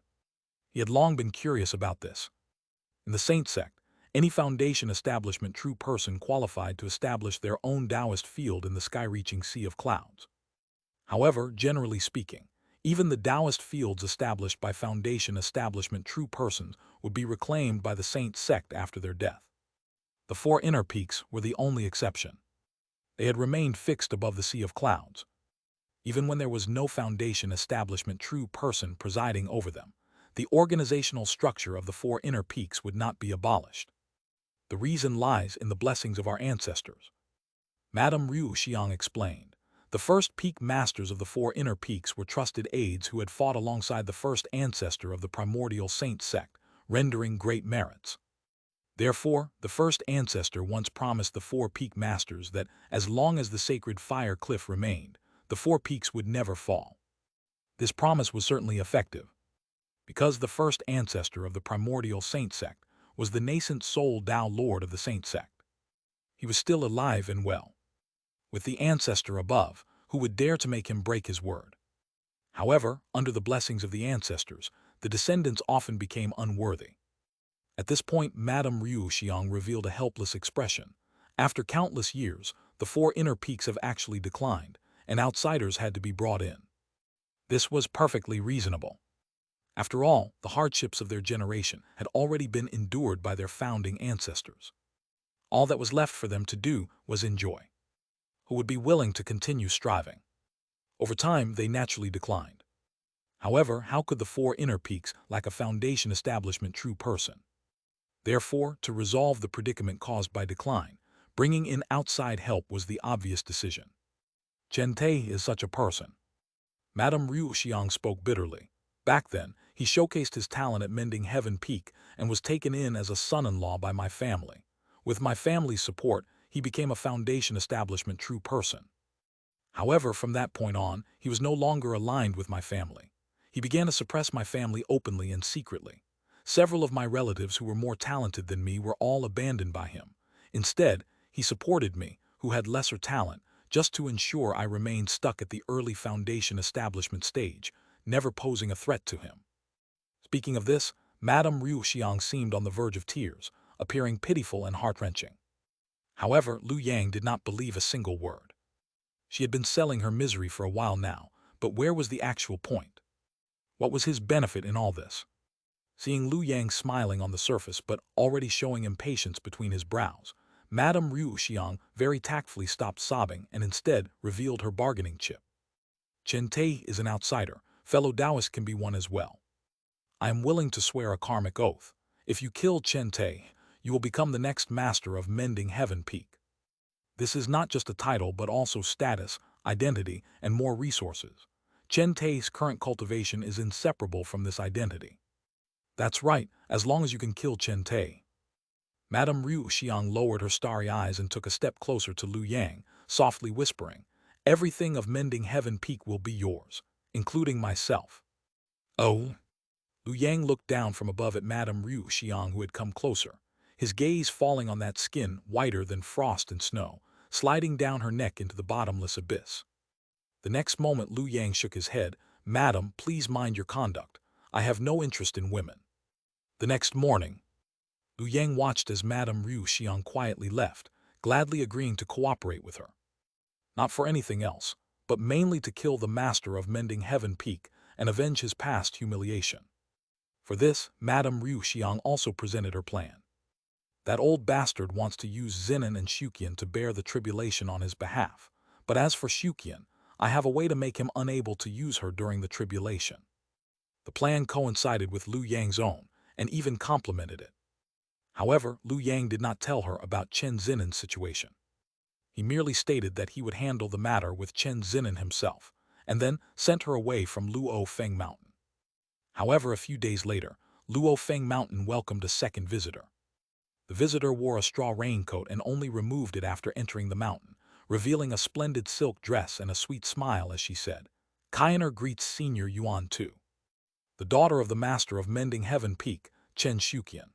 [SPEAKER 1] He had long been curious about this. In the Saint Sect, any Foundation establishment true person qualified to establish their own Taoist field in the sky-reaching sea of clouds. However, generally speaking, even the Taoist fields established by Foundation establishment true persons would be reclaimed by the Saint Sect after their death. The 4 inner peaks were the only exception. They had remained fixed above the sea of clouds. Even when there was no Foundation establishment true person presiding over them, the organizational structure of the 4 inner peaks would not be abolished. The reason lies in the blessings of our ancestors. Madame Ryu Xiang explained. The first peak masters of the 4 inner peaks were trusted aides who had fought alongside the first ancestor of the Primordial Saint Sect, rendering great merits. Therefore, the first ancestor once promised the 4 peak masters that as long as the sacred fire cliff remained, the 4 peaks would never fall. This promise was certainly effective. Because the first ancestor of the Primordial Saint Sect was the nascent soul Tao Lord of the Saint Sect. He was still alive and well. With the ancestor above, who would dare to make him break his word. However, under the blessings of the ancestors, the descendants often became unworthy. At this point, Madame Ryu Xiang revealed a helpless expression. After countless years, the 4 inner peaks have actually declined, and outsiders had to be brought in. This was perfectly reasonable. After all, the hardships of their generation had already been endured by their founding ancestors. All that was left for them to do was enjoy. Who would be willing to continue striving? Over time, they naturally declined. However, how could the 4 inner peaks lack a foundation establishment true person? Therefore, to resolve the predicament caused by decline, bringing in outside help was the obvious decision. Chen Te is such a person. Madame Ryu Xiang spoke bitterly. Back then, he showcased his talent at mending Heaven Peak and was taken in as a son-in-law by my family. With my family's support, he became a foundation establishment true person. However, from that point on, he was no longer aligned with my family. He began to suppress my family openly and secretly. Several of my relatives who were more talented than me were all abandoned by him. Instead, he supported me, who had lesser talent, just to ensure I remained stuck at the early foundation establishment stage, never posing a threat to him. Speaking of this, Madame Ryu Xiang seemed on the verge of tears, appearing pitiful and heart-wrenching. However, Lu Yang did not believe a single word. She had been selling her misery for a while now, but where was the actual point? What was his benefit in all this? Seeing Lu Yang smiling on the surface but already showing impatience between his brows, Madame Ryu Xiang very tactfully stopped sobbing and instead revealed her bargaining chip. Chen Te is an outsider. Fellow Taoist can be one as well. I am willing to swear a karmic oath. If you kill Chen Te, you will become the next master of mending Heaven Peak. This is not just a title but also status, identity, and more resources. Chen Te's current cultivation is inseparable from this identity. That's right, as long as you can kill Chen Te. Madame Ryu Xiang lowered her starry eyes and took a step closer to Lu Yang, softly whispering, "Everything of mending Heaven Peak will be yours, including myself." Oh? Lu Yang looked down from above at Madame Ryu Xiang, who had come closer, his gaze falling on that skin whiter than frost and snow, sliding down her neck into the bottomless abyss. The next moment Lu Yang shook his head. "Madam, please mind your conduct. I have no interest in women." The next morning, Lu Yang watched as Madame Ryu Xiang quietly left, gladly agreeing to cooperate with her. Not for anything else, but mainly to kill the master of mending Heaven Peak and avenge his past humiliation. For this, Madame Ryu Xiang also presented her plan. That old bastard wants to use Zinan and Shuqian to bear the tribulation on his behalf, but as for Shuqian, I have a way to make him unable to use her during the tribulation. The plan coincided with Lu Yang's own, and even complemented it. However, Lu Yang did not tell her about Chen Zinan's situation. He merely stated that he would handle the matter with Chen Zinan himself, and then sent her away from Luo Feng Mountain. However, a few days later, Luo Feng Mountain welcomed a second visitor. The visitor wore a straw raincoat and only removed it after entering the mountain, revealing a splendid silk dress and a sweet smile as she said, "Kainer greets Senior Yuan Tu, the daughter of the master of mending Heaven Peak, Chen Shuqian."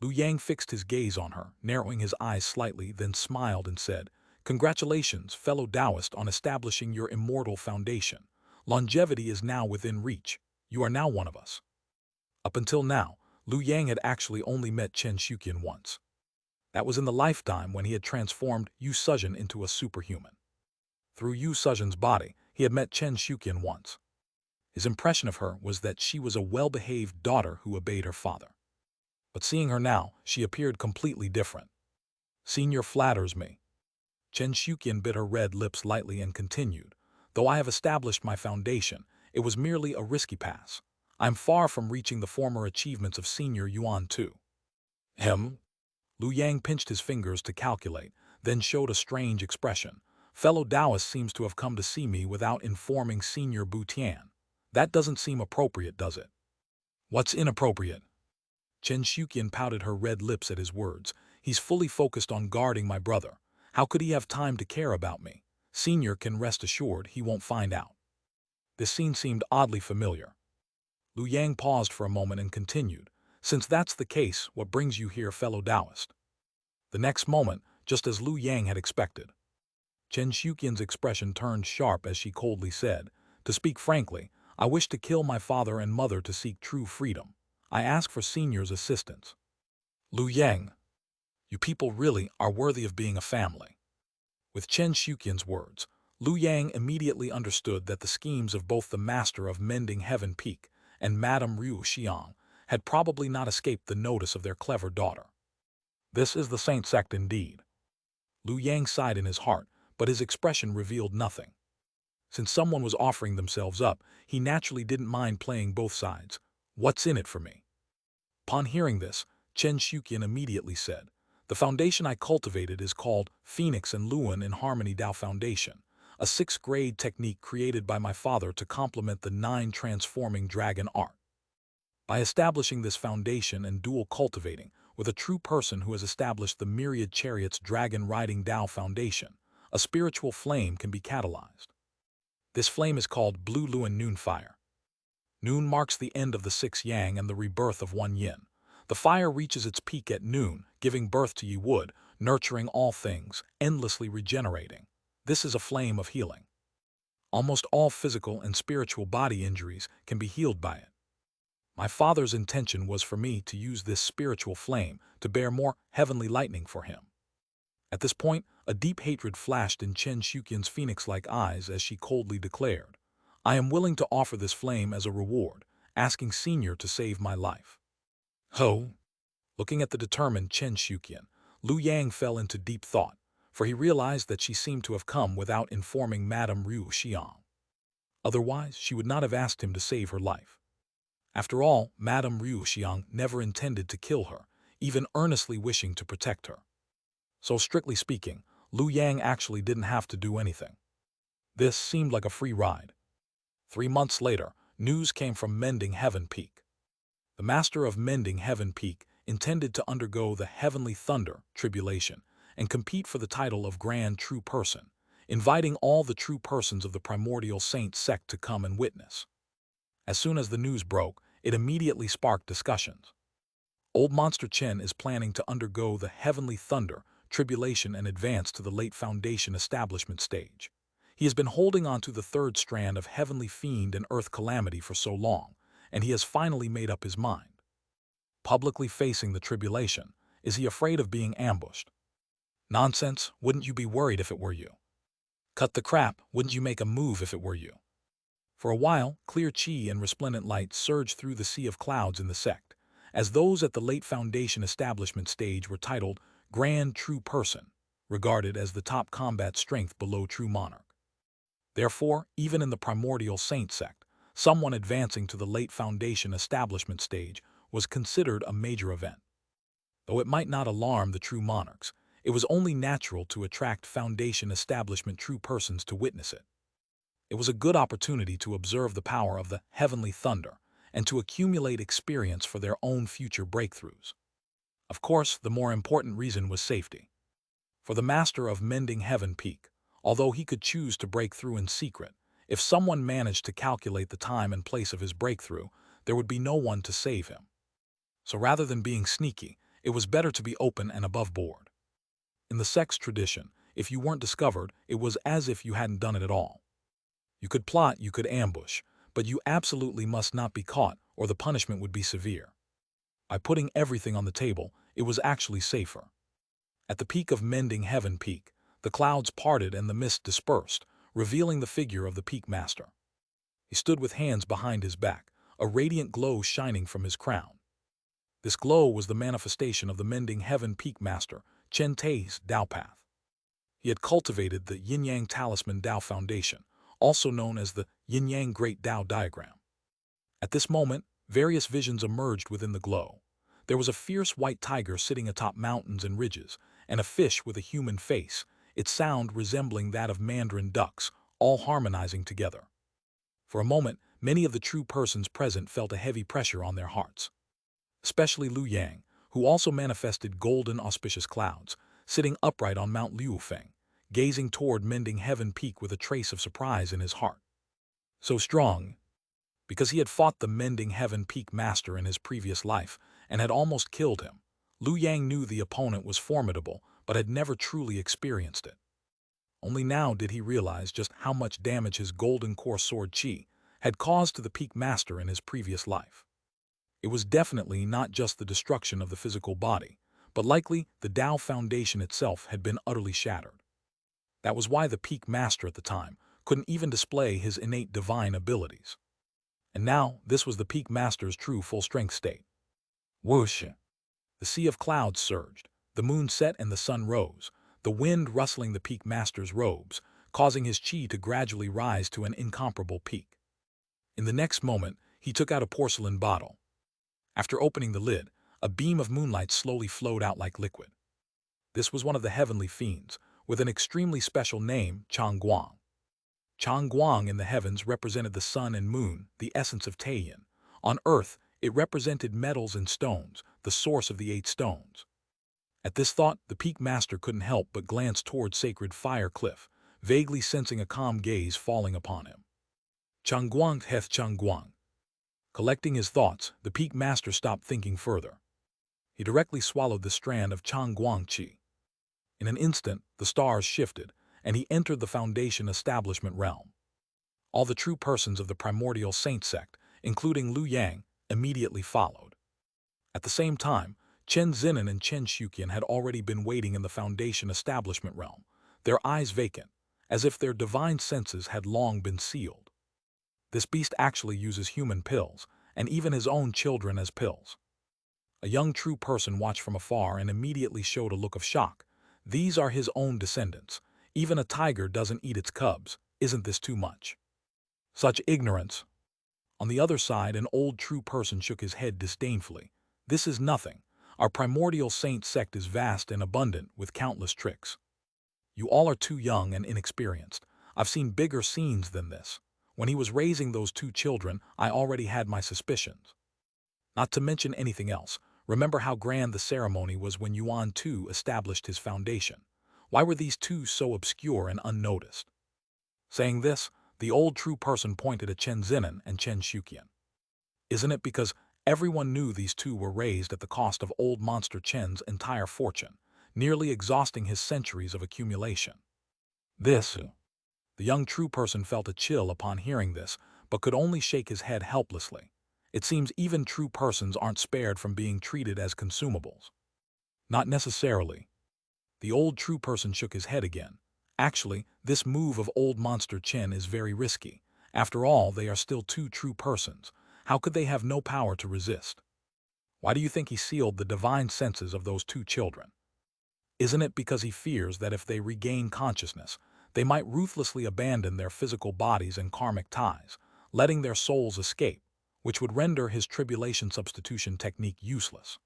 [SPEAKER 1] Lu Yang fixed his gaze on her, narrowing his eyes slightly, then smiled and said, "Congratulations, fellow Taoist, on establishing your immortal foundation. Longevity is now within reach. You are now one of us." Up until now, Lu Yang had actually only met Chen Shuqian once. That was in the lifetime when he had transformed Yu Suzhen into a superhuman. Through Yu Suzhen's body, he had met Chen Shuqian once. His impression of her was that she was a well-behaved daughter who obeyed her father. But seeing her now, she appeared completely different. "Senior flatters me." Chen Shuqian bit her red lips lightly and continued, "Though I have established my foundation, it was merely a risky pass. I am far from reaching the former achievements of Senior Yuan Tu." Lu Yang pinched his fingers to calculate, then showed a strange expression. "Fellow Taoist seems to have come to see me without informing Senior Bu Tian. That doesn't seem appropriate, does it?" "What's inappropriate?" Chen Shuqian pouted her red lips at his words. "He's fully focused on guarding my brother. How could he have time to care about me? Senior can rest assured he won't find out." This scene seemed oddly familiar. Lu Yang paused for a moment and continued, "Since that's the case, what brings you here, fellow Taoist?" The next moment, just as Lu Yang had expected, Chen Shuqian's expression turned sharp as she coldly said, "To speak frankly, I wish to kill my father and mother to seek true freedom. I ask for Senior's assistance." Lu Yang, you people really are worthy of being a family. With Chen Shuqian's words, Lu Yang immediately understood that the schemes of both the Master of Mending Heaven Peak and Madame Ryu Xiang had probably not escaped the notice of their clever daughter. This is the Saint Sect indeed. Lu Yang sighed in his heart, but his expression revealed nothing. Since someone was offering themselves up, he naturally didn't mind playing both sides. What's in it for me? Upon hearing this, Chen Shuqian immediately said, "The foundation I cultivated is called Phoenix and Luan in Harmony Dao Foundation, a 6th-grade technique created by my father to complement the 9 transforming dragon art. By establishing this foundation and dual cultivating with a true person who has established the myriad chariots dragon-riding Dao Foundation, a spiritual flame can be catalyzed. This flame is called Blue Luan Noon Fire. Noon marks the end of the 6 Yang and the rebirth of 1 Yin. The fire reaches its peak at noon, giving birth to Yi Wood, nurturing all things, endlessly regenerating. This is a flame of healing. Almost all physical and spiritual body injuries can be healed by it. My father's intention was for me to use this spiritual flame to bear more heavenly lightning for him." At this point, a deep hatred flashed in Chen Shuqian's phoenix-like eyes as she coldly declared, "I am willing to offer this flame as a reward, asking Senior to save my life." Ho! Looking at the determined Chen Shuqian, Lu Yang fell into deep thought, for he realized that she seemed to have come without informing Madame Ryu Xiang. Otherwise, she would not have asked him to save her life. After all, Madame Ryu Xiang never intended to kill her, even earnestly wishing to protect her. So strictly speaking, Lu Yang actually didn't have to do anything. This seemed like a free ride. 3 months later, news came from Mending Heaven Peak. The Master of Mending Heaven Peak intended to undergo the Heavenly Thunder tribulation and compete for the title of Grand True Person, inviting all the true persons of the Primordial Saint Sect to come and witness. As soon as the news broke, it immediately sparked discussions. Old Monster Chen is planning to undergo the Heavenly Thunder tribulation and advance to the late Foundation establishment stage. He has been holding on to the 3rd strand of Heavenly Fiend and Earth Calamity for so long, and he has finally made up his mind. Publicly facing the tribulation, is he afraid of being ambushed? Nonsense, wouldn't you be worried if it were you? Cut the crap, wouldn't you make a move if it were you? For a while, clear chi and resplendent light surged through the sea of clouds in the sect, as those at the late Foundation establishment stage were titled Grand True Person, regarded as the top combat strength below True Monarch. Therefore, even in the Primordial Saint Sect, someone advancing to the late Foundation establishment stage was considered a major event. Though it might not alarm the true monarchs, it was only natural to attract Foundation establishment true persons to witness it. It was a good opportunity to observe the power of the Heavenly Thunder and to accumulate experience for their own future breakthroughs. Of course, the more important reason was safety. For the Master of Mending Heaven Peak, although he could choose to break through in secret, if someone managed to calculate the time and place of his breakthrough, there would be no one to save him. So rather than being sneaky, it was better to be open and above board. In the sect's tradition, if you weren't discovered, it was as if you hadn't done it at all. You could plot, you could ambush, but you absolutely must not be caught or the punishment would be severe. By putting everything on the table, it was actually safer. At the peak of Mending Heaven Peak, the clouds parted and the mist dispersed, revealing the figure of the Peak Master. He stood with hands behind his back, a radiant glow shining from his crown. This glow was the manifestation of the Mending Heaven Peak Master, Chen Tai's Dao Path. He had cultivated the Yin-Yang Talisman Dao Foundation, also known as the Yin-Yang Great Dao Diagram. At this moment, various visions emerged within the glow. There was a fierce white tiger sitting atop mountains and ridges, and a fish with a human face, its sound resembling that of mandarin ducks, all harmonizing together. For a moment, many of the true persons present felt a heavy pressure on their hearts. Especially Lu Yang, who also manifested golden auspicious clouds, sitting upright on Mount Liufeng, gazing toward Mending Heaven Peak with a trace of surprise in his heart. So strong, because he had fought the Mending Heaven Peak Master in his previous life and had almost killed him, Lu Yang knew the opponent was formidable but had never truly experienced it. Only now did he realize just how much damage his golden core sword Qi had caused to the peak master in his previous life. It was definitely not just the destruction of the physical body, but likely the Tao foundation itself had been utterly shattered. That was why the peak master at the time couldn't even display his innate divine abilities. And now this was the peak master's true full-strength state. Whoosh! The sea of clouds surged, the moon set and the sun rose, the wind rustling the peak master's robes, causing his chi to gradually rise to an incomparable peak. In the next moment, he took out a porcelain bottle. After opening the lid, a beam of moonlight slowly flowed out like liquid. This was one of the heavenly fiends, with an extremely special name, Changguang. Changguang in the heavens represented the sun and moon, the essence of Taiyin. On earth, it represented metals and stones, the source of the 8 stones. At this thought, the peak master couldn't help but glance toward sacred fire cliff, vaguely sensing a calm gaze falling upon him. Changguang heth Changguang. Collecting his thoughts, the peak master stopped thinking further. He directly swallowed the strand of Changguang Qi. In an instant, the stars shifted, and he entered the Foundation establishment realm. All the true persons of the Primordial Saint Sect, including Liu Yang, immediately followed. At the same time, Chen Zinan and Chen Shuqian had already been waiting in the Foundation establishment realm, their eyes vacant, as if their divine senses had long been sealed. This beast actually uses human pills, and even his own children as pills. A young true person watched from afar and immediately showed a look of shock. These are his own descendants. Even a tiger doesn't eat its cubs. Isn't this too much? Such ignorance. On the other side, an old true person shook his head disdainfully. This is nothing. Our Primordial Saint Sect is vast and abundant with countless tricks. You all are too young and inexperienced. I've seen bigger scenes than this. When he was raising those 2 children, I already had my suspicions. Not to mention anything else, remember how grand the ceremony was when Yuan Tu established his foundation. Why were these 2 so obscure and unnoticed? Saying this, the old true person pointed at Chen Zinan and Chen Shuqian. Isn't it because everyone knew these 2 were raised at the cost of old monster Chen's entire fortune, nearly exhausting his centuries of accumulation? The young true person felt a chill upon hearing this, but could only shake his head helplessly. It seems even true persons aren't spared from being treated as consumables. Not necessarily. The old true person shook his head again. Actually, this move of old monster Chen is very risky. After all, they are still 2 true persons. How could they have no power to resist? Why do you think he sealed the divine senses of those 2 children? Isn't it because he fears that if they regain consciousness, they might ruthlessly abandon their physical bodies and karmic ties, letting their souls escape, which would render his tribulation substitution technique useless?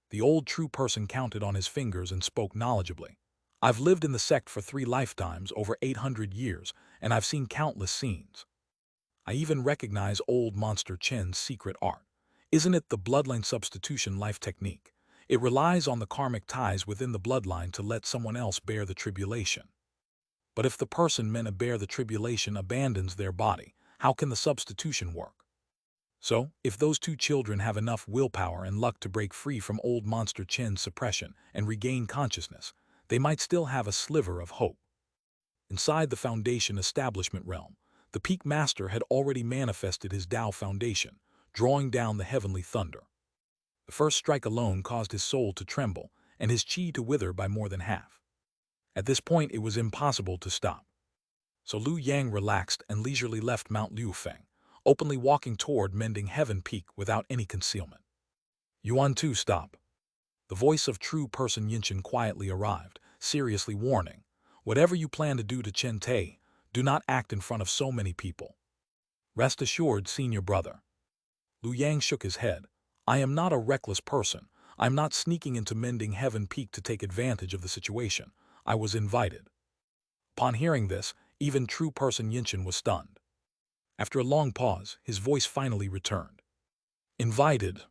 [SPEAKER 1] The old true person counted on his fingers and spoke knowledgeably. I've lived in the sect for 3 lifetimes over 800 years, and I've seen countless scenes. I even recognize old monster Chen's secret art. Isn't it the bloodline substitution life technique? It relies on the karmic ties within the bloodline to let someone else bear the tribulation. But if the person meant to bear the tribulation abandons their body, how can the substitution work? So, if those 2 children have enough willpower and luck to break free from old monster Chen's suppression and regain consciousness, they might still have a sliver of hope. Inside the Foundation establishment realm, the Peak Master had already manifested his Tao Foundation, drawing down the heavenly thunder. The first strike alone caused his soul to tremble and his Qi to wither by more than half. At this point, it was impossible to stop. So Liu Yang relaxed and leisurely left Mount Liufeng, openly walking toward Mending Heaven Peak without any concealment. Yuan Tu, stop. The voice of true person Yinshan quietly arrived, seriously warning, whatever you plan to do to Chen Tai, do not act in front of so many people. Rest assured, senior brother. Liu Yang shook his head. I am not a reckless person. I am not sneaking into Mending Heaven Peak to take advantage of the situation. I was invited. Upon hearing this, even true person Yinshan was stunned. After a long pause, his voice finally returned. Invited.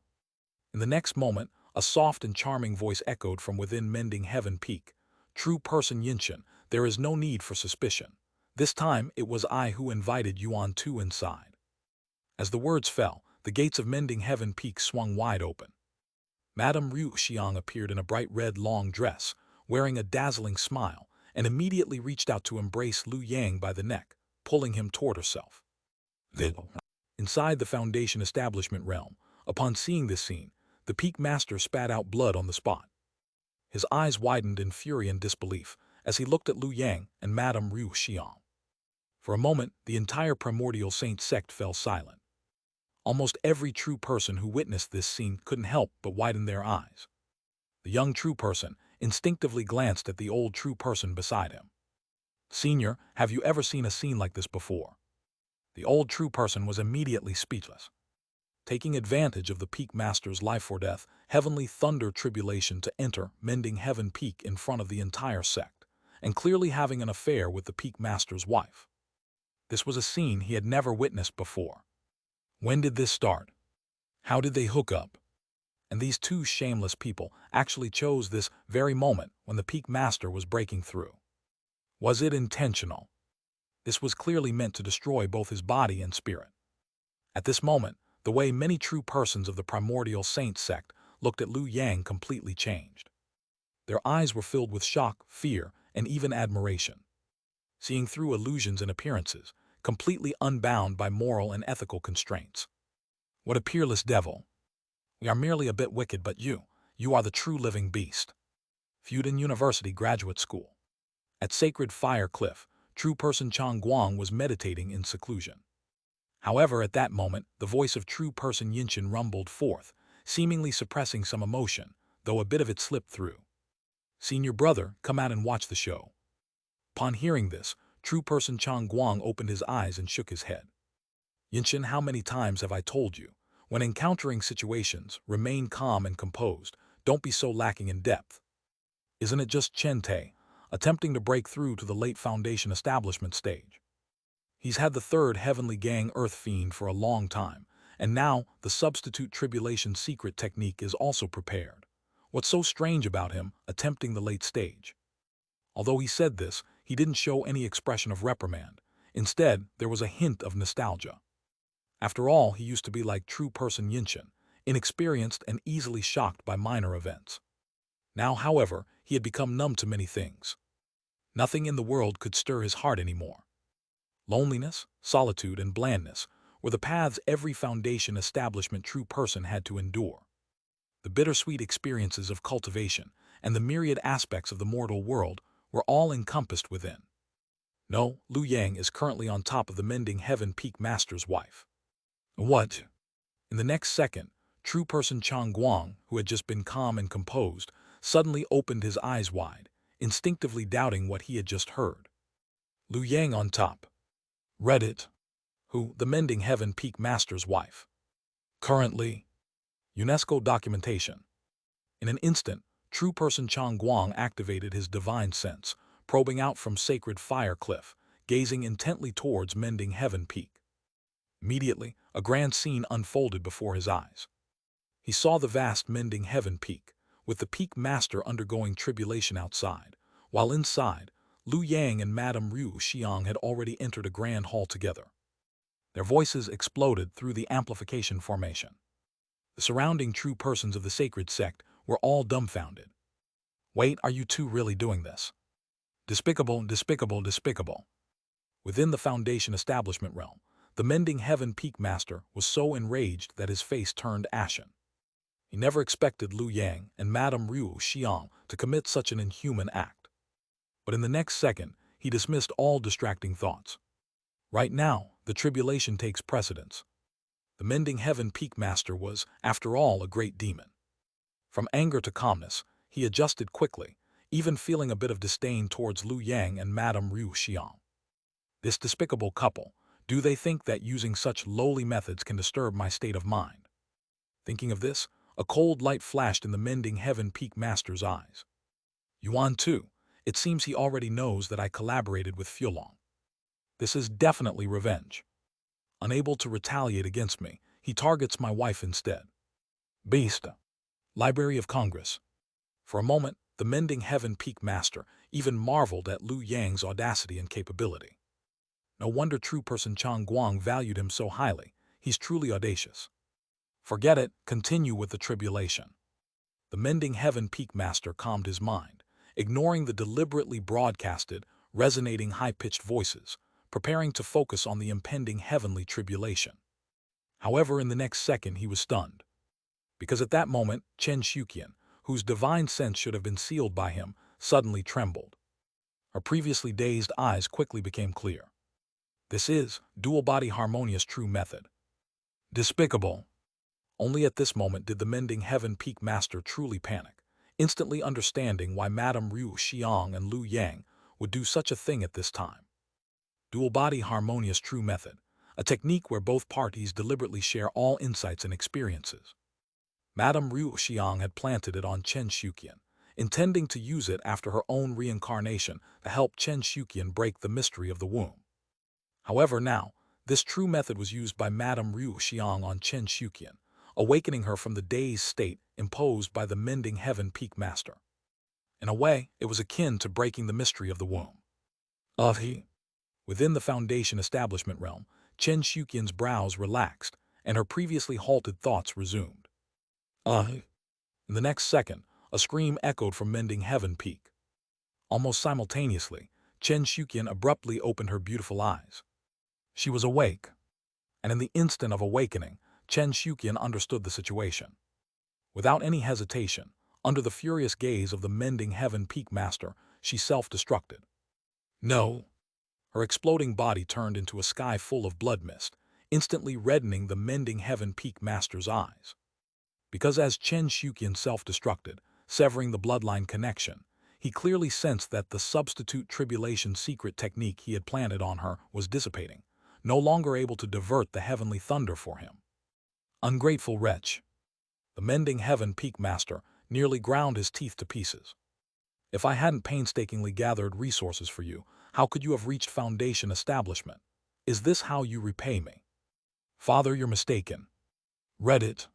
[SPEAKER 1] In the next moment, a soft and charming voice echoed from within Mending Heaven Peak. True person Yinshan, there is no need for suspicion. This time, it was I who invited Yuan Tu inside. As the words fell, the gates of Mending Heaven Peak swung wide open. Madame Ru Xiang appeared in a bright red long dress, wearing a dazzling smile, and immediately reached out to embrace Lu Yang by the neck, pulling him toward herself. Inside the Foundation establishment realm, upon seeing this scene, the Peak Master spat out blood on the spot. His eyes widened in fury and disbelief as he looked at Lu Yang and Madame Ru Xiang. For a moment, the entire Primordial Saint Sect fell silent. Almost every true person who witnessed this scene couldn't help but widen their eyes. The young true person instinctively glanced at the old true person beside him. "Senior, have you ever seen a scene like this before?" The old true person was immediately speechless. Taking advantage of the Peak Master's life or death, heavenly thunder tribulation to enter Mending Heaven Peak in front of the entire sect, and clearly having an affair with the Peak Master's wife. This was a scene he had never witnessed before. When did this start? How did they hook up? And these two shameless people actually chose this very moment when the Peak Master was breaking through. Was it intentional? This was clearly meant to destroy both his body and spirit. At this moment, the way many true persons of the Primordial Saint Sect looked at Lu Yang completely changed. Their eyes were filled with shock, fear, and even admiration. Seeing through illusions and appearances, completely unbound by moral and ethical constraints. What a peerless devil. We are merely a bit wicked, but you are the true living beast. Fudan University Graduate School. At Sacred Fire Cliff, true person Chang Guang was meditating in seclusion. However, at that moment, the voice of true person Yinshin rumbled forth, seemingly suppressing some emotion, though a bit of it slipped through. "Senior brother, come out and watch the show." Upon hearing this, true person Chang Guang opened his eyes and shook his head. "Yinshin, how many times have I told you? When encountering situations, remain calm and composed, don't be so lacking in depth. Isn't it just Chen Te, attempting to break through to the late Foundation establishment stage? He's had the third Heavenly Gang Earth Fiend for a long time, and now the substitute tribulation secret technique is also prepared. What's so strange about him attempting the late stage?" Although he said this, he didn't show any expression of reprimand. Instead, there was a hint of nostalgia. After all, he used to be like true person Yinshin, inexperienced and easily shocked by minor events. Now, however, he had become numb to many things. Nothing in the world could stir his heart anymore. Loneliness, solitude, and blandness were the paths every Foundation establishment true person had to endure. The bittersweet experiences of cultivation and the myriad aspects of the mortal world were all encompassed within. No, Lu Yang is currently on top of the Mending Heaven Peak Master's wife. What? In the next second, true person Chang Guang, who had just been calm and composed, suddenly opened his eyes wide, instinctively doubting what he had just heard. Lu Yang on top. Reddit. Who? The Mending Heaven Peak Master's wife. Currently. UNESCO documentation. In an instant, true person Chang Guang activated his divine sense, probing out from Sacred Fire Cliff, gazing intently towards Mending Heaven Peak. Immediately, a grand scene unfolded before his eyes. He saw the vast Mending Heaven Peak, with the Peak Master undergoing tribulation outside, while inside, Lu Yang and Madame Ru Xiang had already entered a grand hall together. Their voices exploded through the amplification formation. The surrounding true persons of the sacred sect were all dumbfounded. Wait, are you two really doing this? Despicable, despicable, despicable. Within the Foundation establishment realm, the Mending Heaven Peak Master was so enraged that his face turned ashen. He never expected Lu Yang and Madame Ru Xiang to commit such an inhuman act. But in the next second, he dismissed all distracting thoughts. Right now, the tribulation takes precedence. The Mending Heaven Peak Master was, after all, a great demon. From anger to calmness, he adjusted quickly, even feeling a bit of disdain towards Lu Yang and Madame Ru Xiang. This despicable couple, do they think that using such lowly methods can disturb my state of mind? Thinking of this, a cold light flashed in the Mending Heaven Peak Master's eyes. Yuan too, it seems he already knows that I collaborated with Fulong. This is definitely revenge. Unable to retaliate against me, he targets my wife instead. Beast. Library of Congress. For a moment, the Mending Heaven Peak Master even marveled at Lu Yang's audacity and capability. No wonder true person Chang Guang valued him so highly. He's truly audacious. Forget it, continue with the tribulation. The Mending Heaven Peak Master calmed his mind, ignoring the deliberately broadcasted, resonating high-pitched voices, preparing to focus on the impending heavenly tribulation. However, in the next second he was stunned, because at that moment Chen Xiuqian, whose divine sense should have been sealed by him, suddenly trembled. Her previously dazed eyes quickly became clear. This is dual-body harmonious true method. Despicable. Only at this moment did the Mending Heaven Peak Master truly panic, instantly understanding why Madame Ryu Xiang and Lu Yang would do such a thing at this time. Dual-body harmonious true method, a technique where both parties deliberately share all insights and experiences. Madame Ryu Xiang had planted it on Chen Xiuqian, intending to use it after her own reincarnation to help Chen Xiuqian break the mystery of the womb. However, now, this true method was used by Madame Ryu Xiang on Chen Xiuqian, awakening her from the dazed state imposed by the Mending Heaven Peak Master. In a way, it was akin to breaking the mystery of the womb. Within the Foundation establishment realm, Chen Xiuqian's brows relaxed, and her previously halted thoughts resumed. In the next second, a scream echoed from Mending Heaven Peak. Almost simultaneously, Chen Xiuqian abruptly opened her beautiful eyes. She was awake, and in the instant of awakening, Chen Xiuqian understood the situation. Without any hesitation, under the furious gaze of the Mending Heaven Peak Master, she self-destructed. No! Her exploding body turned into a sky full of blood mist, instantly reddening the Mending Heaven Peak Master's eyes. Because as Chen Xiuqian self-destructed, severing the bloodline connection, he clearly sensed that the substitute tribulation secret technique he had planted on her was dissipating, no longer able to divert the heavenly thunder for him. Ungrateful wretch! The Mending Heaven Peak Master nearly ground his teeth to pieces. If I hadn't painstakingly gathered resources for you, how could you have reached Foundation establishment? Is this how you repay me? Father, you're mistaken. Read it.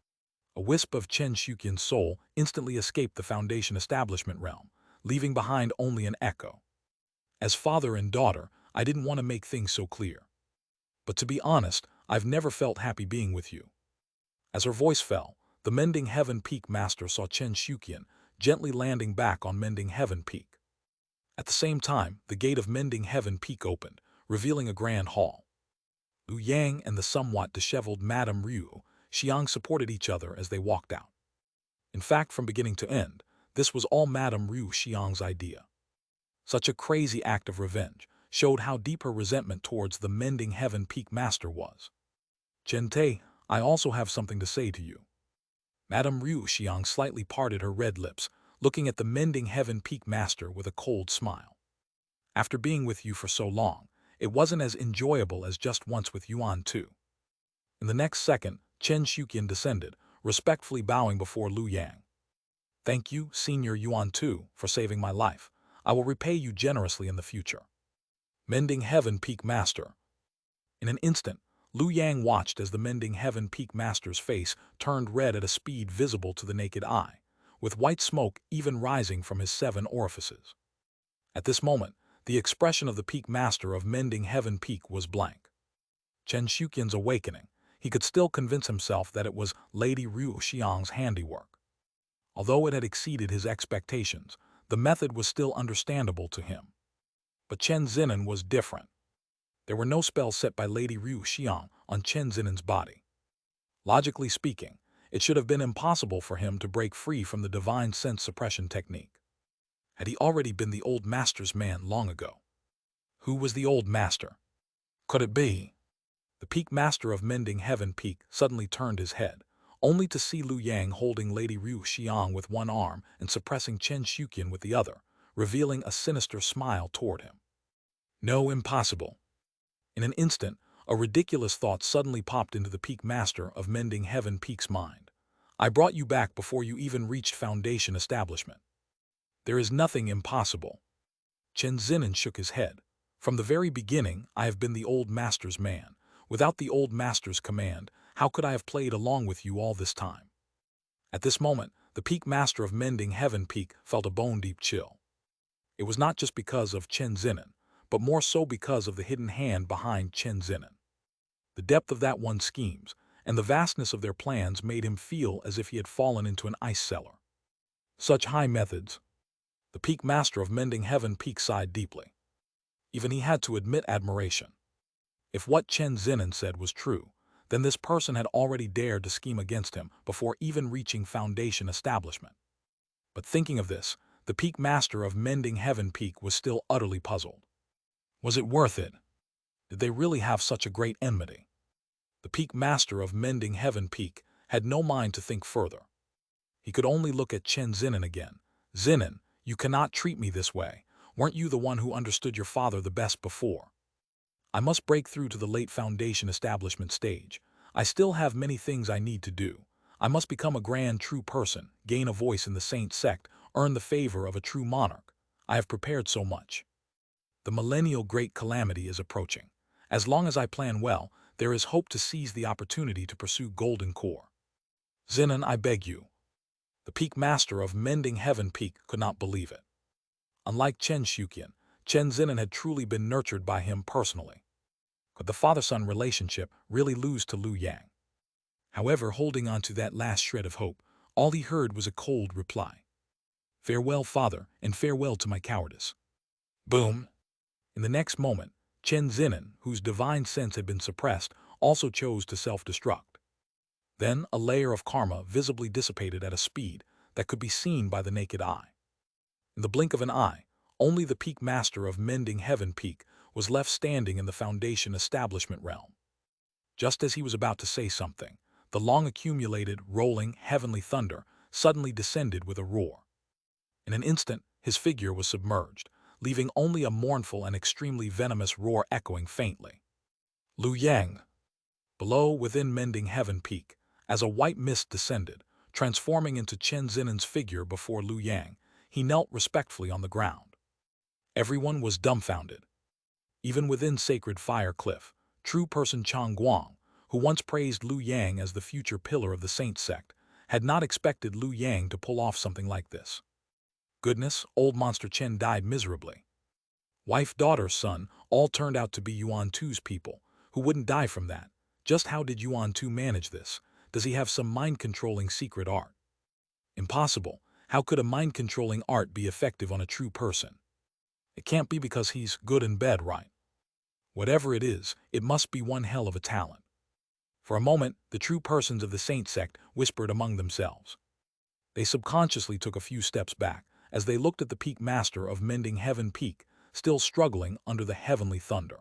[SPEAKER 1] A wisp of Chen Xiuqian's soul instantly escaped the Foundation establishment realm, leaving behind only an echo. As father and daughter, I didn't want to make things so clear. But to be honest, I've never felt happy being with you. As her voice fell, the Mending Heaven Peak Master saw Chen Xiuqian gently landing back on Mending Heaven Peak. At the same time, the gate of Mending Heaven Peak opened, revealing a grand hall. Lu Yang and the somewhat disheveled Madame Ryu Xiang supported each other as they walked out. In fact, from beginning to end, this was all Madame Ryu Xiang's idea. Such a crazy act of revenge showed how deep her resentment towards the Mending Heaven Peak Master was. Chen Te, I also have something to say to you. Madame Ryu Xiang slightly parted her red lips, looking at the Mending Heaven Peak Master with a cold smile. After being with you for so long, it wasn't as enjoyable as just once with Yuan too. In the next second, Chen Xiuqian descended, respectfully bowing before Lu Yang. Thank you, Senior Yuan Tu, for saving my life. I will repay you generously in the future. Mending Heaven Peak Master. In an instant, Lu Yang watched as the Mending Heaven Peak Master's face turned red at a speed visible to the naked eye, with white smoke even rising from his 7 orifices. At this moment, the expression of the Peak Master of Mending Heaven Peak was blank. Chen Xiuqian's awakening, he could still convince himself that it was Lady Ryu Xiang's handiwork. Although it had exceeded his expectations, the method was still understandable to him. But Chen Zinan was different. There were no spells set by Lady Ryu Xiang on Chen Zinan's body. Logically speaking, it should have been impossible for him to break free from the divine sense suppression technique. Had he already been the old master's man long ago? Who was the old master? Could it be? The Peak Master of Mending Heaven Peak suddenly turned his head, only to see Lu Yang holding Lady Ryu Xiang with one arm and suppressing Chen Xiuqian with the other, revealing a sinister smile toward him. No, impossible. In an instant, a ridiculous thought suddenly popped into the Peak Master of Mending Heaven Peak's mind. I brought you back before you even reached Foundation establishment. There is nothing impossible. Chen Zinan shook his head. From the very beginning, I have been the old master's man. Without the old master's command, how could I have played along with you all this time? At this moment, the Peak Master of Mending Heaven Peak felt a bone-deep chill. It was not just because of Chen Zinan, but more so because of the hidden hand behind Chen Zinan. The depth of that one's schemes and the vastness of their plans made him feel as if he had fallen into an ice cellar. Such high methods. The peak master of Mending Heaven Peak sighed deeply. Even he had to admit admiration. If what Chen Zinan said was true, then this person had already dared to scheme against him before even reaching foundation establishment. But thinking of this, the peak master of Mending Heaven Peak was still utterly puzzled. Was it worth it? Did they really have such a great enmity? The peak master of Mending Heaven Peak had no mind to think further. He could only look at Chen Zinan again. Zinan, you cannot treat me this way. Weren't you the one who understood your father the best before? I must break through to the late foundation establishment stage. I still have many things I need to do. I must become a grand true person, gain a voice in the Saint Sect, earn the favor of a true monarch. I have prepared so much. The millennial great calamity is approaching. As long as I plan well, there is hope to seize the opportunity to pursue golden core. Zinan, I beg you. The peak master of Mending Heaven Peak could not believe it. Unlike Chen Shuqian, Chen Zinan had truly been nurtured by him personally. Could the father-son relationship really lose to Liu Yang? However, holding on to that last shred of hope, all he heard was a cold reply. Farewell, father, and farewell to my cowardice. Boom! In the next moment, Chen Zinan, whose divine sense had been suppressed, also chose to self-destruct. Then a layer of karma visibly dissipated at a speed that could be seen by the naked eye. In the blink of an eye, only the peak master of Mending Heaven Peak was left standing in the foundation establishment realm. Just as he was about to say something, the long-accumulated, rolling, heavenly thunder suddenly descended with a roar. In an instant, his figure was submerged, leaving only a mournful and extremely venomous roar echoing faintly. Liu Yang. Below, within Mending Heaven Peak, as a white mist descended, transforming into Chen Zinan's figure before Liu Yang, he knelt respectfully on the ground. Everyone was dumbfounded. Even within Sacred Fire Cliff, true person Chang Guang, who once praised Liu Yang as the future pillar of the Saint Sect, had not expected Liu Yang to pull off something like this. Goodness, old monster Chen died miserably. Wife, daughter, son, all turned out to be Yuan Tu's people, who wouldn't die from that. Just how did Yuan Tu manage this? Does he have some mind-controlling secret art? Impossible. How could a mind-controlling art be effective on a true person? It can't be because he's good in bed, right? Whatever it is, it must be one hell of a talent. For a moment, the true persons of the Saint Sect whispered among themselves. They subconsciously took a few steps back as they looked at the peak master of Mending Heaven Peak, still struggling under the heavenly thunder.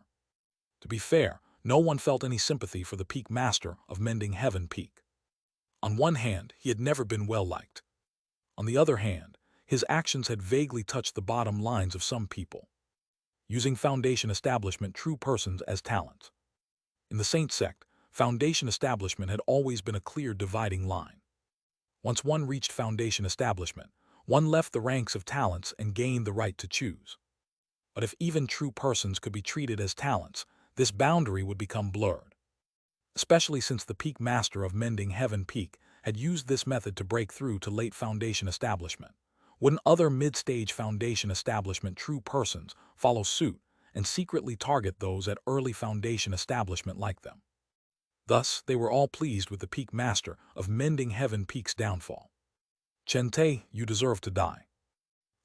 [SPEAKER 1] To be fair, no one felt any sympathy for the peak master of Mending Heaven Peak. On one hand, he had never been well-liked. On the other hand, his actions had vaguely touched the bottom lines of some people, using foundation establishment true persons as talents. In the Saint Sect, foundation establishment had always been a clear dividing line. Once one reached foundation establishment, one left the ranks of talents and gained the right to choose. But if even true persons could be treated as talents, this boundary would become blurred. Especially since the peak master of Mending Heaven Peak had used this method to break through to late foundation establishment. Wouldn't other mid-stage foundation establishment true persons follow suit and secretly target those at early foundation establishment like them? Thus, they were all pleased with the peak master of Mending Heaven Peak's downfall. Chen Te, you deserve to die.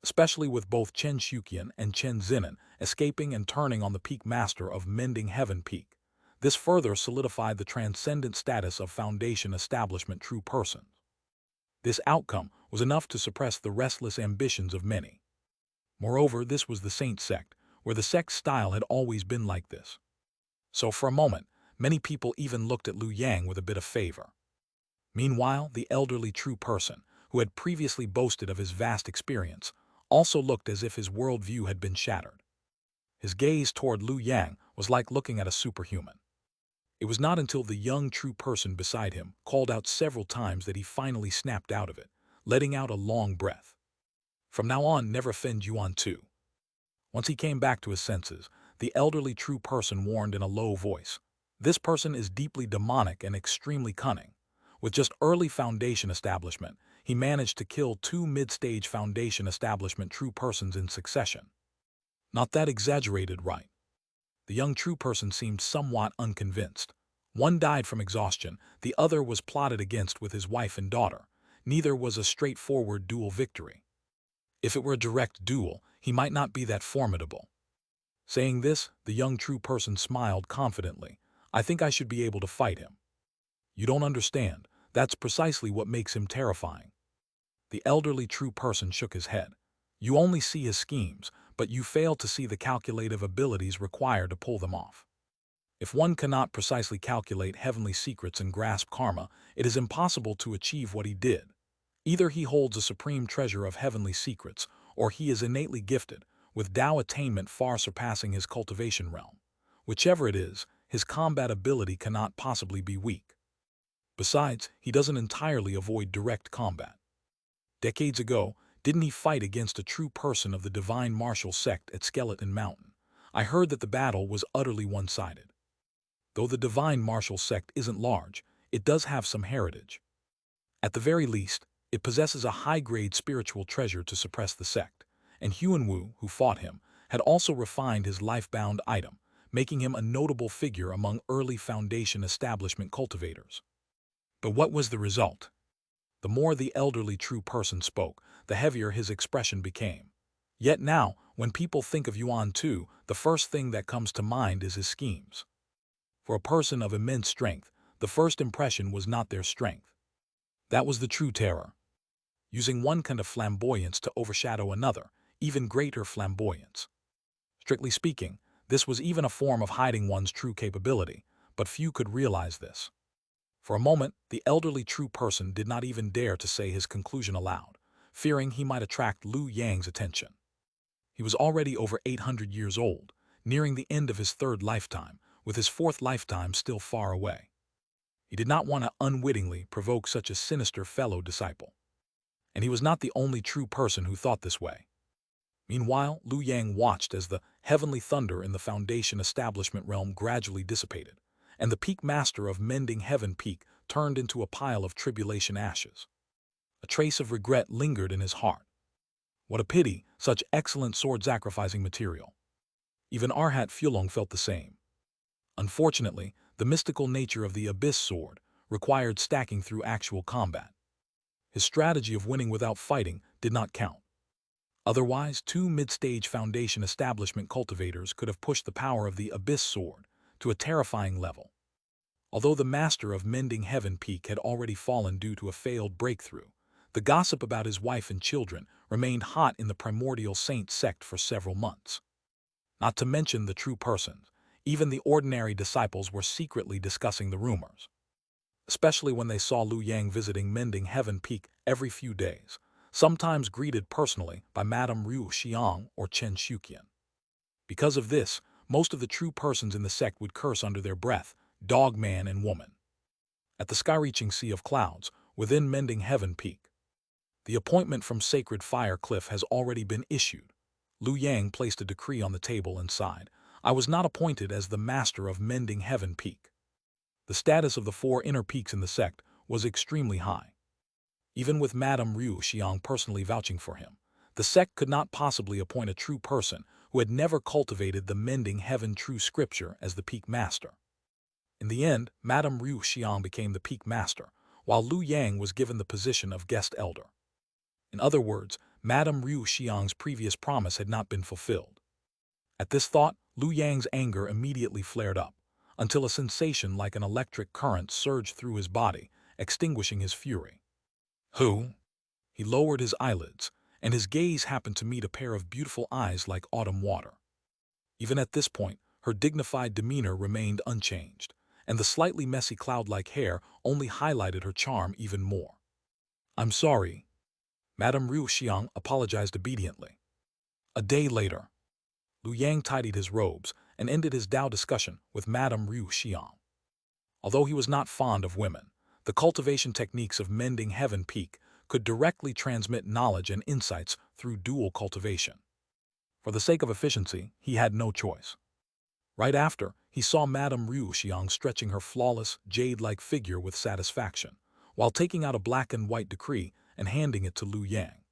[SPEAKER 1] Especially with both Chen Shuqian and Chen Zinan escaping and turning on the peak master of Mending Heaven Peak. This further solidified the transcendent status of foundation establishment true persons. This outcome was enough to suppress the restless ambitions of many. Moreover, this was the Saint Sect, where the sect's style had always been like this. So for a moment, many people even looked at Liu Yang with a bit of favor. Meanwhile, the elderly true person, who had previously boasted of his vast experience, also looked as if his worldview had been shattered. His gaze toward Liu Yang was like looking at a superhuman. It was not until the young true person beside him called out several times that he finally snapped out of it, letting out a long breath. From now on, never offend Yuan Tu. Once he came back to his senses, the elderly true person warned in a low voice. This person is deeply demonic and extremely cunning. With just early foundation establishment, he managed to kill 2 mid-stage foundation establishment true persons in succession. Not that exaggerated, right? The young true person seemed somewhat unconvinced. One died from exhaustion, the other was plotted against with his wife and daughter. Neither was a straightforward dual victory. If it were a direct duel, he might not be that formidable. Saying this, the young true person smiled confidently. I think I should be able to fight him. You don't understand. That's precisely what makes him terrifying. The elderly true person shook his head. You only see his schemes, but you fail to see the calculative abilities required to pull them off. If one cannot precisely calculate heavenly secrets and grasp karma, it is impossible to achieve what he did. Either he holds a supreme treasure of heavenly secrets, or he is innately gifted, with Tao attainment far surpassing his cultivation realm. Whichever it is, his combat ability cannot possibly be weak. Besides, he doesn't entirely avoid direct combat. Decades ago, didn't he fight against a true person of the divine martial sect at Skeleton Mountain? I heard that the battle was utterly one-sided. Though the divine martial sect isn't large, it does have some heritage. At the very least, it possesses a high-grade spiritual treasure to suppress the sect, and Huan-Wu, who fought him, had also refined his life-bound item, making him a notable figure among early Foundation establishment cultivators. But what was the result? The more the elderly true person spoke, the heavier his expression became. Yet now, when people think of Yuan Tu, the first thing that comes to mind is his schemes. For a person of immense strength, the first impression was not their strength. That was the true terror. Using one kind of flamboyance to overshadow another, even greater flamboyance. Strictly speaking, this was even a form of hiding one's true capability, but few could realize this. For a moment, the elderly true person did not even dare to say his conclusion aloud, fearing he might attract Liu Yang's attention. He was already over 800 years old, nearing the end of his third lifetime, with his fourth lifetime still far away. He did not want to unwittingly provoke such a sinister fellow disciple. And he was not the only true person who thought this way. Meanwhile, Liu Yang watched as the heavenly thunder in the Foundation establishment realm gradually dissipated, and the peak master of Mending Heaven Peak turned into a pile of tribulation ashes. A trace of regret lingered in his heart. What a pity, such excellent sword-sacrificing material. Even Arhat Fulong felt the same. Unfortunately, the mystical nature of the Abyss sword required stacking through actual combat. His strategy of winning without fighting did not count. Otherwise, two mid-stage Foundation establishment cultivators could have pushed the power of the Abyss sword to a terrifying level. Although the master of Mending Heaven Peak had already fallen due to a failed breakthrough, the gossip about his wife and children remained hot in the Primordial Saint Sect for several months. Not to mention the true persons, even the ordinary disciples were secretly discussing the rumors. Especially when they saw Liu Yang visiting Mending Heaven Peak every few days, sometimes greeted personally by Madame Ryu Xiang or Chen Shuqian. Because of this, most of the true persons in the sect would curse under their breath, dog man and woman. At the sky-reaching sea of clouds, within Mending Heaven Peak, the appointment from Sacred Fire Cliff has already been issued. Liu Yang placed a decree on the table and sighed. I was not appointed as the master of Mending Heaven Peak. The status of the four inner peaks in the sect was extremely high. Even with Madame Ryu Xiang personally vouching for him, the sect could not possibly appoint a true person who had never cultivated the Mending Heaven true scripture as the peak master. In the end, Madame Ryu Xiang became the peak master, while Liu Yang was given the position of guest elder. In other words, Madame Ryu Xiang's previous promise had not been fulfilled. At this thought, Liu Yang's anger immediately flared up, until a sensation like an electric current surged through his body, extinguishing his fury. Who? He lowered his eyelids, and his gaze happened to meet a pair of beautiful eyes like autumn water. Even at this point, her dignified demeanor remained unchanged, and the slightly messy cloud-like hair only highlighted her charm even more. I'm sorry. Madame Ryu Xiang apologized obediently. A day later, Liu Yang tidied his robes and ended his Tao discussion with Madame Ryu Xiang. Although he was not fond of women, the cultivation techniques of Mending Heaven Peak could directly transmit knowledge and insights through dual cultivation. For the sake of efficiency, he had no choice. Right after, he saw Madame Ryu Xiang stretching her flawless, jade-like figure with satisfaction, while taking out a black and white decree and handing it to Liu Yang.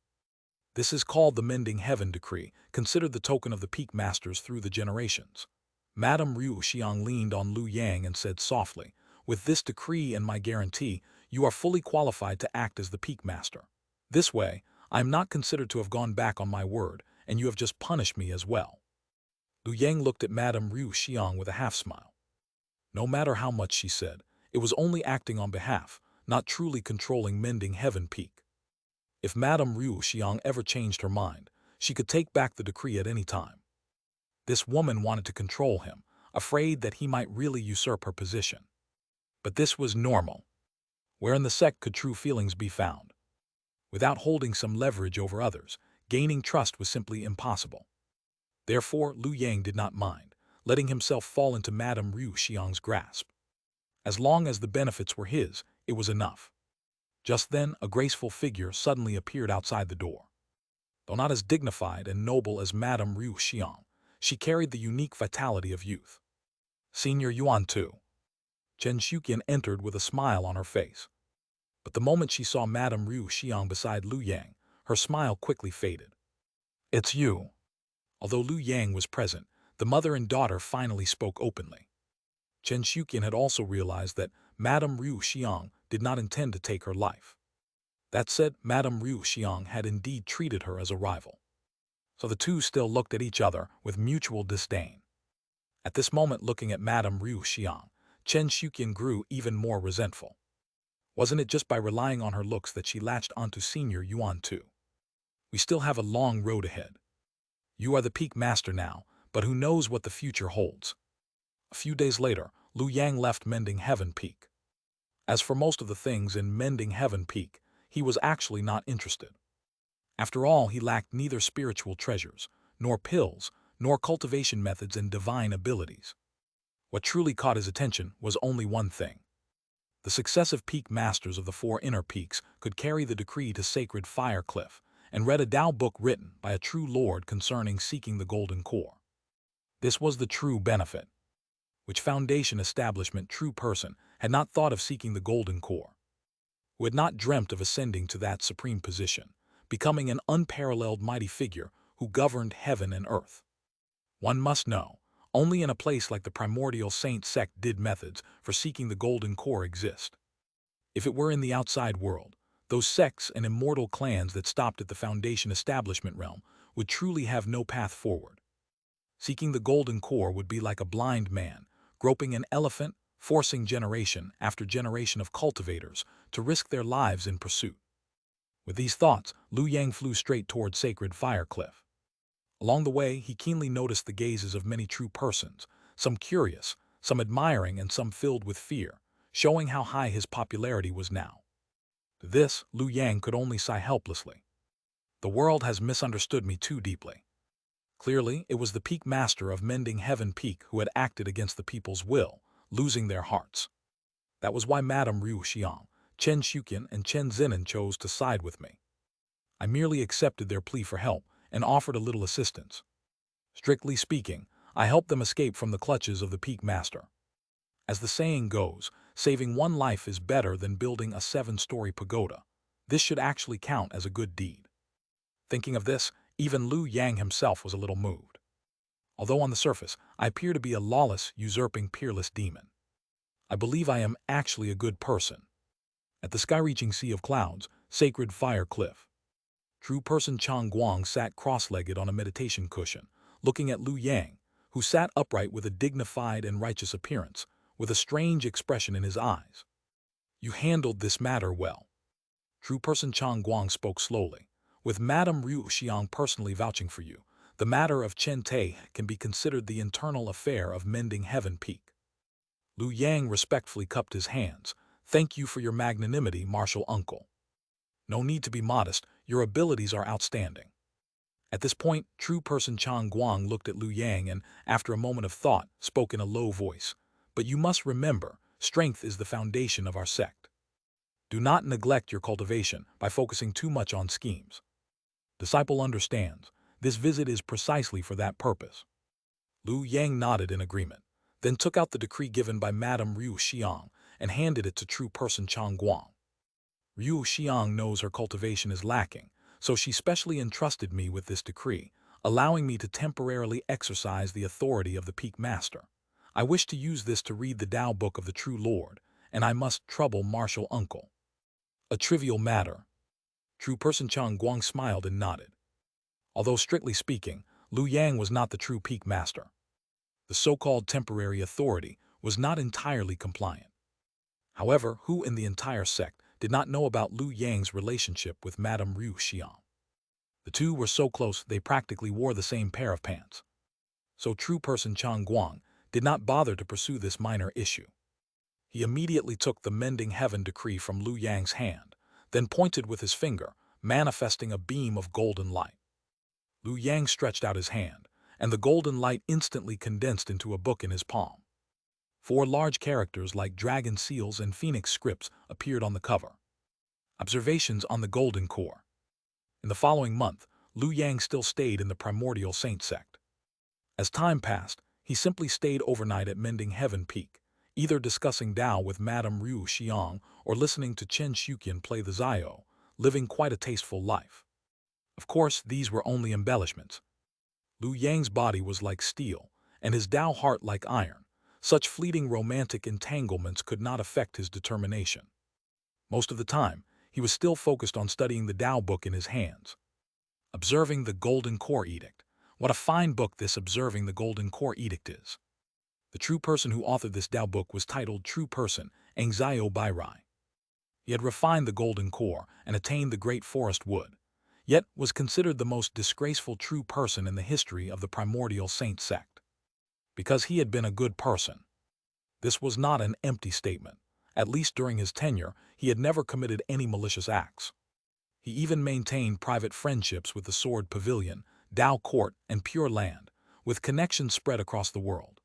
[SPEAKER 1] This is called the Mending Heaven Decree, considered the token of the peak masters through the generations. Madame Ryu Xiang leaned on Liu Yang and said softly, with this decree and my guarantee, you are fully qualified to act as the peak master. This way, I am not considered to have gone back on my word, and you have just punished me as well." Lu Yang looked at Madame Ryu Xiang with a half-smile. No matter how much she said, it was only acting on behalf, not truly controlling Mending Heaven Peak. If Madame Ryu Xiang ever changed her mind, she could take back the decree at any time. This woman wanted to control him, afraid that he might really usurp her position. But this was normal. Where in the sect could true feelings be found? Without holding some leverage over others, gaining trust was simply impossible. Therefore, Lu Yang did not mind, letting himself fall into Madame Ryu Xiang's grasp. As long as the benefits were his, it was enough. Just then, a graceful figure suddenly appeared outside the door. Though not as dignified and noble as Madame Ryu Xiang, she carried the unique vitality of youth. "Senior Yuan too." Chen Shuqian entered with a smile on her face. But the moment she saw Madame Ryu Xiang beside Lu Yang, her smile quickly faded. "It's you." Although Lu Yang was present, the mother and daughter finally spoke openly. Chen Shuqian had also realized that Madame Ryu Xiang did not intend to take her life. That said, Madame Ryu Xiang had indeed treated her as a rival. So the two still looked at each other with mutual disdain. At this moment, looking at Madame Ryu Xiang, Chen Shuqian grew even more resentful. Wasn't it just by relying on her looks that she latched onto Senior Yuan too? We still have a long road ahead. You are the peak master now, but who knows what the future holds? A few days later, Lu Yang left Mending Heaven Peak. As for most of the things in Mending Heaven Peak, he was actually not interested. After all, he lacked neither spiritual treasures, nor pills, nor cultivation methods and divine abilities. What truly caught his attention was only one thing. The successive peak masters of the four inner peaks could carry the decree to sacred Fire Cliff and read a Tao book written by a true lord concerning seeking the golden core. This was the true benefit. Which foundation establishment true person had not thought of seeking the golden core? Who had not dreamt of ascending to that supreme position, becoming an unparalleled mighty figure who governed heaven and earth? One must know, only in a place like the Primordial Saint Sect did methods for seeking the golden core exist. If it were in the outside world, those sects and immortal clans that stopped at the foundation establishment realm would truly have no path forward. Seeking the golden core would be like a blind man, groping an elephant, forcing generation after generation of cultivators to risk their lives in pursuit. With these thoughts, Lu Yang flew straight toward Sacred Fire Cliff. Along the way, he keenly noticed the gazes of many true persons, some curious, some admiring, and some filled with fear, showing how high his popularity was now. To this, Lu Yang could only sigh helplessly. The world has misunderstood me too deeply. Clearly, it was the peak master of Mending Heaven Peak who had acted against the people's will, losing their hearts. That was why Madame Ryu Xiang, Chen Shuqian, and Chen Zinan chose to side with me. I merely accepted their plea for help and offered a little assistance. Strictly speaking, I helped them escape from the clutches of the peak master. As the saying goes, saving one life is better than building a 7-story pagoda. This should actually count as a good deed. Thinking of this, even Lu Yang himself was a little moved. Although on the surface, I appear to be a lawless, usurping, peerless demon, I believe I am actually a good person. At the sky-reaching sea of clouds, Sacred Fire Cliff, true person Chang Guang sat cross-legged on a meditation cushion, looking at Lu Yang, who sat upright with a dignified and righteous appearance, with a strange expression in his eyes. "You handled this matter well." True person Chang Guang spoke slowly. "With Madame Ryu Xiang personally vouching for you, the matter of Chen Tai can be considered the internal affair of Mending Heaven Peak." Lu Yang respectfully cupped his hands. "Thank you for your magnanimity, martial uncle. No need to be modest, your abilities are outstanding." At this point, true person Chang Guang looked at Lu Yang and, after a moment of thought, spoke in a low voice. "But you must remember, strength is the foundation of our sect. Do not neglect your cultivation by focusing too much on schemes." Disciple understands. This visit is precisely for that purpose. Lu Yang nodded in agreement, then took out the decree given by Madame Ryu Xiang and handed it to true person Chang Guang. "Ryu Xiang knows her cultivation is lacking, so she specially entrusted me with this decree, allowing me to temporarily exercise the authority of the peak master. I wish to use this to read the Tao book of the true Lord, and I must trouble martial uncle." "A trivial matter." True person Chang Guang smiled and nodded. Although strictly speaking, Lu Yang was not the true peak master. The so-called temporary authority was not entirely compliant. However, who in the entire sect did not know about Lu Yang's relationship with Madame Ru Xiang? The two were so close they practically wore the same pair of pants. So true person Chang Guang did not bother to pursue this minor issue. He immediately took the mending heaven decree from Lu Yang's hand, then pointed with his finger, manifesting a beam of golden light. Lu Yang stretched out his hand, and the golden light instantly condensed into a book in his palm. 4 large characters like dragon seals and phoenix scripts appeared on the cover. Observations on the Golden Core. In the following month, Lu Yang still stayed in the Primordial Saint Sect. As time passed, he simply stayed overnight at Mending Heaven Peak, either discussing Tao with Madame Ru Xiang or listening to Chen Shuqian play the Zio, living quite a tasteful life. Of course, these were only embellishments. Lu Yang's body was like steel, and his Tao heart like iron. Such fleeting romantic entanglements could not affect his determination. Most of the time, he was still focused on studying the Tao book in his hands. Observing the Golden Core Edict. What a fine book this Observing the Golden Core Edict is. The true person who authored this Tao book was titled True Person, Xianxia Audiobook. He had refined the Golden Core and attained the Great Forest Wood, yet was considered the most disgraceful true person in the history of the Primordial Saint Sect. Because he had been a good person. This was not an empty statement. At least during his tenure, he had never committed any malicious acts. He even maintained private friendships with the Sword Pavilion, Tao Court, and Pure Land, with connections spread across the world.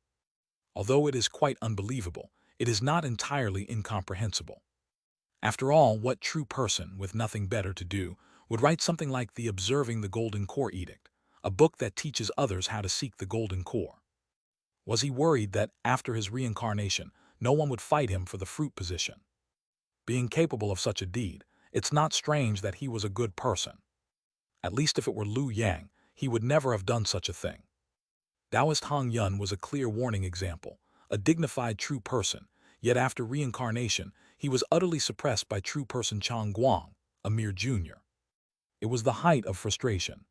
[SPEAKER 1] Although it is quite unbelievable, it is not entirely incomprehensible. After all, what true person, with nothing better to do, would write something like the Observing the Golden Core Edict, a book that teaches others how to seek the Golden Core? Was he worried that, after his reincarnation, no one would fight him for the fruit position? Being capable of such a deed, it's not strange that he was a good person. At least if it were Lu Yang, he would never have done such a thing. Taoist Hong Yun was a clear warning example, a dignified true person, yet after reincarnation, he was utterly suppressed by true person Chang Guang, a mere junior. It was the height of frustration.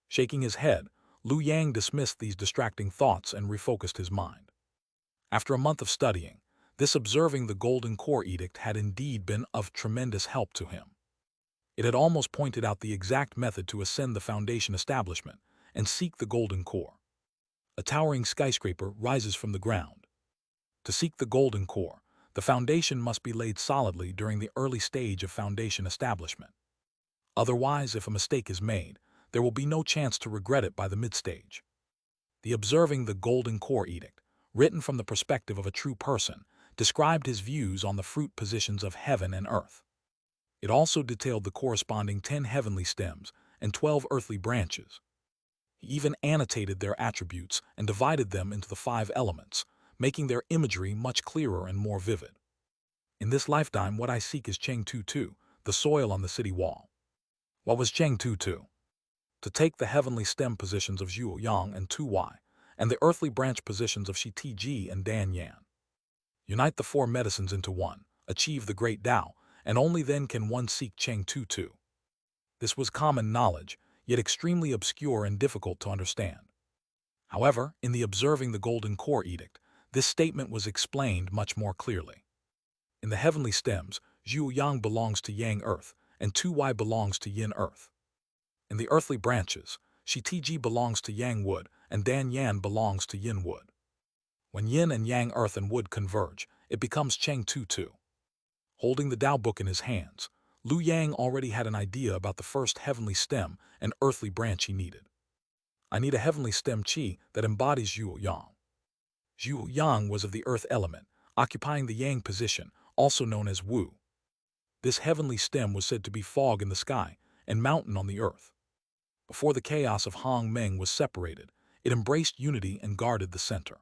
[SPEAKER 1] Shaking his head, Lu Yang dismissed these distracting thoughts and refocused his mind. After a month of studying, this Observing the Golden Core Edict had indeed been of tremendous help to him. It had almost pointed out the exact method to ascend the Foundation establishment and seek the Golden Core. A towering skyscraper rises from the ground. To seek the Golden Core, the foundation must be laid solidly during the early stage of Foundation establishment. Otherwise, if a mistake is made, there will be no chance to regret it by the mid-stage. The Observing the Golden Core Edict, written from the perspective of a true person, described his views on the fruit positions of heaven and earth. It also detailed the corresponding 10 heavenly stems and 12 earthly branches. He even annotated their attributes and divided them into the 5 elements, making their imagery much clearer and more vivid. In this lifetime, what I seek is Cheng Tu Tu, the soil on the city wall. What was Cheng Tu Tu? To take the heavenly stem positions of Zhuo Yang and Tu Y, and the earthly branch positions of Shi Ti Ji and Dan Yan. Unite the 4 medicines into one, achieve the great Tao, and only then can one seek Cheng Tu Tu. This was common knowledge, yet extremely obscure and difficult to understand. However, in the Observing the Golden Core Edict, this statement was explained much more clearly. In the heavenly stems, Zhuo Yang belongs to Yang Earth, and Tu Y belongs to Yin Earth. In the earthly branches, Shi Ti Ji belongs to Yang Wood, and Dan Yan belongs to Yin Wood. When Yin and Yang Earth and Wood converge, it becomes Cheng Tu Tu. Holding the Tao book in his hands, Lu Yang already had an idea about the first heavenly stem and earthly branch he needed. I need a heavenly stem qi that embodies Zhuo Yang. Zhuo Yang was of the earth element, occupying the Yang position, also known as Wu. This heavenly stem was said to be fog in the sky and mountain on the earth. Before the chaos of Hong Meng was separated, it embraced unity and guarded the center.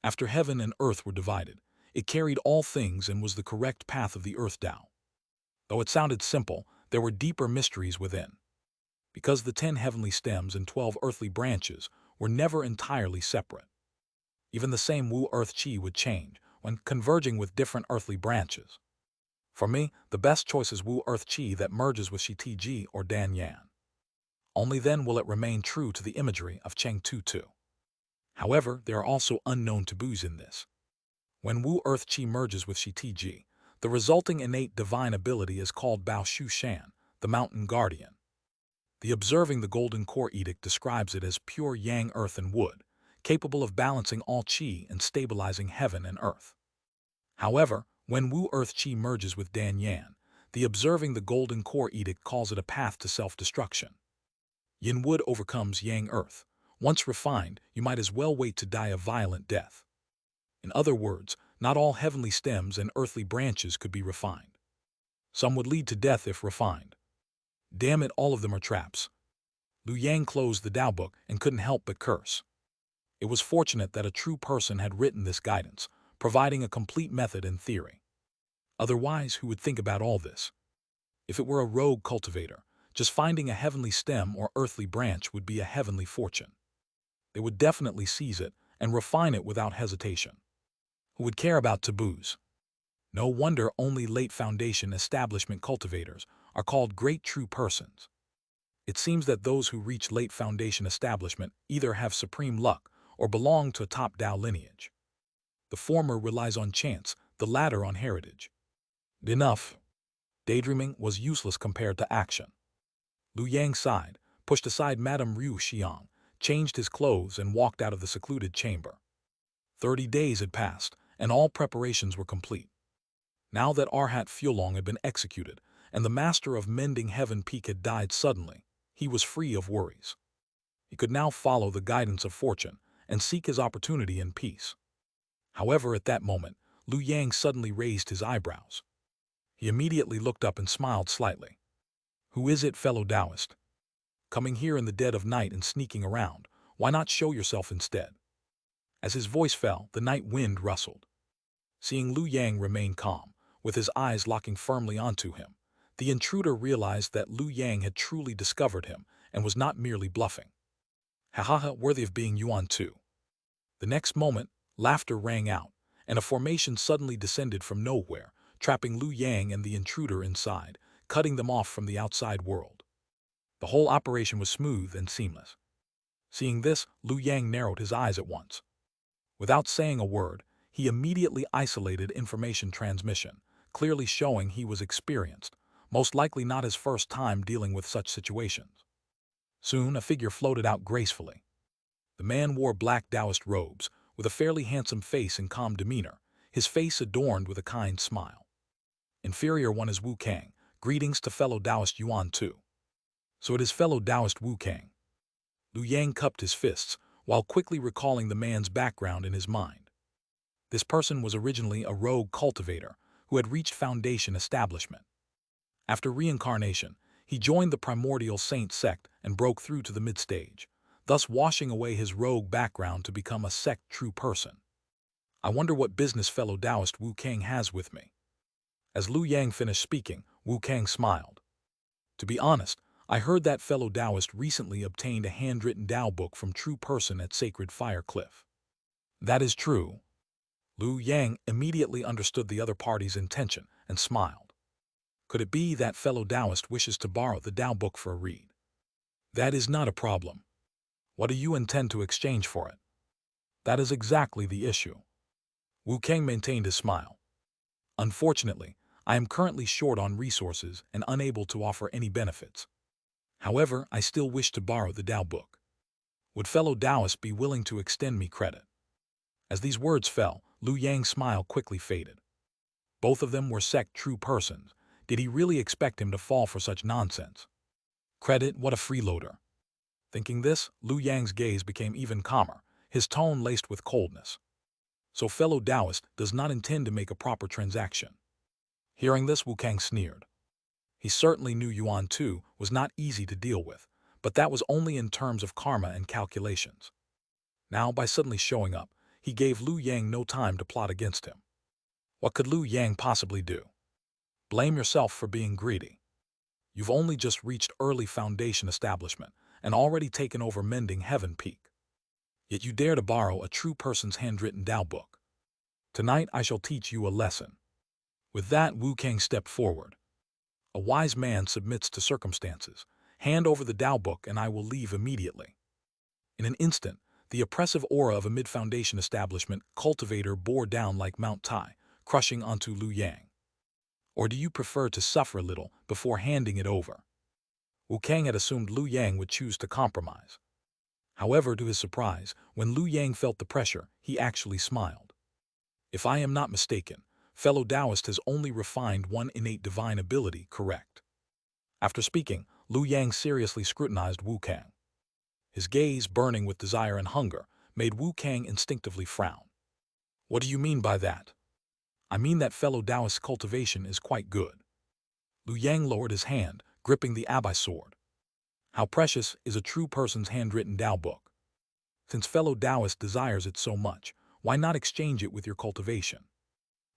[SPEAKER 1] After heaven and earth were divided, it carried all things and was the correct path of the earth Tao. Though it sounded simple, there were deeper mysteries within. Because the 10 heavenly stems and 12 earthly branches were never entirely separate. Even the same Wu Earth Qi would change when converging with different earthly branches. For me, the best choice is Wu Earth Qi that merges with Shi Ji or Dan Yan. Only then will it remain true to the imagery of Cheng Tu Tu. However, there are also unknown taboos in this. When Wu Earth Qi merges with Shi Ji, the resulting innate divine ability is called Bao Shu Shan, the Mountain Guardian. The Observing the Golden Core Edict describes it as pure yang earth and wood, capable of balancing all qi and stabilizing heaven and earth. However, when Wu Earth Qi merges with Dan Yan, the Observing the Golden Core Edict calls it a path to self-destruction. Yin wood overcomes yang earth. Once refined, you might as well wait to die a violent death. In other words, not all heavenly stems and earthly branches could be refined. Some would lead to death if refined. Damn it, all of them are traps. Lu Yang closed the Tao book and couldn't help but curse. It was fortunate that a true person had written this guidance, providing a complete method and theory. Otherwise, who would think about all this? If it were a rogue cultivator, just finding a heavenly stem or earthly branch would be a heavenly fortune. They would definitely seize it and refine it without hesitation. Who would care about taboos? No wonder only late foundation establishment cultivators are called great true persons. It seems that those who reach late foundation establishment either have supreme luck or belong to a top Tao lineage. The former relies on chance, the latter on heritage. Enough. Daydreaming was useless compared to action. Lu Yang sighed, pushed aside Madame Ryu Xiang, changed his clothes and walked out of the secluded chamber. 30 days had passed, and all preparations were complete. Now that Arhat Fulong had been executed, and the master of Mending Heaven Peak had died suddenly, he was free of worries. He could now follow the guidance of fortune and seek his opportunity in peace. However, at that moment, Lu Yang suddenly raised his eyebrows. He immediately looked up and smiled slightly. Who is it, fellow Taoist? Coming here in the dead of night and sneaking around, why not show yourself instead? As his voice fell, the night wind rustled. Seeing Lu Yang remain calm, with his eyes locking firmly onto him, the intruder realized that Lu Yang had truly discovered him and was not merely bluffing. Ha, worthy of being Yuan too. The next moment, laughter rang out, and a formation suddenly descended from nowhere, trapping Lu Yang and the intruder inside, cutting them off from the outside world. The whole operation was smooth and seamless. Seeing this, Lu Yang narrowed his eyes at once. Without saying a word, he immediately isolated information transmission, clearly showing he was experienced, most likely not his first time dealing with such situations. Soon, a figure floated out gracefully. The man wore black Taoist robes, with a fairly handsome face and calm demeanor, his face adorned with a kind smile. Inferior one is Wu Kang, greetings to fellow Taoist Yuan too. So it is fellow Taoist Wu Kang. Lu Yang cupped his fists, while quickly recalling the man's background in his mind. This person was originally a rogue cultivator who had reached foundation establishment. After reincarnation, he joined the Primordial Saint Sect and broke through to the mid-stage, thus washing away his rogue background to become a sect true person. I wonder what business fellow Taoist Wu Kang has with me. As Lu Yang finished speaking, Wu Kang smiled. To be honest, I heard that fellow Taoist recently obtained a handwritten Tao book from true person at Sacred Fire Cliff. That is true. Lu Yang immediately understood the other party's intention and smiled. Could it be that fellow Taoist wishes to borrow the Tao book for a read? That is not a problem. What do you intend to exchange for it? That is exactly the issue. Wu Kang maintained his smile. Unfortunately, I am currently short on resources and unable to offer any benefits. However, I still wish to borrow the Tao book. Would fellow Taoist be willing to extend me credit? As these words fell, Lu Yang's smile quickly faded. Both of them were sect true persons. Did he really expect him to fall for such nonsense? Credit, what a freeloader. Thinking this, Lu Yang's gaze became even calmer, his tone laced with coldness. So fellow Taoist does not intend to make a proper transaction. Hearing this, Wu Kang sneered. He certainly knew Yuan Tu was not easy to deal with, but that was only in terms of karma and calculations. Now, by suddenly showing up, he gave Lu Yang no time to plot against him. What could Lu Yang possibly do? Blame yourself for being greedy. You've only just reached early foundation establishment and already taken over Mending Heaven Peak. Yet you dare to borrow a true person's handwritten Tao book. Tonight I shall teach you a lesson. With that, Wu Kang stepped forward. A wise man submits to circumstances. Hand over the Tao book and I will leave immediately. In an instant, the oppressive aura of a mid-foundation establishment cultivator bore down like Mount Tai, crushing onto Liu Yang. Or do you prefer to suffer a little before handing it over? Wu Kang had assumed Liu Yang would choose to compromise. However, to his surprise, when Liu Yang felt the pressure, he actually smiled. If I am not mistaken, fellow Taoist has only refined one innate divine ability, correct? After speaking, Liu Yang seriously scrutinized Wu Kang. His gaze, burning with desire and hunger, made Wu Kang instinctively frown. What do you mean by that? I mean that fellow Taoist's cultivation is quite good. Liu Yang lowered his hand, gripping the Abai sword. How precious is a true person's handwritten Tao book? Since fellow Taoist desires it so much, why not exchange it with your cultivation?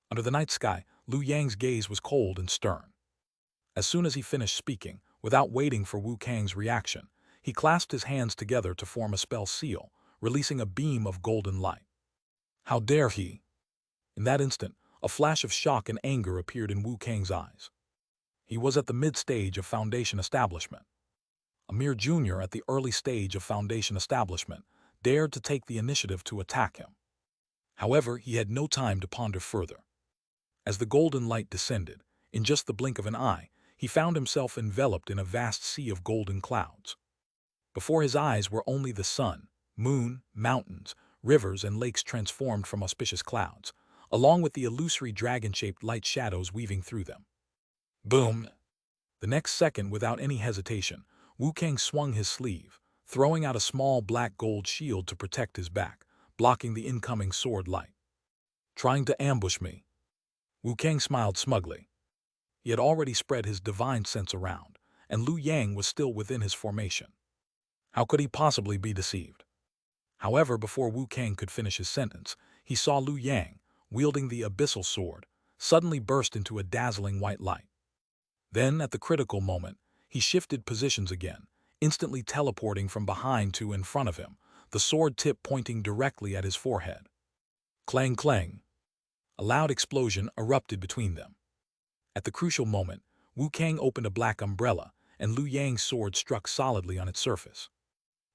[SPEAKER 1] Under the night sky, Liu Yang's gaze was cold and stern. As soon as he finished speaking, without waiting for Wu Kang's reaction, he clasped his hands together to form a spell seal, releasing a beam of golden light. How dare he? In that instant, a flash of shock and anger appeared in Wu Kang's eyes. He was at the mid-stage of Foundation establishment. A mere junior at the early stage of Foundation establishment dared to take the initiative to attack him. However, he had no time to ponder further. As the golden light descended, in just the blink of an eye, he found himself enveloped in a vast sea of golden clouds. Before his eyes were only the sun, moon, mountains, rivers, and lakes transformed from auspicious clouds, along with the illusory dragon-shaped light shadows weaving through them. Boom! The next second, without any hesitation, Wu Kang swung his sleeve, throwing out a small black gold shield to protect his back, blocking the incoming sword light. Trying to ambush me? Wu Kang smiled smugly. He had already spread his divine sense around, and Liu Yang was still within his formation. How could he possibly be deceived? However, before Wu Kang could finish his sentence, he saw Liu Yang, wielding the abyssal sword, suddenly burst into a dazzling white light. Then, at the critical moment, he shifted positions again, instantly teleporting from behind to in front of him, the sword tip pointing directly at his forehead. Clang clang! A loud explosion erupted between them. At the crucial moment, Wu Kang opened a black umbrella, and Liu Yang's sword struck solidly on its surface.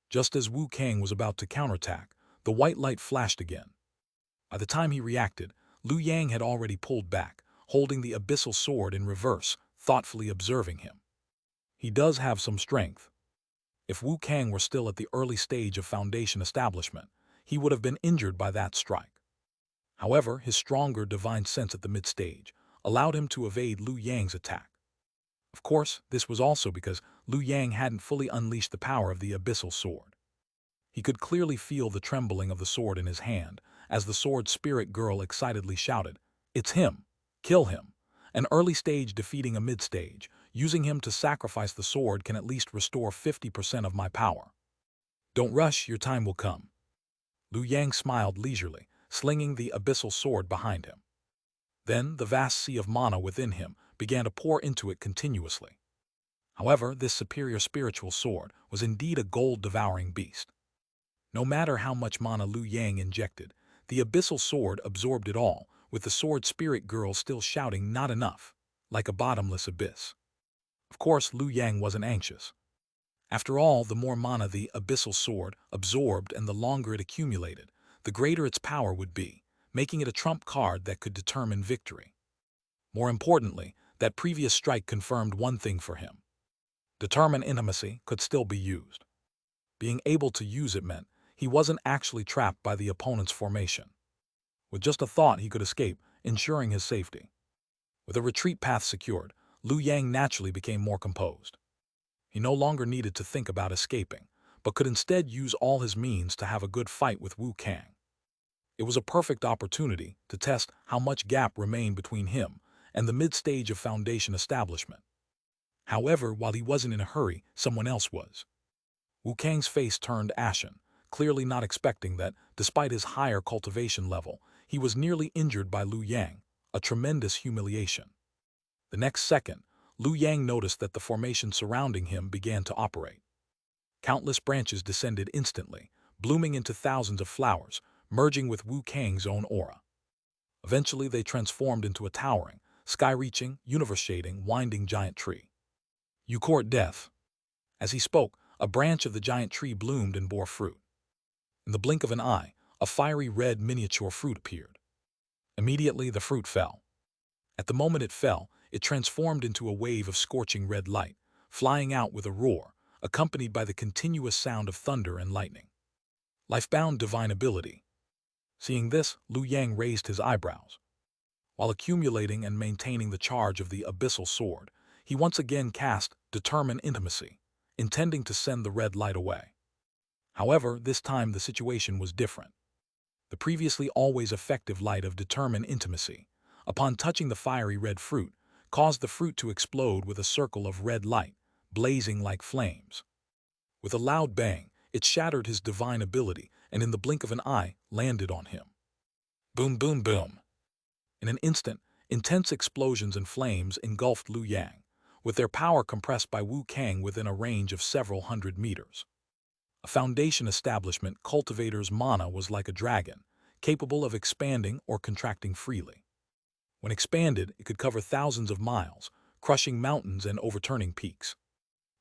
[SPEAKER 1] Just as Wu Kang was about to counterattack, the white light flashed again. By the time he reacted, Liu Yang had already pulled back, holding the abyssal sword in reverse, thoughtfully observing him. He does have some strength. If Wu Kang were still at the early stage of Foundation establishment, he would have been injured by that strike. However, his stronger divine sense at the mid-stage allowed him to evade Liu Yang's attack. Of course, this was also because Liu Yang hadn't fully unleashed the power of the abyssal sword. He could clearly feel the trembling of the sword in his hand as the sword spirit girl excitedly shouted, "It's him! Kill him! An early stage defeating a mid-stage, using him to sacrifice the sword can at least restore 50% of my power. Don't rush, your time will come." Liu Yang smiled leisurely, slinging the abyssal sword behind him. Then the vast sea of mana within him began to pour into it continuously. However, this superior spiritual sword was indeed a gold-devouring beast. No matter how much mana Liu Yang injected, the abyssal sword absorbed it all, with the sword spirit girl still shouting not enough, like a bottomless abyss. Of course, Liu Yang wasn't anxious. After all, the more mana the abyssal sword absorbed and the longer it accumulated, the greater its power would be, making it a trump card that could determine victory. More importantly, that previous strike confirmed one thing for him. Determined intimacy could still be used. Being able to use it meant he wasn't actually trapped by the opponent's formation. With just a thought, he could escape, ensuring his safety. With a retreat path secured, Liu Yang naturally became more composed. He no longer needed to think about escaping, but could instead use all his means to have a good fight with Wu Kang. It was a perfect opportunity to test how much gap remained between him and the mid-stage of Foundation establishment. However, while he wasn't in a hurry, someone else was. Wu Kang's face turned ashen, clearly not expecting that, despite his higher cultivation level, he was nearly injured by Liu Yang, a tremendous humiliation. The next second, Liu Yang noticed that the formation surrounding him began to operate. Countless branches descended instantly, blooming into thousands of flowers, merging with Wu Kang's own aura. Eventually, they transformed into a towering, sky-reaching, universe-shading, winding giant tree. You court death. As he spoke, a branch of the giant tree bloomed and bore fruit. In the blink of an eye, a fiery red miniature fruit appeared. Immediately, the fruit fell. At the moment it fell, it transformed into a wave of scorching red light, flying out with a roar, accompanied by the continuous sound of thunder and lightning. Lifebound divine ability. Seeing this, Liu Yang raised his eyebrows. While accumulating and maintaining the charge of the abyssal sword, he once again cast Determine Intimacy, intending to send the red light away. However, this time the situation was different. The previously always effective light of Determine Intimacy, upon touching the fiery red fruit, caused the fruit to explode with a circle of red light, blazing like flames. With a loud bang, it shattered his divine ability and in the blink of an eye landed on him. Boom, boom, boom. In an instant, intense explosions and flames engulfed Liu Yang, with their power compressed by Wu Kang within a range of several hundred meters. A foundation establishment cultivator's mana was like a dragon, capable of expanding or contracting freely. When expanded, it could cover thousands of miles, crushing mountains and overturning peaks.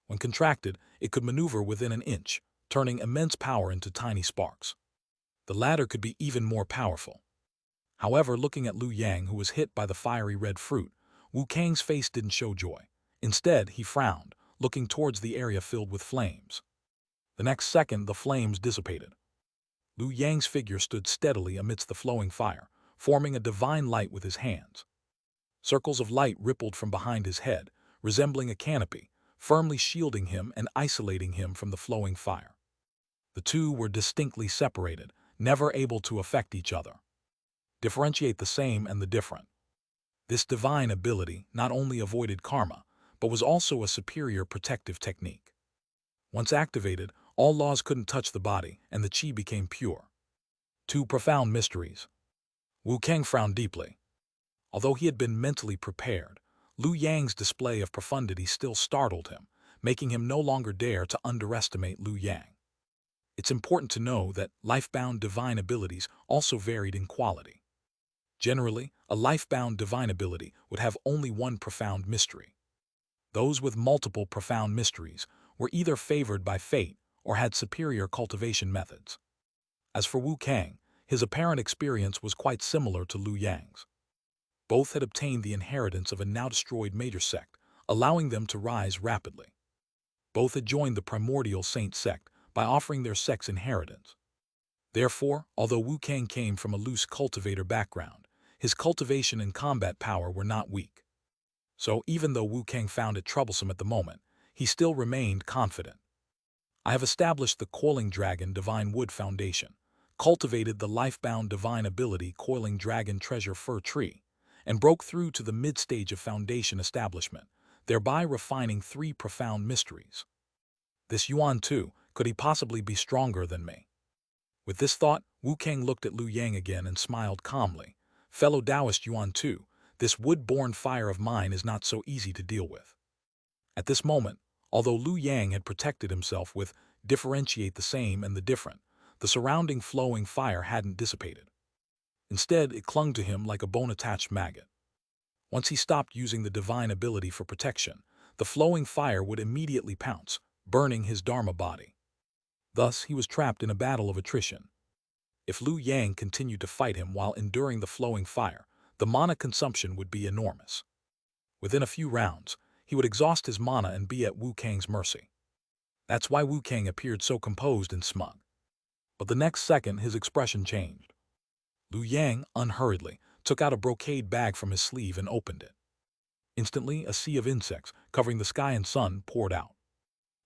[SPEAKER 1] When contracted, it could maneuver within an inch, turning immense power into tiny sparks. The latter could be even more powerful. However, looking at Liu Yang, who was hit by the fiery red fruit, Wu Kang's face didn't show joy. Instead, he frowned, looking towards the area filled with flames. The next second, the flames dissipated. Liu Yang's figure stood steadily amidst the flowing fire, forming a divine light with his hands. Circles of light rippled from behind his head, resembling a canopy, firmly shielding him and isolating him from the flowing fire. The two were distinctly separated, never able to affect each other. Differentiate the same and the different. This divine ability not only avoided karma, but was also a superior protective technique. Once activated, all laws couldn't touch the body, and the qi became pure. Two profound mysteries. Wu Kang frowned deeply. Although he had been mentally prepared, Liu Yang's display of profundity still startled him, making him no longer dare to underestimate Liu Yang. It's important to know that life-bound divine abilities also varied in quality. Generally, a life-bound divine ability would have only one profound mystery. Those with multiple profound mysteries were either favored by fate or had superior cultivation methods. As for Wu Kang, his apparent experience was quite similar to Liu Yang's. Both had obtained the inheritance of a now-destroyed major sect, allowing them to rise rapidly. Both had joined the Primordial Saint Sect by offering their sect's inheritance. Therefore, although Wu Kang came from a loose cultivator background, his cultivation and combat power were not weak. So even though Wu Kang found it troublesome at the moment, he still remained confident. I have established the Coiling Dragon Divine Wood Foundation, cultivated the life-bound divine ability Coiling Dragon Treasure Fir Tree, and broke through to the mid-stage of foundation establishment, thereby refining three profound mysteries. This Yuan too, could he possibly be stronger than me? With this thought, Wu Kang looked at Liu Yang again and smiled calmly. Fellow Taoist Yuan too, this wood-born fire of mine is not so easy to deal with. At this moment, although Liu Yang had protected himself with differentiate the same and the different, the surrounding flowing fire hadn't dissipated. Instead, it clung to him like a bone-attached maggot. Once he stopped using the divine ability for protection, the flowing fire would immediately pounce, burning his Dharma body. Thus, he was trapped in a battle of attrition. If Liu Yang continued to fight him while enduring the flowing fire, the mana consumption would be enormous. Within a few rounds, he would exhaust his mana and be at Wu Kang's mercy. That's why Wu Kang appeared so composed and smug. But the next second, his expression changed. Liu Yang, unhurriedly, took out a brocade bag from his sleeve and opened it. Instantly, a sea of insects, covering the sky and sun, poured out.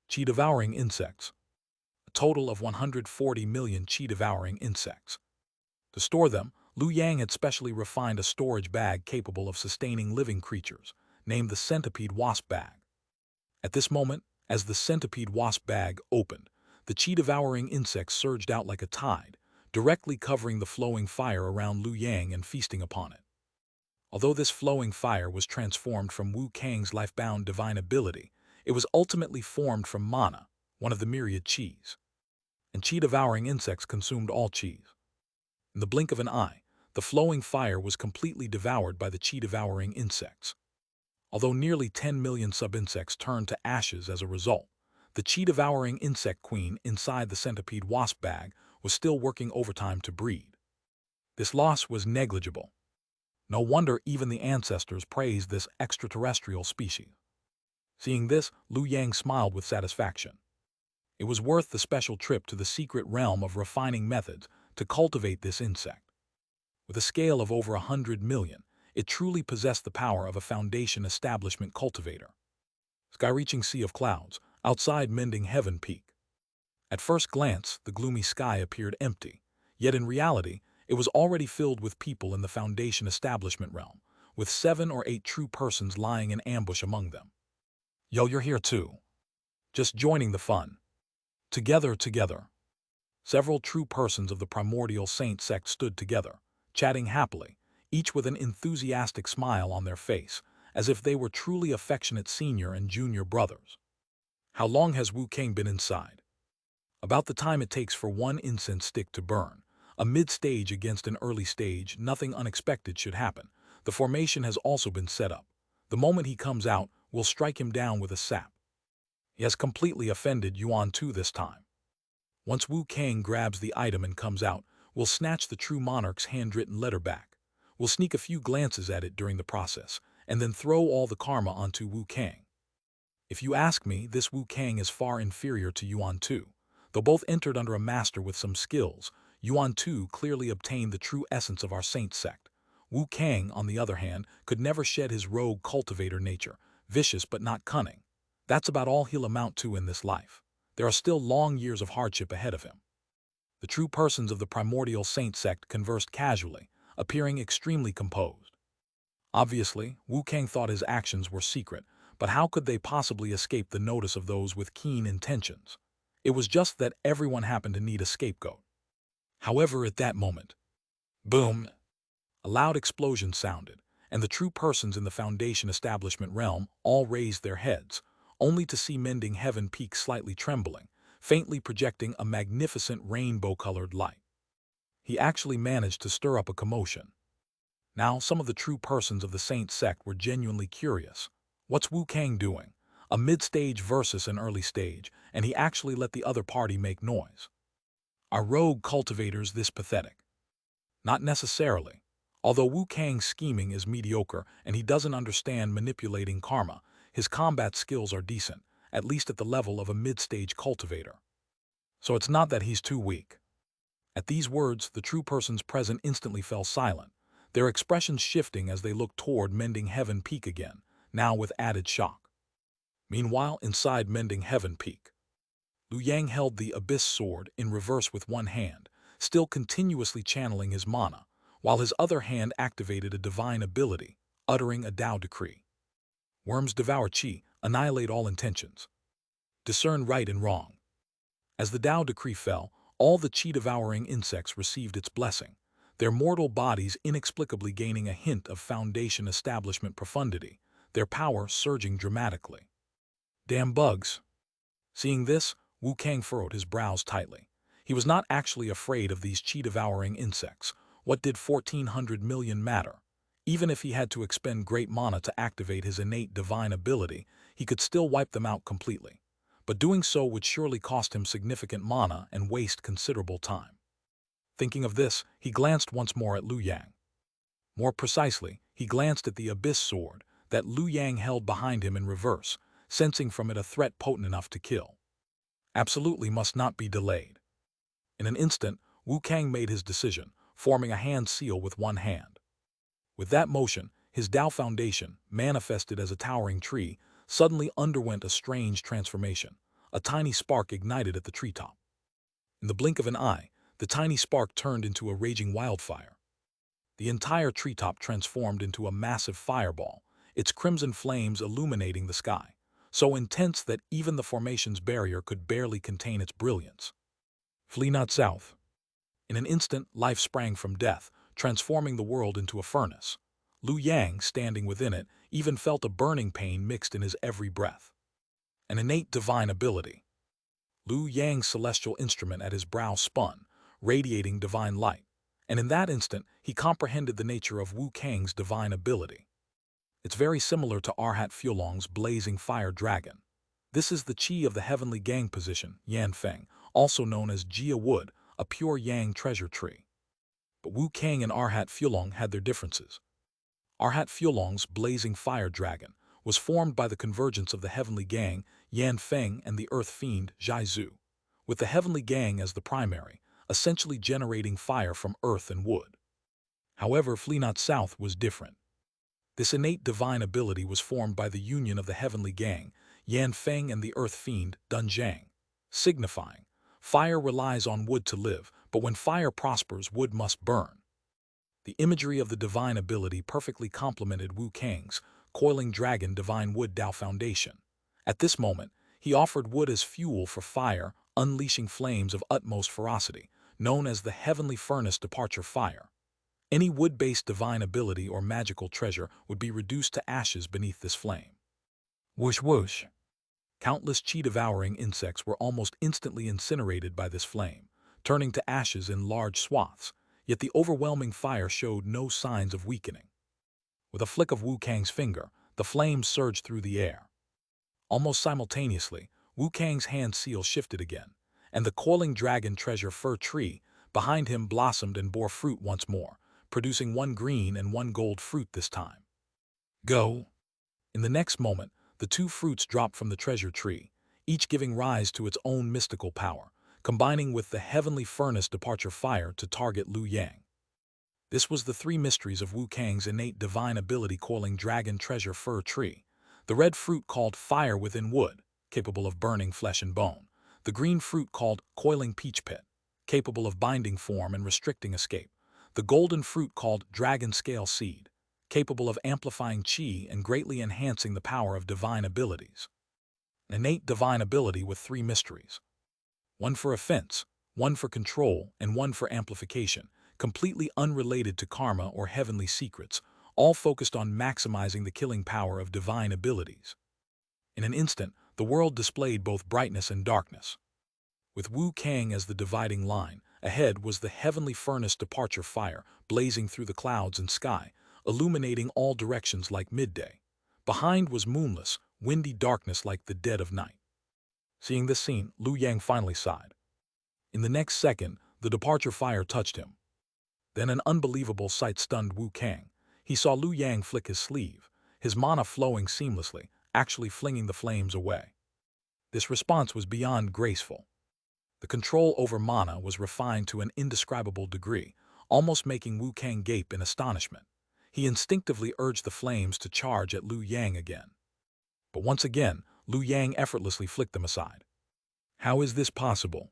[SPEAKER 1] Qi-devouring insects. A total of 140 million qi-devouring insects. To store them, Liu Yang had specially refined a storage bag capable of sustaining living creatures, named the centipede wasp bag. At this moment, as the centipede wasp bag opened, the qi-devouring insects surged out like a tide, directly covering the flowing fire around Liu Yang and feasting upon it. Although this flowing fire was transformed from Wu Kang's life-bound divine ability, it was ultimately formed from mana, one of the myriad qis. And qi-devouring insects consumed all qis. In the blink of an eye, the flowing fire was completely devoured by the chi-devouring insects. Although nearly 10 million sub-insects turned to ashes as a result, the chi-devouring insect queen inside the centipede wasp bag was still working overtime to breed. This loss was negligible. No wonder even the ancestors praised this extraterrestrial species. Seeing this, Lu Yang smiled with satisfaction. It was worth the special trip to the secret realm of refining methods to cultivate this insect. With a scale of over 100 million, it truly possessed the power of a foundation establishment cultivator. Sky-reaching sea of clouds, outside Mending Heaven Peak. At first glance, the gloomy sky appeared empty, yet in reality, it was already filled with people in the foundation establishment realm, with 7 or 8 true persons lying in ambush among them. Yo, you're here too. Just joining the fun. Together. Several true persons of the Primordial Saint Sect stood together, chatting happily, each with an enthusiastic smile on their face, as if they were truly affectionate senior and junior brothers. How long has Wu Kang been inside? About the time it takes for one incense stick to burn. A mid-stage against an early stage, nothing unexpected should happen. The formation has also been set up. The moment he comes out, we'll strike him down with a sap. He has completely offended Yuan Tu this time. Once Wu Kang grabs the item and comes out, we'll snatch the true monarch's handwritten letter back. We'll sneak a few glances at it during the process, and then throw all the karma onto Wu Kang. If you ask me, this Wu Kang is far inferior to Yuan Tu. Though both entered under a master with some skills, Yuan Tu clearly obtained the true essence of our saint sect. Wu Kang, on the other hand, could never shed his rogue cultivator nature, vicious but not cunning. That's about all he'll amount to in this life. There are still long years of hardship ahead of him. The true persons of the Primordial Saint Sect conversed casually, appearing extremely composed. Obviously, Wu Kang thought his actions were secret, but how could they possibly escape the notice of those with keen intentions? It was just that everyone happened to need a scapegoat. However, at that moment, boom! A loud explosion sounded, and the true persons in the Foundation establishment realm all raised their heads, only to see Mending Heaven Peak slightly trembling, faintly projecting a magnificent rainbow-colored light. He actually managed to stir up a commotion. Now, some of the true persons of the Saint Sect were genuinely curious. What's Wu Kang doing? A mid-stage versus an early stage, and he actually let the other party make noise. Are rogue cultivators this pathetic? Not necessarily. Although Wu Kang's scheming is mediocre and he doesn't understand manipulating karma, his combat skills are decent, at least at the level of a mid-stage cultivator. So it's not that he's too weak. At these words, the true persons present instantly fell silent, their expressions shifting as they looked toward Mending Heaven Peak again, now with added shock. Meanwhile, inside Mending Heaven Peak, Lu Yang held the Abyss Sword in reverse with one hand, still continuously channeling his mana, while his other hand activated a divine ability, uttering a Tao decree. Worms devour Qi, annihilate all intentions. Discern right and wrong. As the Tao decree fell, all the Qi-devouring insects received its blessing, their mortal bodies inexplicably gaining a hint of Foundation establishment profundity, their power surging dramatically. Damn bugs! Seeing this, Wu Kang furrowed his brows tightly. He was not actually afraid of these Qi-devouring insects. What did 1,400 million matter? Even if he had to expend great mana to activate his innate divine ability, he could still wipe them out completely. But doing so would surely cost him significant mana and waste considerable time. Thinking of this, he glanced once more at Lu Yang. More precisely, he glanced at the Abyss Sword that Lu Yang held behind him in reverse, sensing from it a threat potent enough to kill. Absolutely must not be delayed. In an instant, Wu Kang made his decision, forming a hand seal with one hand. With that motion, his Tao Foundation, manifested as a towering tree, suddenly underwent a strange transformation. A tiny spark ignited at the treetop. In the blink of an eye, the tiny spark turned into a raging wildfire. The entire treetop transformed into a massive fireball, its crimson flames illuminating the sky, so intense that even the formation's barrier could barely contain its brilliance. Flee not south. In an instant, life sprang from death, transforming the world into a furnace. Lu Yang, standing within it, even felt a burning pain mixed in his every breath. An innate divine ability. Lu Yang's celestial instrument at his brow spun, radiating divine light, and in that instant he comprehended the nature of Wu Kang's divine ability. It's very similar to Arhat Fulong's blazing fire dragon. This is the chi of the heavenly gang position, Yan Feng, also known as Jia Wood, a pure yang treasure tree. But Wu Kang and Arhat Fulong had their differences. Arhat Fulong's blazing fire dragon was formed by the convergence of the heavenly gang, Yan Feng, and the earth fiend, Zhai Zhu, with the heavenly gang as the primary, essentially generating fire from earth and wood. However, Flee Not South was different. This innate divine ability was formed by the union of the heavenly gang, Yan Feng, and the earth fiend, Dun Zhang, signifying, fire relies on wood to live, but when fire prospers, wood must burn. The imagery of the divine ability perfectly complemented Wu Kang's coiling dragon divine wood Dao foundation. At this moment, he offered wood as fuel for fire, unleashing flames of utmost ferocity, known as the heavenly furnace departure fire. Any wood-based divine ability or magical treasure would be reduced to ashes beneath this flame. Whoosh whoosh. Countless chi-devouring insects were almost instantly incinerated by this flame, turning to ashes in large swaths, yet the overwhelming fire showed no signs of weakening. With a flick of Wu Kang's finger, the flames surged through the air. Almost simultaneously, Wu Kang's hand seal shifted again, and the coiling dragon treasure fir tree behind him blossomed and bore fruit once more, producing one green and one gold fruit this time. Go! In the next moment, the two fruits dropped from the treasure tree, each giving rise to its own mystical power, combining with the heavenly furnace departure fire to target Liu Yang. This was the three mysteries of Wu Kang's innate divine ability coiling dragon treasure fir tree. The red fruit called fire within wood, capable of burning flesh and bone. The green fruit called coiling peach pit, capable of binding form and restricting escape. The golden fruit called dragon scale seed, capable of amplifying chi and greatly enhancing the power of divine abilities. An innate divine ability with three mysteries. One for offense, one for control, and one for amplification, completely unrelated to karma or heavenly secrets, all focused on maximizing the killing power of divine abilities. In an instant, the world displayed both brightness and darkness. With Wu Kang as the dividing line, ahead was the heavenly furnace departure fire, blazing through the clouds and sky, illuminating all directions like midday. Behind was moonless, windy darkness like the dead of night. Seeing this scene, Liu Yang finally sighed. In the next second, the departure fire touched him. Then an unbelievable sight stunned Wu Kang. He saw Liu Yang flick his sleeve, his mana flowing seamlessly, actually flinging the flames away. This response was beyond graceful. The control over mana was refined to an indescribable degree, almost making Wu Kang gape in astonishment. He instinctively urged the flames to charge at Liu Yang again. But once again, Liu Yang effortlessly flicked them aside. How is this possible?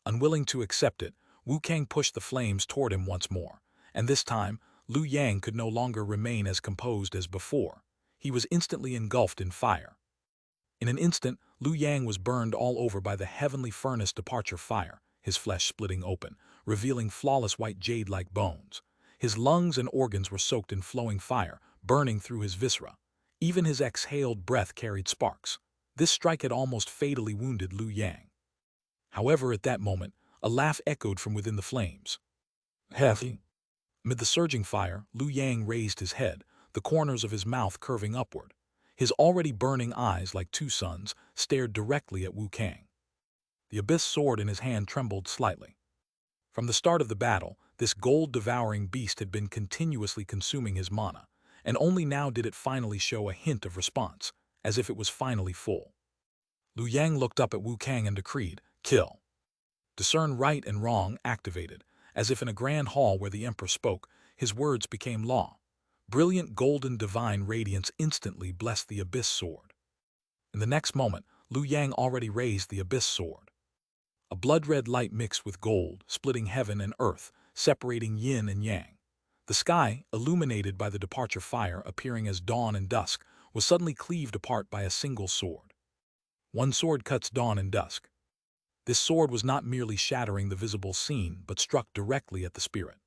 [SPEAKER 1] Unwilling to accept it, Wu Kang pushed the flames toward him once more, and this time, Liu Yang could no longer remain as composed as before. He was instantly engulfed in fire. In an instant, Liu Yang was burned all over by the heavenly furnace departure fire, his flesh splitting open, revealing flawless white jade-like bones. His lungs and organs were soaked in flowing fire, burning through his viscera. Even his exhaled breath carried sparks. This strike had almost fatally wounded Liu Yang. However, at that moment, a laugh echoed from within the flames. Heavy. Amid the surging fire, Liu Yang raised his head, the corners of his mouth curving upward. His already burning eyes, like two suns, stared directly at Wu Kang. The abyss sword in his hand trembled slightly. From the start of the battle, this gold-devouring beast had been continuously consuming his mana, and only now did it finally show a hint of response, as if it was finally full. Liu Yang looked up at Wu Kang and decreed, "Kill." Discern right and wrong activated, as if in a grand hall where the emperor spoke, his words became law. Brilliant golden divine radiance instantly blessed the abyss sword. In the next moment, Liu Yang already raised the abyss sword. A blood-red light mixed with gold, splitting heaven and earth, separating yin and yang. The sky, illuminated by the departure fire appearing as dawn and dusk, was suddenly cleaved apart by a single sword. One sword cuts dawn and dusk. This sword was not merely shattering the visible scene, but struck directly at the spirit.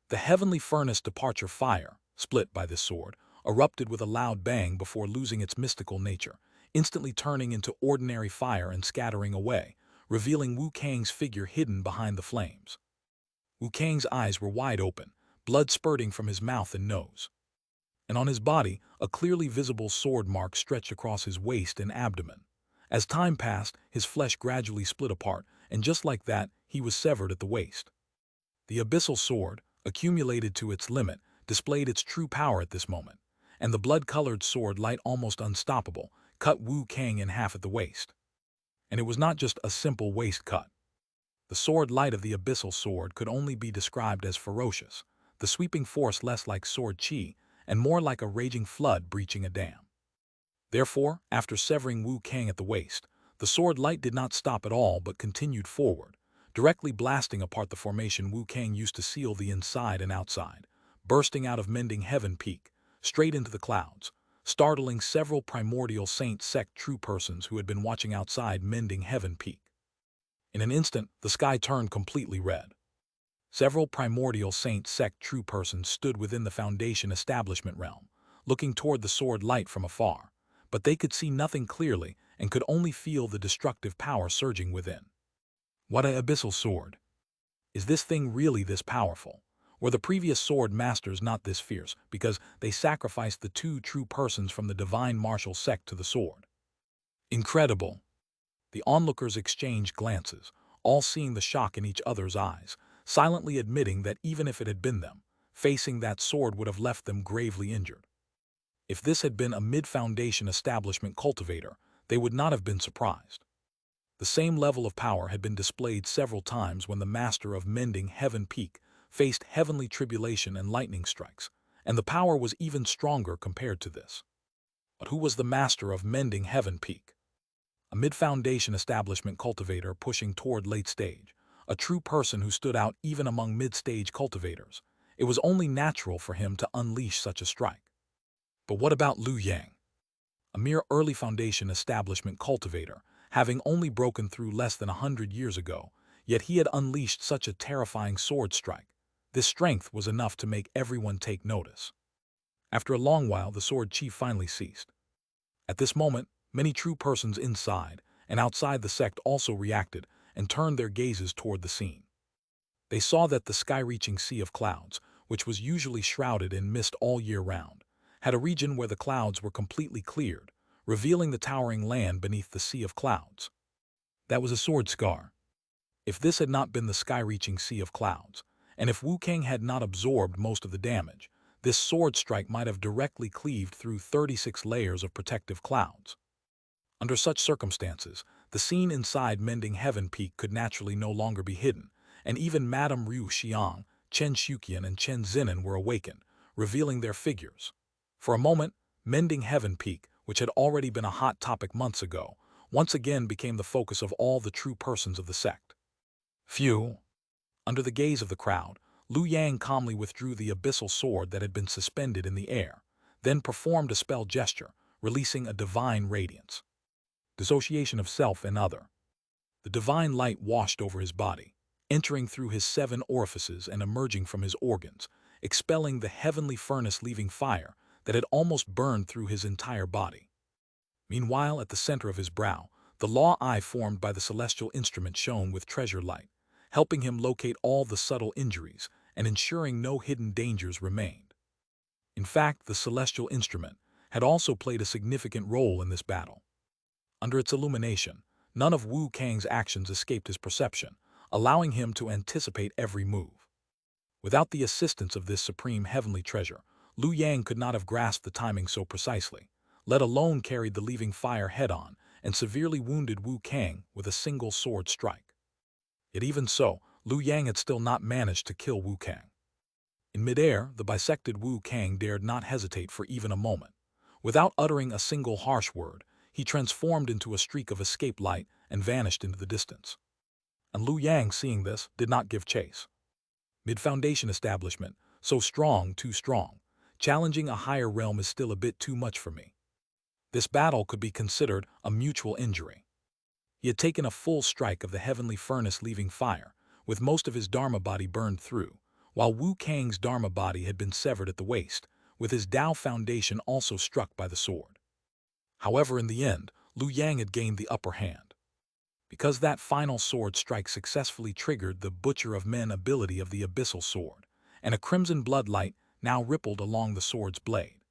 [SPEAKER 1] The heavenly furnace departure fire, split by this sword, erupted with a loud bang before losing its mystical nature, instantly turning into ordinary fire and scattering away, revealing Wu Kang's figure hidden behind the flames. Wu Kang's eyes were wide open, blood spurting from his mouth and nose. And on his body, a clearly visible sword mark stretched across his waist and abdomen. As time passed, his flesh gradually split apart, and just like that, he was severed at the waist. The abyssal sword, accumulated to its limit, displayed its true power at this moment, and the blood-colored sword, light almost unstoppable, cut Wu Kang in half at the waist. And it was not just a simple waist cut. The sword light of the abyssal sword could only be described as ferocious, the sweeping force less like sword chi, and more like a raging flood breaching a dam. Therefore, after severing Wu Kang at the waist, the sword light did not stop at all but continued forward, directly blasting apart the formation Wu Kang used to seal the inside and outside, bursting out of Mending Heaven Peak, straight into the clouds, startling several Primordial Saint Sect true persons who had been watching outside Mending Heaven Peak. In an instant, the sky turned completely red. Several Primordial Saint Sect true persons stood within the Foundation establishment realm, looking toward the sword light from afar, but they could see nothing clearly and could only feel the destructive power surging within. What an abyssal sword! Is this thing really this powerful? Were the previous sword masters not this fierce because they sacrificed the two true persons from the divine martial sect to the sword? Incredible! The onlookers exchanged glances, all seeing the shock in each other's eyes, silently admitting that even if it had been them, facing that sword would have left them gravely injured. If this had been a mid-foundation establishment cultivator, they would not have been surprised. The same level of power had been displayed several times when the master of Mending Heaven Peak faced heavenly tribulation and lightning strikes, and the power was even stronger compared to this. But who was the master of Mending Heaven Peak? A mid-foundation establishment cultivator pushing toward late stage, a true person who stood out even among mid-stage cultivators. It was only natural for him to unleash such a strike. But what about Liu Yang? A mere early foundation establishment cultivator, having only broken through less than 100 years ago, yet he had unleashed such a terrifying sword strike. This strength was enough to make everyone take notice. After a long while, the sword chi finally ceased. At this moment, many true persons inside and outside the sect also reacted and turned their gazes toward the scene. They saw that the sky-reaching sea of clouds, which was usually shrouded in mist all year round, had a region where the clouds were completely cleared, revealing the towering land beneath the sea of clouds. That was a sword scar. If this had not been the sky-reaching sea of clouds, and if Wu Kang had not absorbed most of the damage, this sword strike might have directly cleaved through 36 layers of protective clouds. Under such circumstances, the scene inside Mending Heaven Peak could naturally no longer be hidden, and even Madame Ryu Xiang, Chen Shuqian and Chen Zinan were awakened, revealing their figures. For a moment, Mending Heaven Peak, which had already been a hot topic months ago, once again became the focus of all the true persons of the sect. Phew! Under the gaze of the crowd, Liu Yang calmly withdrew the abyssal sword that had been suspended in the air, then performed a spell gesture, releasing a divine radiance. Dissociation of self and other. The divine light washed over his body, entering through his 7 orifices and emerging from his organs, expelling the heavenly furnace, leaving fire that had almost burned through his entire body. Meanwhile, at the center of his brow, the law eye formed by the celestial instrument shone with treasure light, helping him locate all the subtle injuries and ensuring no hidden dangers remained. In fact, the celestial instrument had also played a significant role in this battle. Under its illumination, none of Wu Kang's actions escaped his perception, allowing him to anticipate every move. Without the assistance of this supreme heavenly treasure, Liu Yang could not have grasped the timing so precisely, let alone carried the leaving fire head-on and severely wounded Wu Kang with a single sword strike. Yet even so, Liu Yang had still not managed to kill Wu Kang. In midair, the bisected Wu Kang dared not hesitate for even a moment. Without uttering a single harsh word, he transformed into a streak of escape light and vanished into the distance. And Liu Yang, seeing this, did not give chase. Mid-foundation establishment, so strong, too strong. Challenging a higher realm is still a bit too much for me. This battle could be considered a mutual injury. He had taken a full strike of the heavenly furnace, leaving fire, with most of his Dharma body burned through, while Wu Kang's Dharma body had been severed at the waist, with his Tao foundation also struck by the sword. However, in the end, Liu Yang had gained the upper hand. because that final sword strike successfully triggered the Butcher of Men ability of the Abyssal Sword, and a crimson bloodlight now rippled along the sword's blade.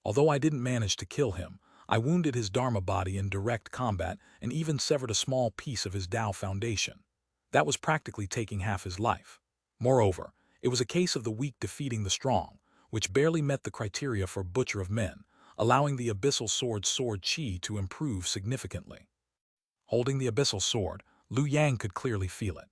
[SPEAKER 1] Although I didn't manage to kill him, I wounded his Dharma body in direct combat and even severed a small piece of his Tao foundation. That was practically taking half his life. Moreover, it was a case of the weak defeating the strong, which barely met the criteria for Butcher of Men, allowing the Abyssal Sword's sword chi to improve significantly. Holding the Abyssal Sword, Liu Yang could clearly feel it.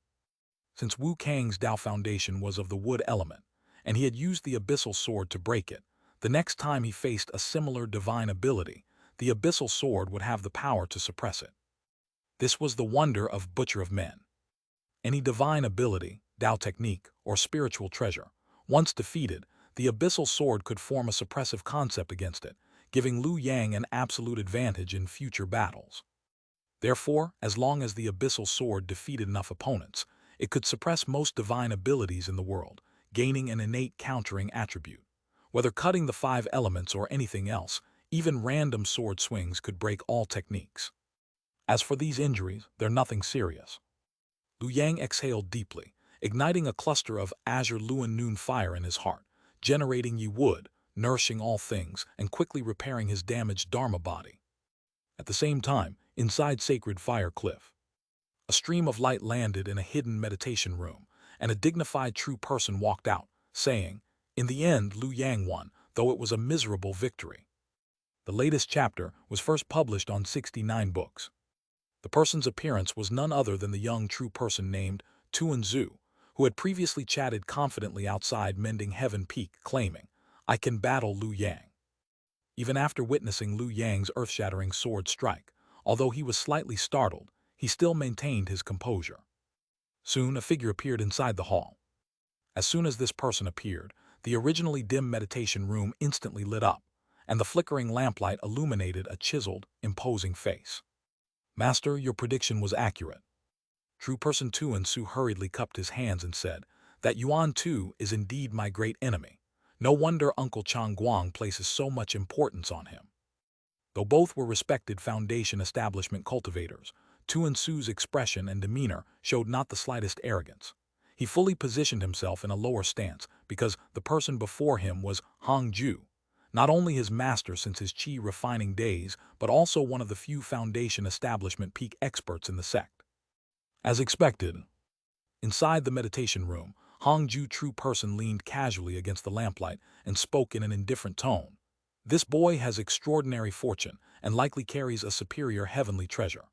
[SPEAKER 1] Since Wu Kang's Tao foundation was of the wood element, and he had used the Abyssal Sword to break it, the next time he faced a similar divine ability, the Abyssal Sword would have the power to suppress it. This was the wonder of Butcher of Men. Any divine ability, Tao technique, or spiritual treasure, once defeated, the Abyssal Sword could form a suppressive concept against it, giving Liu Yang an absolute advantage in future battles. Therefore, as long as the Abyssal Sword defeated enough opponents, it could suppress most divine abilities in the world, gaining an innate countering attribute. Whether cutting the 5 elements or anything else, even random sword swings could break all techniques. As for these injuries, they're nothing serious. Liu Yang exhaled deeply, igniting a cluster of azure Luan Noon fire in his heart, generating Yi wood, nourishing all things, and quickly repairing his damaged Dharma body. At the same time, inside Sacred Fire Cliff, a stream of light landed in a hidden meditation room, and a dignified true person walked out, saying, "In the end, Liu Yang won, though it was a miserable victory." The latest chapter was first published on 69 books. The person's appearance was none other than the young true person named Tuan Zhu, who had previously chatted confidently outside Mending Heaven Peak, claiming, "I can battle Liu Yang." Even after witnessing Liu Yang's earth-shattering sword strike, although he was slightly startled, he still maintained his composure. Soon, a figure appeared inside the hall. As soon as this person appeared, the originally dim meditation room instantly lit up, and the flickering lamplight illuminated a chiseled, imposing face. "Master, your prediction was accurate." True person Tuan Su hurriedly cupped his hands and said, "That Yuan Tu is indeed my great enemy. No wonder Uncle Chang Guang places so much importance on him." Though both were respected Foundation establishment cultivators, Tuan Su's expression and demeanor showed not the slightest arrogance. He fully positioned himself in a lower stance because the person before him was Hong Ju, not only his master since his chi refining days, but also one of the few Foundation establishment peak experts in the sect. As expected, inside the meditation room, Hong Ju true person leaned casually against the lamplight and spoke in an indifferent tone. "This boy has extraordinary fortune and likely carries a superior heavenly treasure.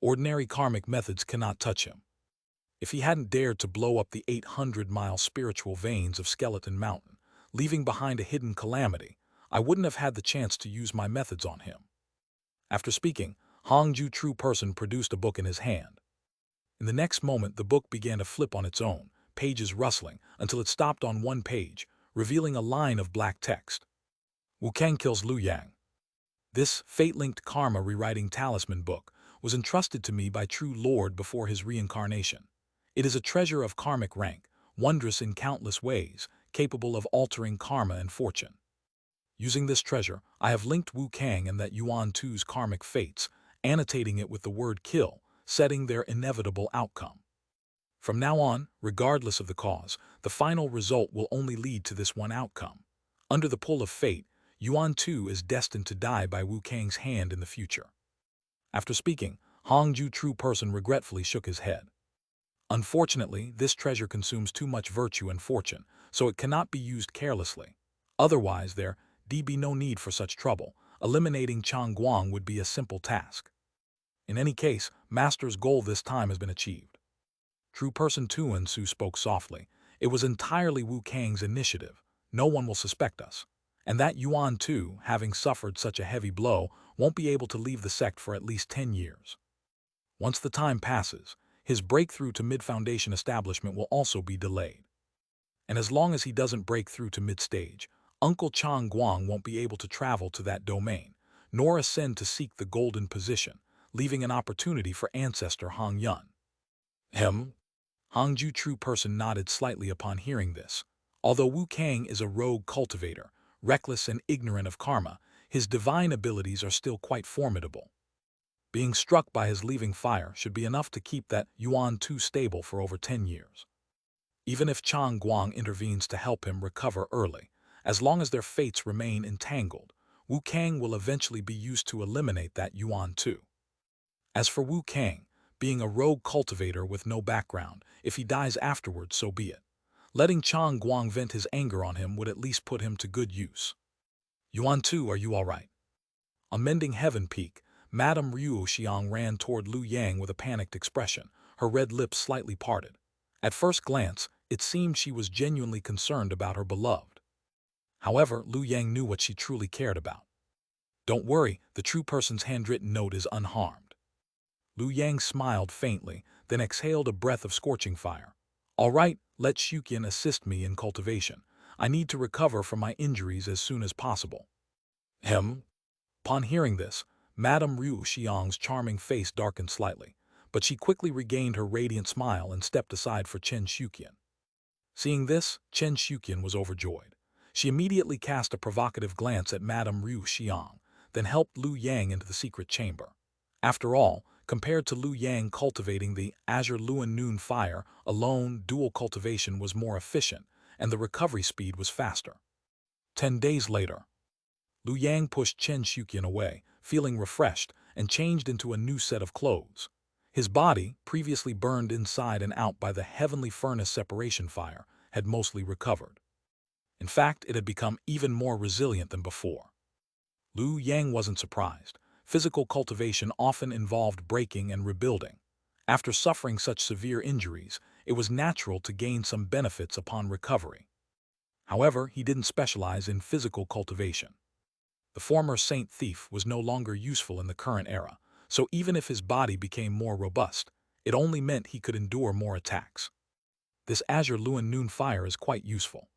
[SPEAKER 1] Ordinary karmic methods cannot touch him. If he hadn't dared to blow up the 800-mile spiritual veins of Skeleton Mountain, leaving behind a hidden calamity, I wouldn't have had the chance to use my methods on him." After speaking, Hong Ju true person produced a book in his hand. In the next moment, the book began to flip on its own, pages rustling, until it stopped on one page, revealing a line of black text. "Wu Kang kills Liu Yang." This fate-linked karma rewriting talisman book was entrusted to me by True Lord before his reincarnation. It is a treasure of karmic rank, wondrous in countless ways, capable of altering karma and fortune. Using this treasure, I have linked Wu Kang and that Yuan Tu's karmic fates, annotating it with the word kill, setting their inevitable outcome. From now on, regardless of the cause, the final result will only lead to this one outcome. Under the pull of fate, Yuan Tu is destined to die by Wu Kang's hand in the future. After speaking, Hong Ju true person regretfully shook his head. Unfortunately, this treasure consumes too much virtue and fortune, so it cannot be used carelessly. Otherwise, there be no need for such trouble. Eliminating Chang Guang would be a simple task. In any case, Master's goal this time has been achieved. True person Tuan Su spoke softly. "It was entirely Wu Kang's initiative. No one will suspect us. And that Yuan Tu, having suffered such a heavy blow, won't be able to leave the sect for at least 10 years. Once the time passes, his breakthrough to mid-foundation establishment will also be delayed. And as long as he doesn't break through to mid-stage, Uncle Chang Guang won't be able to travel to that domain, nor ascend to seek the golden position, leaving an opportunity for ancestor Hong Yun." Hong Ju true person nodded slightly upon hearing this. Although Wu Kang is a rogue cultivator, reckless and ignorant of karma, his divine abilities are still quite formidable. Being struck by his leaving fire should be enough to keep that Yuan 2 stable for over 10 years. Even if Chang Guang intervenes to help him recover early, as long as their fates remain entangled, Wu Kang will eventually be used to eliminate that Yuan 2. As for Wu Kang, being a rogue cultivator with no background, if he dies afterwards, so be it. Letting Chang Guang vent his anger on him would at least put him to good use. Yuan 2, are you all right? On mending Heaven Peak, Madame Ryu Xiang ran toward Lu Yang with a panicked expression, her red lips slightly parted. At first glance, it seemed she was genuinely concerned about her beloved. However, Lu Yang knew what she truly cared about. Don't worry, the true person's handwritten note is unharmed. Lu Yang smiled faintly, then exhaled a breath of scorching fire. All right, let Xiuqian assist me in cultivation. I need to recover from my injuries as soon as possible. Him? Upon hearing this, Madame Ryu Xiang's charming face darkened slightly, but she quickly regained her radiant smile and stepped aside for Chen Xiuqian. Seeing this, Chen Xiuqian was overjoyed. She immediately cast a provocative glance at Madame Ryu Xiang, then helped Lu Yang into the secret chamber. After all, compared to Lu Yang cultivating the Azure Luan Noon fire, alone dual cultivation was more efficient, and the recovery speed was faster. 10 days later, Lu Yang pushed Chen Xiuqian away, feeling refreshed, and changed into a new set of clothes. His body, previously burned inside and out by the heavenly furnace separation fire, had mostly recovered. In fact, it had become even more resilient than before. Lu Yang wasn't surprised. Physical cultivation often involved breaking and rebuilding. After suffering such severe injuries, it was natural to gain some benefits upon recovery. However, he didn't specialize in physical cultivation. The former saint thief was no longer useful in the current era, so even if his body became more robust, it only meant he could endure more attacks. This Azure Luan Noon fire is quite useful.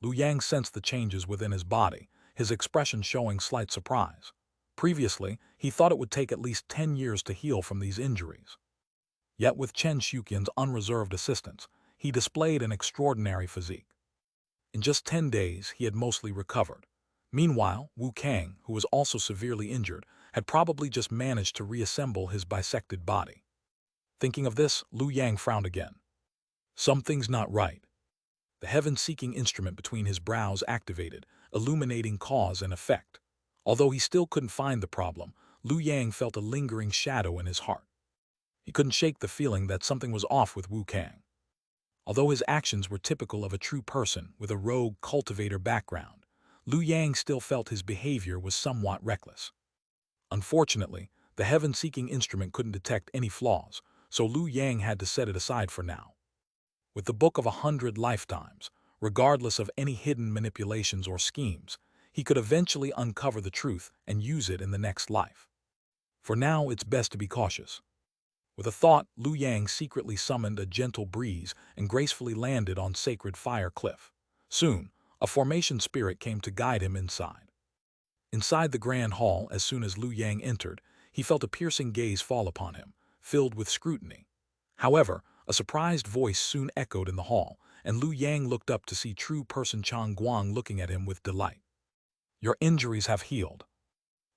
[SPEAKER 1] Lu Yang sensed the changes within his body, his expression showing slight surprise. Previously, he thought it would take at least 10 years to heal from these injuries. Yet with Chen Xiuqian's unreserved assistance, he displayed an extraordinary physique. In just 10 days, he had mostly recovered. Meanwhile, Wu Kang, who was also severely injured, had probably just managed to reassemble his bisected body. Thinking of this, Lu Yang frowned again. Something's not right. The heaven-seeking instrument between his brows activated, illuminating cause and effect. Although he still couldn't find the problem, Lu Yang felt a lingering shadow in his heart. He couldn't shake the feeling that something was off with Wu Kang. Although his actions were typical of a true person with a rogue cultivator background, Lu Yang still felt his behavior was somewhat reckless. Unfortunately, the heaven-seeking instrument couldn't detect any flaws, so Lu Yang had to set it aside for now. With the Book of 100 Lifetimes, regardless of any hidden manipulations or schemes, he could eventually uncover the truth and use it in the next life. For now, it's best to be cautious. With a thought, Lu Yang secretly summoned a gentle breeze and gracefully landed on Sacred Fire Cliff. Soon, a formation spirit came to guide him inside. Inside the grand hall, as soon as Lu Yang entered, he felt a piercing gaze fall upon him, filled with scrutiny. However, a surprised voice soon echoed in the hall, and Lu Yang looked up to see true person Chang Guang looking at him with delight. Your injuries have healed.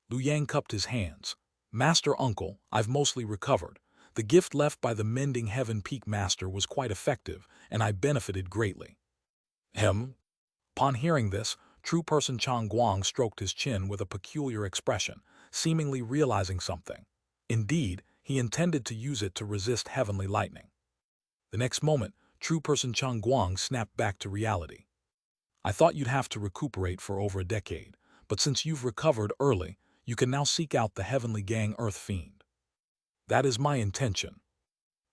[SPEAKER 1] Lu Yang cupped his hands. Master Uncle, I've mostly recovered. The gift left by the Mending Heaven Peak Master was quite effective, and I benefited greatly. Upon hearing this, true person Chang Guang stroked his chin with a peculiar expression, seemingly realizing something. Indeed, he intended to use it to resist heavenly lightning. The next moment, true person Chang Guang snapped back to reality. I thought you'd have to recuperate for over a decade, but since you've recovered early, you can now seek out the heavenly gang Earth Fiend. That is my intention.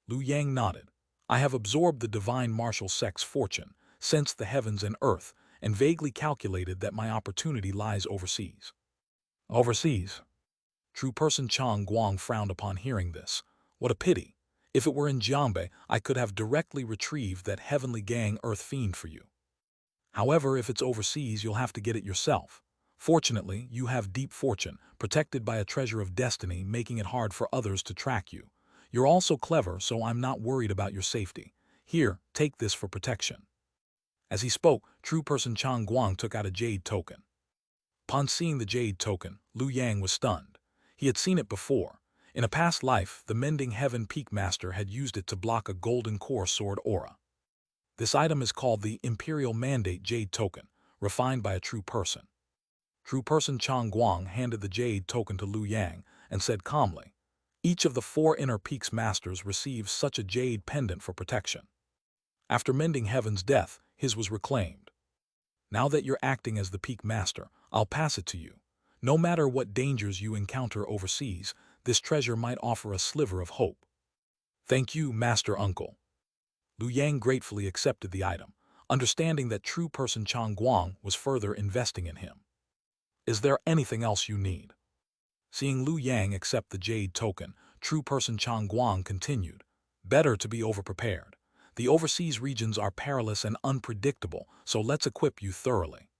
[SPEAKER 1] Lu Yang nodded. I have absorbed the divine martial sect's fortune, sensed the heavens and earth, and vaguely calculated that my opportunity lies overseas. Overseas? True person Chang Guang frowned upon hearing this. What a pity. If it were in Jiangbe, I could have directly retrieved that heavenly gang Earth Fiend for you. However, if it's overseas, you'll have to get it yourself. Fortunately, you have deep fortune, protected by a treasure of destiny, making it hard for others to track you. You're also clever, so I'm not worried about your safety. Here, take this for protection. As he spoke, true person Chang Guang took out a jade token. Upon seeing the jade token, Lu Yang was stunned. He had seen it before. In a past life, the Mending Heaven Peak Master had used it to block a golden core sword aura. This item is called the Imperial Mandate Jade Token, refined by a true person. True person Chang Guang handed the Jade Token to Liu Yang and said calmly, "Each of the 4 inner peaks masters receives such a jade pendant for protection. After Mending Heaven's death, his was reclaimed. Now that you're acting as the peak master, I'll pass it to you. No matter what dangers you encounter overseas, this treasure might offer a sliver of hope." "Thank you, Master Uncle." Liu Yang gratefully accepted the item, understanding that true person Chang Guang was further investing in him. "Is there anything else you need?" Seeing Liu Yang accept the Jade Token, true person Chang Guang continued, "Better to be overprepared. The overseas regions are perilous and unpredictable, so let's equip you thoroughly."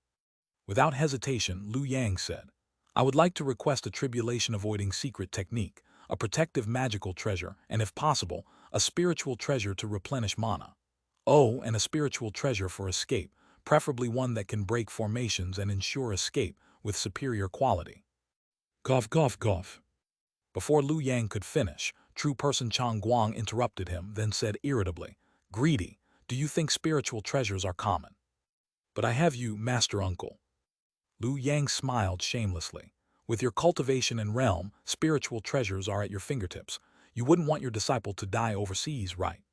[SPEAKER 1] Without hesitation, Liu Yang said, "I would like to request a tribulation-avoiding secret technique, a protective magical treasure, and if possible, a spiritual treasure to replenish mana. Oh, and a spiritual treasure for escape, preferably one that can break formations and ensure escape with superior quality." Cough, cough, cough. Before Liu Yang could finish, true person Chang Guang interrupted him, then said irritably, "Greedy, do you think spiritual treasures are common?" "But I have you, Master Uncle." Liu Yang smiled shamelessly. "With your cultivation and realm, spiritual treasures are at your fingertips. You wouldn't want your disciple to die overseas, right?"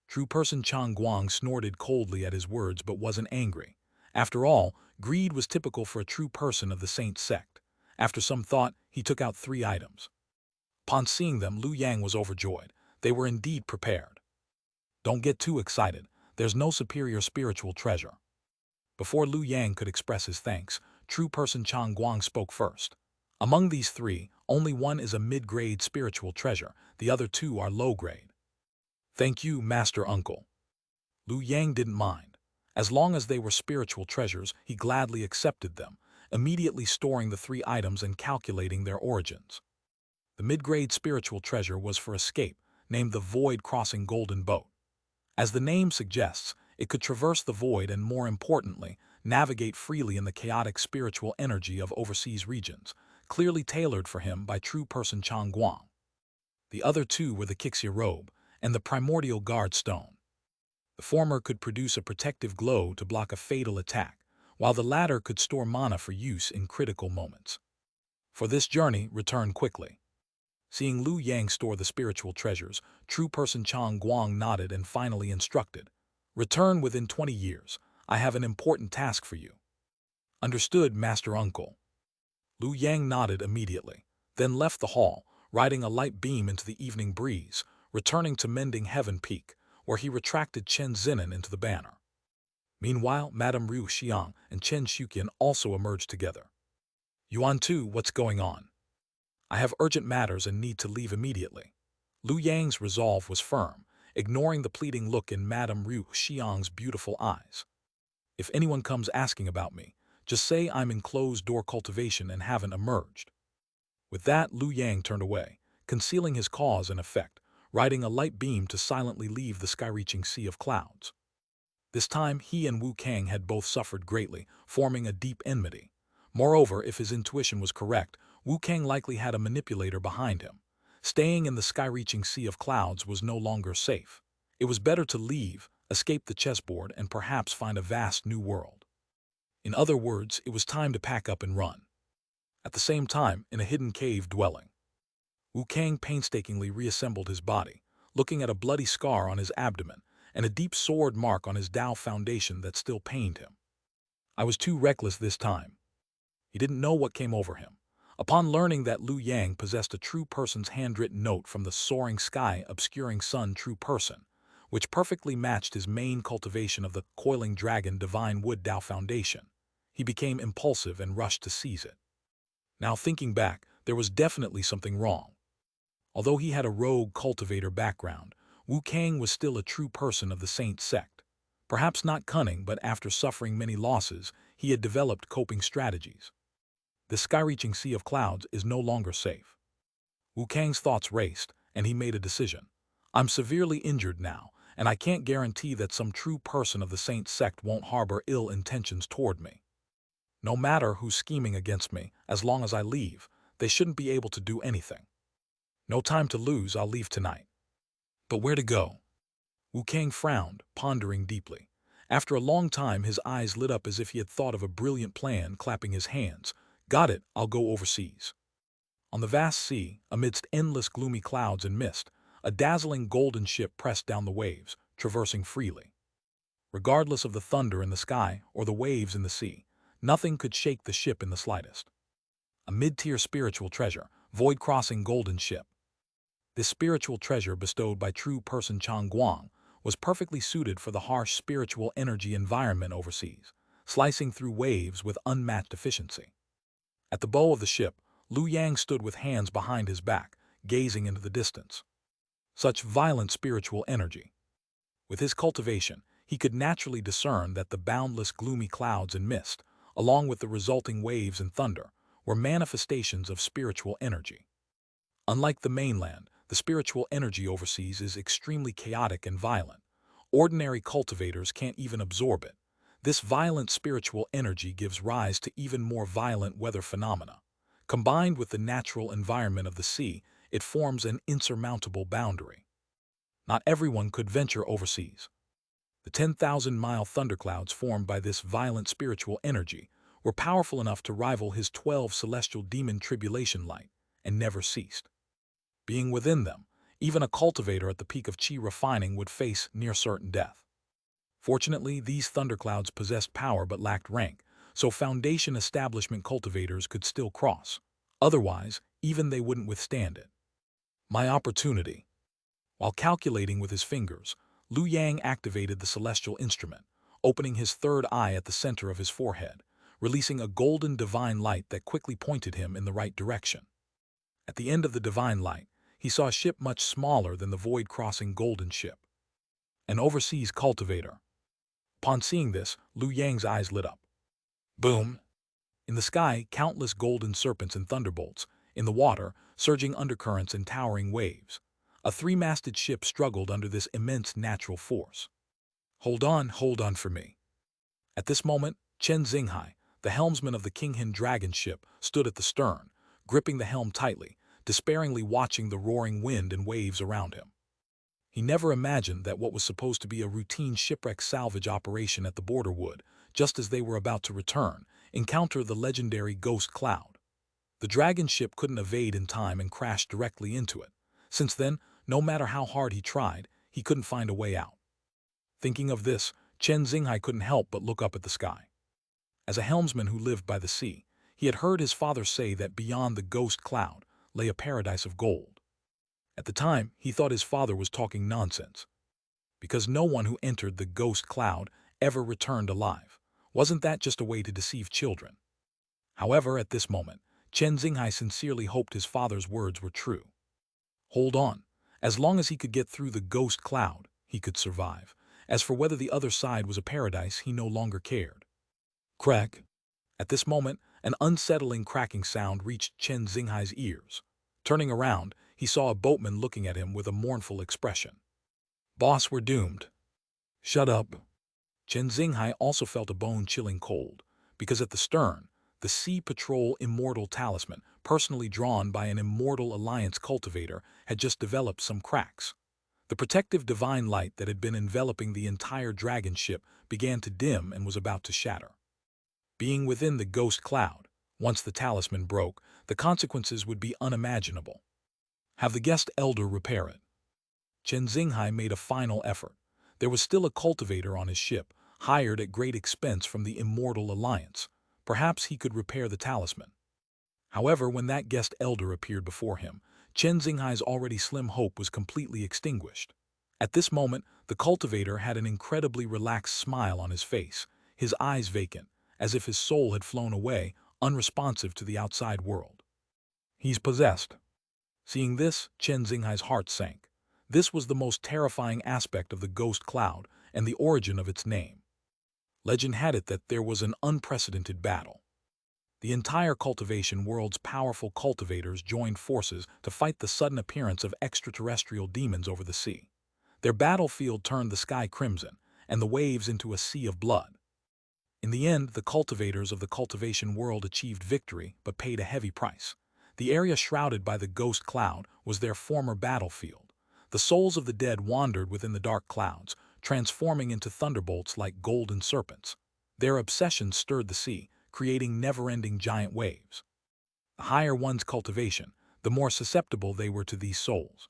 [SPEAKER 1] True person Chang Guang snorted coldly at his words but wasn't angry. After all, greed was typical for a true person of the Saint Sect. After some thought, he took out 3 items. Upon seeing them, Liu Yang was overjoyed. They were indeed prepared. "Don't get too excited. There's no superior spiritual treasure." Before Liu Yang could express his thanks, true person Chang Guang spoke first. "Among these 3, only one is a mid-grade spiritual treasure, the other 2 are low-grade." "Thank you, Master Uncle." Liu Yang didn't mind. As long as they were spiritual treasures, he gladly accepted them, immediately storing the 3 items and calculating their origins. The mid-grade spiritual treasure was for escape, named the Void Crossing Golden Boat. As the name suggests, it could traverse the void and, more importantly, navigate freely in the chaotic spiritual energy of overseas regions, clearly tailored for him by true person Chang Guang. The other 2 were the Xianxia Robe and the Primordial Guard Stone. The former could produce a protective glow to block a fatal attack, while the latter could store mana for use in critical moments. "For this journey, return quickly." Seeing Liu Yang store the spiritual treasures, true person Chang Guang nodded and finally instructed, "Return within 20 years. I have an important task for you." "Understood, Master Uncle." Liu Yang nodded immediately, then left the hall, riding a light beam into the evening breeze, returning to Mending Heaven Peak, where he retracted Chen Zinan into the banner. Meanwhile, Madame Ru Xiang and Chen Shuqian also emerged together. "Yuan Tu, what's going on?" "I have urgent matters and need to leave immediately." Liu Yang's resolve was firm, ignoring the pleading look in Madame Ru Xiang's beautiful eyes. "If anyone comes asking about me, just say I'm in closed-door cultivation and haven't emerged." With that, Liu Yang turned away, concealing his cause and effect, riding a light beam to silently leave the sky-reaching sea of clouds. This time, he and Wu Kang had both suffered greatly, forming a deep enmity. Moreover, if his intuition was correct, Wu Kang likely had a manipulator behind him. Staying in the sky-reaching sea of clouds was no longer safe. It was better to leave, escape the chessboard, and perhaps find a vast new world. In other words, it was time to pack up and run. At the same time, in a hidden cave dwelling, Wu Kang painstakingly reassembled his body, looking at a bloody scar on his abdomen and a deep sword mark on his Dao foundation that still pained him. "I was too reckless this time." He didn't know what came over him. Upon learning that Liu Yang possessed a true person's handwritten note from the soaring sky obscuring sun true person, which perfectly matched his main cultivation of the coiling dragon divine wood Dao foundation, he became impulsive and rushed to seize it. Now thinking back, there was definitely something wrong. Although he had a rogue cultivator background, Wu Kang was still a true person of the Saint Sect. Perhaps not cunning, but after suffering many losses, he had developed coping strategies. The sky-reaching sea of clouds is no longer safe. Wu Kang's thoughts raced, and he made a decision. "I'm severely injured now, and I can't guarantee that some true person of the Saint Sect won't harbor ill intentions toward me. No matter who's scheming against me, as long as I leave, they shouldn't be able to do anything." No time to lose, I'll leave tonight. But where to go? Wu Kang frowned, pondering deeply. After a long time, his eyes lit up as if he had thought of a brilliant plan, clapping his hands. Got it, I'll go overseas. On the vast sea, amidst endless gloomy clouds and mist, a dazzling golden ship pressed down the waves, traversing freely. Regardless of the thunder in the sky or the waves in the sea, nothing could shake the ship in the slightest. A mid-tier spiritual treasure, void-crossing golden ship. This spiritual treasure bestowed by true person Chang Guang was perfectly suited for the harsh spiritual energy environment overseas, slicing through waves with unmatched efficiency. At the bow of the ship, Liu Yang stood with hands behind his back, gazing into the distance. Such violent spiritual energy. With his cultivation, he could naturally discern that the boundless gloomy clouds and mist, along with the resulting waves and thunder, were manifestations of spiritual energy. Unlike the mainland, the spiritual energy overseas is extremely chaotic and violent. Ordinary cultivators can't even absorb it. This violent spiritual energy gives rise to even more violent weather phenomena. Combined with the natural environment of the sea, it forms an insurmountable boundary. Not everyone could venture overseas. The 10,000-mile thunderclouds formed by this violent spiritual energy were powerful enough to rival his 12 celestial demon tribulation light, and never ceased. Being within them, even a cultivator at the peak of chi refining would face near certain death. Fortunately, these thunderclouds possessed power but lacked rank, so foundation establishment cultivators could still cross. Otherwise, even they wouldn't withstand it. My opportunity. While calculating with his fingers, Liu Yang activated the celestial instrument, opening his third eye at the center of his forehead, releasing a golden divine light that quickly pointed him in the right direction. At the end of the divine light, he saw a ship much smaller than the void-crossing golden ship. An overseas cultivator. Upon seeing this, Liu Yang's eyes lit up. Boom! In the sky, countless golden serpents and thunderbolts. In the water, surging undercurrents and towering waves. A three-masted ship struggled under this immense natural force. Hold on for me. At this moment, Chen Xinghai, the helmsman of the Qinghan dragon ship, stood at the stern, gripping the helm tightly, despairingly watching the roaring wind and waves around him. He never imagined that what was supposed to be a routine shipwreck salvage operation at the border would, just as they were about to return, encounter the legendary ghost cloud. The dragon ship couldn't evade in time and crashed directly into it. Since then, no matter how hard he tried, he couldn't find a way out. Thinking of this, Chen Xinghai couldn't help but look up at the sky. As a helmsman who lived by the sea, he had heard his father say that beyond the ghost cloud lay a paradise of gold. At the time, he thought his father was talking nonsense. Because no one who entered the ghost cloud ever returned alive. Wasn't that just a way to deceive children? However, at this moment, Chen Xinghai sincerely hoped his father's words were true. Hold on. As long as he could get through the ghost cloud, he could survive. As for whether the other side was a paradise, he no longer cared. Crack. At this moment, an unsettling cracking sound reached Chen Xinghai's ears. Turning around, he saw a boatman looking at him with a mournful expression. Boss, we're doomed. Shut up. Chen Xinghai also felt a bone-chilling cold, because at the stern, the Sea Patrol Immortal Talisman, personally drawn by an Immortal Alliance cultivator, had just developed some cracks. The protective divine light that had been enveloping the entire dragon ship began to dim and was about to shatter. Being within the ghost cloud, once the talisman broke, the consequences would be unimaginable. Have the guest elder repair it. Chen Xinghai made a final effort. There was still a cultivator on his ship, hired at great expense from the Immortal Alliance. Perhaps he could repair the talisman. However, when that guest elder appeared before him, Chen Xinghai's already slim hope was completely extinguished. At this moment, the cultivator had an incredibly relaxed smile on his face, his eyes vacant, as if his soul had flown away, unresponsive to the outside world. He's possessed. Seeing this, Chen Xinghai's heart sank. This was the most terrifying aspect of the ghost cloud and the origin of its name. Legend had it that there was an unprecedented battle. The entire cultivation world's powerful cultivators joined forces to fight the sudden appearance of extraterrestrial demons over the sea. Their battlefield turned the sky crimson and the waves into a sea of blood. In the end, the cultivators of the cultivation world achieved victory but paid a heavy price. The area shrouded by the ghost cloud was their former battlefield. The souls of the dead wandered within the dark clouds, transforming into thunderbolts like golden serpents. Their obsession stirred the sea, creating never-ending giant waves. The higher one's cultivation, the more susceptible they were to these souls.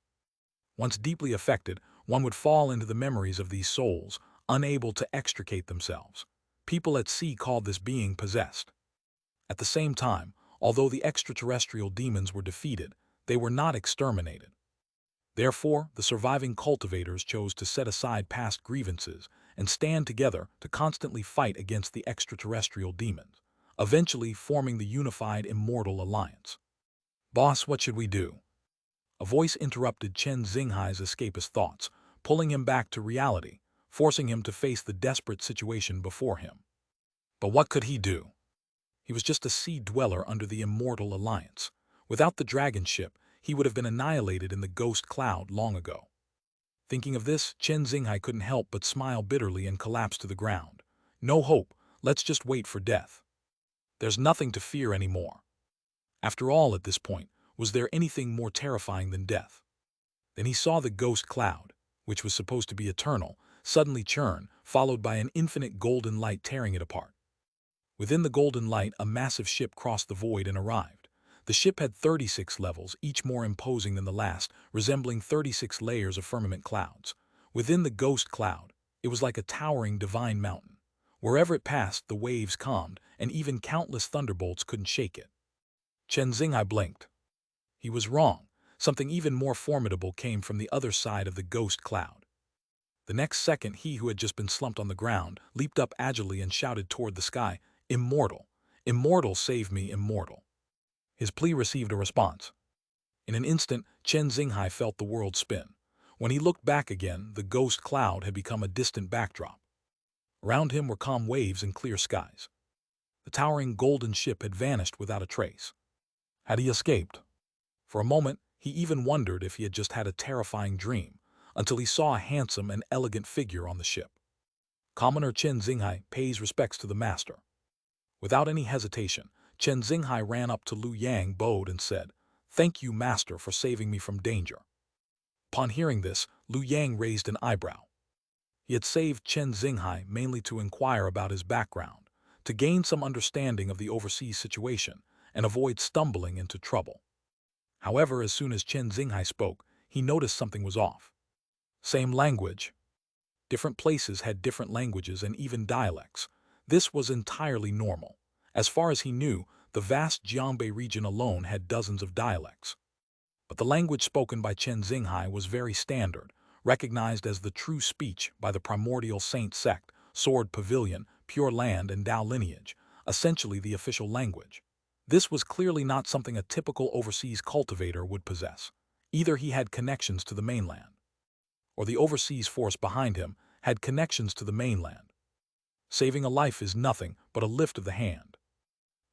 [SPEAKER 1] Once deeply affected, one would fall into the memories of these souls, unable to extricate themselves. People at sea called this being possessed. At the same time, although the extraterrestrial demons were defeated, they were not exterminated. Therefore, the surviving cultivators chose to set aside past grievances and stand together to constantly fight against the extraterrestrial demons, eventually forming the unified Immortal Alliance. "Boss, what should we do?" A voice interrupted Chen Xinghai's escapist thoughts, pulling him back to reality, forcing him to face the desperate situation before him. But what could he do? He was just a sea dweller under the Immortal Alliance. Without the dragon ship, he would have been annihilated in the ghost cloud long ago. Thinking of this, Chen Xinghai couldn't help but smile bitterly and collapse to the ground. No hope, let's just wait for death. There's nothing to fear anymore. After all, at this point, was there anything more terrifying than death? Then he saw the ghost cloud, which was supposed to be eternal, suddenly churn, followed by an infinite golden light tearing it apart. Within the golden light, a massive ship crossed the void and arrived. The ship had 36 levels, each more imposing than the last, resembling 36 layers of firmament clouds. Within the ghost cloud, it was like a towering divine mountain. Wherever it passed, the waves calmed, and even countless thunderbolts couldn't shake it. Chen Xinghai blinked. He was wrong. Something even more formidable came from the other side of the ghost cloud. The next second, he who had just been slumped on the ground leaped up agilely and shouted toward the sky, "Immortal! Immortal, save me, Immortal!" His plea received a response. In an instant, Chen Xinghai felt the world spin. When he looked back again, the ghost cloud had become a distant backdrop. Around him were calm waves and clear skies. The towering golden ship had vanished without a trace. Had he escaped? For a moment, he even wondered if he had just had a terrifying dream, until he saw a handsome and elegant figure on the ship. Commoner Chen Xinghai pays respects to the master. Without any hesitation, Chen Xinghai ran up to Lu Yang, bowed, and said, "Thank you, master, for saving me from danger." Upon hearing this, Lu Yang raised an eyebrow. He had saved Chen Xinghai mainly to inquire about his background, to gain some understanding of the overseas situation, and avoid stumbling into trouble. However, as soon as Chen Xinghai spoke, he noticed something was off. Same language. Different places had different languages and even dialects. This was entirely normal. As far as he knew, the vast Jiangbei region alone had dozens of dialects. But the language spoken by Chen Xinghai was very standard, recognized as the true speech by the Primordial Saint Sect, Sword Pavilion, Pure Land, and Dao lineage, essentially the official language. This was clearly not something a typical overseas cultivator would possess. Either he had connections to the mainland, or the overseas force behind him had connections to the mainland. Saving a life is nothing but a lift of the hand.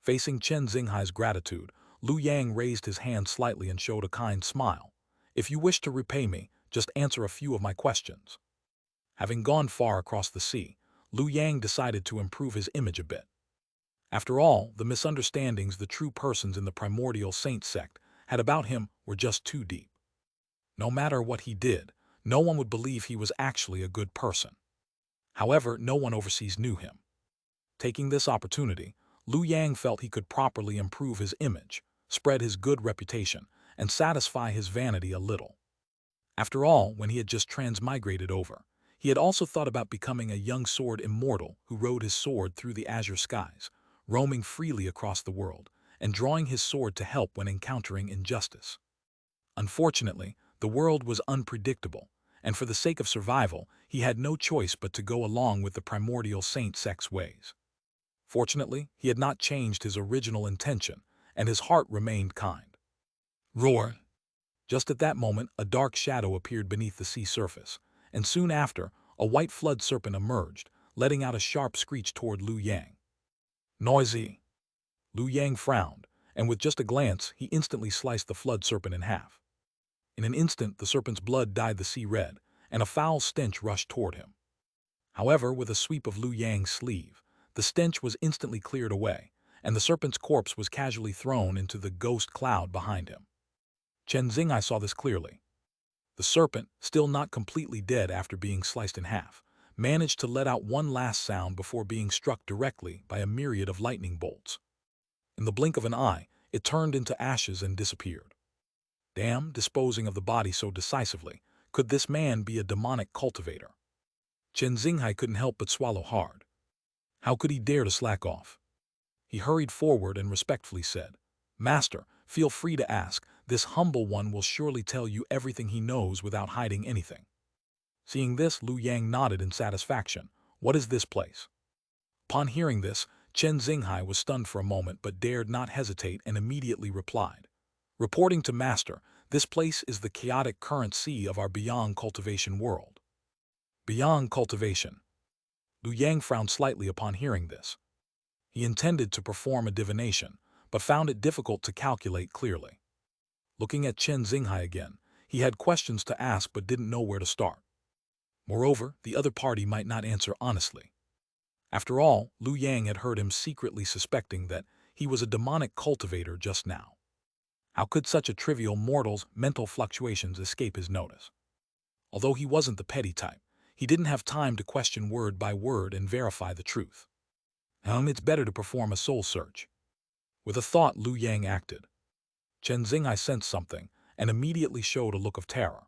[SPEAKER 1] Facing Chen Xinghai's gratitude, Lu Yang raised his hand slightly and showed a kind smile. "If you wish to repay me, just answer a few of my questions." Having gone far across the sea, Lu Yang decided to improve his image a bit. After all, the misunderstandings the true persons in the Primordial Saint Sect had about him were just too deep. No matter what he did, no one would believe he was actually a good person. However, no one overseas knew him. Taking this opportunity, Lu Yang felt he could properly improve his image, spread his good reputation, and satisfy his vanity a little. After all, when he had just transmigrated over, he had also thought about becoming a young sword immortal who rode his sword through the azure skies, roaming freely across the world, and drawing his sword to help when encountering injustice. Unfortunately, the world was unpredictable, and for the sake of survival, he had no choice but to go along with the Primordial Saint Sect's ways. Fortunately, he had not changed his original intention, and his heart remained kind. Roar! Just at that moment, a dark shadow appeared beneath the sea surface, and soon after, a white flood serpent emerged, letting out a sharp screech toward Lu Yang. Noisy! Lu Yang frowned, and with just a glance, he instantly sliced the flood serpent in half. In an instant, the serpent's blood dyed the sea red, and a foul stench rushed toward him. However, with a sweep of Lu Yang's sleeve, the stench was instantly cleared away, and the serpent's corpse was casually thrown into the ghost cloud behind him. Chen Xinghai saw this clearly. The serpent, still not completely dead after being sliced in half, managed to let out one last sound before being struck directly by a myriad of lightning bolts. In the blink of an eye, it turned into ashes and disappeared. Damn, disposing of the body so decisively, could this man be a demonic cultivator? Chen Xinghai couldn't help but swallow hard. How could he dare to slack off? He hurried forward and respectfully said, "Master, feel free to ask. This humble one will surely tell you everything he knows without hiding anything." Seeing this, Lu Yang nodded in satisfaction. "What is this place?" Upon hearing this, Chen Xinghai was stunned for a moment but dared not hesitate and immediately replied, "Reporting to Master, this place is the chaotic current sea of our beyond cultivation world." Beyond cultivation. Lu Yang frowned slightly upon hearing this. He intended to perform a divination, but found it difficult to calculate clearly. Looking at Chen Xinghai again, he had questions to ask but didn't know where to start. Moreover, the other party might not answer honestly. After all, Lu Yang had heard him secretly suspecting that he was a demonic cultivator just now. How could such a trivial mortal's mental fluctuations escape his notice? Although he wasn't the petty type, he didn't have time to question word by word and verify the truth. It's better to perform a soul search. With a thought, Lu Yang acted. Chen Xinghai sensed something and immediately showed a look of terror.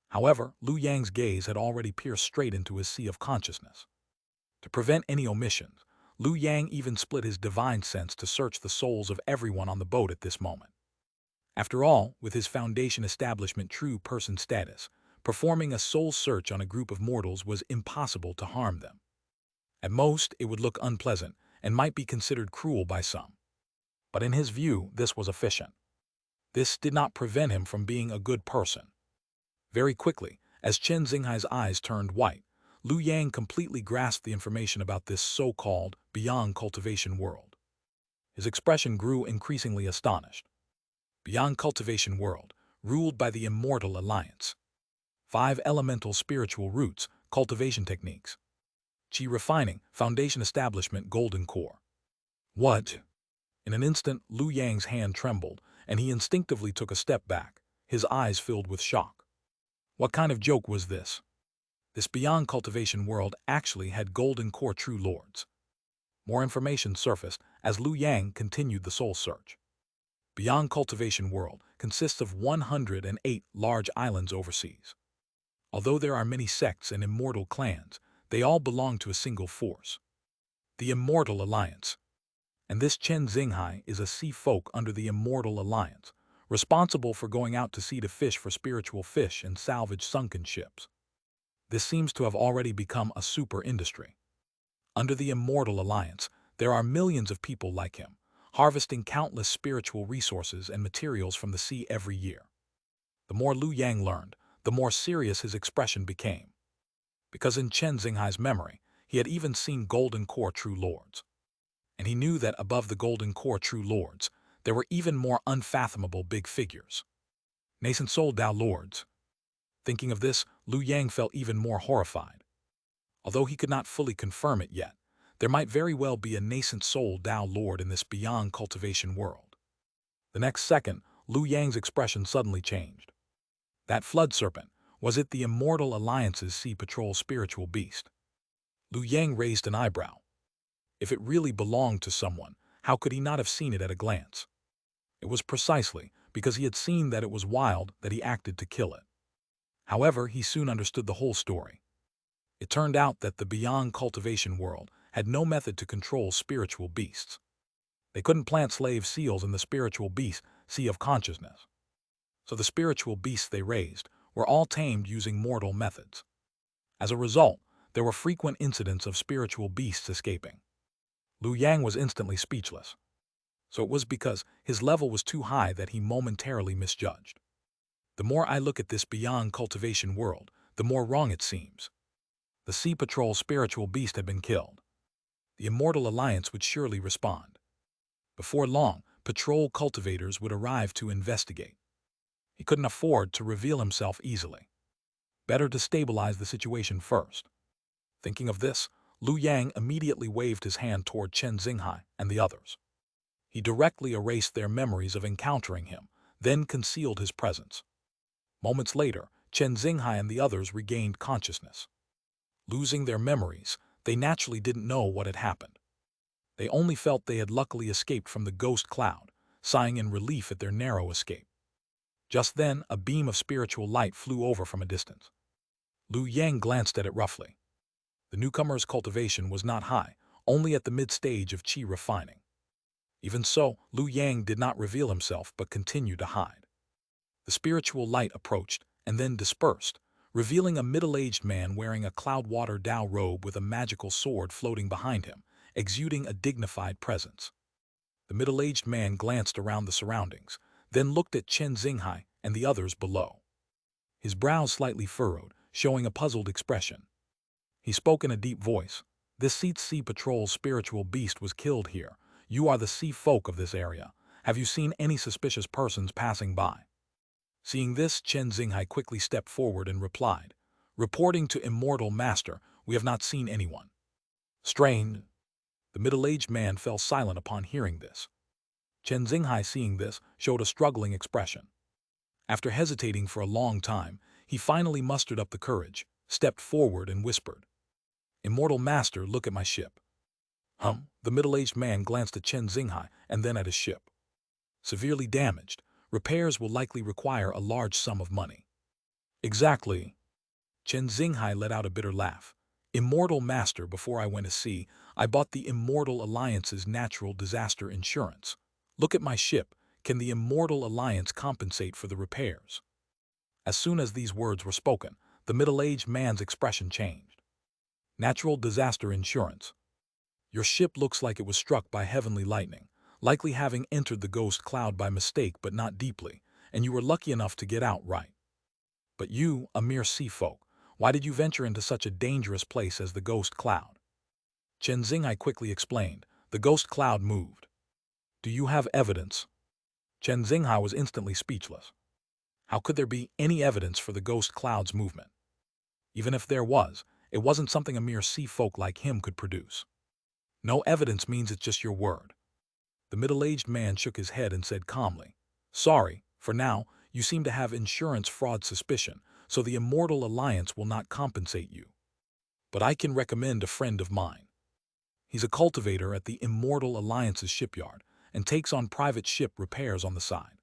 [SPEAKER 1] However, Lu Yang's gaze had already pierced straight into his sea of consciousness. To prevent any omissions, Lu Yang even split his divine sense to search the souls of everyone on the boat at this moment. After all, with his Foundation establishment true person status, performing a soul search on a group of mortals was impossible to harm them. At most, it would look unpleasant and might be considered cruel by some. But in his view, this was efficient. This did not prevent him from being a good person. Very quickly, as Chen Xinghai's eyes turned white, Lu Yang completely grasped the information about this so-called beyond cultivation world. His expression grew increasingly astonished. Beyond cultivation world, ruled by the Immortal Alliance. 5 elemental spiritual roots, cultivation techniques. Qi refining, foundation establishment, golden core. What? In an instant, Lu Yang's hand trembled, and he instinctively took a step back, his eyes filled with shock. What kind of joke was this? This beyond cultivation world actually had golden core true lords. More information surfaced as Lu Yang continued the soul search. Beyond cultivation world consists of 108 large islands overseas. Although there are many sects and immortal clans, they all belong to a single force, the Immortal Alliance. And this Chen Xinghai is a sea folk under the Immortal Alliance, responsible for going out to sea to fish for spiritual fish and salvage sunken ships. This seems to have already become a super industry. Under the Immortal Alliance, there are millions of people like him, harvesting countless spiritual resources and materials from the sea every year. The more Lu Yang learned, the more serious his expression became. Because in Chen Xinghai's memory, he had even seen Golden Core True Lords. And he knew that above the Golden Core True Lords, there were even more unfathomable big figures. Nascent Soul Dao Lords. Thinking of this, Lu Yang felt even more horrified. Although he could not fully confirm it yet, there might very well be a nascent soul Dao Lord in this beyond cultivation world. The next second, Lu Yang's expression suddenly changed. That flood serpent, was it the Immortal Alliance's Sea Patrol spiritual beast? Lu Yang raised an eyebrow. If it really belonged to someone, how could he not have seen it at a glance? It was precisely because he had seen that it was wild that he acted to kill it. However, he soon understood the whole story. It turned out that the beyond cultivation world had no method to control spiritual beasts. They couldn't plant slave seals in the spiritual beast sea of consciousness. So the spiritual beasts they raised were all tamed using mortal methods. As a result, there were frequent incidents of spiritual beasts escaping. Lu Yang was instantly speechless. So it was because his level was too high that he momentarily misjudged. The more I look at this beyond cultivation world, the more wrong it seems. The Sea Patrol spiritual beast had been killed. The Immortal Alliance would surely respond. Before long, patrol cultivators would arrive to investigate. He couldn't afford to reveal himself easily. Better to stabilize the situation first. Thinking of this, Lu Yang immediately waved his hand toward Chen Xinghai and the others. He directly erased their memories of encountering him, then concealed his presence. Moments later, Chen Xinghai and the others regained consciousness. Losing their memories, they naturally didn't know what had happened. They only felt they had luckily escaped from the ghost cloud, sighing in relief at their narrow escape. Just then, a beam of spiritual light flew over from a distance. Lu Yang glanced at it roughly. The newcomer's cultivation was not high, only at the mid-stage of qi refining. Even so, Lu Yang did not reveal himself but continued to hide. The spiritual light approached and then dispersed, revealing a middle-aged man wearing a cloud-water Dao robe with a magical sword floating behind him, exuding a dignified presence. The middle-aged man glanced around the surroundings, then looked at Chen Xinghai and the others below. His brows slightly furrowed, showing a puzzled expression. He spoke in a deep voice. "This Sea Patrol spiritual beast was killed here. You are the sea folk of this area. Have you seen any suspicious persons passing by?" Seeing this, Chen Xinghai quickly stepped forward and replied, "Reporting to Immortal Master, we have not seen anyone." Strained. The middle-aged man fell silent upon hearing this. Chen Xinghai, seeing this, showed a struggling expression. After hesitating for a long time, he finally mustered up the courage, stepped forward and whispered, "Immortal Master, look at my ship." The middle-aged man glanced at Chen Xinghai and then at his ship. "Severely damaged. Repairs will likely require a large sum of money." "Exactly." Chen Xinghai let out a bitter laugh. "Immortal Master, before I went to sea, I bought the Immortal Alliance's natural disaster insurance. Look at my ship. Can the Immortal Alliance compensate for the repairs?" As soon as these words were spoken, the middle-aged man's expression changed. "Natural disaster insurance. Your ship looks like it was struck by heavenly lightning, likely having entered the ghost cloud by mistake but not deeply, and you were lucky enough to get out right. But you, a mere sea folk, why did you venture into such a dangerous place as the ghost cloud?" Chen Xinghai quickly explained. "The ghost cloud moved." "Do you have evidence?" Chen Xinghai was instantly speechless. How could there be any evidence for the ghost cloud's movement? Even if there was, it wasn't something a mere sea folk like him could produce. "No evidence means it's just your word." The middle-aged man shook his head and said calmly, "Sorry, for now, you seem to have insurance fraud suspicion, so the Immortal Alliance will not compensate you. But I can recommend a friend of mine. He's a cultivator at the Immortal Alliance's shipyard and takes on private ship repairs on the side.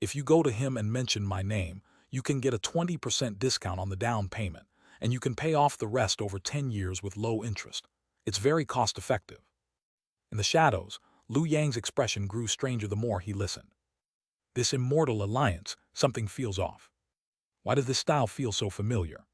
[SPEAKER 1] If you go to him and mention my name, you can get a 20% discount on the down payment, and you can pay off the rest over 10 years with low interest. It's very cost-effective." In the shadows, Lu Yang's expression grew stranger the more he listened. This Immortal Alliance, something feels off. Why does this style feel so familiar?